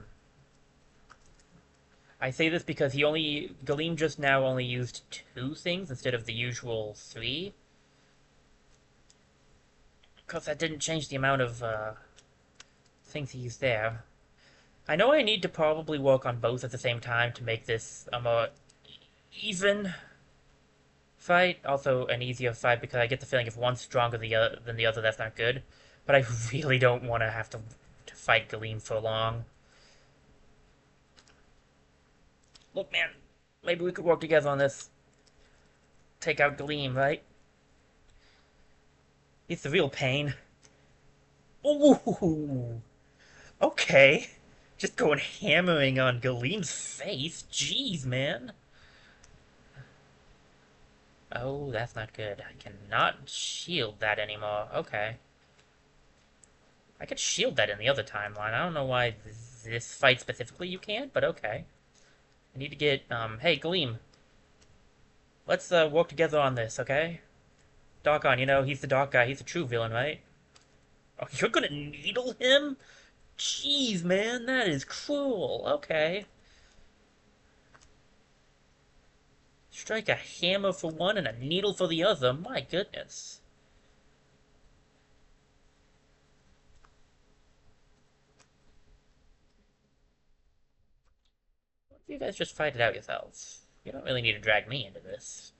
I say this because Galeem just now only used 2 things instead of the usual 3. Because that didn't change the amount of things he used there. I know I need to probably work on both at the same time to make this a more even fight. Also an easier fight because I get the feeling if one's stronger than the other, that's not good. But I really don't want to have to fight Galeem for long. Look, man, maybe we could work together on this. Take out Galeem, right? He's the real pain. Ooh, okay. Just going hammering on Galeem's face. Jeez, man. Oh, that's not good. I cannot shield that anymore. Okay. I could shield that in the other timeline. I don't know why this fight specifically you can't, but okay. I need to get, hey, Gleam. Let's, work together on this, okay? Doc-On, he's the Doc guy. He's the true villain, right? Oh, you're gonna needle him? Jeez, man, that is cruel. Okay. Strike a hammer for one and a needle for the other. My goodness. What if you guys just fight it out yourselves? You don't really need to drag me into this.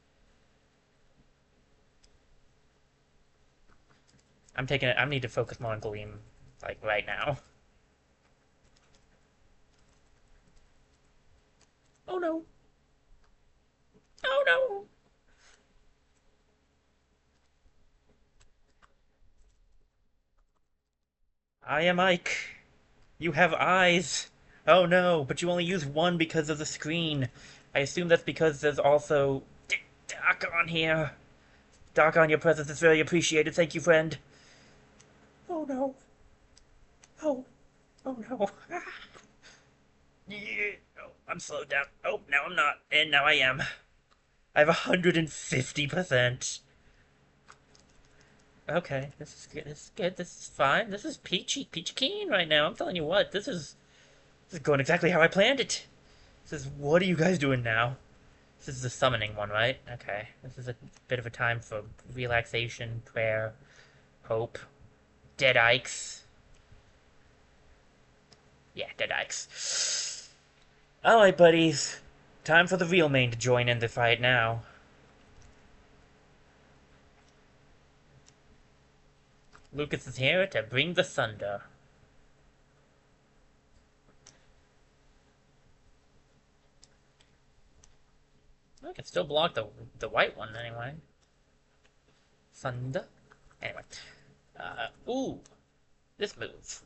I need to focus more on Gleam, like, right now. Oh no. Oh no. I am Ike. You have eyes. Oh no, but you only use one because of the screen. I assume that's because there's also Doc on here. Doc on, your presence is very appreciated. Thank you, friend. Oh no. Oh. Oh no. Yeah. Oh, I'm slowed down. Oh, now I'm not. And now I am. I have 150%. Okay, this is good. This is good. This is fine. This is peachy keen right now. I'm telling you what, this is going exactly how I planned it. This is what are you guys doing now? This is the summoning one, right? Okay. This is a bit of a time for relaxation, prayer, hope, dead Ikes. Yeah, dead Ikes. Alright, buddies. Time for the real main to join in the fight now. Lucas is here to bring the thunder. I can still block the white one anyway. Thunder. Anyway. Ooh. This move.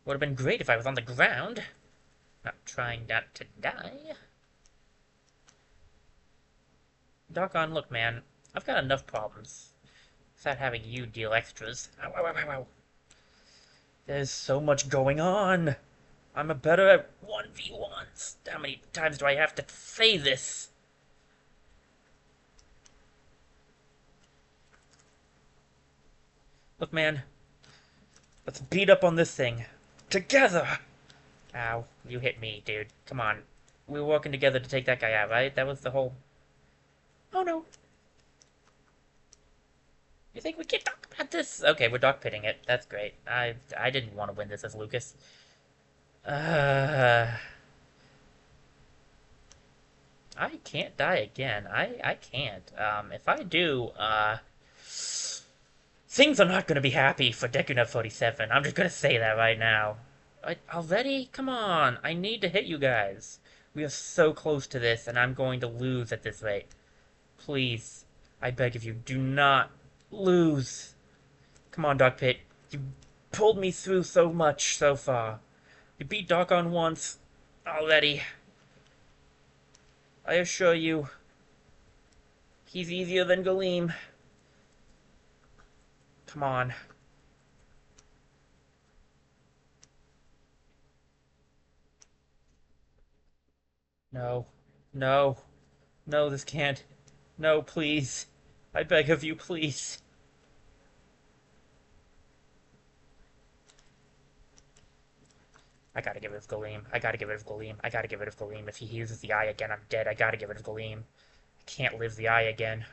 Would have been great if I was on the ground. Not trying not to die. Doggone, look, man. I've got enough problems without having you deal extras. Ow, ow, ow, ow, ow. There's so much going on. I'm a better at 1v1s. How many times do I have to say this? Look, man. Let's beat up on this thing. Together! Ow, you hit me, dude. Come on. We were working together to take that guy out, right? That was the whole... Oh, no. You think we can talk about this? Okay, we're dog pitting it. That's great. I didn't want to win this as Lucas. Uh... I can't die again. I can't. If I do, things are not going to be happy for Deku 47. I'm just going to say that right now. Already? Come on. I need to hit you guys. We are so close to this, and I'm going to lose at this rate. Please. I beg of you, do not lose. Come on, Dog Pit. You pulled me through so much so far. You beat Darkon once already. I assure you, he's easier than Galeem. Come on. No. No. No, this can't. No, please. I beg of you, please. I gotta get rid of Galeem. I gotta get rid of Galeem. I gotta get rid of Galeem. If he uses the eye again, I'm dead. I gotta get rid of Galeem. I can't live the eye again.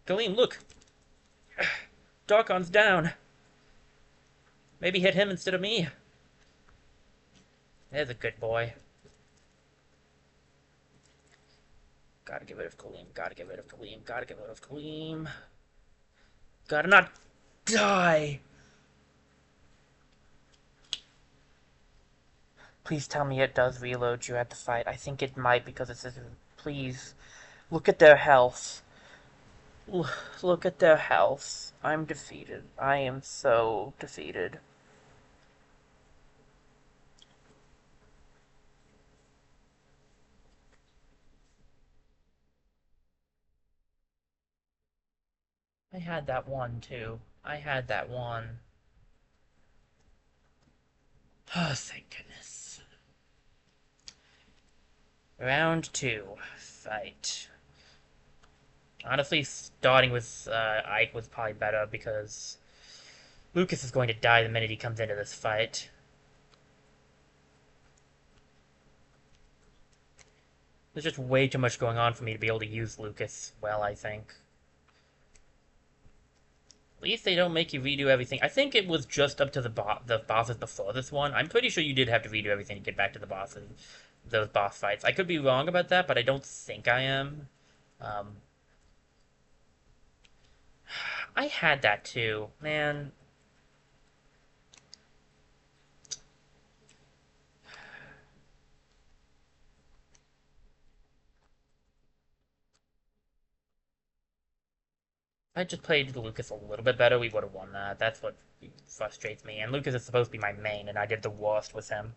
Galeem, look! Darkon's down. Maybe hit him instead of me. There's a good boy. Gotta get rid of Galeem. Gotta get rid of Galeem. Gotta get rid of Galeem. Gotta not die! Please tell me it does reload you at the fight. I think it might because it says, please, look at their health. Look at their health. I'm defeated. I am so defeated. I had that one, too. I had that one. Oh, thank goodness. Round 2. Fight. Honestly, starting with Ike was probably better because Lucas is going to die the minute he comes into this fight. There's just way too much going on for me to be able to use Lucas well, I think. At least they don't make you redo everything. I think it was just up to the bosses before this one. I'm pretty sure you did have to redo everything to get back to the bosses, those boss fights. I could be wrong about that, but I don't think I am. I had that too, man. If I just played Lucas a little bit better, we would have won that. That's what frustrates me. And Lucas is supposed to be my main, and I did the worst with him.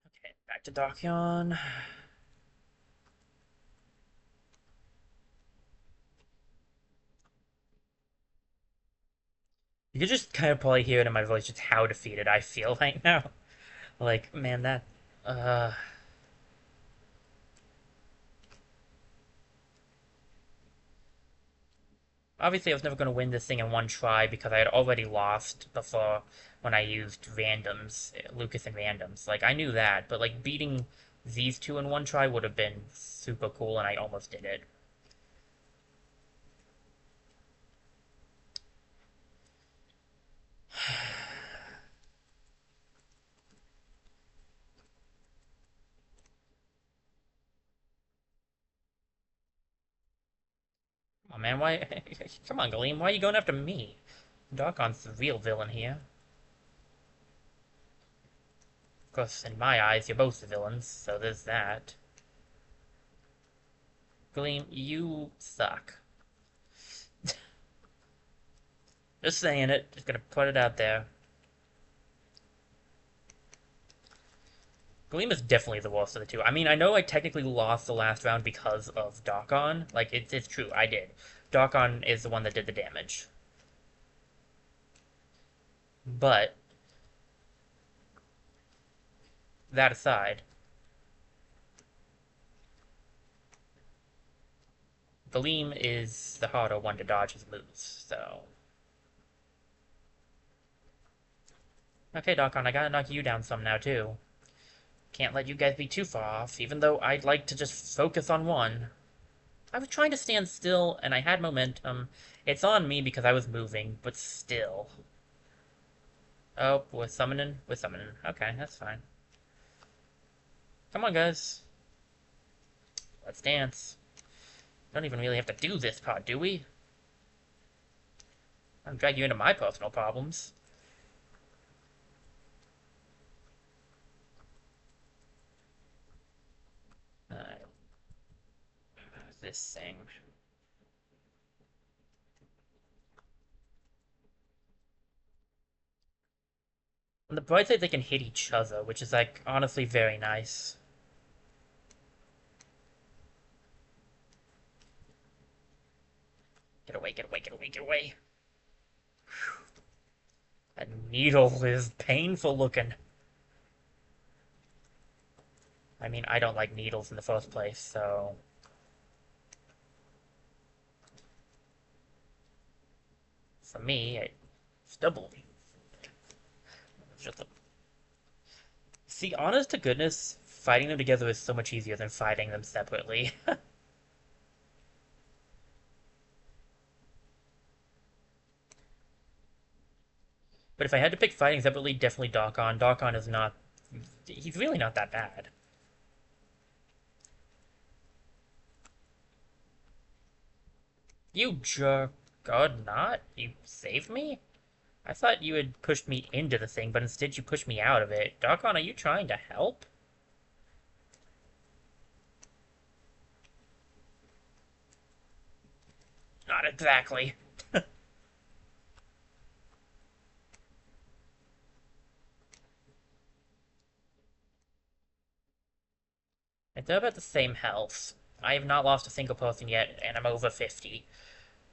Okay, back to Darkyon. You could just kind of probably hear it in my voice just how defeated I feel right now. Like, man, that... Uh... Obviously, I was never going to win this thing in one try because I had already lost before when I used randoms, Lucas and randoms. Like, I knew that, but, like, beating these two in one try would have been super cool, and I almost did it. Oh man, why? Come on, Galeem, why are you going after me? Darkon's the real villain here. Of course, in my eyes, you're both the villains, so there's that. Galeem, you suck. Just saying it, just gonna put it out there. Galeem is definitely the worst of the two. I mean, I know I technically lost the last round because of Darkon. Like, it's true, I did. Darkon is the one that did the damage. But that aside, Gleam is the harder one to dodge his moves, so... Okay, Dokkan, I gotta knock you down some now, too. Can't let you guys be too far off, even though I'd like to just focus on one. I was trying to stand still, and I had momentum. It's on me because I was moving, but still. Oh, we're summoning? We're summoning. Okay, that's fine. Come on, guys. Let's dance. Don't even really have to do this part, do we? I don't drag you into my personal problems. Alright. This thing. On the bright side, they can hit each other, which is, like, honestly very nice. Get away, get away, get away, get away. That needle is painful looking. I mean, I don't like needles in the first place, so... For me, it's double. It's just a... See, honest to goodness, fighting them together is so much easier than fighting them separately. But if I had to pick fighting separately, definitely Dokkan. Dokkan is not... He's really not that bad. You jerk. God, not? You saved me? I thought you had pushed me into the thing, but instead you pushed me out of it. Dokkan, are you trying to help? Not exactly. And they're about the same health. I have not lost a single person yet, and I'm over 50.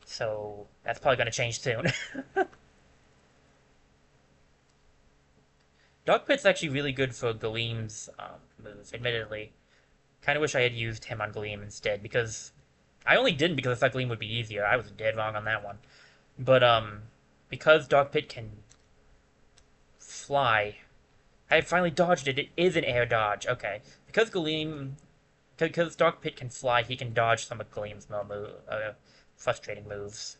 So, that's probably going to change soon. Dog Pit's actually really good for Gleam's move, admittedly. Kind of wish I had used him on Gleam instead, because I only didn't because I thought Gleam would be easier. I was dead wrong on that one. But, because Dog Pit can fly, I finally dodged it. It is an air dodge. Okay. Because Gleam, because Dog Pit can fly, he can dodge some of Gleam's more frustrating moves.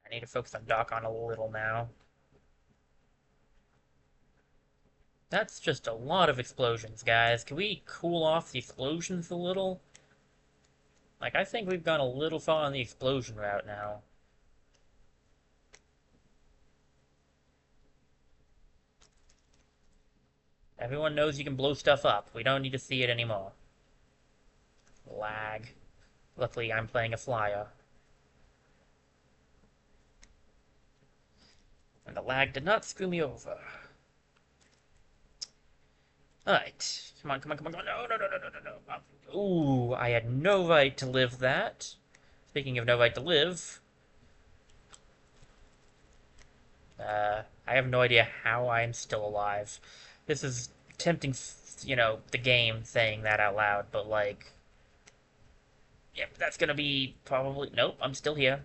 I need to focus on Dokkan a little now. That's just a lot of explosions, guys. Can we cool off the explosions a little? Like, I think we've gone a little far on the explosion route now. Everyone knows you can blow stuff up. We don't need to see it anymore. Lag. Luckily, I'm playing a flyer. And the lag did not screw me over. Alright. Come on, come on, come on, come on. No, no, no, no, no, no, no. Ooh, I had no right to live that. Speaking of no right to live, I have no idea how I am still alive. This is tempting, you know, the game saying that out loud, but like, yep, that's gonna be probably, nope, I'm still here.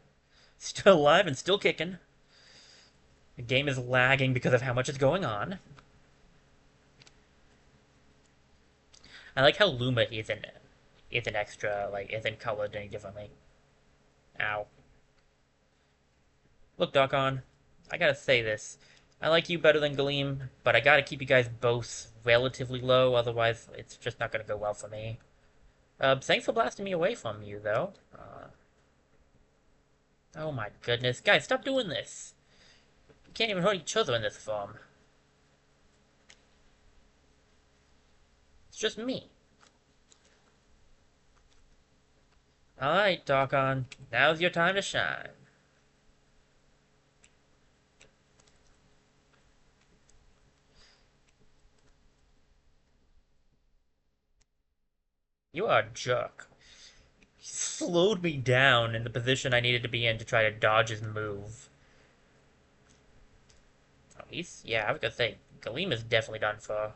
Still alive and still kicking. The game is lagging because of how much is going on. I like how Luma isn't extra, like, isn't colored any differently. Ow. Look, Dokkan, I gotta say this. I like you better than Gleam, but I gotta keep you guys both relatively low, otherwise it's just not gonna go well for me. Thanks for blasting me away from you, though. Oh my goodness. Guys, stop doing this. We can't even hurt each other in this form. It's just me. Alright, Dokkan. Now's your time to shine. You are a jerk. slowed me down in the position I needed to be in to try to dodge his move. Oh, yeah, I was gonna say, Galeem is definitely done for.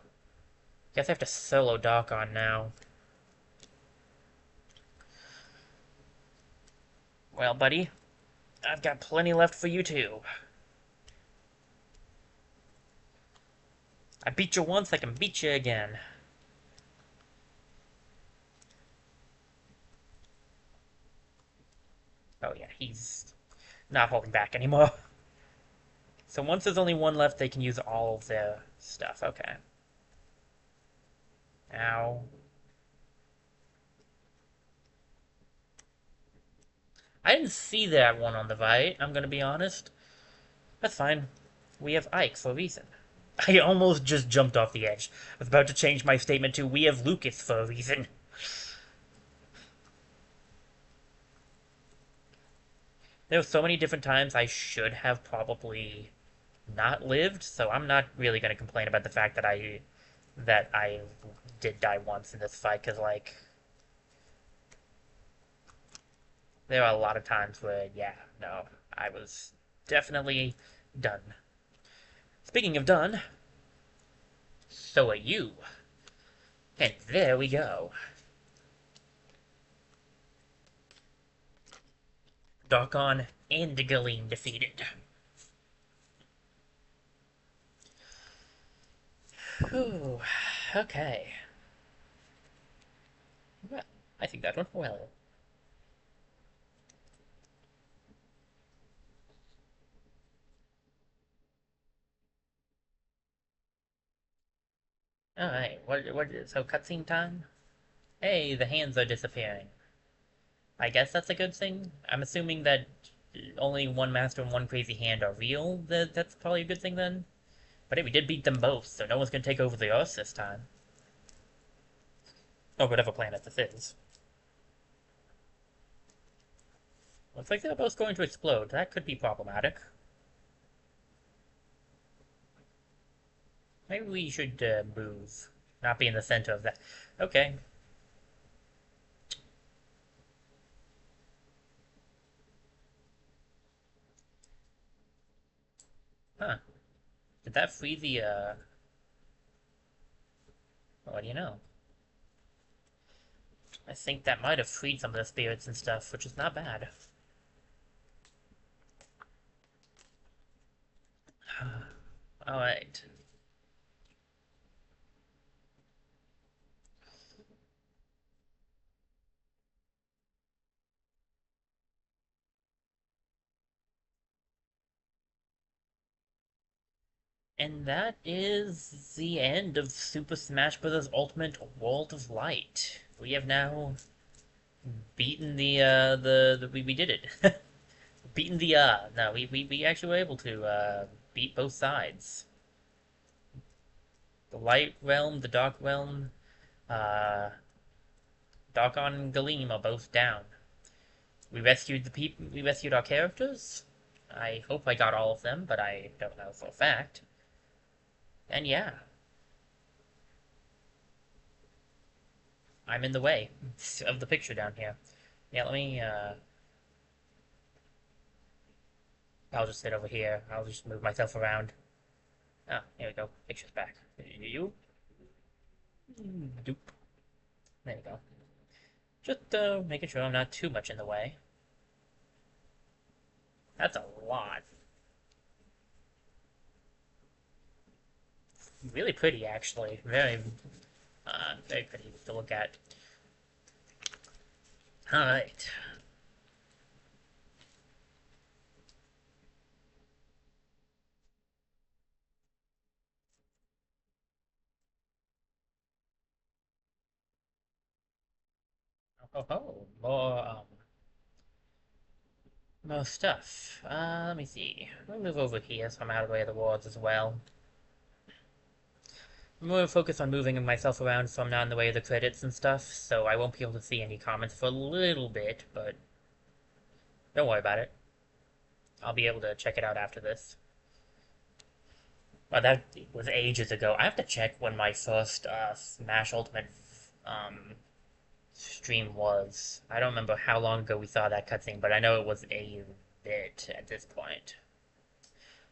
Guess I have to solo Doc on now. Well, buddy, I've got plenty left for you too. I beat you once, I can beat you again. Oh yeah, he's not holding back anymore. So once there's only one left, they can use all of their stuff. Okay. Now, I didn't see that one on the right, I'm gonna be honest. That's fine. We have Ike for a reason. I almost just jumped off the edge. I was about to change my statement to we have Lucas for a reason. There were so many different times I should have probably not lived, so I'm not really going to complain about the fact that I did die once in this fight, because, like, there are a lot of times where, yeah, no, I was definitely done. Speaking of done, so are you. And there we go. Darkon and Galeen defeated. Whew, okay. Well, I think that went well. Alright, so cutscene time? Hey, the hands are disappearing. I guess that's a good thing. I'm assuming that only one master and one crazy hand are real. That's probably a good thing then. But hey, we did beat them both, so no one's gonna take over the Earth this time. Or whatever planet this is. Looks like they're both going to explode. That could be problematic. Maybe we should move. Not be in the center of that. Okay. Huh. Did that free the, what do you know? I think that might have freed some of the spirits and stuff, which is not bad. Alright. And that is the end of Super Smash Bros. Ultimate World of Light. We have now beaten we did it. Beaten the, no, we actually were able to, beat both sides. The Light Realm, the Dark Realm, uh, Darkon and Galeem are both down. We rescued our characters. I hope I got all of them, but I don't know for a fact. And yeah, I'm in the way of the picture down here. Yeah, let me, I'll just sit over here. I'll just move myself around. Ah, here we go. Picture's back. You? Doop. There you go. Just, making sure I'm not too much in the way. That's a lot. Really pretty, actually. Very pretty to look at. Alright. Oh, more stuff. Let me see. Let me move over here so I'm out of the way of the wards as well. I'm more focused on moving myself around so I'm not in the way of the credits and stuff, so I won't be able to see any comments for a little bit, but don't worry about it. I'll be able to check it out after this. Well, that was ages ago. I have to check when my first Smash Ultimate um, stream was. I don't remember how long ago we saw that cutscene, but I know it was a bit at this point.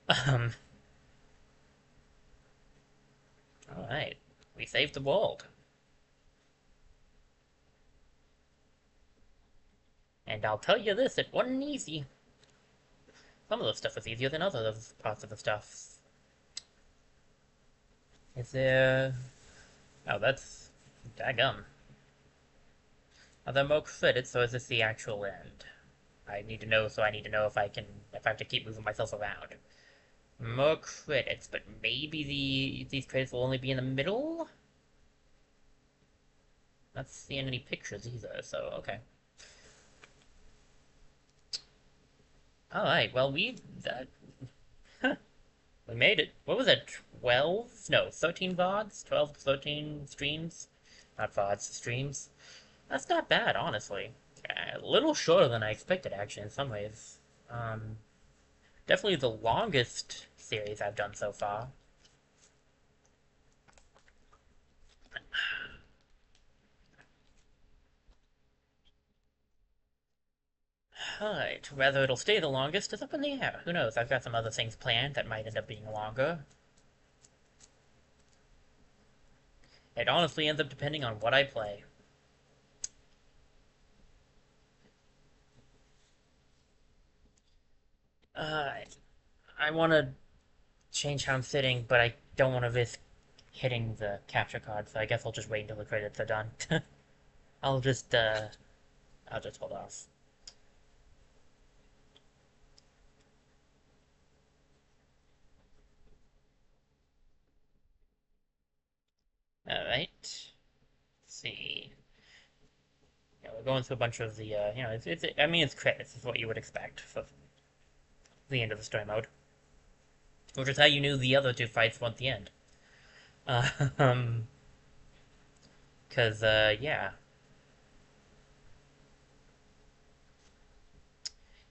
Um, alright. We saved the world. And I'll tell you this, it wasn't easy. Some of the stuff was easier than other parts of the stuff. Is there... Oh, that's... daggum. Are there more credits, or is this the actual end? I need to know, so I need to know if I have to keep moving myself around. More credits, but maybe these credits will only be in the middle? Not seeing any pictures either, so okay. Alright, well, we made it. What was it? 12? No, 13 VODs? 12 to 13 streams? Not VODs, streams. That's not bad, honestly. A little shorter than I expected, actually, in some ways. Definitely the longest series I've done so far. Alright, whether it'll stay the longest is up in the air. Who knows? I've got some other things planned that might end up being longer. It honestly ends up depending on what I play. I want to change how I'm sitting, but I don't want to risk hitting the capture card, so I guess I'll just wait until the credits are done. I'll just, uh, I'll just hold off. Alright. Let's see. Yeah, we're going through a bunch of the, I mean, it's credits, is what you would expect for the end of the story mode. Which is how you knew the other two fights weren't the end. Um, cause, yeah.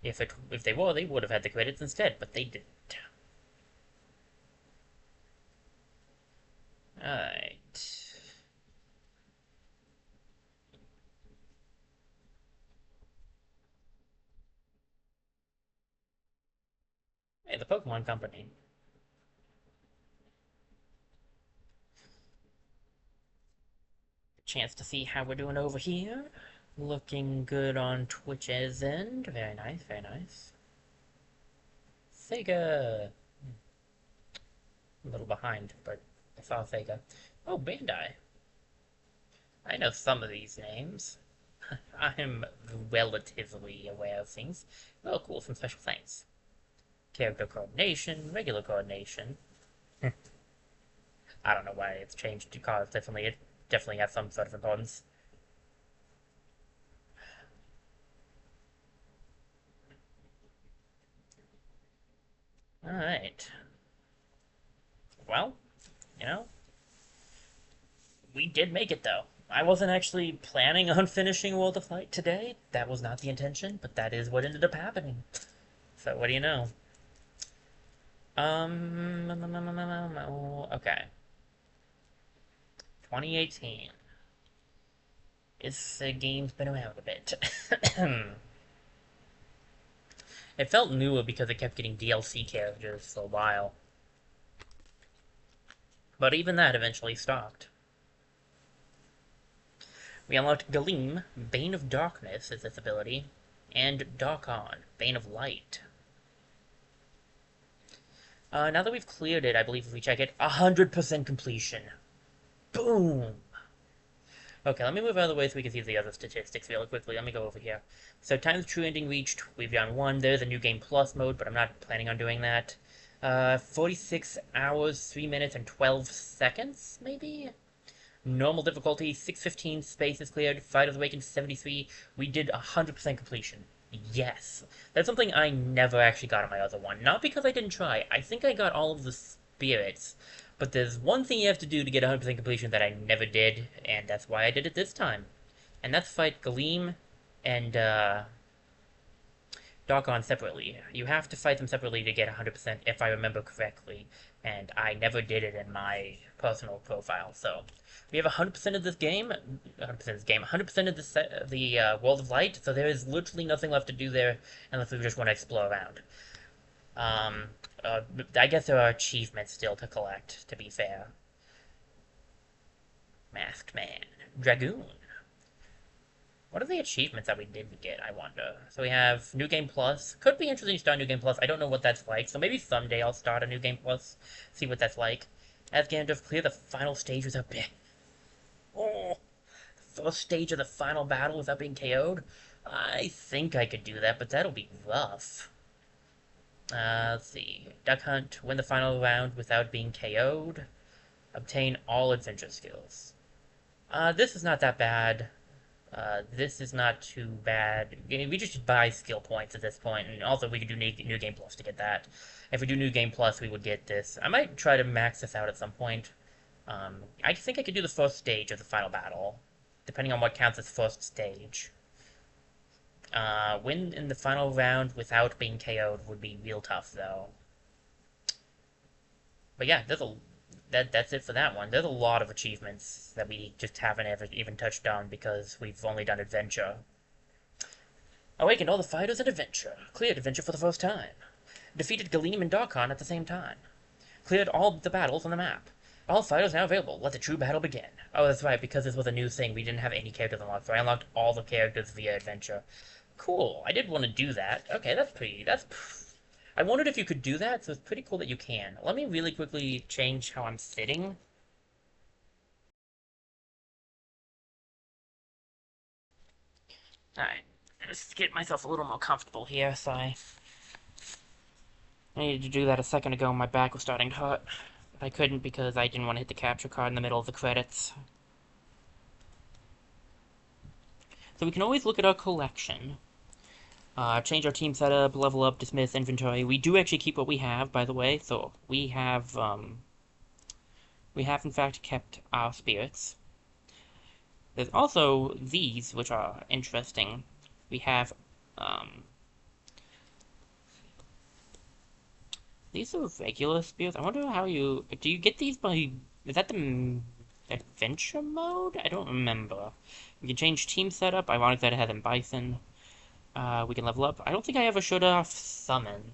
If they were, they would have had the credits instead, but they didn't. Alright. Hey, the Pokemon Company. Chance to see how we're doing over here. Looking good on Twitch's end. Very nice, very nice. Sega! A little behind, but I saw Sega. Oh, Bandai. I know some of these names. I'm relatively aware of things. Oh, cool, some special things. Character coordination, regular coordination. I don't know why it's changed to cards differently. It definitely has some sort of importance. Alright. Well, you know, we did make it though. I wasn't actually planning on finishing World of Light today. That was not the intention, but that is what ended up happening. So what do you know? Okay. 2018. This game's been around a bit. It felt newer because it kept getting DLC characters for a while. But even that eventually stopped. We unlocked Galeem, Bane of Darkness is its ability, and Darkon, Bane of Light. Now that we've cleared it, I believe if we check it, 100% completion. Boom! Okay, let me move out of the way so we can see the other statistics really quickly. Let me go over here. So, times true ending reached, we've done 1. There's a new game plus mode, but I'm not planning on doing that. 46 hours, 3 minutes, and 12 seconds, maybe? Normal difficulty, 615 spaces cleared, Fight of the Awakened 73. We did 100% completion. Yes. That's something I never actually got on my other one. Not because I didn't try. I think I got all of the spirits. But there's one thing you have to do to get 100% completion that I never did, and that's why I did it this time. And that's fight Galeem and Darkon separately. You have to fight them separately to get 100% if I remember correctly. and I never did it in my personal profile. So we have 100% of this game, 100% of the World of Light. So there is literally nothing left to do there unless we just want to explore around. Um, I guess there are achievements still to collect. To be fair, Masked Man, Dragoon. What are the achievements that we did get, I wonder? So we have New Game Plus. Could be interesting to start New Game Plus. I don't know what that's like, so maybe someday I'll start a New Game Plus, see what that's like. As Gandalf, clear the final stage without being... Oh! First stage of the final battle without being KO'd? I think I could do that, but that'll be rough. Let's see. Duck Hunt, win the final round without being KO'd. Obtain all adventure skills. This is not that bad. This is not too bad. We just buy skill points at this point, and also we could do New Game Plus to get that. If we do New Game Plus, we would get this. I might try to max this out at some point. I think I could do the first stage of the final battle, depending on what counts as first stage. Win in the final round without being KO'd would be real tough, though. But yeah, that's it for that one. There's a lot of achievements that we just haven't ever even touched on because we've only done adventure. Awakened all the fighters in adventure. Cleared adventure for the first time. Defeated Galeem and Darkon at the same time. Cleared all the battles on the map. All fighters now available. Let the true battle begin. Oh, that's right, because this was a new thing. We didn't have any characters unlocked, so I unlocked all the characters via adventure. Cool. I did want to do that. Okay, I wondered if you could do that, so it's pretty cool that you can. Let me really quickly change how I'm sitting. Alright, let's get myself a little more comfortable here, so I needed to do that a second ago, my back was starting to hurt. But I couldn't because I didn't want to hit the capture card in the middle of the credits. So we can always look at our collection. Change our team setup, level up, dismiss, inventory. We do actually keep what we have, by the way, so we have in fact kept our spirits. There's also these, which are interesting. We have, these are regular spirits. I wonder how do you get these by, is that the adventure mode? I don't remember. We can change team setup. Ironic that it has in Bison. We can level up. I don't think I ever showed off Summon.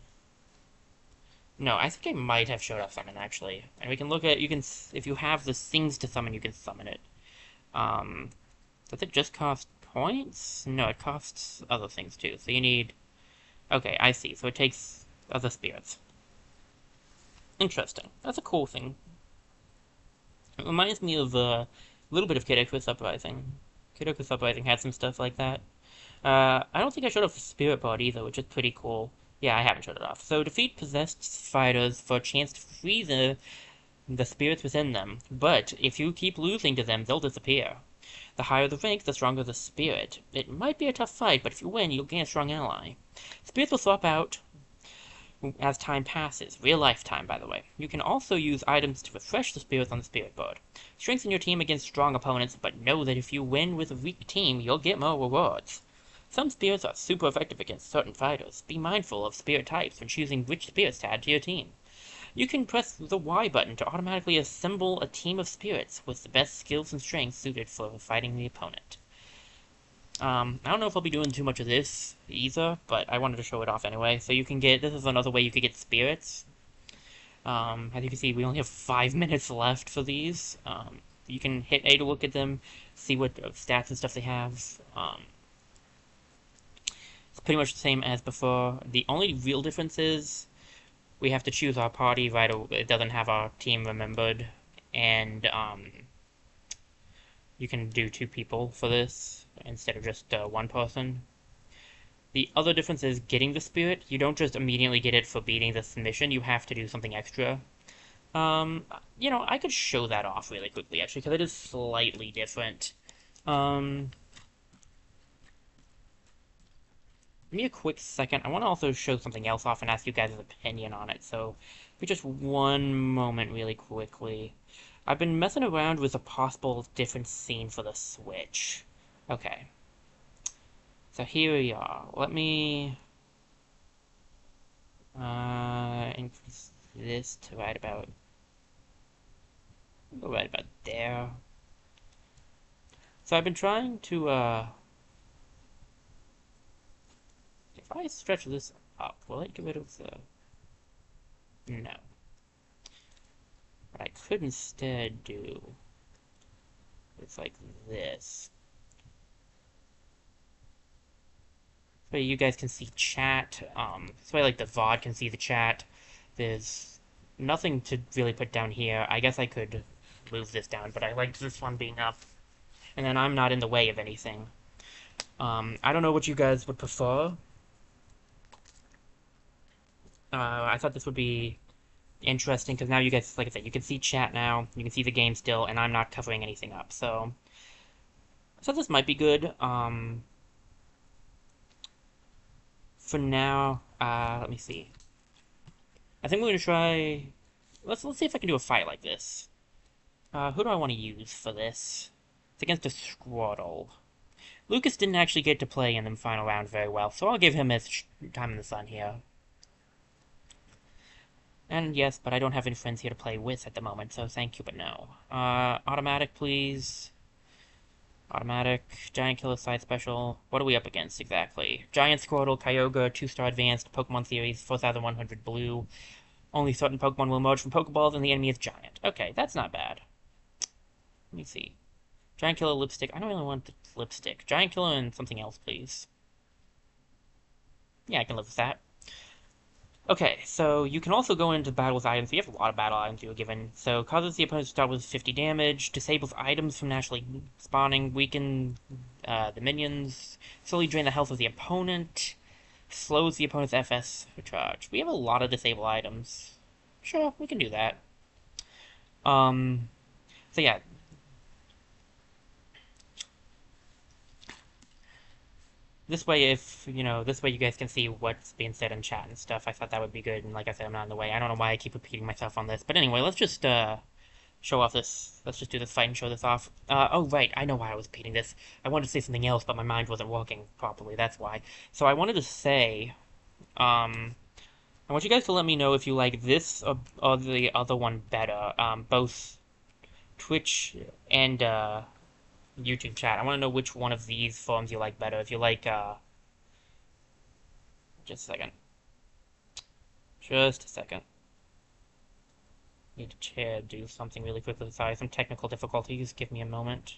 No, I think I might have showed off Summon, actually. And we can look at, if you have the things to summon, you can summon it. Does it just cost points? No, it costs other things, too. So you need... Okay, I see. So it takes other spirits. Interesting. That's a cool thing. It reminds me of a little bit of Kid Icarus Uprising. Kid Icarus Uprising had some stuff like that. I don't think I showed off the Spirit Board either, which is pretty cool. Yeah, I haven't showed it off. So defeat possessed fighters for a chance to free the spirits within them. But if you keep losing to them, they'll disappear. The higher the rank, the stronger the spirit. It might be a tough fight, but if you win, you'll gain a strong ally. Spirits will swap out as time passes. Real life time, by the way. You can also use items to refresh the spirits on the spirit board. Strengthen your team against strong opponents, but know that if you win with a weak team, you'll get more rewards. Some spirits are super effective against certain fighters. Be mindful of spirit types when choosing which spirits to add to your team. You can press the Y button to automatically assemble a team of spirits with the best skills and strengths suited for fighting the opponent. I don't know if I'll be doing too much of this either, but I wanted to show it off anyway. So you can get, this is another way you could get spirits. As you can see, we only have 5 minutes left for these. You can hit A to look at them, see what stats and stuff they have. It's pretty much the same as before. The only real difference is we have to choose our party right away. It doesn't have our team remembered. And you can do 2 people for this instead of just 1 person. The other difference is getting the spirit. You don't just immediately get it for beating the submission. You have to do something extra. You know, I could show that off really quickly, actually, because it is slightly different. Give me a quick second. I want to also show something else off and ask you guys' opinion on it. So, for just one moment really quickly. I've been messing around with a possible different scene for the Switch. Okay. So here we are. Let me increase this to right about Go right about there. So I've been trying to, if I stretch this up, will it get rid of the... No. What I could instead do is like this. So you guys can see chat. This way like the VOD can see the chat. There's nothing to really put down here. I guess I could move this down, but I liked this one being up. And then I'm not in the way of anything. I don't know what you guys would prefer. I thought this would be interesting because now you guys, like I said, you can see chat now, you can see the game still, and I'm not covering anything up. So this might be good. For now, let me see. I think we're gonna try. Let's see if I can do a fight like this. Who do I want to use for this? It's against a Squirtle. Lucas didn't actually get to play in the final round very well, so I'll give him his time in the sun here. And yes, but I don't have any friends here to play with at the moment, so thank you, but no. Automatic, please. Automatic, Giant Killer Side Special. What are we up against, exactly? Giant Squirtle, Kyogre, 2-star Advanced, Pokemon Series, 4100 Blue. Only certain Pokemon will emerge from Pokeballs, and the enemy is Giant. Okay, that's not bad. Let me see. Giant Killer Lipstick. I don't really want the Lipstick. Giant Killer and something else, please. Yeah, I can live with that. Okay, so you can also go into battle with items. You have a lot of battle items you were given. So, causes the opponent to start with 50 damage, disables items from naturally spawning, weaken the minions, slowly drain the health of the opponent, slows the opponent's FS charge. We have a lot of disable items. Sure, we can do that. So yeah. This way, this way you guys can see what's being said in chat and stuff. I thought that would be good, and like I said, I'm not in the way. I don't know why I keep repeating myself on this. But anyway, let's just, show off this. Let's just do this fight and show this off. Oh, right, I know why I was repeating this. I wanted to say something else, but my mind wasn't working properly, that's why. So I wanted to say, I want you guys to let me know if you like this or the other one better. Both Twitch and, YouTube chat. I want to know which one of these forms you like better. If you like, just a second. Just a second. Need to do something really quickly. Sorry, some technical difficulties. Give me a moment.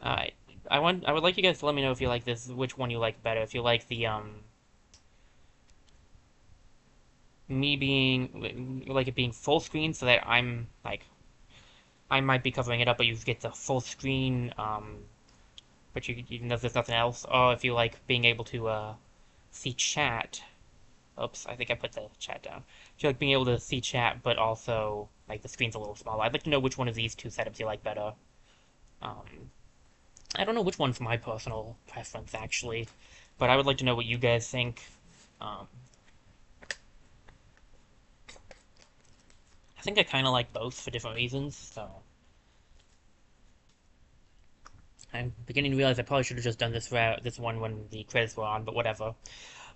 Alright. I would like you guys to let me know if you like this, which one you like better. If you like the, like it being full screen so that I'm, like, I might be covering it up, but you get the full screen, but you know there's nothing else. Or if you like being able to, see chat. Oops, I think I put the chat down. If you like being able to see chat, but also, like, the screen's a little smaller. I'd like to know which one of these two setups you like better. I don't know which one's my personal preference, actually, but I would like to know what you guys think. I think I kind of like both for different reasons, so... I'm beginning to realize I probably should have just done this one when the credits were on, but whatever.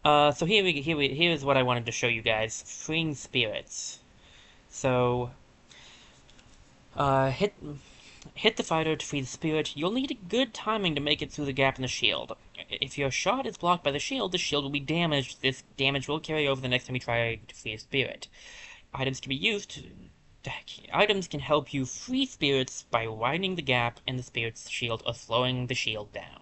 So here's what I wanted to show you guys. Freeing spirits. So, hit the fighter to free the spirit. You'll need good timing to make it through the gap in the shield. If your shot is blocked by the shield will be damaged. This damage will carry over the next time you try to free a spirit. Items can help you free spirits by widening the gap in the spirit's shield or slowing the shield down.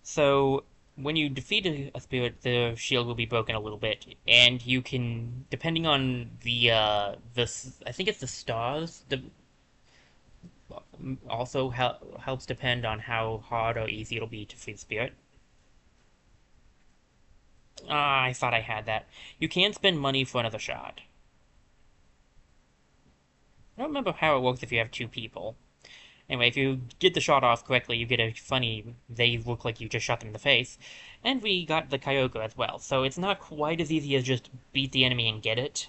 So, when you defeat a spirit, the shield will be broken a little bit, and you can, depending on I think it's the stars, also helps depend on how hard or easy it'll be to free the spirit. I thought I had that. You can spend money for another shot. I don't remember how it works if you have two people. Anyway, if you get the shot off correctly, you get a funny, they look like you just shot them in the face. And we got the Kyogre as well, so it's not quite as easy as just beat the enemy and get it.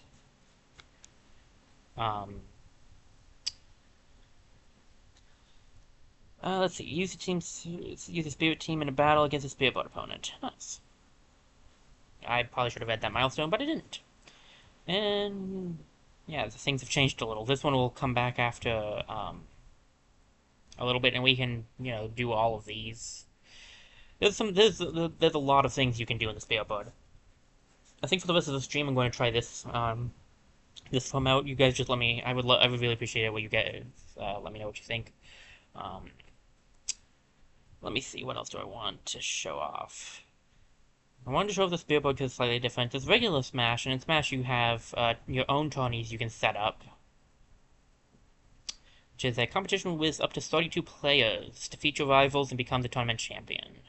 Let's see, use the spirit team in a battle against a spirit board opponent. Nice. I probably should have read that milestone, but I didn't. And yeah, the things have changed a little. This one will come back after a little bit, and we can, do all of these. There's a lot of things you can do in the spare board. I think for the rest of the stream, I'm going to try this film out. You guys just let me. I would really appreciate it. What you get. Let me know what you think. Um, Let me see. What else do I want to show off? I wanted to show off the spare board because it's slightly different. There's regular Smash, and in Smash you have your own tourneys you can set up, which is a competition with up to 32 players. Defeat your rivals and become the tournament champion.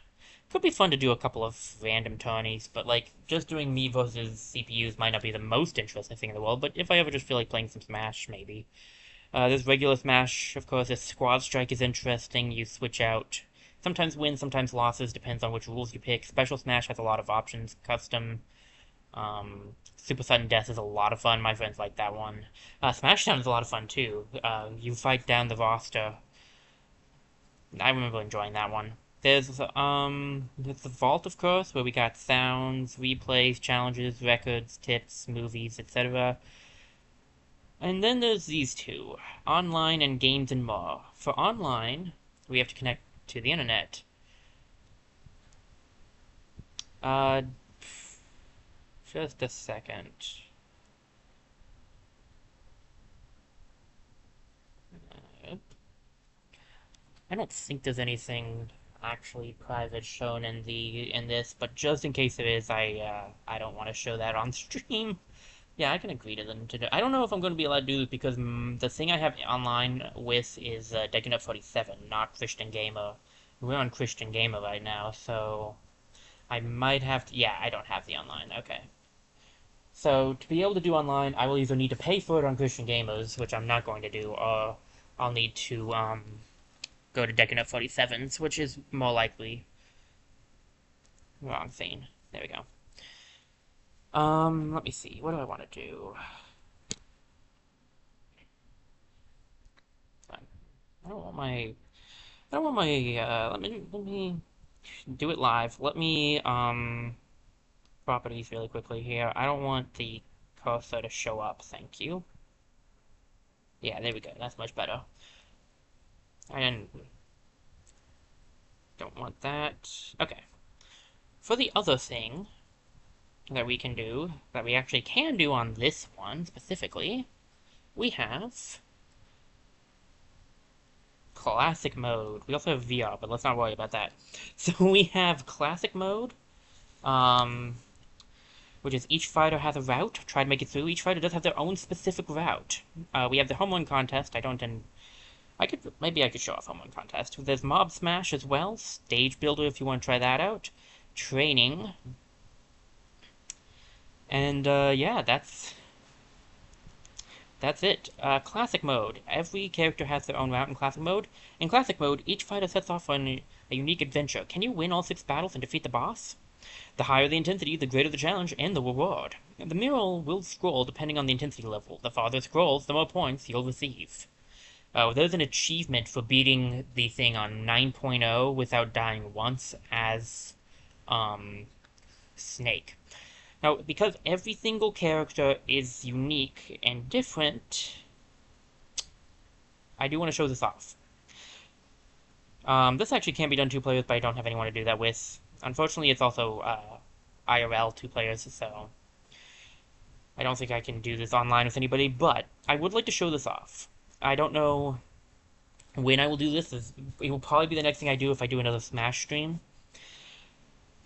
Could be fun to do a couple of random tourneys, but like just doing me versus CPUs might not be the most interesting thing in the world. But if I ever just feel like playing some Smash, maybe. There's regular Smash, of course. This Squad Strike is interesting. You switch out. Sometimes wins, sometimes losses, depends on which rules you pick. Special Smash has a lot of options. Custom. Super Sudden Death is a lot of fun. My friends like that one. Smashdown is a lot of fun too. You fight down the roster. I remember enjoying that one. There's the Vault, of course, where we got sounds, replays, challenges, records, tips, movies, etc. And then there's these two, online and games and more. For online, we have to connect to the internet. Just a second. I don't think there's anything actually private shown in this, but just in case there is, I don't want to show that on stream. Yeah, I can agree to them to do. I don't know if I'm going to be allowed to do this because the thing I have online with is Decadent 47, not Christian Gamer. We're on Christian Gamer right now, so I might have to. Yeah, I don't have the online. Okay. So to be able to do online, I will either need to pay for it on Christian Gamers, which I'm not going to do, or I'll need to go to Decadent 47's, which is more likely. Wrong thing. There we go. Let me see. What do I want to do? I don't want my. I don't want my. Let me do it live. Let me properties really quickly here. I don't want the cursor to show up. Thank you. Yeah, there we go. That's much better. I don't want that. Okay. For the other thing that we can do, that we actually can do on this one specifically, we have classic mode. We also have VR, but let's not worry about that. So we have classic mode, which is each fighter has a route. Try to make it through. Each fighter does have their own specific route. We have the home run contest. Maybe I could show off home run contest. There's Mob Smash as well. Stage Builder if you want to try that out. Training. And yeah, that's it. Classic mode. Every character has their own route in classic mode. In classic mode, each fighter sets off on a unique adventure. Can you win all 6 battles and defeat the boss? The higher the intensity, the greater the challenge and the reward. The mural will scroll depending on the intensity level. The farther it scrolls, the more points you'll receive. There's an achievement for beating the thing on 9.0 without dying once as Snake. Now, because every single character is unique and different, I do want to show this off. This actually can be done 2 players, but I don't have anyone to do that with. Unfortunately, it's also IRL 2 players, so I don't think I can do this online with anybody, but I would like to show this off. I don't know when I will do this. It will probably be the next thing I do if I do another Smash stream.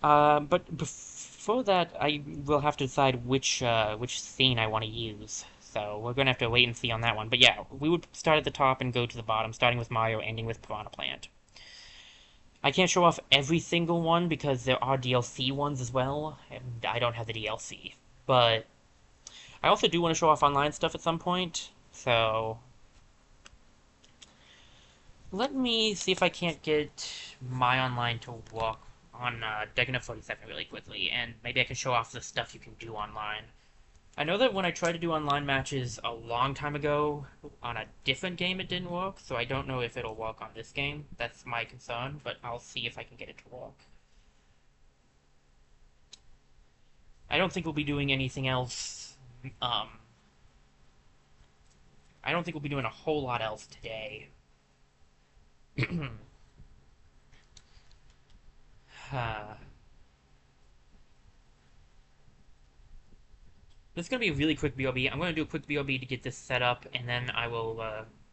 But before that, I will have to decide which scene I want to use. So we're going to have to wait and see on that one. But yeah, we would start at the top and go to the bottom, starting with Mario, ending with Piranha Plant. I can't show off every single one because there are DLC ones as well, and I don't have the DLC. But I also do want to show off online stuff at some point, so let me see if I can't get my online to work on Decadent 47 really quickly, and maybe I can show off the stuff you can do online. I know that when I tried to do online matches a long time ago on a different game it didn't work, so I don't know if it'll work on this game. That's my concern, but I'll see if I can get it to work. I don't think we'll be doing anything else I don't think we'll be doing a whole lot else today. uh, this is going to be a really quick BOB. I'm going to do a quick BOB to get this set up, and then I will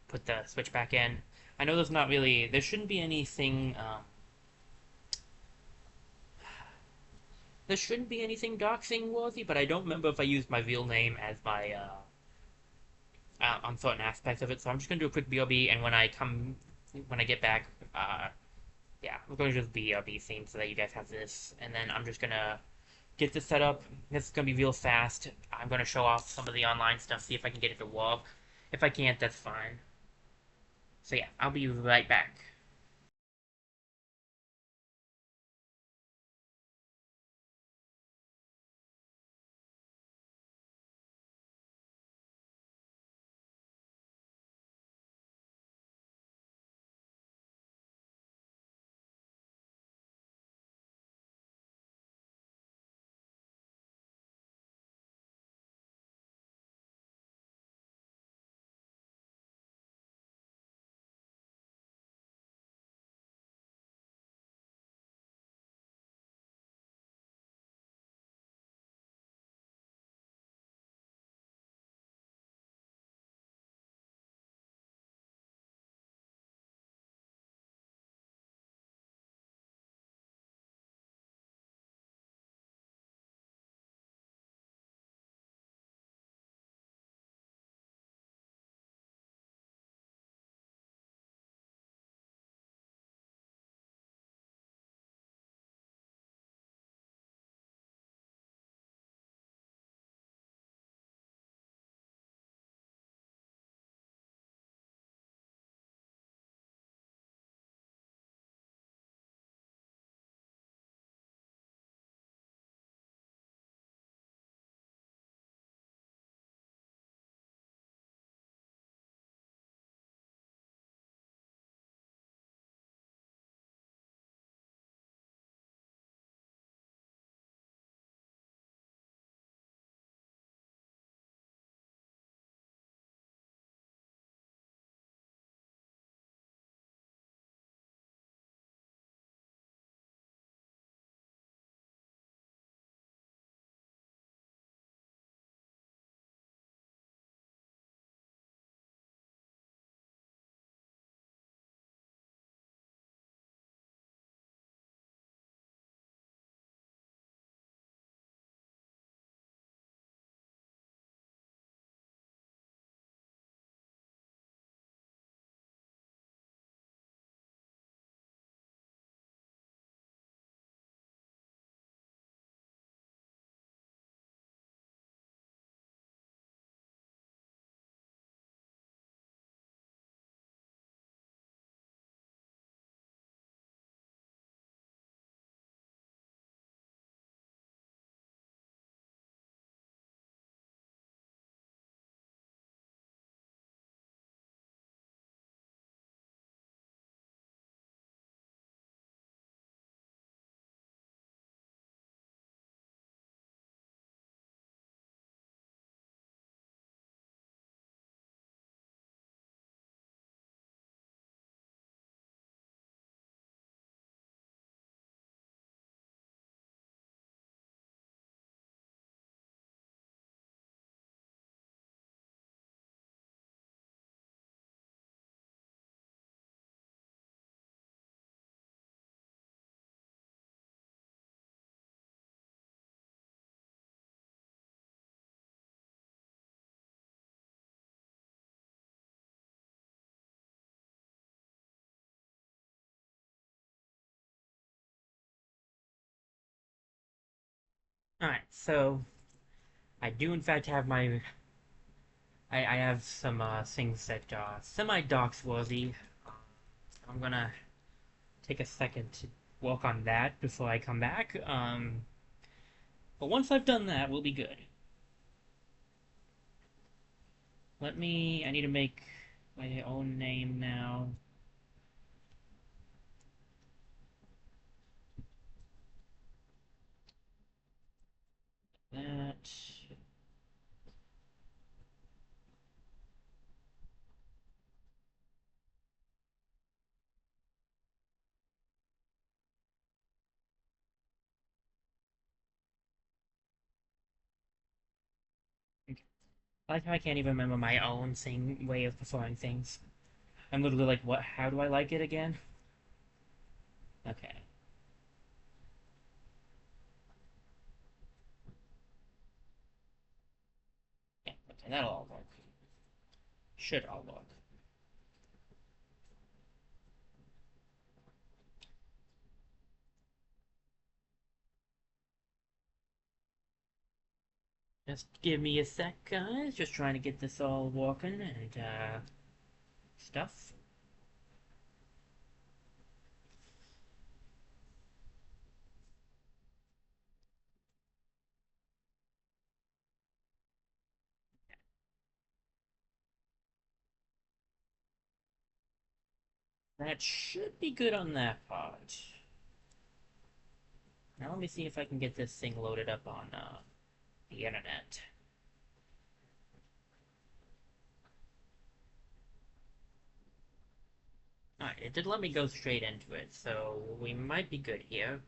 put the switch back in. I know there shouldn't be anything, there shouldn't be anything doxing worthy, but I don't remember if I used my real name as my, on certain aspects of it, so I'm just going to do a quick BOB, and when I get back, yeah, we're going to do the BOB scene so that you guys have this, and then I'm just going to get this set up. This is going to be real fast. I'm going to show off some of the online stuff, see if I can get it to work. If I can't, that's fine. So yeah, I'll be right back. Alright, so I do in fact have I have some things that semi-docs worthy. I'm gonna take a second to work on that before I come back. But once I've done that, we'll be good. I need to make my own name now. That. I like how I can't even remember my own same way of performing things. I'm literally like, what? How do I like it again? Okay. Yeah, okay, that'll all work. Should all work. Just give me a sec, guys. Just trying to get this all working and, stuff. That should be good on that part. Now let me see if I can get this thing loaded up on, the internet. Alright, it did let me go straight into it, so we might be good here.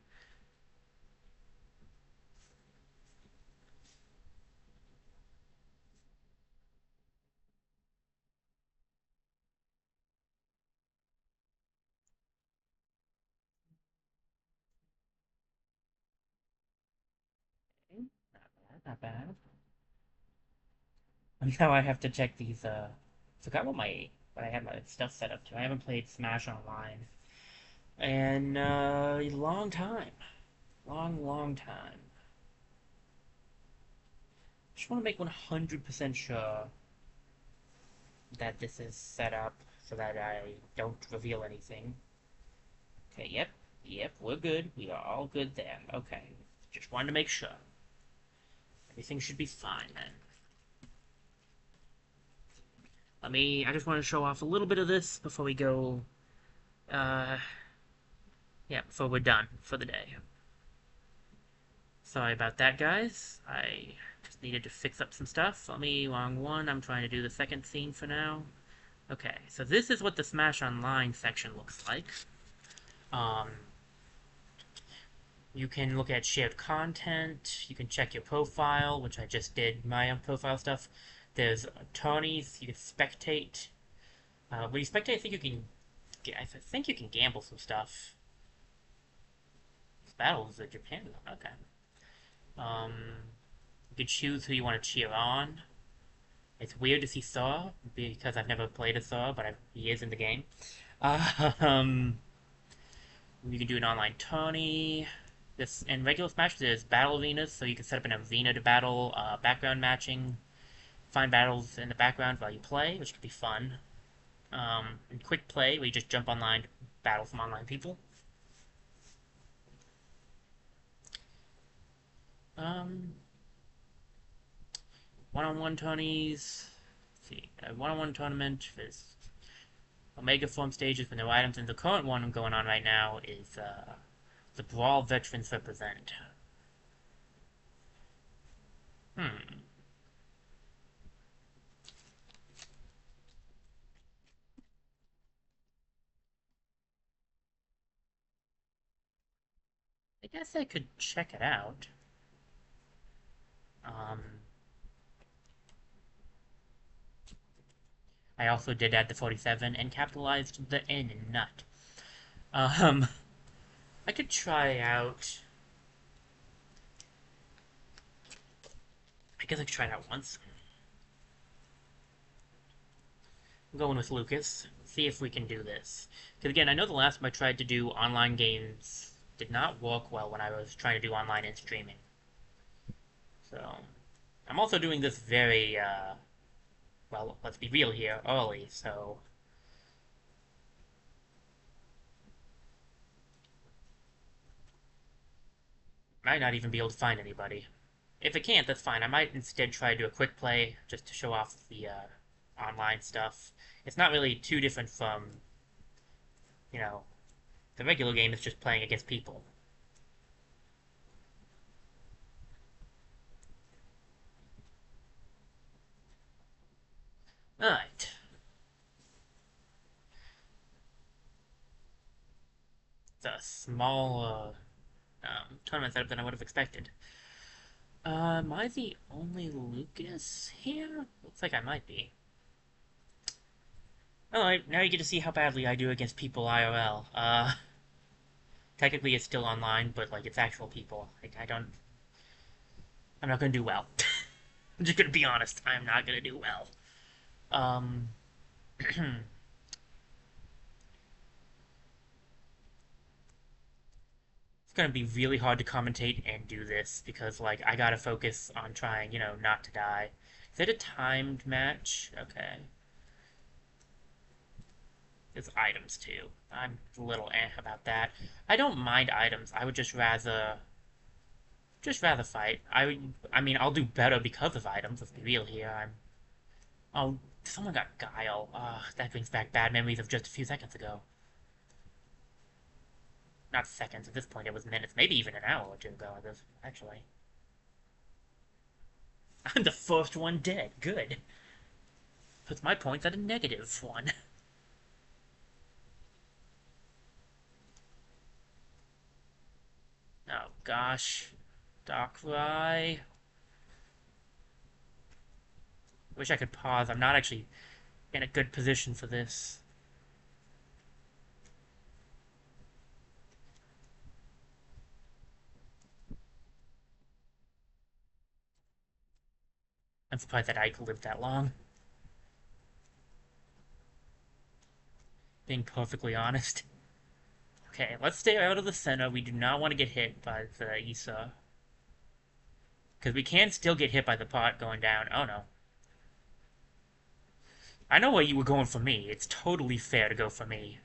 Okay, not bad, not bad. Now I have to check these, forgot what I had my stuff set up to. I haven't played Smash Online in, a long time. Long time. Just want to make 100% sure that this is set up so that I don't reveal anything. Okay, yep, we're good. We are all good there. Okay, just wanted to make sure. Everything should be fine then. I just want to show off a little bit of this before we go, uh, yeah, before we're done for the day. Sorry about that, guys. I just needed to fix up some stuff. Wrong one. I'm trying to do the second scene for now. Okay, so this is what the Smash Online section looks like. Um, you can look at shared content. You can check your profile, which I just did my own profile stuff. There's attorneys. You can spectate. When you spectate, I think you can gamble some stuff. This battle is a Japan one. Okay. Um, you can choose who you want to cheer on. It's weird to see Thor because I've never played a Thor, but he is in the game. Um, you can do an online tourney. This in regular Smash, there's battle arenas, so you can set up an arena to battle, background matching, find battles in the background while you play, which could be fun. And quick play, where you just jump online to battle some online people. Um, one-on-one tourneys. Let's see, a one-on-one tournament is Omega Form stages with no items, and the current one going on right now is the Brawl Veterans Represent. Hmm. I guess I could check it out. Um, I also did add the 47 and capitalized the N in nut. Um, I could try out. I guess I could try it out once. I'm going with Lucas. See if we can do this. Because again, I know the last time I tried to do online games did not work well when I was trying to do online and streaming. So, I'm also doing this very, well, let's be real here, early, so I might not even be able to find anybody. If I can't, that's fine. I might instead try to do a quick play just to show off the online stuff. It's not really too different from, you know, the regular game is just playing against people. Alright. It's a small tournament setup than I would have expected. Am I the only Lucas here? Looks like I might be. Alright, now you get to see how badly I do against people IRL. Technically it's still online, but, like, it's actual people. Like, I'm not gonna do well. I'm just gonna be honest, I'm not gonna do well. Um, it's gonna be really hard to commentate and do this, because, like, I gotta focus on trying, not to die. Is it a timed match? Okay. There's items too. I'm a little about that. I don't mind items. I would just rather fight. I mean, I'll do better because of items. Let's be real here. Oh, someone got Guile. That brings back bad memories of just a few seconds ago. Not seconds. At this point, it was minutes. Maybe even an hour or two ago. Actually. I'm the first one dead. Good. Puts my points at a -1. Oh gosh. Darkrai. Wish I could pause. I'm not actually in a good position for this. I'm surprised that Ike lived that long. Being perfectly honest. Okay, let's stay out of the center. We do not want to get hit by the Issa. Because we can still get hit by the pot going down. Oh no. I know why you were going for me. It's totally fair to go for me.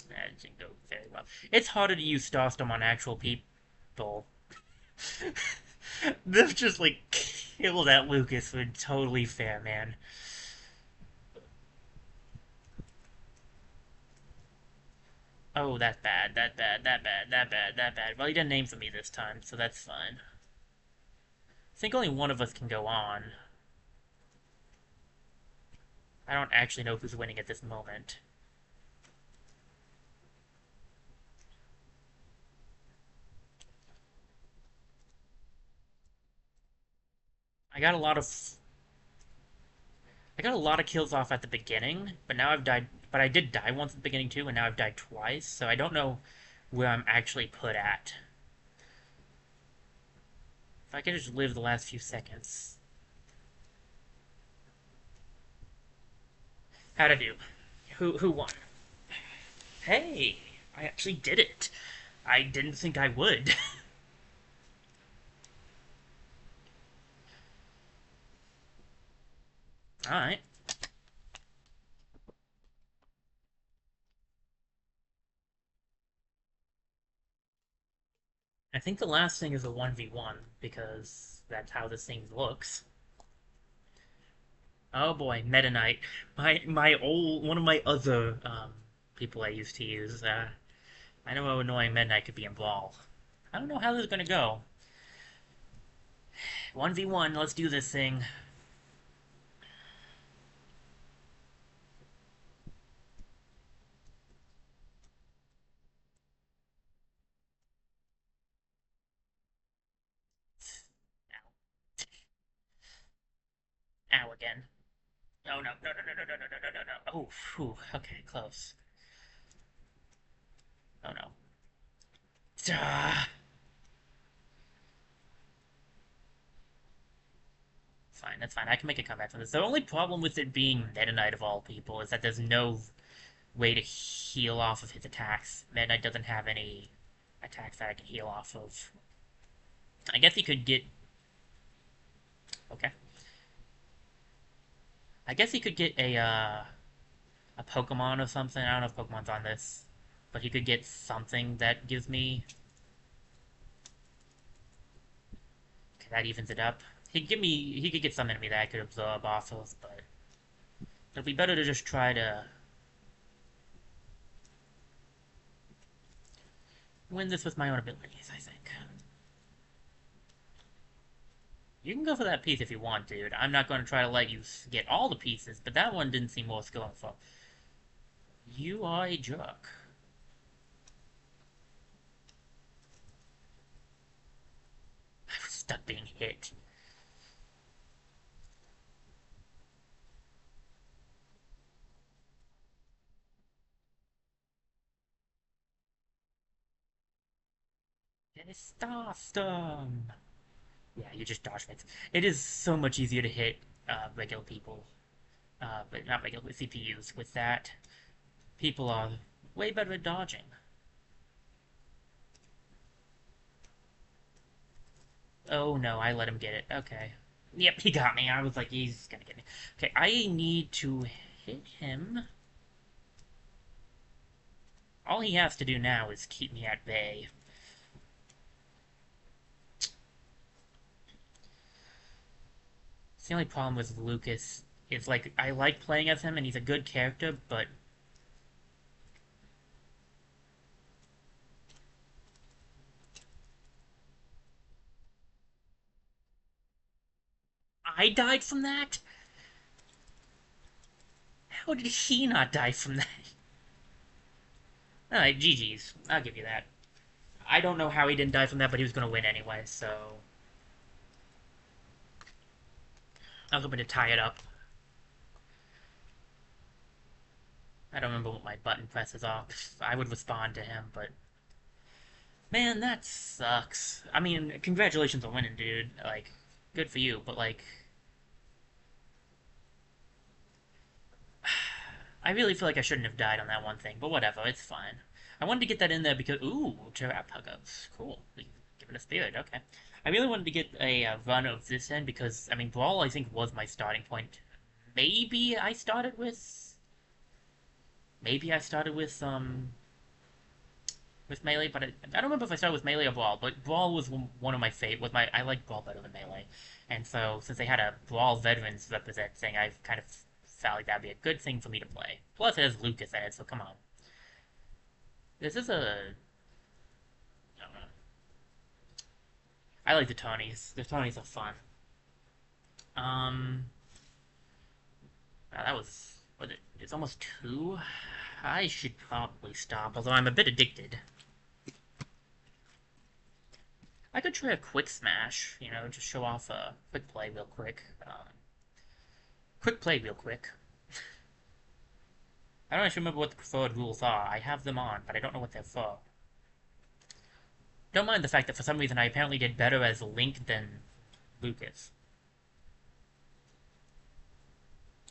That didn't go very well. It's harder to use Starstorm on actual people. They've just, like, killed that Lucas was totally fair, man. Oh, that's bad, that bad, that bad, that bad, that bad. Well, he didn't aim for me this time, so that's fine. I think only one of us can go on. I don't actually know who's winning at this moment. I got a lot of I got a lot of kills off at the beginning, but now I've died. But I did die once at the beginning too, and now I've died twice, so I don't know where I'm actually put at. If I could just live the last few seconds. How'd I do? Who won? Hey, I actually did it. I didn't think I would. Alright. I think the last thing is a 1v1, because that's how this thing looks. Oh boy, Meta Knight. One of my other, people I used to use, I know how annoying Meta Knight could be in Brawl. I don't know how this is gonna go. 1v1, let's do this thing. Ow again. Oh no, no, no, no, no, no, no, no, no, no, no. Oh, phew. Okay, close. Oh no. Ah, fine, that's fine. I can make a comeback from this. The only problem with it being Meta Knight of all people is that there's no way to heal off of his attacks. Meta Knight doesn't have any attacks that I can heal off of. I guess he could get... Okay. I guess he could get a Pokemon or something. I don't know if Pokemon's on this. But he could get something that gives me... Okay, that evens it up. He could get some enemy that I could absorb off of, but... It'll be better to just try to win this with my own abilities, I think. You can go for that piece if you want, dude. I'm not going to try to let you get all the pieces, but that one didn't seem worth going for. You are a jerk. stuck being hit. Testosterone. Yeah, you just dodge it. It is so much easier to hit regular people, but not regular CPUs. With that, people are way better at dodging. Oh no, I let him get it. Okay. Yep, he got me. I was like, he's gonna get me. Okay, I need to hit him. All he has to do now is keep me at bay. It's the only problem with Lucas is like I like playing as him and he's a good character, but I died from that? How did he not die from that? Alright, GG's. I'll give you that. I don't know how he didn't die from that, but he was gonna win anyway, so I was hoping to tie it up. I don't remember what my button presses off. I would respond to him, but man, that sucks. I mean, congratulations on winning, dude. Like, good for you, but like I really feel like I shouldn't have died on that one thing, but whatever, it's fine. I wanted to get that in there because ooh, Terrapagos. Cool. Give it a spirit, okay. I really wanted to get a run of this in because I mean Brawl I think was my starting point. Maybe I started with with Melee, but I don't remember if I started with Melee or Brawl, but Brawl was one of my favorite. Was my I like Brawl better than Melee, and so since they had a Brawl veterans representing, I've kind of felt like that'd be a good thing for me to play. Plus, it has Lucas in it, so come on. This is a. I like the Tonys. The Tonys are fun. Um, that was what it, it's almost 2. I should probably stop, although I'm a bit addicted. I could try a quick smash, you know, just show off a quick play real quick. Quick play real quick. I don't actually remember what the preferred rules are. I have them on, but I don't know what they're for. Don't mind the fact that for some reason I apparently did better as Link than Lucas.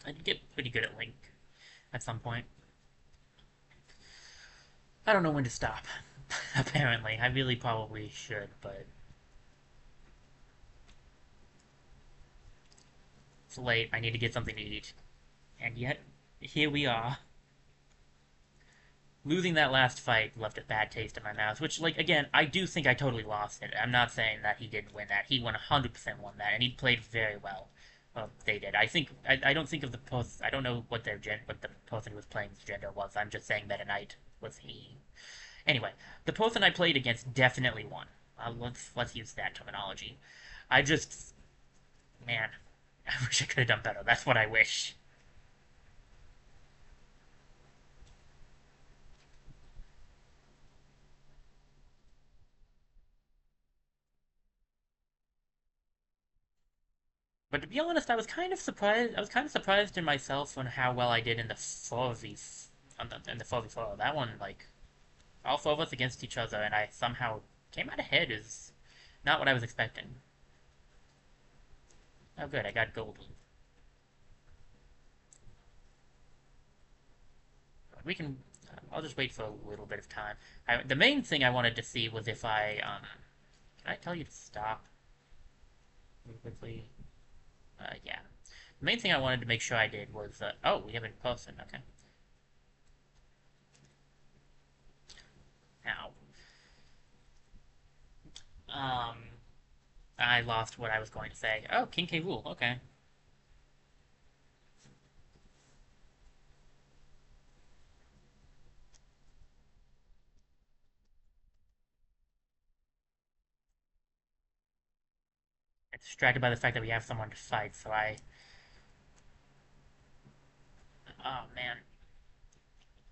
I did get pretty good at Link at some point. I don't know when to stop. Apparently. I really probably should, but it's late. I need to get something to eat. And yet, here we are. Losing that last fight left a bad taste in my mouth, which, like, again, I do think I totally lost it. I'm not saying that he didn't win that. He 100% won that, and he played very well. Well, they did. I don't think of the post. I don't know what what the person who was playing's gender was. I'm just saying Meta Knight was he. Anyway, the person I played against definitely won. Let's use that terminology. I just, man, I wish I could have done better. That's what I wish. But to be honest, I was kind of surprised. I was kind of surprised in myself on how well I did in the 4v in the 4v4. That one, like, all 4 of us against each other, and I somehow came out ahead is not what I was expecting. Oh, good, I got gold. We can. I'll just wait for a little bit of time. The main thing I wanted to see was if I Can I tell you to stop really quickly? Yeah. The main thing I wanted to make sure I did was oh, we have it in person. Okay. Now, um, I lost what I was going to say. Oh, King K. Rool. Okay. I'm distracted by the fact that we have someone to fight, so I. Oh man,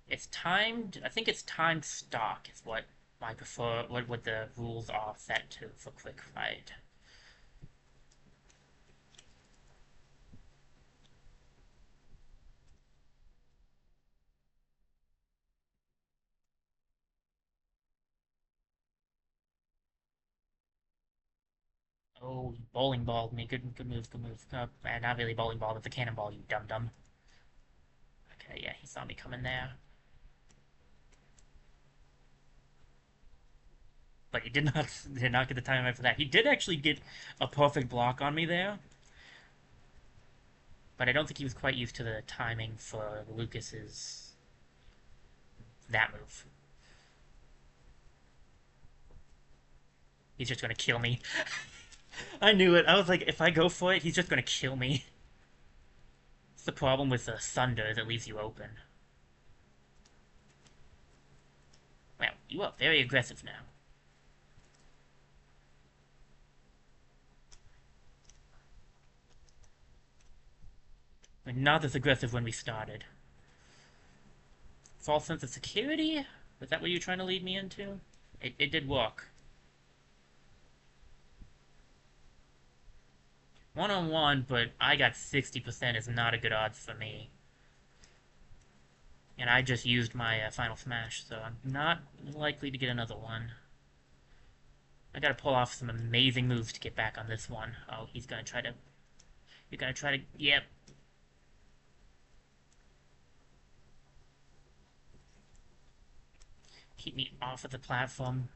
it's timed. I think it's timed stock is what my prefer. What the rules are set to for quick fight. Oh, he bowling balled me. Good move, good move. Not really bowling ball, it's a cannonball, you dum dum. Okay, yeah, he saw me coming there. But he did not get the time out for that. He did actually get a perfect block on me there, but I don't think he was quite used to the timing for Lucas's that move. He's just gonna kill me. I knew it. I was like, if I go for it, he's just gonna kill me. It's the problem with the Thunder, is it leaves you open. Well, you are very aggressive now. We're not this aggressive when we started. False sense of security? Was that what you were trying to lead me into? It did work. One-on-one, but I got 60% is not a good odds for me. And I just used my final smash, so I'm not likely to get another one. I gotta pull off some amazing moves to get back on this one. Oh, he's gonna try to... You're gonna try to... Yep. Keep me off of the platform.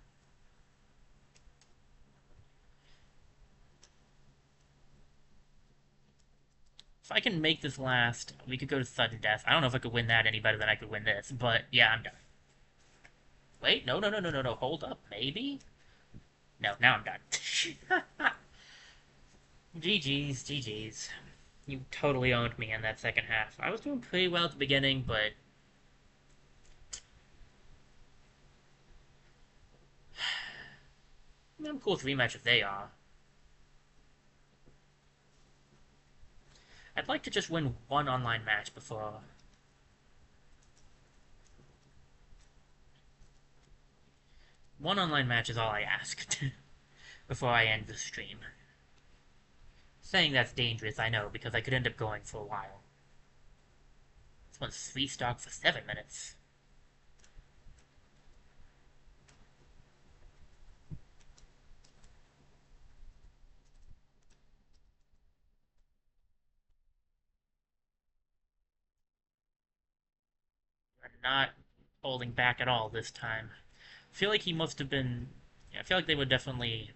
If I can make this last, we could go to sudden death. I don't know if I could win that any better than I could win this, but yeah, I'm done. Wait, no, no, no, no, no, no, hold up, maybe? No, now I'm done. GG's, GG's. You totally owned me in that second half. I was doing pretty well at the beginning, but... I'm cool with rematch if they are. I'd like to just win one online match before... One online match is all I asked before I end the stream. Saying that's dangerous, I know, because I could end up going for a while. This one's 3 stock for 7 minutes. You're not holding back at all this time. I feel like he must have been... Yeah, I feel like they were definitely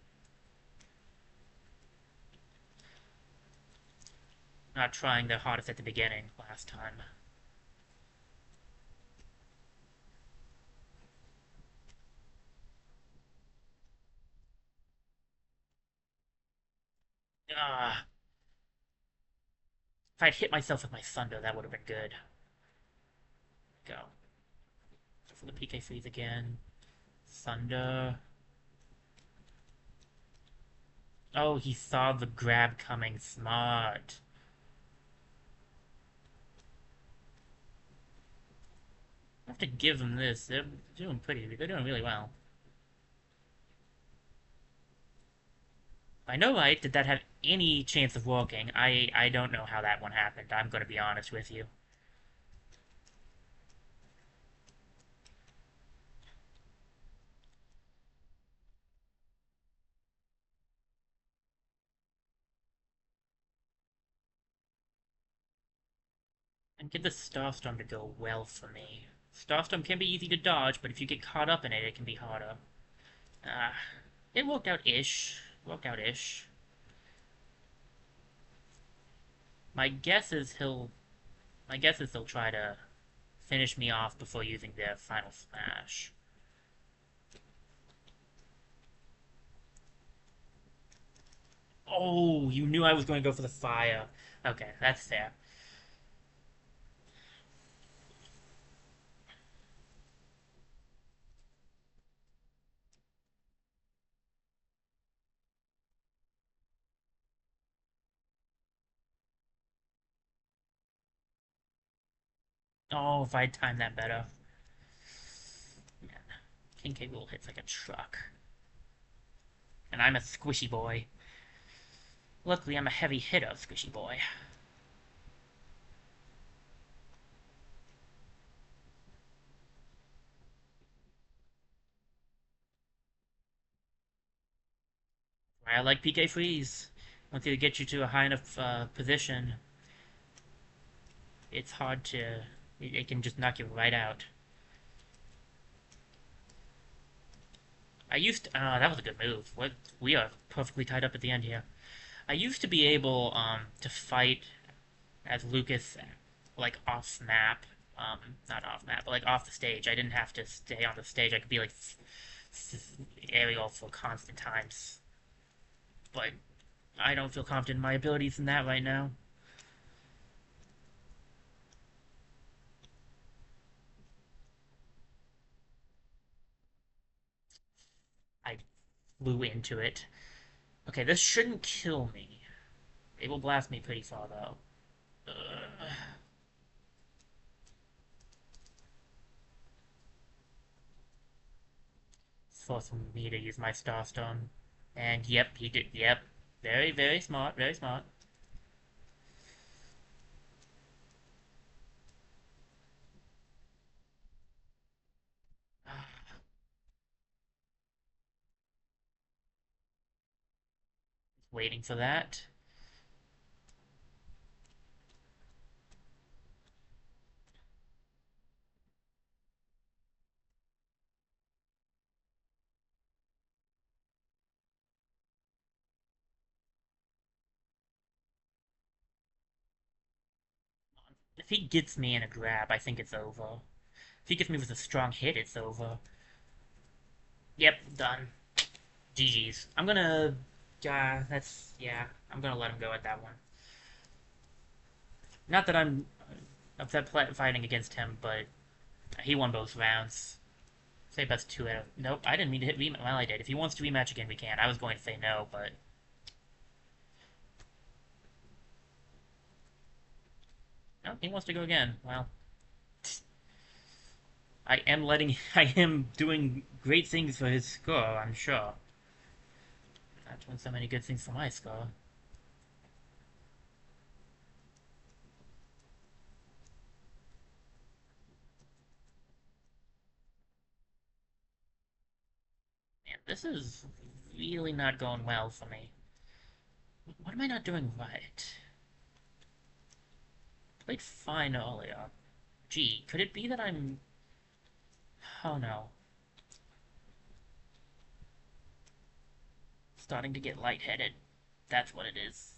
not trying their hardest at the beginning last time. Ah, if I'd hit myself with my Thunder, that would have been good. Go. Go for the PK freeze again. Thunder. Oh, he saw the grab coming. Smart. I have to give them this. They're doing they're doing really well. I know, right? Did that have any chance of working? I don't know how that one happened. I'm going to be honest with you. And get the Starstorm to go well for me. Starstorm can be easy to dodge, but if you get caught up in it, it can be harder. Ah, it worked out-ish. Worked out-ish. My guess is he'll... My guess is they'll try to finish me off before using their final smash. Oh, you knew I was going to go for the fire. Okay, that's fair. Oh, if I'd timed that better. Man, King K. Rool hits like a truck. And I'm a squishy boy. Luckily, I'm a heavy hitter, squishy boy. I like PK freeze. Once you get you to a high enough position, it's hard to. It can just knock you right out. I used to, that was a good move. What we are perfectly tied up at the end here. I used to be able to fight as Lucas, like off map, not off map, but like off the stage. I didn't have to stay on the stage. I could be like aerial for constant times. But I don't feel confident in my abilities in that right now. I flew into it. Okay, this shouldn't kill me. It will blast me pretty far though. Ugh. It's forcing me to use my Starstone. And yep, he did. Yep. Very, very smart. Very smart. Waiting for that. If he gets me in a grab, I think it's over. If he gets me with a strong hit, it's over. Yep, done. GG's. I'm gonna. That's. Yeah, I'm gonna let him go at that one. Not that I'm upset fighting against him, but he won both rounds. Say best two out of. Nope, I didn't mean to hit rematch. Well, I did. If he wants to rematch again, we can. I was going to say no, but. No, he wants to go again. Well, I am letting. I am doing great things for his score, I'm sure. Not doing so many good things for my score. Man, this is really not going well for me. What am I not doing right? Played fine earlier. Gee, could it be that I'm... Oh no. Starting to get lightheaded. That's what it is.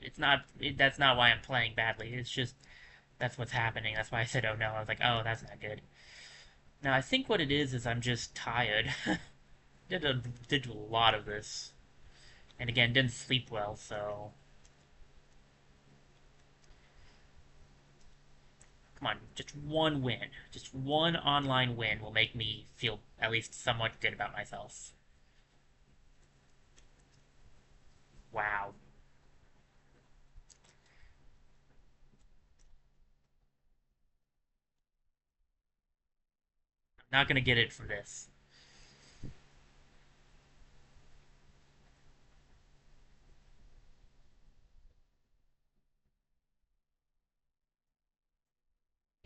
It's not... that's not why I'm playing badly. It's just... That's what's happening. That's why I said, oh no. I was like, oh, that's not good. Now, I think what it is I'm just tired. did a lot of this. And again, didn't sleep well, so... Come on, just one win. Just one online win will make me feel at least somewhat good about myself. Wow. Not gonna get it from this.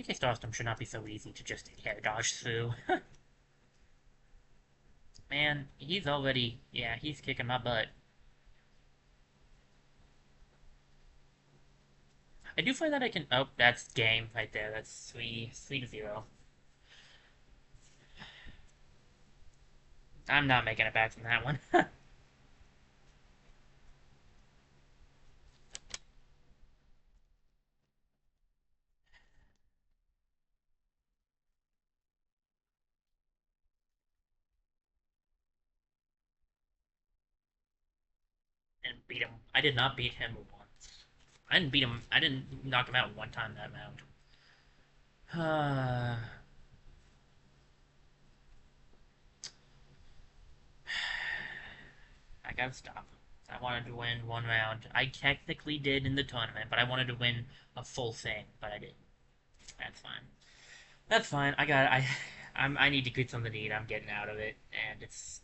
PK Starstorm should not be so easy to just air dodge through. Man, he's already... Yeah, he's kicking my butt. I do find that I can... Oh, that's game right there. That's 3-0. I'm not making it back from that one. And beat him. I did not beat him once. I didn't beat him. I didn't knock him out one time that round. I gotta stop. I wanted to win one round. I technically did in the tournament, but I wanted to win a full thing, but I didn't. That's fine. That's fine. I need to get something to eat. I'm getting out of it, and it's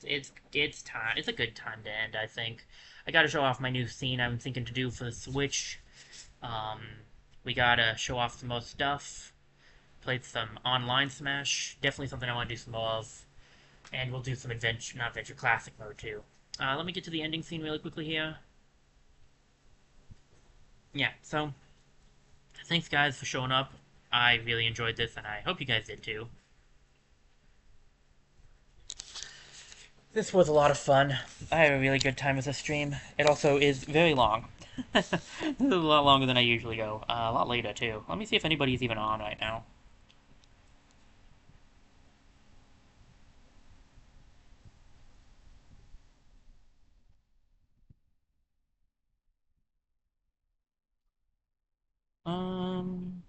time. It's a good time to end. I think. I got to show off my new scene I'm thinking to do for the Switch. Um, we gotta show off some more stuff. Played some online Smash. Definitely something I want to do some more of. And we'll do some adventure, not adventure, classic mode too. Let me get to the ending scene really quickly here. Yeah, so thanks guys for showing up. I really enjoyed this, and I hope you guys did too. This was a lot of fun. I had a really good time with this stream. It also is very long. This is a lot longer than I usually go. A lot later too. Let me see if anybody's even on right now. Um,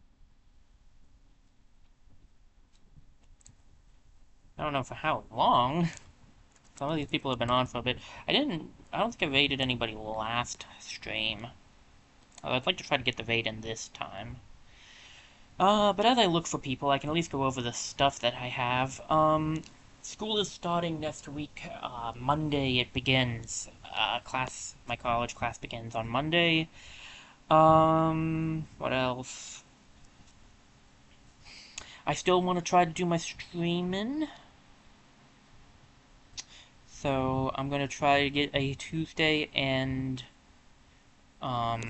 I don't know for how long. Some of these people have been on for a bit. I don't think I raided anybody last stream. Although I'd like to try to get the raid in this time. But as I look for people, I can at least go over the stuff that I have. School is starting next week. Monday it begins. My college class begins on Monday. What else? I still want to try to do my streaming. So I'm gonna try to get a Tuesday and yeah,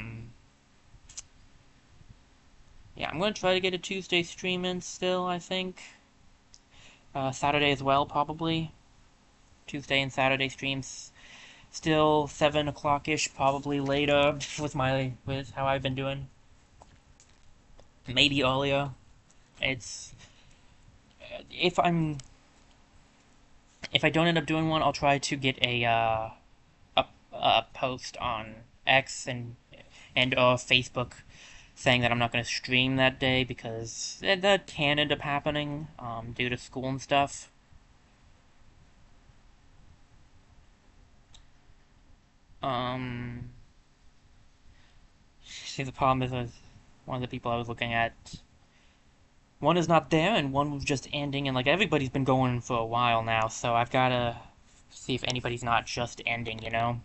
I'm gonna try to get a Tuesday stream in still, I think. Saturday as well, probably. Tuesday and Saturday streams still 7 o'clock ish, probably later with how I've been doing. Maybe earlier. It's if I'm if I don't end up doing one, I'll try to get a post on X and Facebook saying that I'm not going to stream that day because that can end up happening due to school and stuff. See, the problem is one of the people I was looking at. One is not there, and one was just ending, and like everybody's been going for a while now, so I've gotta see if anybody's not just ending, you know?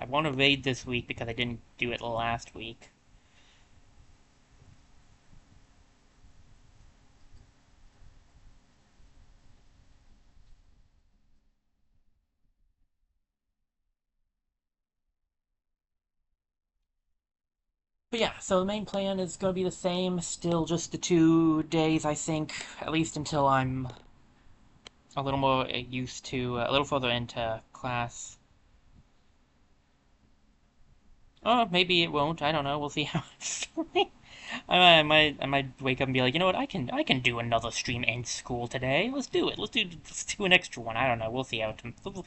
I want to raid this week because I didn't do it last week. But yeah, so the main plan is going to be the same, still just the 2 days, I think, at least until I'm a little more used to, a little further into class. Oh, maybe it won't. I don't know. We'll see how it's going. I might wake up and be like, you know what? I can do another stream in school today. Let's do it. Let's do an extra one. I don't know. We'll see how it.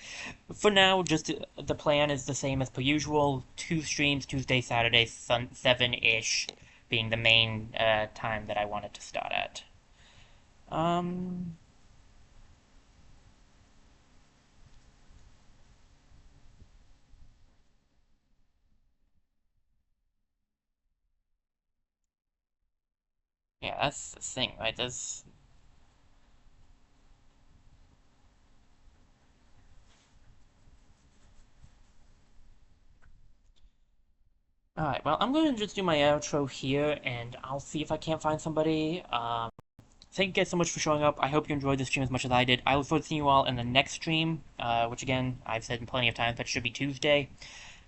For now, just the plan is the same as per usual. 2 streams, Tuesday, Saturday, 7-ish, being the main time that I wanted to start at. Um, yeah, that's the thing, right? There's Alright, well, I'm going to just do my outro here, and I'll see if I can't find somebody. Thank you guys so much for showing up. I hope you enjoyed this stream as much as I did. I look forward to seeing you all in the next stream, which again, I've said plenty of times, but should be Tuesday.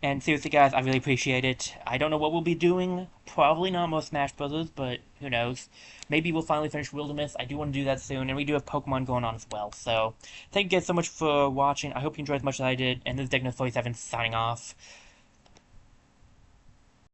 And seriously, guys, I really appreciate it. I don't know what we'll be doing. Probably not more Smash Brothers, but who knows. Maybe we'll finally finish Wilderness. I do want to do that soon, and we do have Pokemon going on as well. So, thank you guys so much for watching. I hope you enjoyed as much as I did, and this is Digna47 signing off.